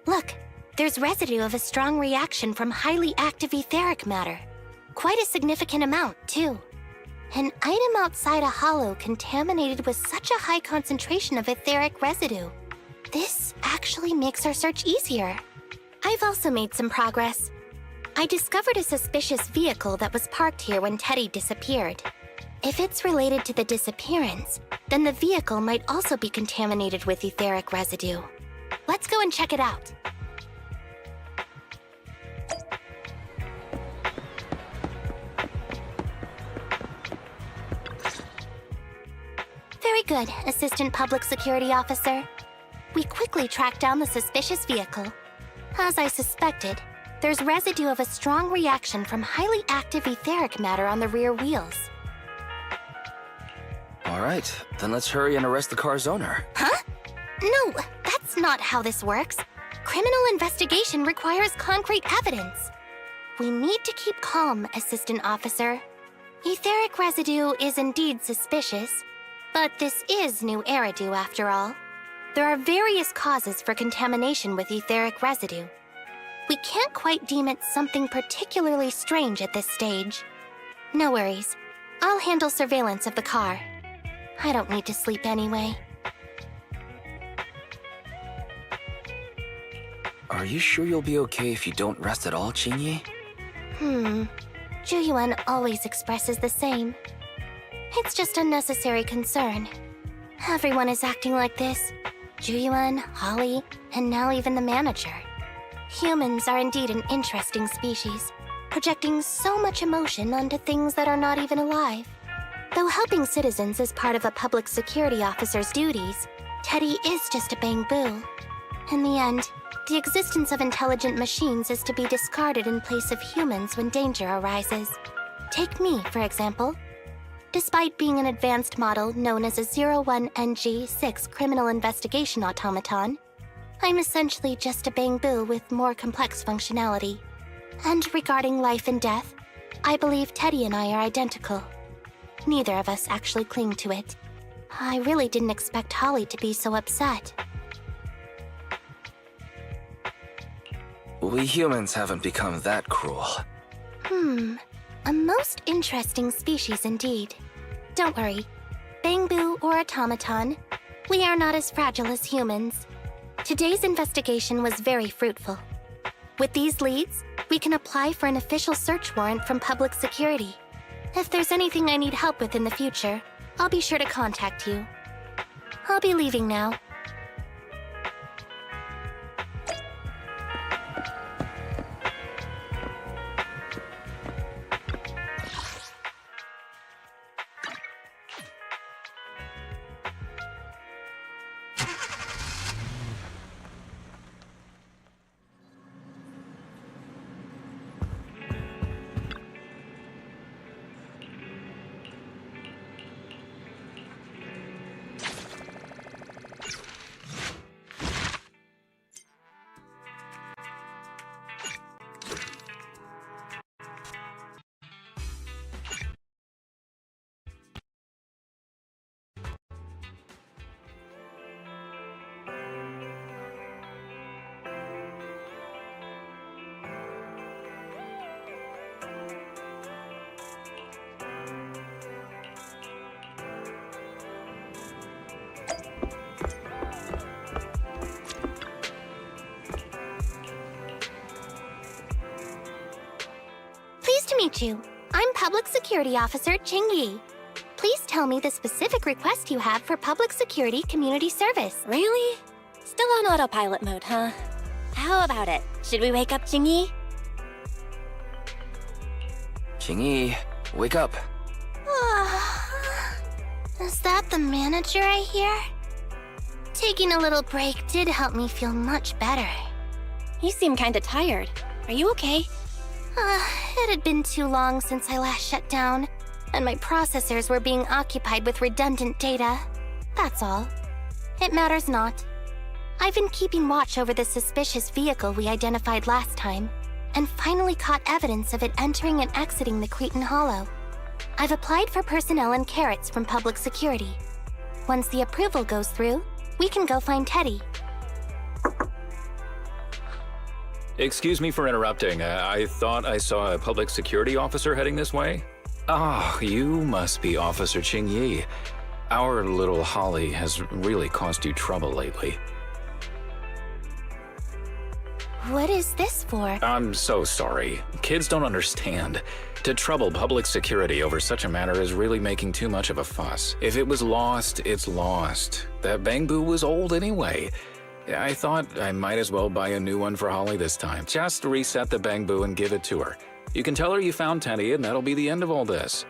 Look, there's residue of a strong reaction from highly active etheric matter. Quite a significant amount, too. An item outside a hollow contaminated with such a high concentration of etheric residue. This actually makes our search easier. I've also made some progress. I discovered a suspicious vehicle that was parked here when Teddy disappeared. If it's related to the disappearance, then the vehicle might also be contaminated with etheric residue. Let's go and check it out. Very good, Assistant Public Security Officer. We quickly tracked down the suspicious vehicle. As I suspected, there's residue of a strong reaction from highly active etheric matter on the rear wheels. All right, then let's hurry and arrest the car's owner. Huh? No, that's not how this works. Criminal investigation requires concrete evidence. We need to keep calm, Assistant Officer. Etheric residue is indeed suspicious, but this is new Eridu after all. There are various causes for contamination with etheric residue. We can't quite deem it something particularly strange at this stage. No worries. I'll handle surveillance of the car. I don't need to sleep anyway. Are you sure you'll be okay if you don't rest at all, Qingyi? Zhuyuan always expresses the same. It's just unnecessary concern. Everyone is acting like this. Zhuyuan, Holly, and now even the manager. Humans are indeed an interesting species, projecting so much emotion onto things that are not even alive. Though helping citizens is part of a public security officer's duties, Teddy is just a bamboo. In the end, the existence of intelligent machines is to be discarded in place of humans when danger arises. Take me, for example. Despite being an advanced model known as a 01NG6 criminal investigation automaton, I'm essentially just a bamboo with more complex functionality. And regarding life and death, I believe Teddy and I are identical. Neither of us actually cling to it. I really didn't expect Holly to be so upset. We humans haven't become that cruel. A most interesting species indeed. Don't worry. Bamboo or automaton, we are not as fragile as humans. Today's investigation was very fruitful. With these leads, we can apply for an official search warrant from public security. If there's anything I need help with in the future, I'll be sure to contact you. I'll be leaving now. Nice to meet you. I'm Public Security Officer Ching-Yi. Please tell me the specific request you have for public security community service. Really? Still on autopilot mode, huh? How about it? Should we wake up Ching-Yi? Ching-Yi, wake up. Is that the manager I hear? Taking a little break did help me feel much better. You seem kinda tired. Are you okay? It had been too long since I last shut down, and my processors were being occupied with redundant data. That's all. It matters not. I've been keeping watch over the suspicious vehicle we identified last time, and finally caught evidence of it entering and exiting the Cretan Hollow. I've applied for personnel and carrots from public security. Once the approval goes through, we can go find Teddy. Excuse me for interrupting. I thought I saw a public security officer heading this way. Ah, you must be Officer Ching-Yi. Our little Holly has really caused you trouble lately. What is this for? I'm so sorry. Kids don't understand. To trouble public security over such a matter is really making too much of a fuss. If it was lost, it's lost. That Bangboo was old anyway. I thought I might as well buy a new one for Holly this time. Just reset the Bangboo and give it to her. You can tell her you found Teddy, and that'll be the end of all this.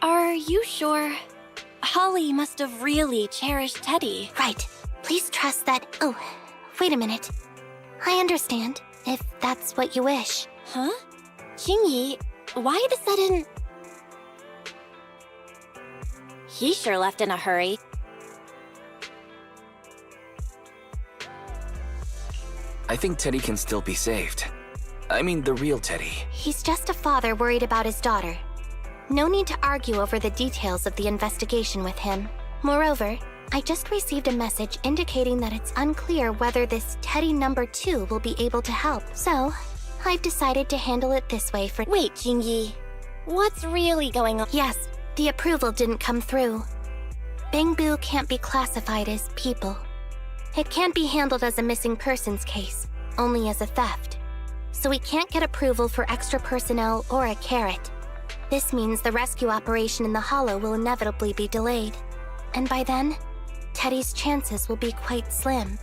Are you sure? Holly must have really cherished Teddy. Right. Please trust that... Oh, wait a minute. I understand, if that's what you wish. Huh? Ching-Yi, why the sudden... He sure left in a hurry. I think Teddy can still be saved. I mean, the real Teddy. He's just a father worried about his daughter. No need to argue over the details of the investigation with him. Moreover, I just received a message indicating that it's unclear whether this Teddy number 2 will be able to help. So, I've decided to handle it this way for— Wait, Ching-Yi. What's really going on? Yes, the approval didn't come through. Bangboo can't be classified as people. It can't be handled as a missing persons case, only as a theft. So we can't get approval for extra personnel or a carrot. This means the rescue operation in the Hollow will inevitably be delayed. And by then, Teddy's chances will be quite slim.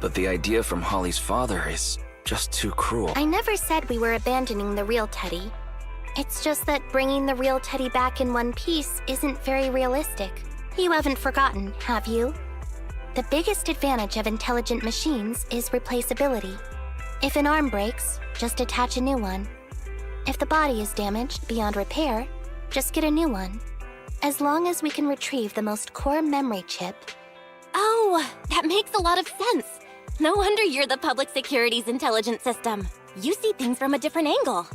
But the idea from Holly's father is just too cruel. I never said we were abandoning the real Teddy. It's just that bringing the real Teddy back in one piece isn't very realistic. You haven't forgotten, have you? The biggest advantage of intelligent machines is replaceability. If an arm breaks, just attach a new one. If the body is damaged beyond repair, just get a new one. As long as we can retrieve the most core memory chip. Oh, that makes a lot of sense. No wonder you're the public security's intelligent system. You see things from a different angle.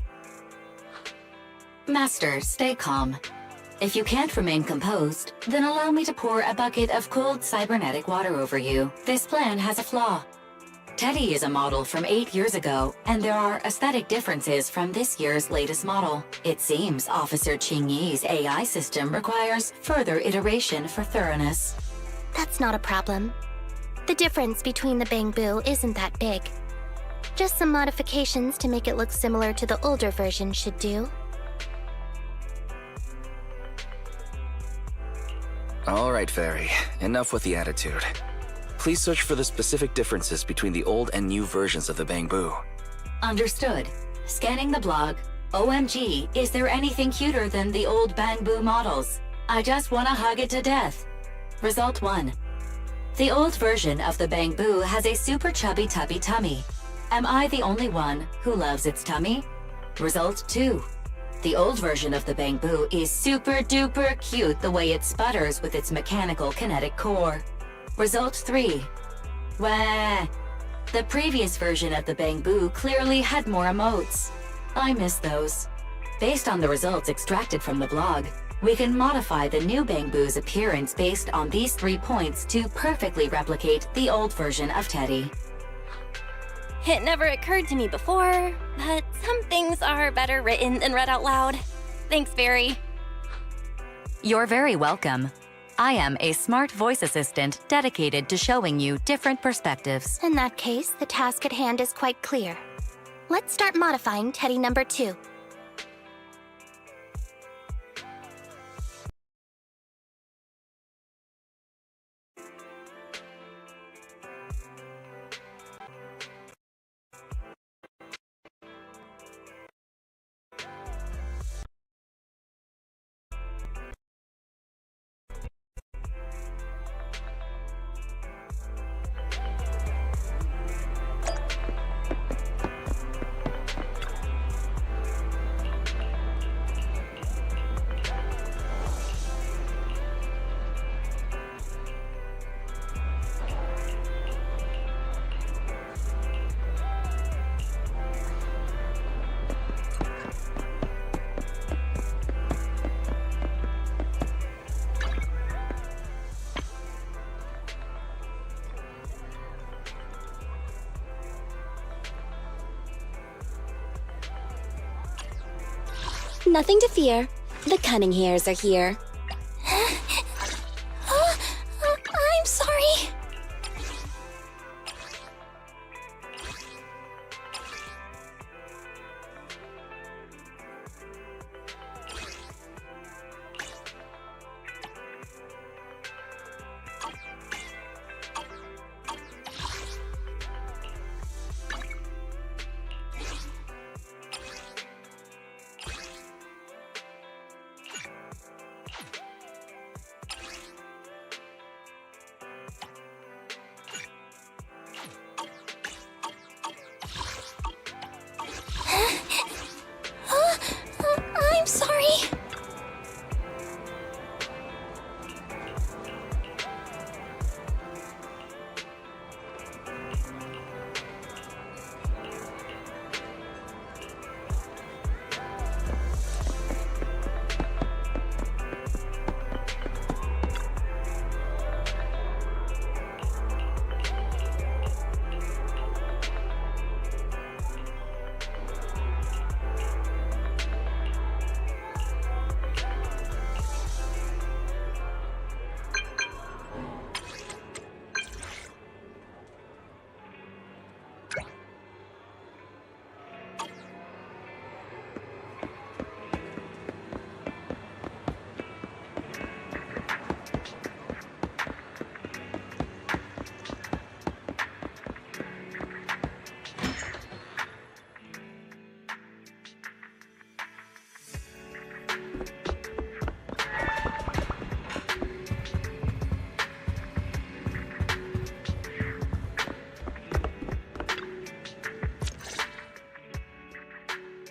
Master, stay calm. If you can't remain composed, then allow me to pour a bucket of cold cybernetic water over you. This plan has a flaw. Teddy is a model from 8 years ago, and there are aesthetic differences from this year's latest model. It seems Officer Ching-Yi's AI system requires further iteration for thoroughness. That's not a problem. The difference between the Bangboo isn't that big. Just some modifications to make it look similar to the older version should do. All right, Fairy. Enough with the attitude. Please search for the specific differences between the old and new versions of the Bangboo. Understood. Scanning the blog. OMG, is there anything cuter than the old Bangboo models? I just wanna hug it to death. Result 1. The old version of the Bangboo has a super chubby tubby tummy. Am I the only one who loves its tummy? Result 2. The old version of the Bangboo is super duper cute the way it sputters with its mechanical kinetic core. Result 3. Wah! The previous version of the Bangboo clearly had more emotes. I miss those. Based on the results extracted from the blog, we can modify the new Bangboo's appearance based on these 3 points to perfectly replicate the old version of Teddy. It never occurred to me before, but some things are better written than read out loud. Thanks, Fairy. You're very welcome. I am a smart voice assistant dedicated to showing you different perspectives. In that case, the task at hand is quite clear. Let's start modifying Teddy number 2. Nothing to fear. The cunning hairs are here. I'm sorry. I'm sorry.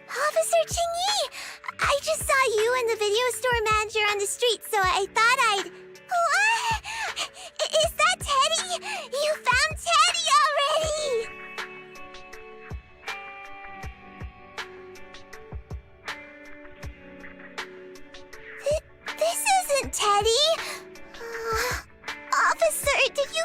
Officer Chingy! I just saw you and the video store manager on the street, so I thought I'd... What? Is that Teddy? You found Teddy already! This isn't Teddy! Officer, did you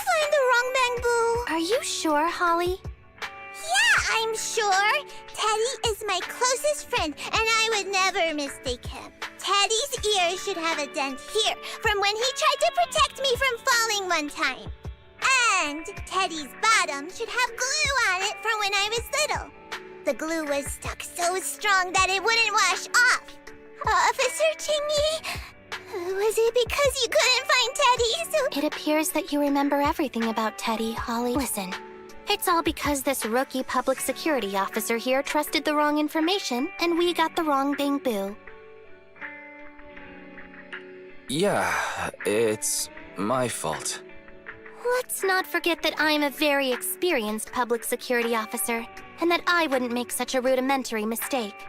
find the wrong bamboo? Are you sure, Holly? Yeah, I'm sure. Teddy is my closest friend, and I would never mistake him. Teddy's ear should have a dent here from when he tried to protect me from falling one time. And Teddy's bottom should have glue on it from when I was little. The glue was stuck so strong that it wouldn't wash off. Officer Chingy, was it because you couldn't find Teddy, so... It appears that you remember everything about Teddy, Holly. Listen, it's all because this rookie public security officer here trusted the wrong information, and we got the wrong bamboo. Yeah, it's my fault. Let's not forget that I'm a very experienced public security officer, and that I wouldn't make such a rudimentary mistake.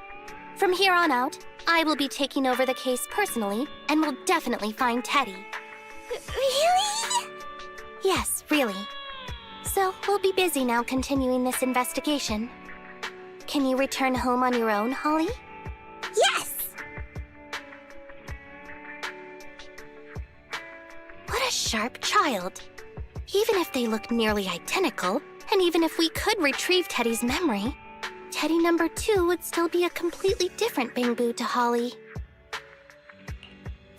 From here on out, I will be taking over the case personally, and will definitely find Teddy. Really? Yes, really. So, we'll be busy now continuing this investigation. Can you return home on your own, Holly? Yes! What a sharp child. Even if they look nearly identical, and even if we could retrieve Teddy's memory, Teddy number 2 would still be a completely different bamboo to Holly.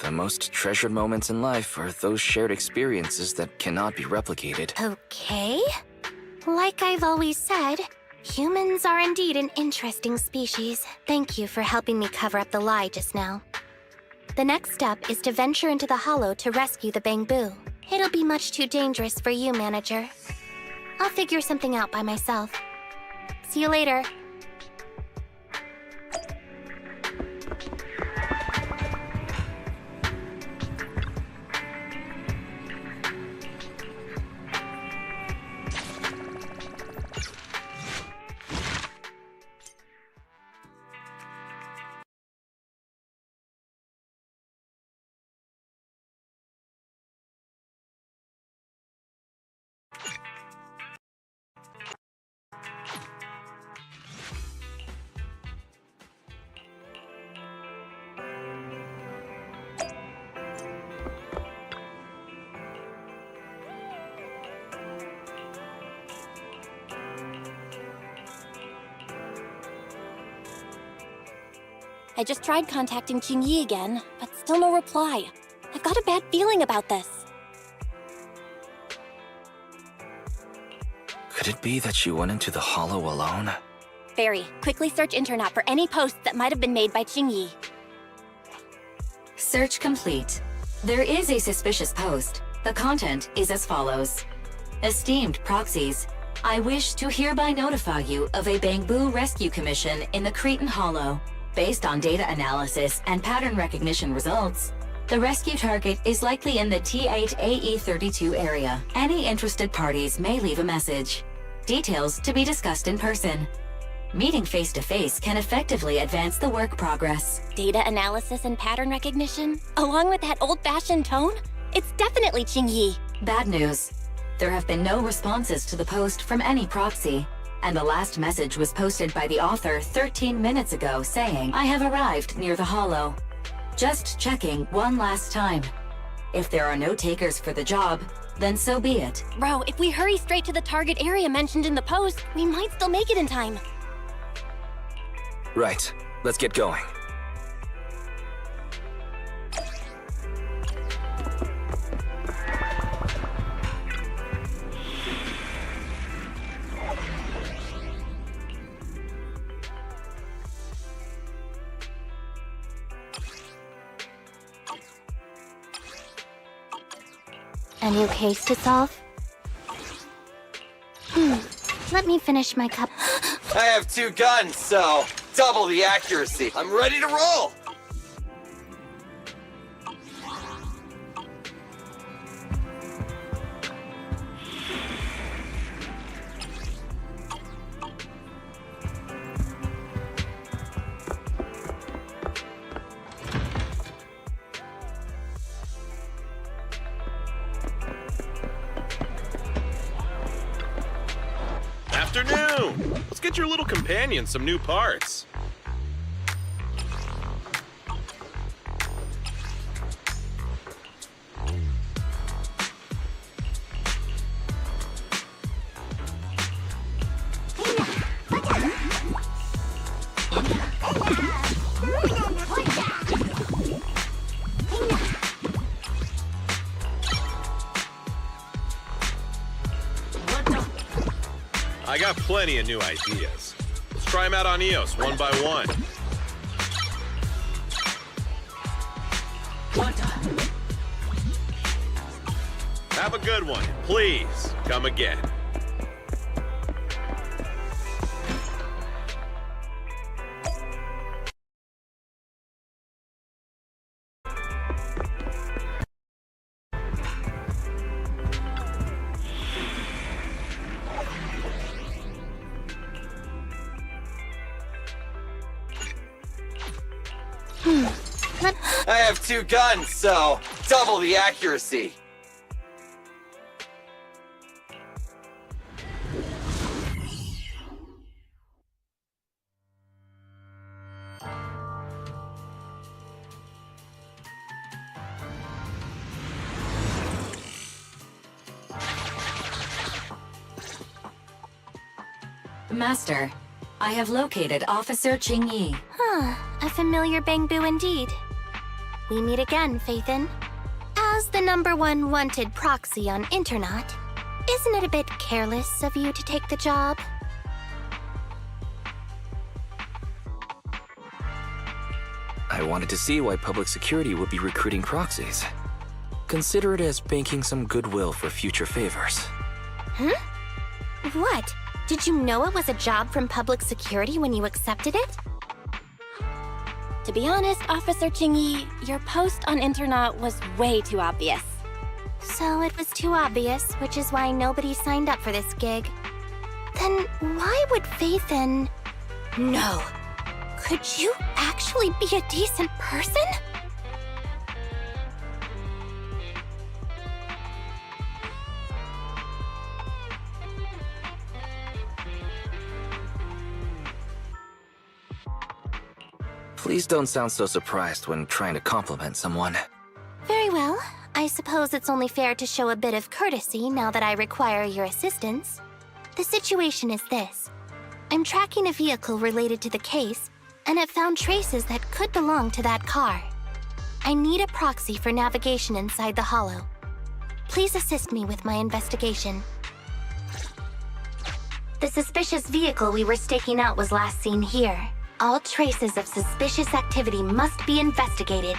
The most treasured moments in life are those shared experiences that cannot be replicated. Okay. Like I've always said, humans are indeed an interesting species. Thank you for helping me cover up the lie just now. The next step is to venture into the hollow to rescue the Bangbu. It'll be much too dangerous for you, Manager. I'll figure something out by myself. See you later. I just tried contacting Qingyi again, but still no reply. I've got a bad feeling about this. Could it be that she went into the hollow alone? Fairy, quickly search internet for any posts that might have been made by Qingyi. Search complete. There is a suspicious post. The content is as follows. Esteemed proxies, I wish to hereby notify you of a Bangbu rescue commission in the Cretan Hollow. Based on data analysis and pattern recognition results, the rescue target is likely in the T8AE32 area. Any interested parties may leave a message. Details to be discussed in person. Meeting face-to-face can effectively advance the work progress. Data analysis and pattern recognition? Along with that old-fashioned tone? It's definitely Qingyi. Bad news. There have been no responses to the post from any proxy. And the last message was posted by the author 13 minutes ago saying, I have arrived near the hollow. Just checking one last time. If there are no takers for the job, then so be it. Bro, if we hurry straight to the target area mentioned in the post, we might still make it in time. Right. Let's get going. A new case to solve? Let me finish my cup. I have 2 guns, so double the accuracy. I'm ready to roll! Afternoon! Let's get your little companion some new parts. I got plenty of new ideas. Let's try them out on EOS one by one. Have a good one. Please, come again. I have 2 guns, so double the accuracy. Master, I have located Officer Qingyi. A familiar Bangbu indeed. We meet again, Phaethon. As the #1 wanted proxy on Internaut, isn't it a bit careless of you to take the job? I wanted to see why public security would be recruiting proxies. Consider it as banking some goodwill for future favors. Huh? What? Did you know it was a job from public security when you accepted it? To be honest, Officer Chingy, your post on Internaut was way too obvious. So it was too obvious, which is why nobody signed up for this gig. Then why would Phaethon... No. Could you actually be a decent person? Please don't sound so surprised when trying to compliment someone. Very well. I suppose it's only fair to show a bit of courtesy now that I require your assistance. The situation is this. I'm tracking a vehicle related to the case, and have found traces that could belong to that car. I need a proxy for navigation inside the hollow. Please assist me with my investigation. The suspicious vehicle we were staking out was last seen here. All traces of suspicious activity must be investigated.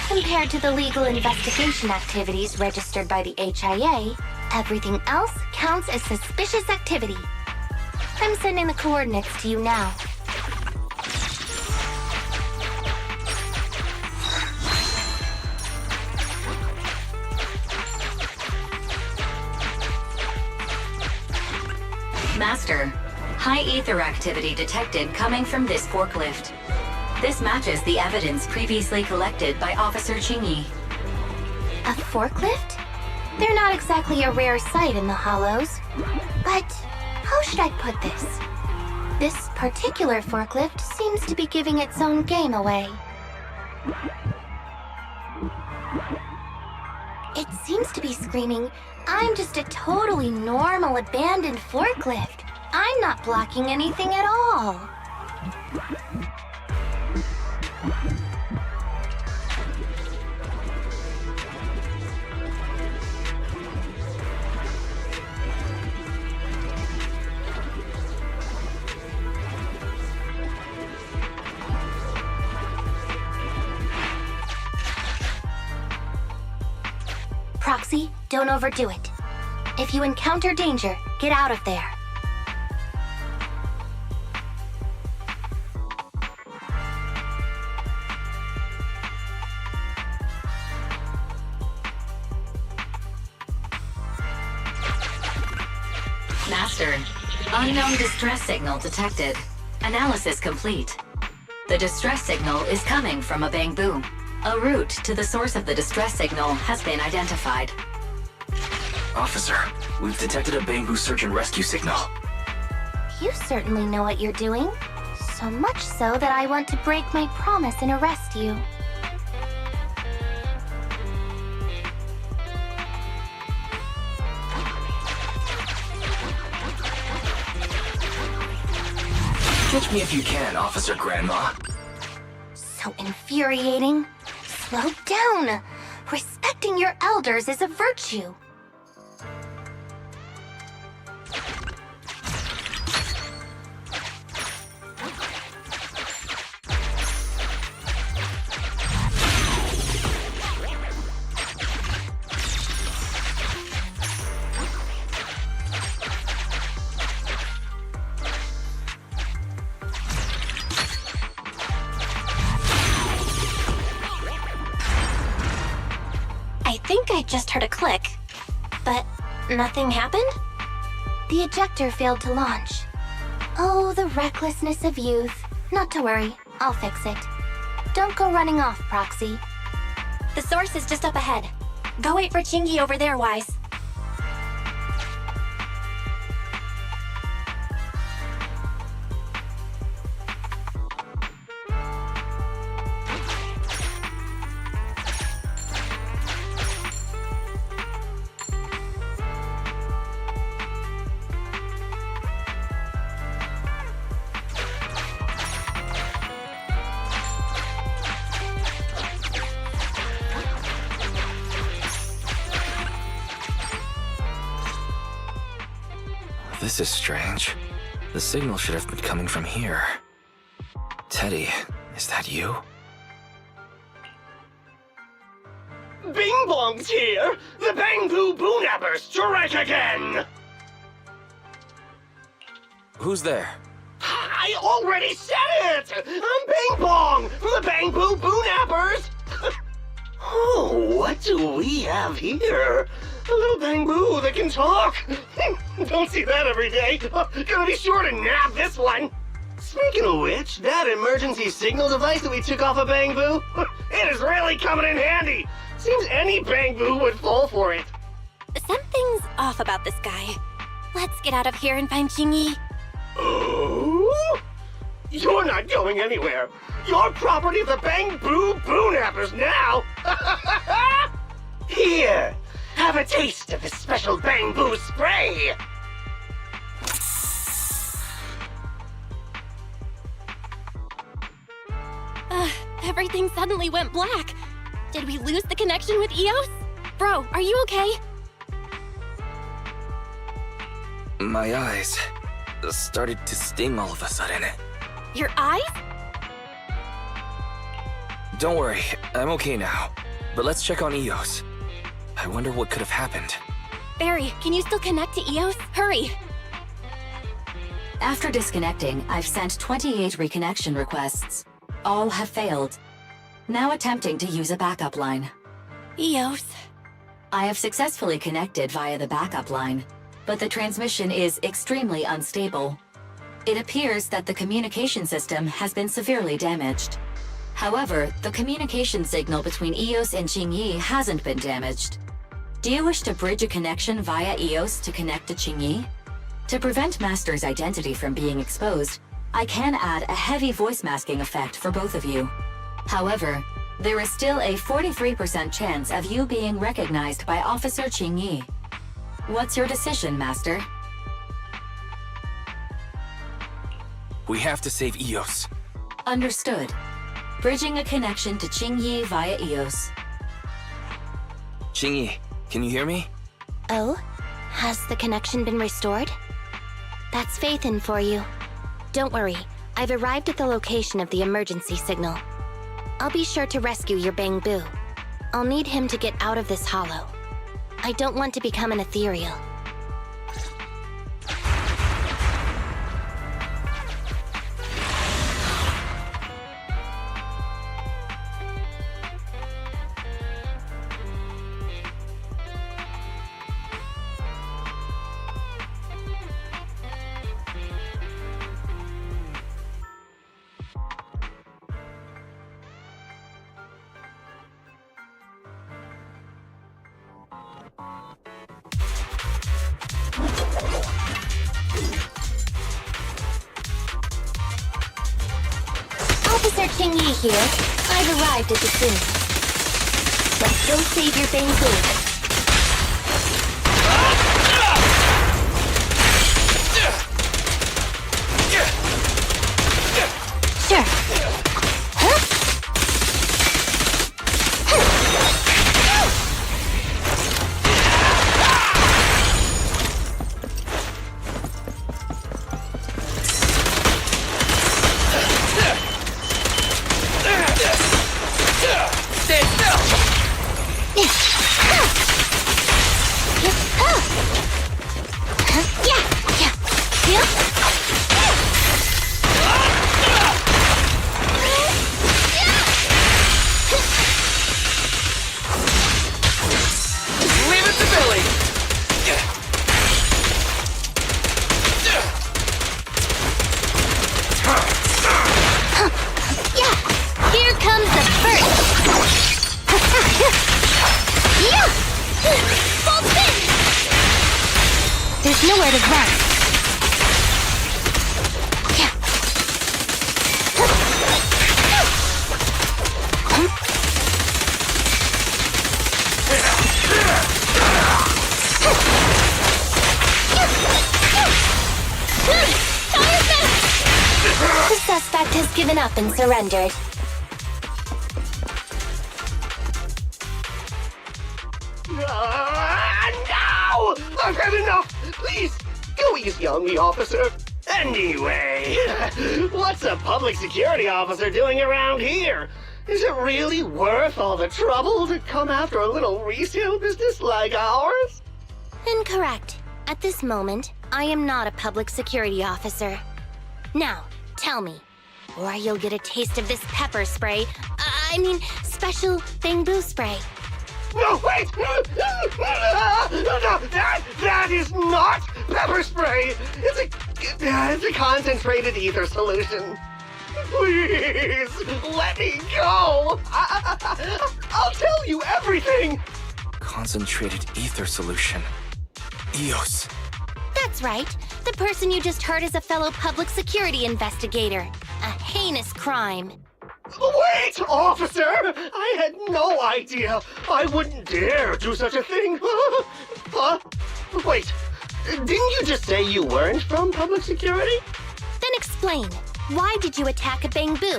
Compared to the legal investigation activities registered by the HIA, everything else counts as suspicious activity. I'm sending the coordinates to you now. Master, high ether activity detected coming from this forklift. This matches the evidence previously collected by Officer Chingy. A forklift? They're not exactly a rare sight in the Hollows. But how should I put this? This particular forklift seems to be giving its own game away. It seems to be screaming, "I'm just a totally normal abandoned forklift. I'm not blocking anything at all." Proxy, don't overdo it. If you encounter danger, get out of there. Master, unknown distress signal detected. Analysis complete. The distress signal is coming from a bamboo. A route to the source of the distress signal has been identified. Officer, we've detected a bamboo search and rescue signal. You certainly know what you're doing. So much so that I want to break my promise and arrest you. Catch me if you can, Officer Grandma. So infuriating. Slow down. Respecting your elders is a virtue. I think I just heard a click, but nothing happened? The ejector failed to launch. Oh, the recklessness of youth. Not to worry, I'll fix it. Don't go running off, Proxy. The source is just up ahead. Go wait for Chingy over there, Wise. This is strange. The signal should have been coming from here. Teddy, is that you? Bing Bong's here! The Bangbu Boonappers strike again! Who's there? I already said it! I'm Bing Bong from the Bangbu Boonappers! Oh, what do we have here? A little Bangbu that can talk! Don't see that every day! Gonna be sure to nab this one! Speaking of which, that emergency signal device that we took off of Bangbu, it is really coming in handy! Seems any Bangbu would fall for it. Something's off about this guy. Let's get out of here and find Qingyi. Oh? You're not going anywhere. You're property of the Bangbu Boonappers now. Here, have a taste of this special Bangbu spray. Everything suddenly went black. Did we lose the connection with Eos? Bro, are you okay? My eyes started to sting all of a sudden. Your eyes? Don't worry, I'm okay now. But let's check on Eos. I wonder what could have happened. Barry, can you still connect to Eos? Hurry! After disconnecting, I've sent 28 reconnection requests. All have failed. Now attempting to use a backup line. Eos. I have successfully connected via the backup line, but the transmission is extremely unstable. It appears that the communication system has been severely damaged. However, the communication signal between Eos and Qingyi hasn't been damaged. Do you wish to bridge a connection via Eos to connect to Qingyi? To prevent Master's identity from being exposed, I can add a heavy voice masking effect for both of you. However, there is still a 43% chance of you being recognized by Officer Qingyi. What's your decision, Master? We have to save Eos. Understood. Bridging a connection to Qingyi via Eos. Qingyi, can you hear me? Oh? Has the connection been restored? That's Faithin for you. Don't worry, I've arrived at the location of the emergency signal. I'll be sure to rescue your Bangbu. I'll need him to get out of this hollow. I don't want to become an ethereal. Officer Qingyi here. I've arrived at the scene. Let's go save your Bangbu. Sure. Leave it to Billy. Here comes the first. Yeah! Full spin! There's nowhere to run. The suspect has given up and surrendered. No! I've had enough! Please, Go easy on me, officer. Anyway, what's a public security officer doing around here? Is it really worth all the trouble to come after a little resale business like ours? Incorrect. At this moment, I am not a public security officer. Now, tell me, or you'll get a taste of this pepper spray. Special bamboo spray. No, wait! No, that is not pepper spray! It's a concentrated ether solution. Please, let me go! I'll tell you everything! Concentrated ether solution. EOS. That's right. The person you just heard is a fellow public security investigator. A heinous crime. Wait, officer! I had no idea. I wouldn't dare do such a thing. Wait, didn't you just say you weren't from public security? Then explain. Why did you attack a bamboo?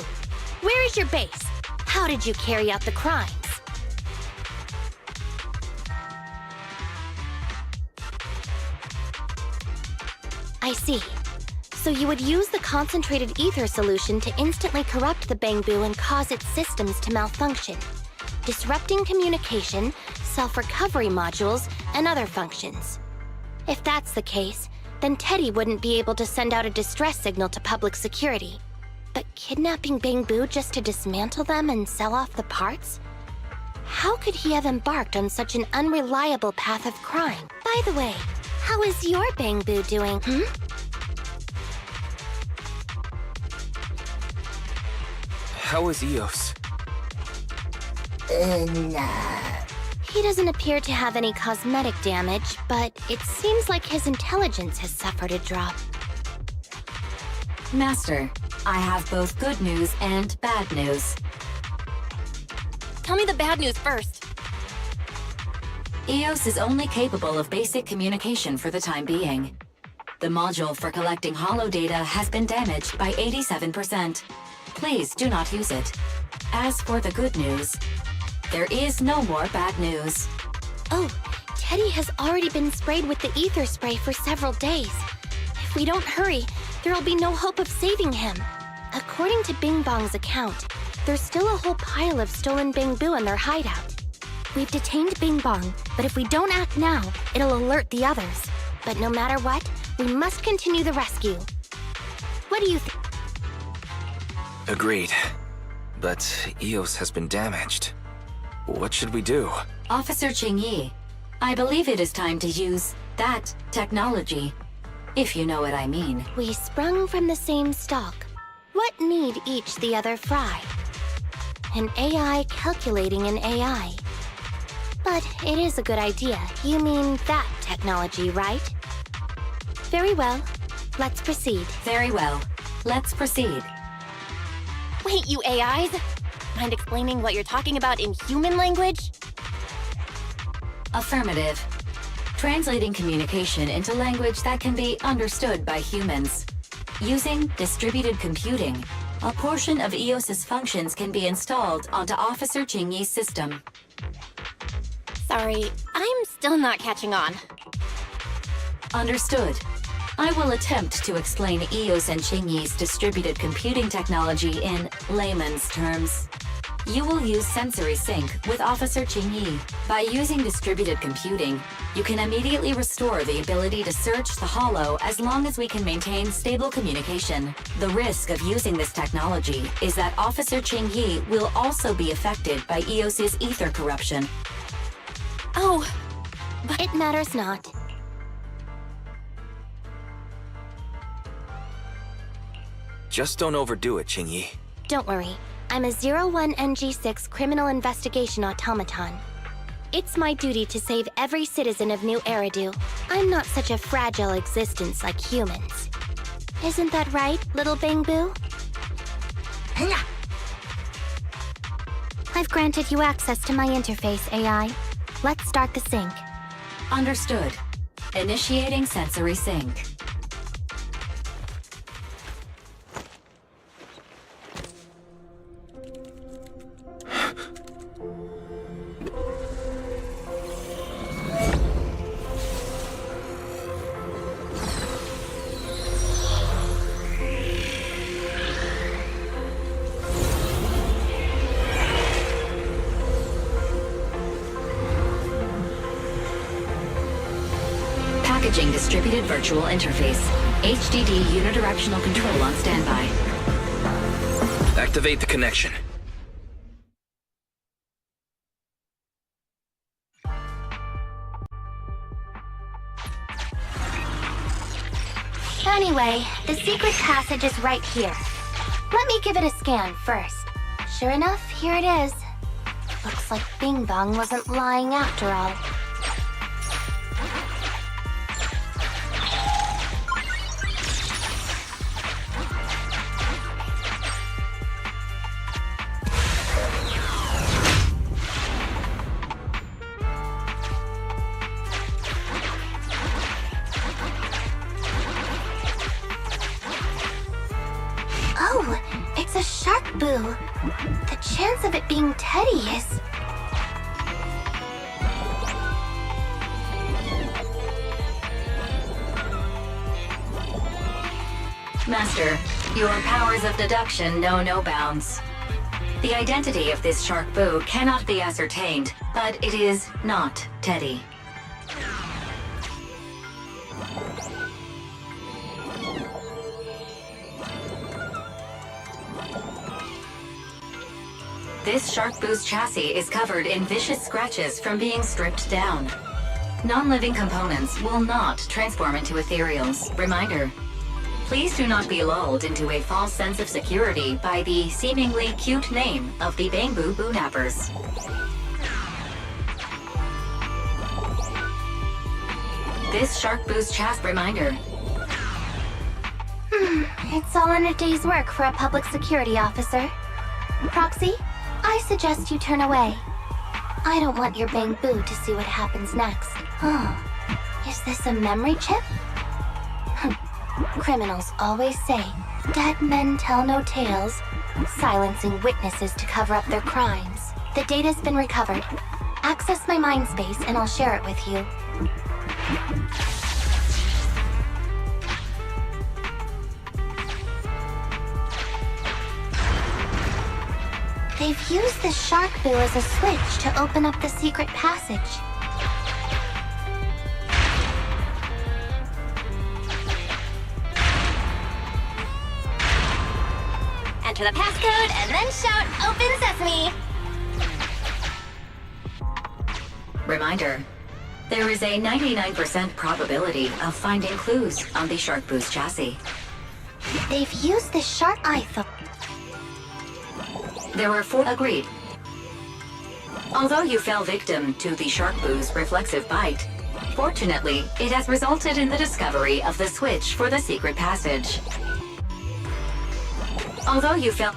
Where is your base? How did you carry out the crimes? I see. So you would use the concentrated ether solution to instantly corrupt the bamboo and cause its systems to malfunction, disrupting communication, self-recovery modules, and other functions. If that's the case, then Teddy wouldn't be able to send out a distress signal to public security. But kidnapping bamboo just to dismantle them and sell off the parts? How could he have embarked on such an unreliable path of crime? By the way, how is your bamboo doing, How is EOS? He doesn't appear to have any cosmetic damage, but it seems like his intelligence has suffered a drop. Master, I have both good news and bad news. Tell me the bad news first. EOS is only capable of basic communication for the time being. The module for collecting holo data has been damaged by 87%. Please do not use it. As for the good news, there is no more bad news. Oh, Teddy has already been sprayed with the ether spray for several days. If we don't hurry, there will be no hope of saving him. According to Bing Bong's account, there's still a whole pile of stolen bamboo in their hideout. We've detained Bing Bong, but if we don't act now, it'll alert the others. But no matter what, we must continue the rescue. What do you think? Agreed. But EOS has been damaged. What should we do? Officer Qingyi, I believe it is time to use that technology, if you know what I mean. We sprung from the same stock. What need each the other fry? An AI calculating an AI. But it is a good idea. You mean that technology, right? Very well. Let's proceed. Very well. Let's proceed. Wait, you AIs? Mind explaining what you're talking about in human language? Affirmative. Translating communication into language that can be understood by humans. Using distributed computing, a portion of EOS's functions can be installed onto Officer Qingyi's system. Sorry, I'm still not catching on. Understood. I will attempt to explain EOS and Qingyi's distributed computing technology in layman's terms. You will use sensory sync with Officer Qingyi. By using distributed computing, you can immediately restore the ability to search the holo as long as we can maintain stable communication. The risk of using this technology is that Officer Qingyi will also be affected by EOS's ether corruption. Oh, but it matters not. Just don't overdo it, Qingyi. Don't worry. I'm a 01NG6 criminal investigation automaton. It's my duty to save every citizen of New Eridu. I'm not such a fragile existence like humans. Isn't that right, little Bamboo? I've granted you access to my interface, AI. Let's start the sync. Understood. Initiating sensory sync. Acknowledging distributed virtual interface. HDD unidirectional control on standby. Activate the connection. Anyway, the secret passage is right here. Let me give it a scan first. Sure enough, here it is. Looks like Bing Bong wasn't lying after all. Oh, it's a shark boo. The chance of it being Teddy is... Master, your powers of deduction know no bounds. The identity of this shark boo cannot be ascertained, but it is not Teddy. This shark boo's chassis is covered in vicious scratches from being stripped down. Non-living components will not transform into ethereals. Reminder, please do not be lulled into a false sense of security by the seemingly cute name of the Bangbu Boo Nappers. This shark boo's chassis reminder. It's all in a day's work for a public security officer. Proxy, I suggest you turn away. I don't want your Bangbu to see what happens next. Oh, is this a memory chip? Criminals always say, dead men tell no tales, silencing witnesses to cover up their crimes. The data's been recovered. Access my mind space and I'll share it with you. They've used the shark boo as a switch to open up the secret passage. Enter the passcode and then shout, "Open Sesame!" Reminder, there is a 99% probability of finding clues on the shark boo's chassis. They've used the shark... I thought... There were 4 agreed. Although you fell victim to the shark boo's reflexive bite, fortunately, it has resulted in the discovery of the switch for the secret passage. Although you fell...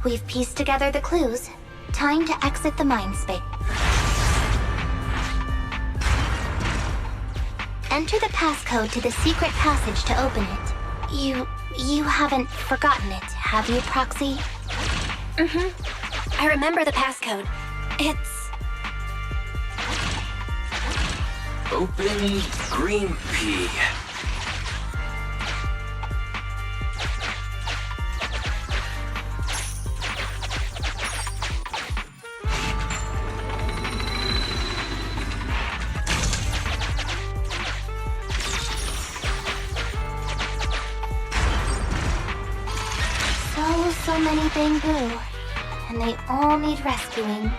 We've pieced together the clues. Time to exit the mind space. Enter the passcode to the secret passage to open it. You haven't forgotten it, have you, Proxy? I remember the passcode. It's... Open green pea. So many Bangbu, and they all need rescuing.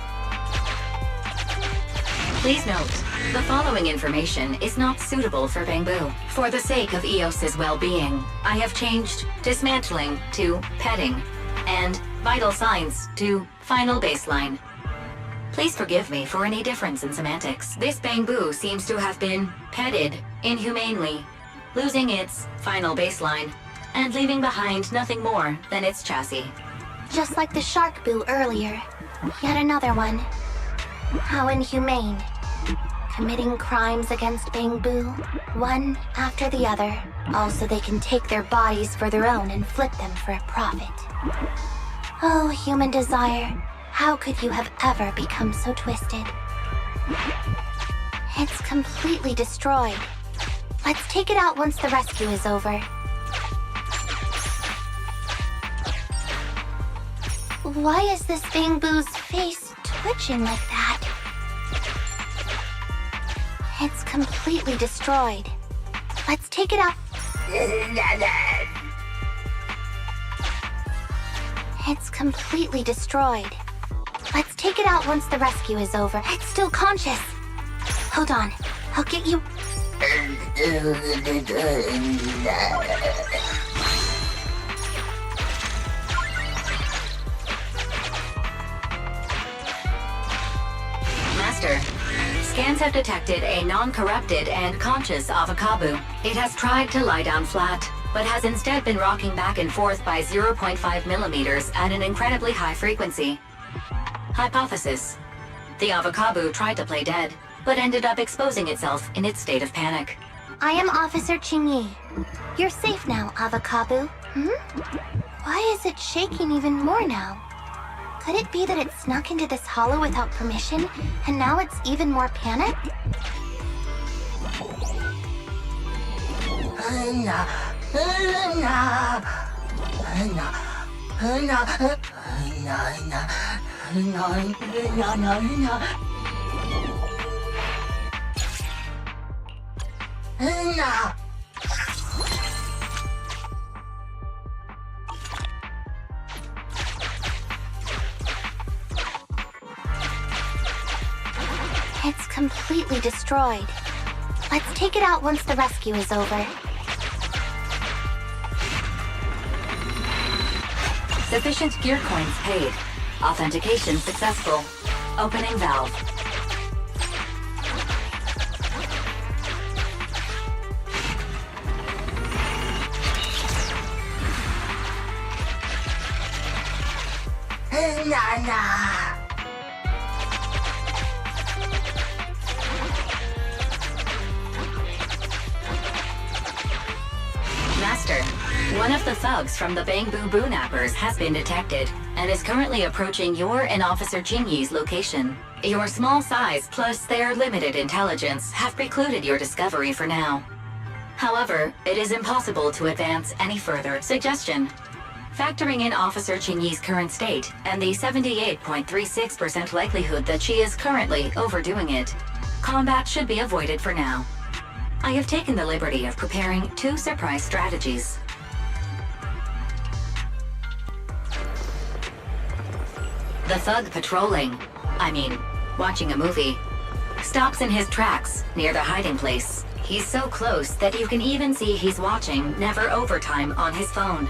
Please note, the following information is not suitable for Bangbu. For the sake of EOS's well-being, I have changed dismantling to petting, and vital signs to final baseline. Please forgive me for any difference in semantics. This Bangbu seems to have been petted inhumanely, losing its final baseline, and leaving behind nothing more than its chassis. Just like the shark boo earlier. Yet another one. How inhumane. Committing crimes against Bangbu, one after the other. Also, they can take their bodies for their own and flip them for a profit. Oh, human desire, how could you have ever become so twisted? It's completely destroyed. Let's take it out once the rescue is over. Why is this Bangbu's face twitching like that? It's completely destroyed. Let's take it out. It's completely destroyed. Let's take it out once the rescue is over. It's still conscious. Hold on. I'll get you. Master, scans have detected a non-corrupted and conscious Avocabo. It has tried to lie down flat, but has instead been rocking back and forth by 0.5 millimeters at an incredibly high frequency. Hypothesis: the Avocabo tried to play dead, but ended up exposing itself in its state of panic. I am Officer Qingyi. You're safe now, Avocabo. Why is it shaking even more now? Could it be that it snuck into this hollow without permission, and now it's even more panicked? It's completely destroyed. Let's take it out once the rescue is over. Sufficient gear coins paid. Authentication successful. Opening valve. Master, one of the thugs from the Bangbu Boo-Nappers has been detected and is currently approaching your and Officer Qingyi's location. Your small size plus their limited intelligence have precluded your discovery for now. However, it is impossible to advance any further. Suggestion: factoring in Officer Qingyi's current state and the 78.36% likelihood that she is currently overdoing it, combat should be avoided for now. I have taken the liberty of preparing 2 surprise strategies. The thug patrolling, watching a movie, stops in his tracks near the hiding place. He's so close that you can even see he's watching Never Overtime on his phone.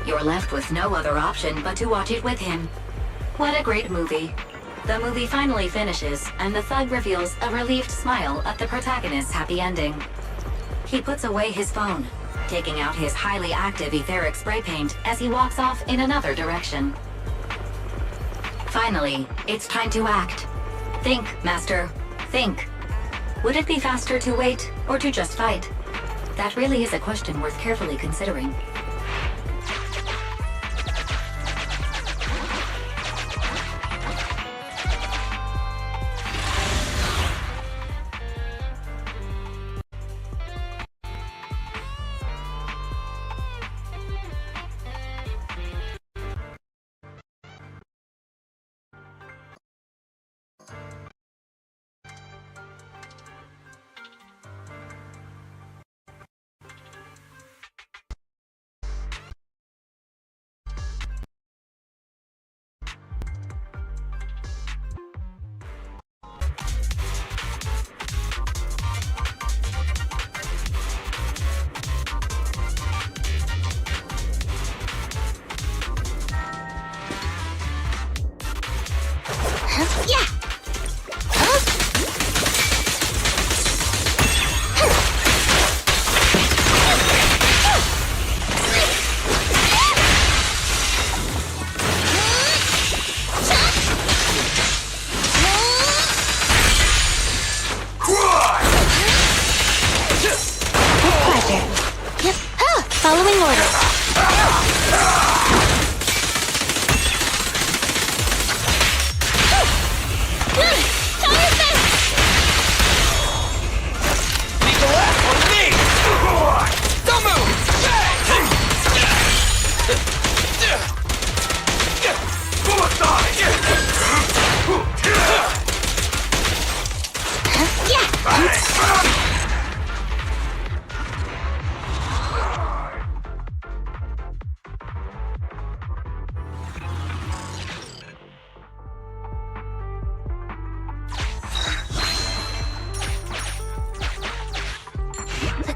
You're left with no other option but to watch it with him. What a great movie. The movie finally finishes, and the thug reveals a relieved smile at the protagonist's happy ending. He puts away his phone, taking out his highly active etheric spray paint as he walks off in another direction. Finally, it's time to act. Think, Master. Think. Would it be faster to wait or to just fight? That really is a question worth carefully considering. Following orders.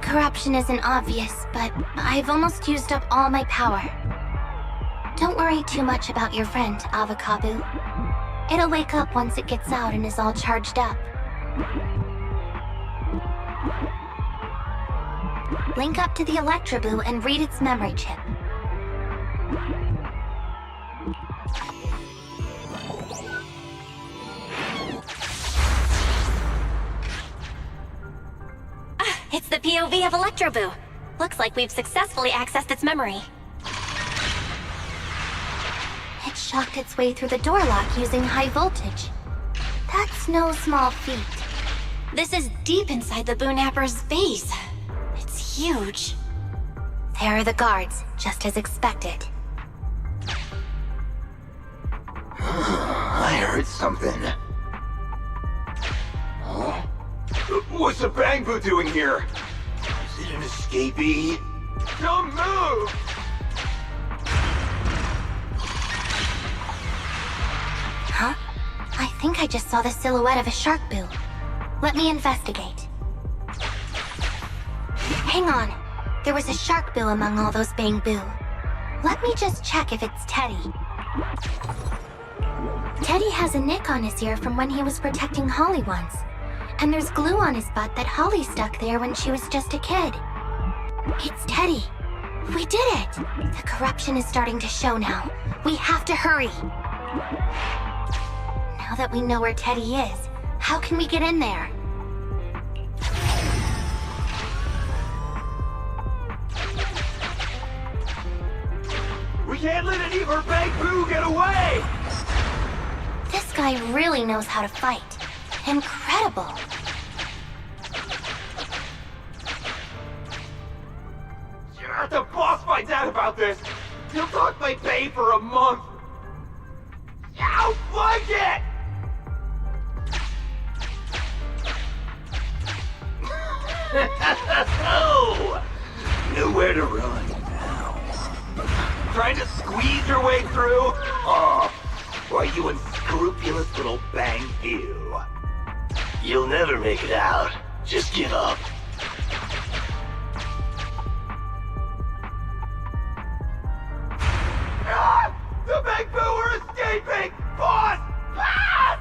corruption isn't obvious, but I've almost used up all my power. Don't worry too much about your friend, Avakabu. It'll wake up once it gets out and is all charged up. Link up to the Electroboo and read its memory chip. It's the POV of Electroboo. Looks like we've successfully accessed its memory. It shocked its way through the door lock using high voltage. That's no small feat. This is deep inside the Boonapper's base. It's huge. There are the guards, just as expected. I heard something. Huh? What's the Bangboo doing here? Is it an escapee? Don't move! Huh? I think I just saw the silhouette of a shark boo. Let me investigate. Hang on. There was a shark boo among all those Bangboo. Let me just check if it's Teddy. Teddy has a nick on his ear from when he was protecting Holly once. And there's glue on his butt that Holly stuck there when she was just a kid. It's Teddy. We did it! The corruption is starting to show now. We have to hurry. Now that we know where Teddy is, how can we get in there? We can't let any of our Bangboo get away! This guy really knows how to fight. Incredible. If the boss finds out about this, he'll talk my pay for a month. I don't like it! Oh, nowhere to run now. Trying to squeeze your way through? Oh, why, you unscrupulous little Bangboo. You'll never make it out. Just give up. Ah! The Bangboo are escaping! Boss! Boss!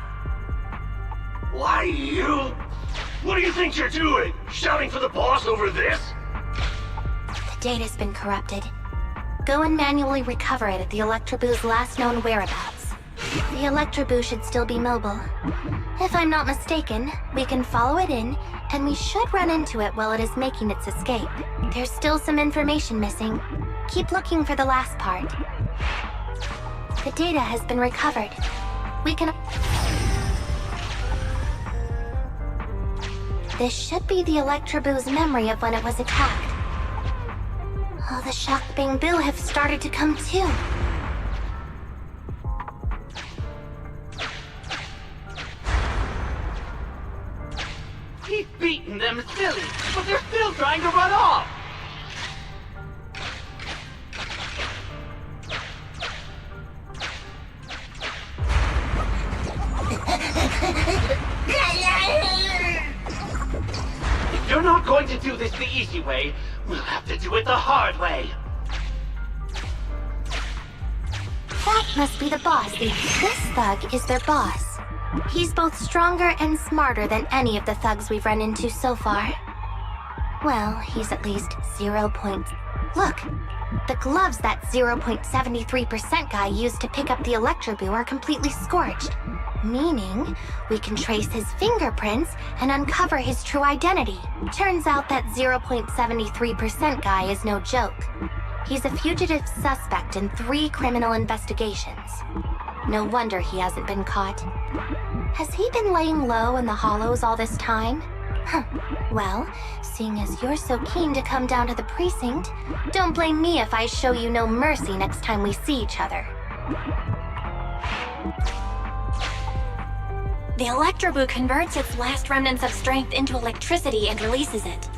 Why you? What do you think you're doing? Shouting for the boss over this? The data's been corrupted. Go and manually recover it at the Electroboo's last known whereabouts. The Electroboo should still be mobile. If I'm not mistaken, we can follow it in, and we should run into it while it is making its escape. There's still some information missing. Keep looking for the last part. The data has been recovered. We can... This should be the Electroboo's memory of when it was attacked. All the shocked Bangboo have started to come too. He's beaten them silly, but they're still trying to run off! If you're not going to do this the easy way, we'll have to do it the hard way. That must be the boss. This thug is their boss. He's both stronger and smarter than any of the thugs we've run into so far. Well, he's at least 0. Look! The gloves that 0.73% guy used to pick up the Electroboo are completely scorched. Meaning, we can trace his fingerprints and uncover his true identity. Turns out that 0.73% guy is no joke. He's a fugitive suspect in 3 criminal investigations. No wonder he hasn't been caught. Has he been laying low in the hollows all this time? Huh. Well, seeing as you're so keen to come down to the precinct, don't blame me if I show you no mercy next time we see each other. The Electroboo converts its last remnants of strength into electricity and releases it.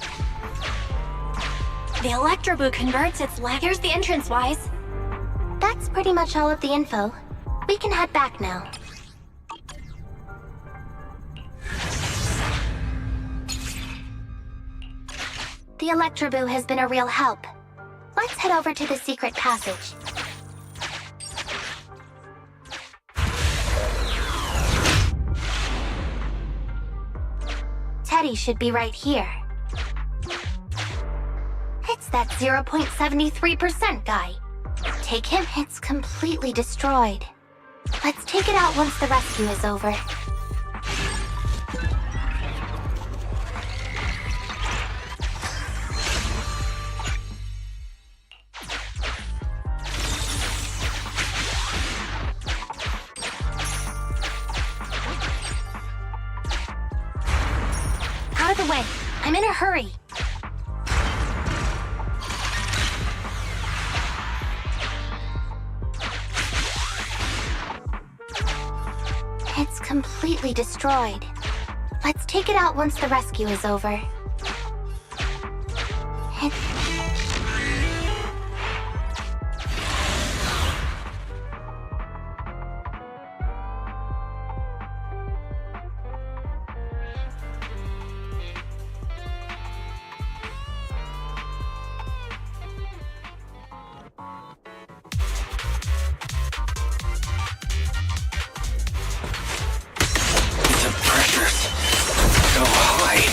The Electroboo converts its Here's the entrance, Wise. That's pretty much all of the info. We can head back now. The Electroboo has been a real help. Let's head over to the secret passage. Teddy should be right here. It's that 0.73% guy. Take him, it's completely destroyed. Let's take it out once the rescue is over. Out of the way. I'm in a hurry. It's completely destroyed. Let's take it out once the rescue is over. So high.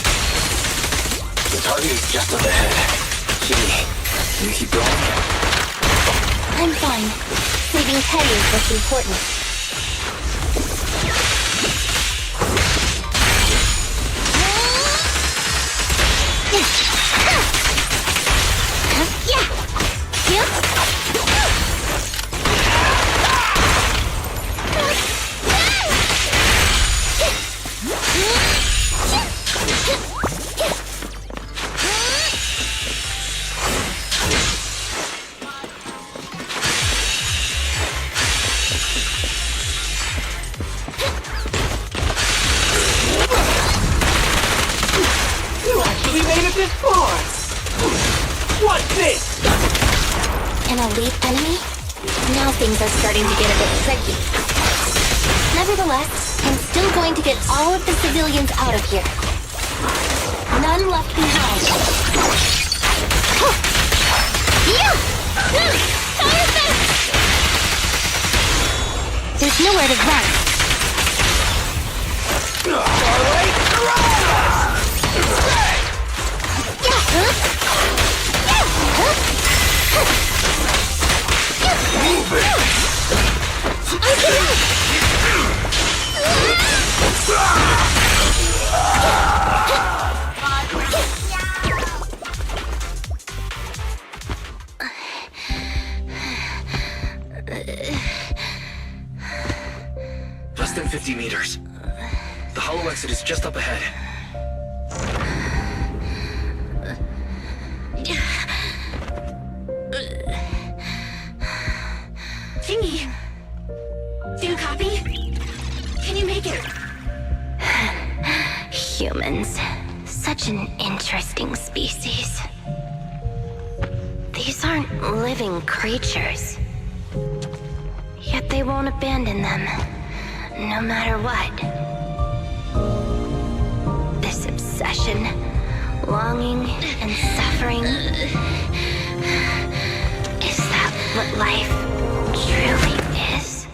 The target is just up ahead. Gee, you keep going? I'm fine. Saving Teddy is what's important. You actually made it this far! What's this? An elite enemy? Now things are starting to get a bit tricky. Nevertheless, I'm still going to get all of the civilians out of here. None left behind. There's nowhere to run. Less than 50 meters. The hollow exit is just up ahead. Thingy! Do you copy? Can you make it? Humans. Such an interesting species. These aren't living creatures. Yet they won't abandon them, no matter what. This obsession, longing, and suffering. Is that what life truly is?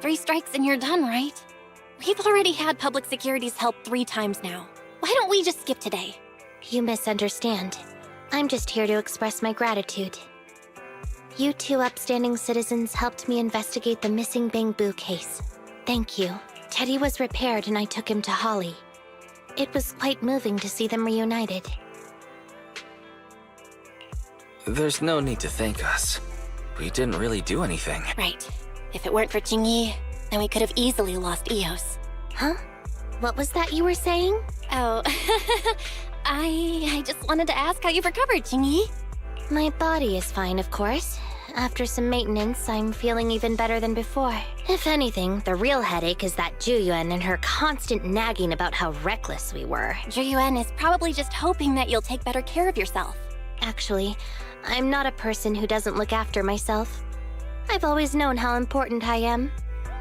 Three strikes and you're done, right? We've already had public security's help 3 times now. Why don't we just skip today? You misunderstand. I'm just here to express my gratitude. You two upstanding citizens helped me investigate the missing Bangbu case. Thank you. Teddy was repaired and I took him to Holly. It was quite moving to see them reunited. There's no need to thank us. We didn't really do anything. Right. If it weren't for Jingyi, then we could have easily lost Eos. Huh? What was that you were saying? Oh, I just wanted to ask how you've recovered, Jingyi. My body is fine, of course. After some maintenance, I'm feeling even better than before. If anything, the real headache is that Juyuan and her constant nagging about how reckless we were. Juyuan is probably just hoping that you'll take better care of yourself. Actually, I'm not a person who doesn't look after myself. I've always known how important I am.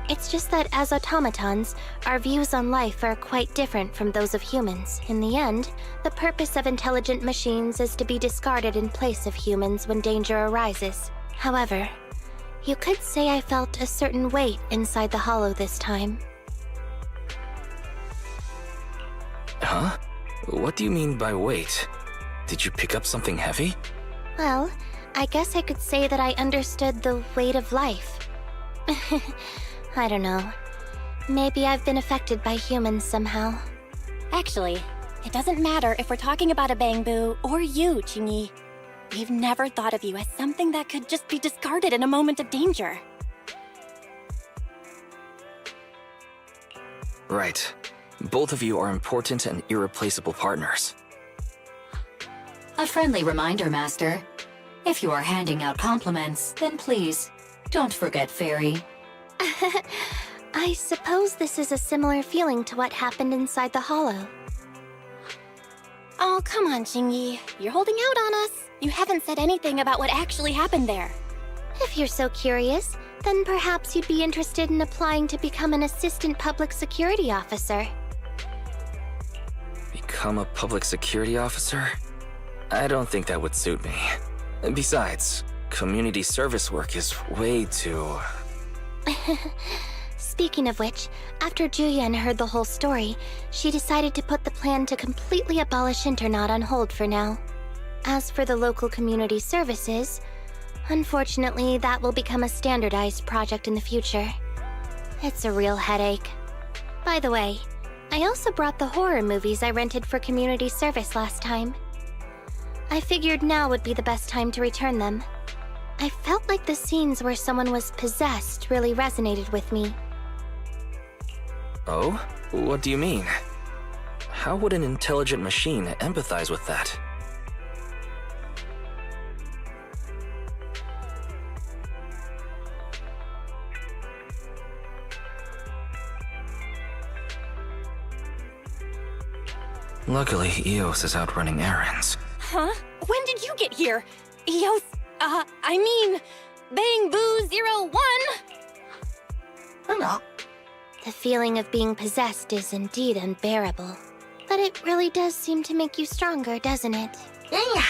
It's just that as automatons, our views on life are quite different from those of humans. In the end, the purpose of intelligent machines is to be discarded in place of humans when danger arises. However, you could say I felt a certain weight inside the hollow this time. Huh? What do you mean by weight? Did you pick up something heavy? Well, I guess I could say that I understood the weight of life. I don't know. Maybe I've been affected by humans somehow. Actually, it doesn't matter if we're talking about a Bangbu or you, Jingyi. We've never thought of you as something that could just be discarded in a moment of danger. Right. Both of you are important and irreplaceable partners. A friendly reminder, Master. If you are handing out compliments, then please, don't forget Fairy. I suppose this is a similar feeling to what happened inside the hollow. Oh, come on, Jingyi. You're holding out on us. You haven't said anything about what actually happened there. If you're so curious, then perhaps you'd be interested in applying to become an assistant public security officer. Become a public security officer? I don't think that would suit me. Besides, community service work is way too... Speaking of which, after Julian heard the whole story, she decided to put the plan to completely abolish Internat on hold for now. As for the local community services, unfortunately that will become a standardized project in the future. It's a real headache. By the way, I also brought the horror movies I rented for community service last time. I figured now would be the best time to return them. I felt like the scenes where someone was possessed really resonated with me. Oh? What do you mean? How would an intelligent machine empathize with that? Luckily, Eos is out running errands. Huh? When did you get here? Eos, I mean, Bangbu 01! Hello. The feeling of being possessed is indeed unbearable. But it really does seem to make you stronger, doesn't it? Yeah.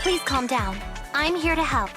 Please calm down. I'm here to help.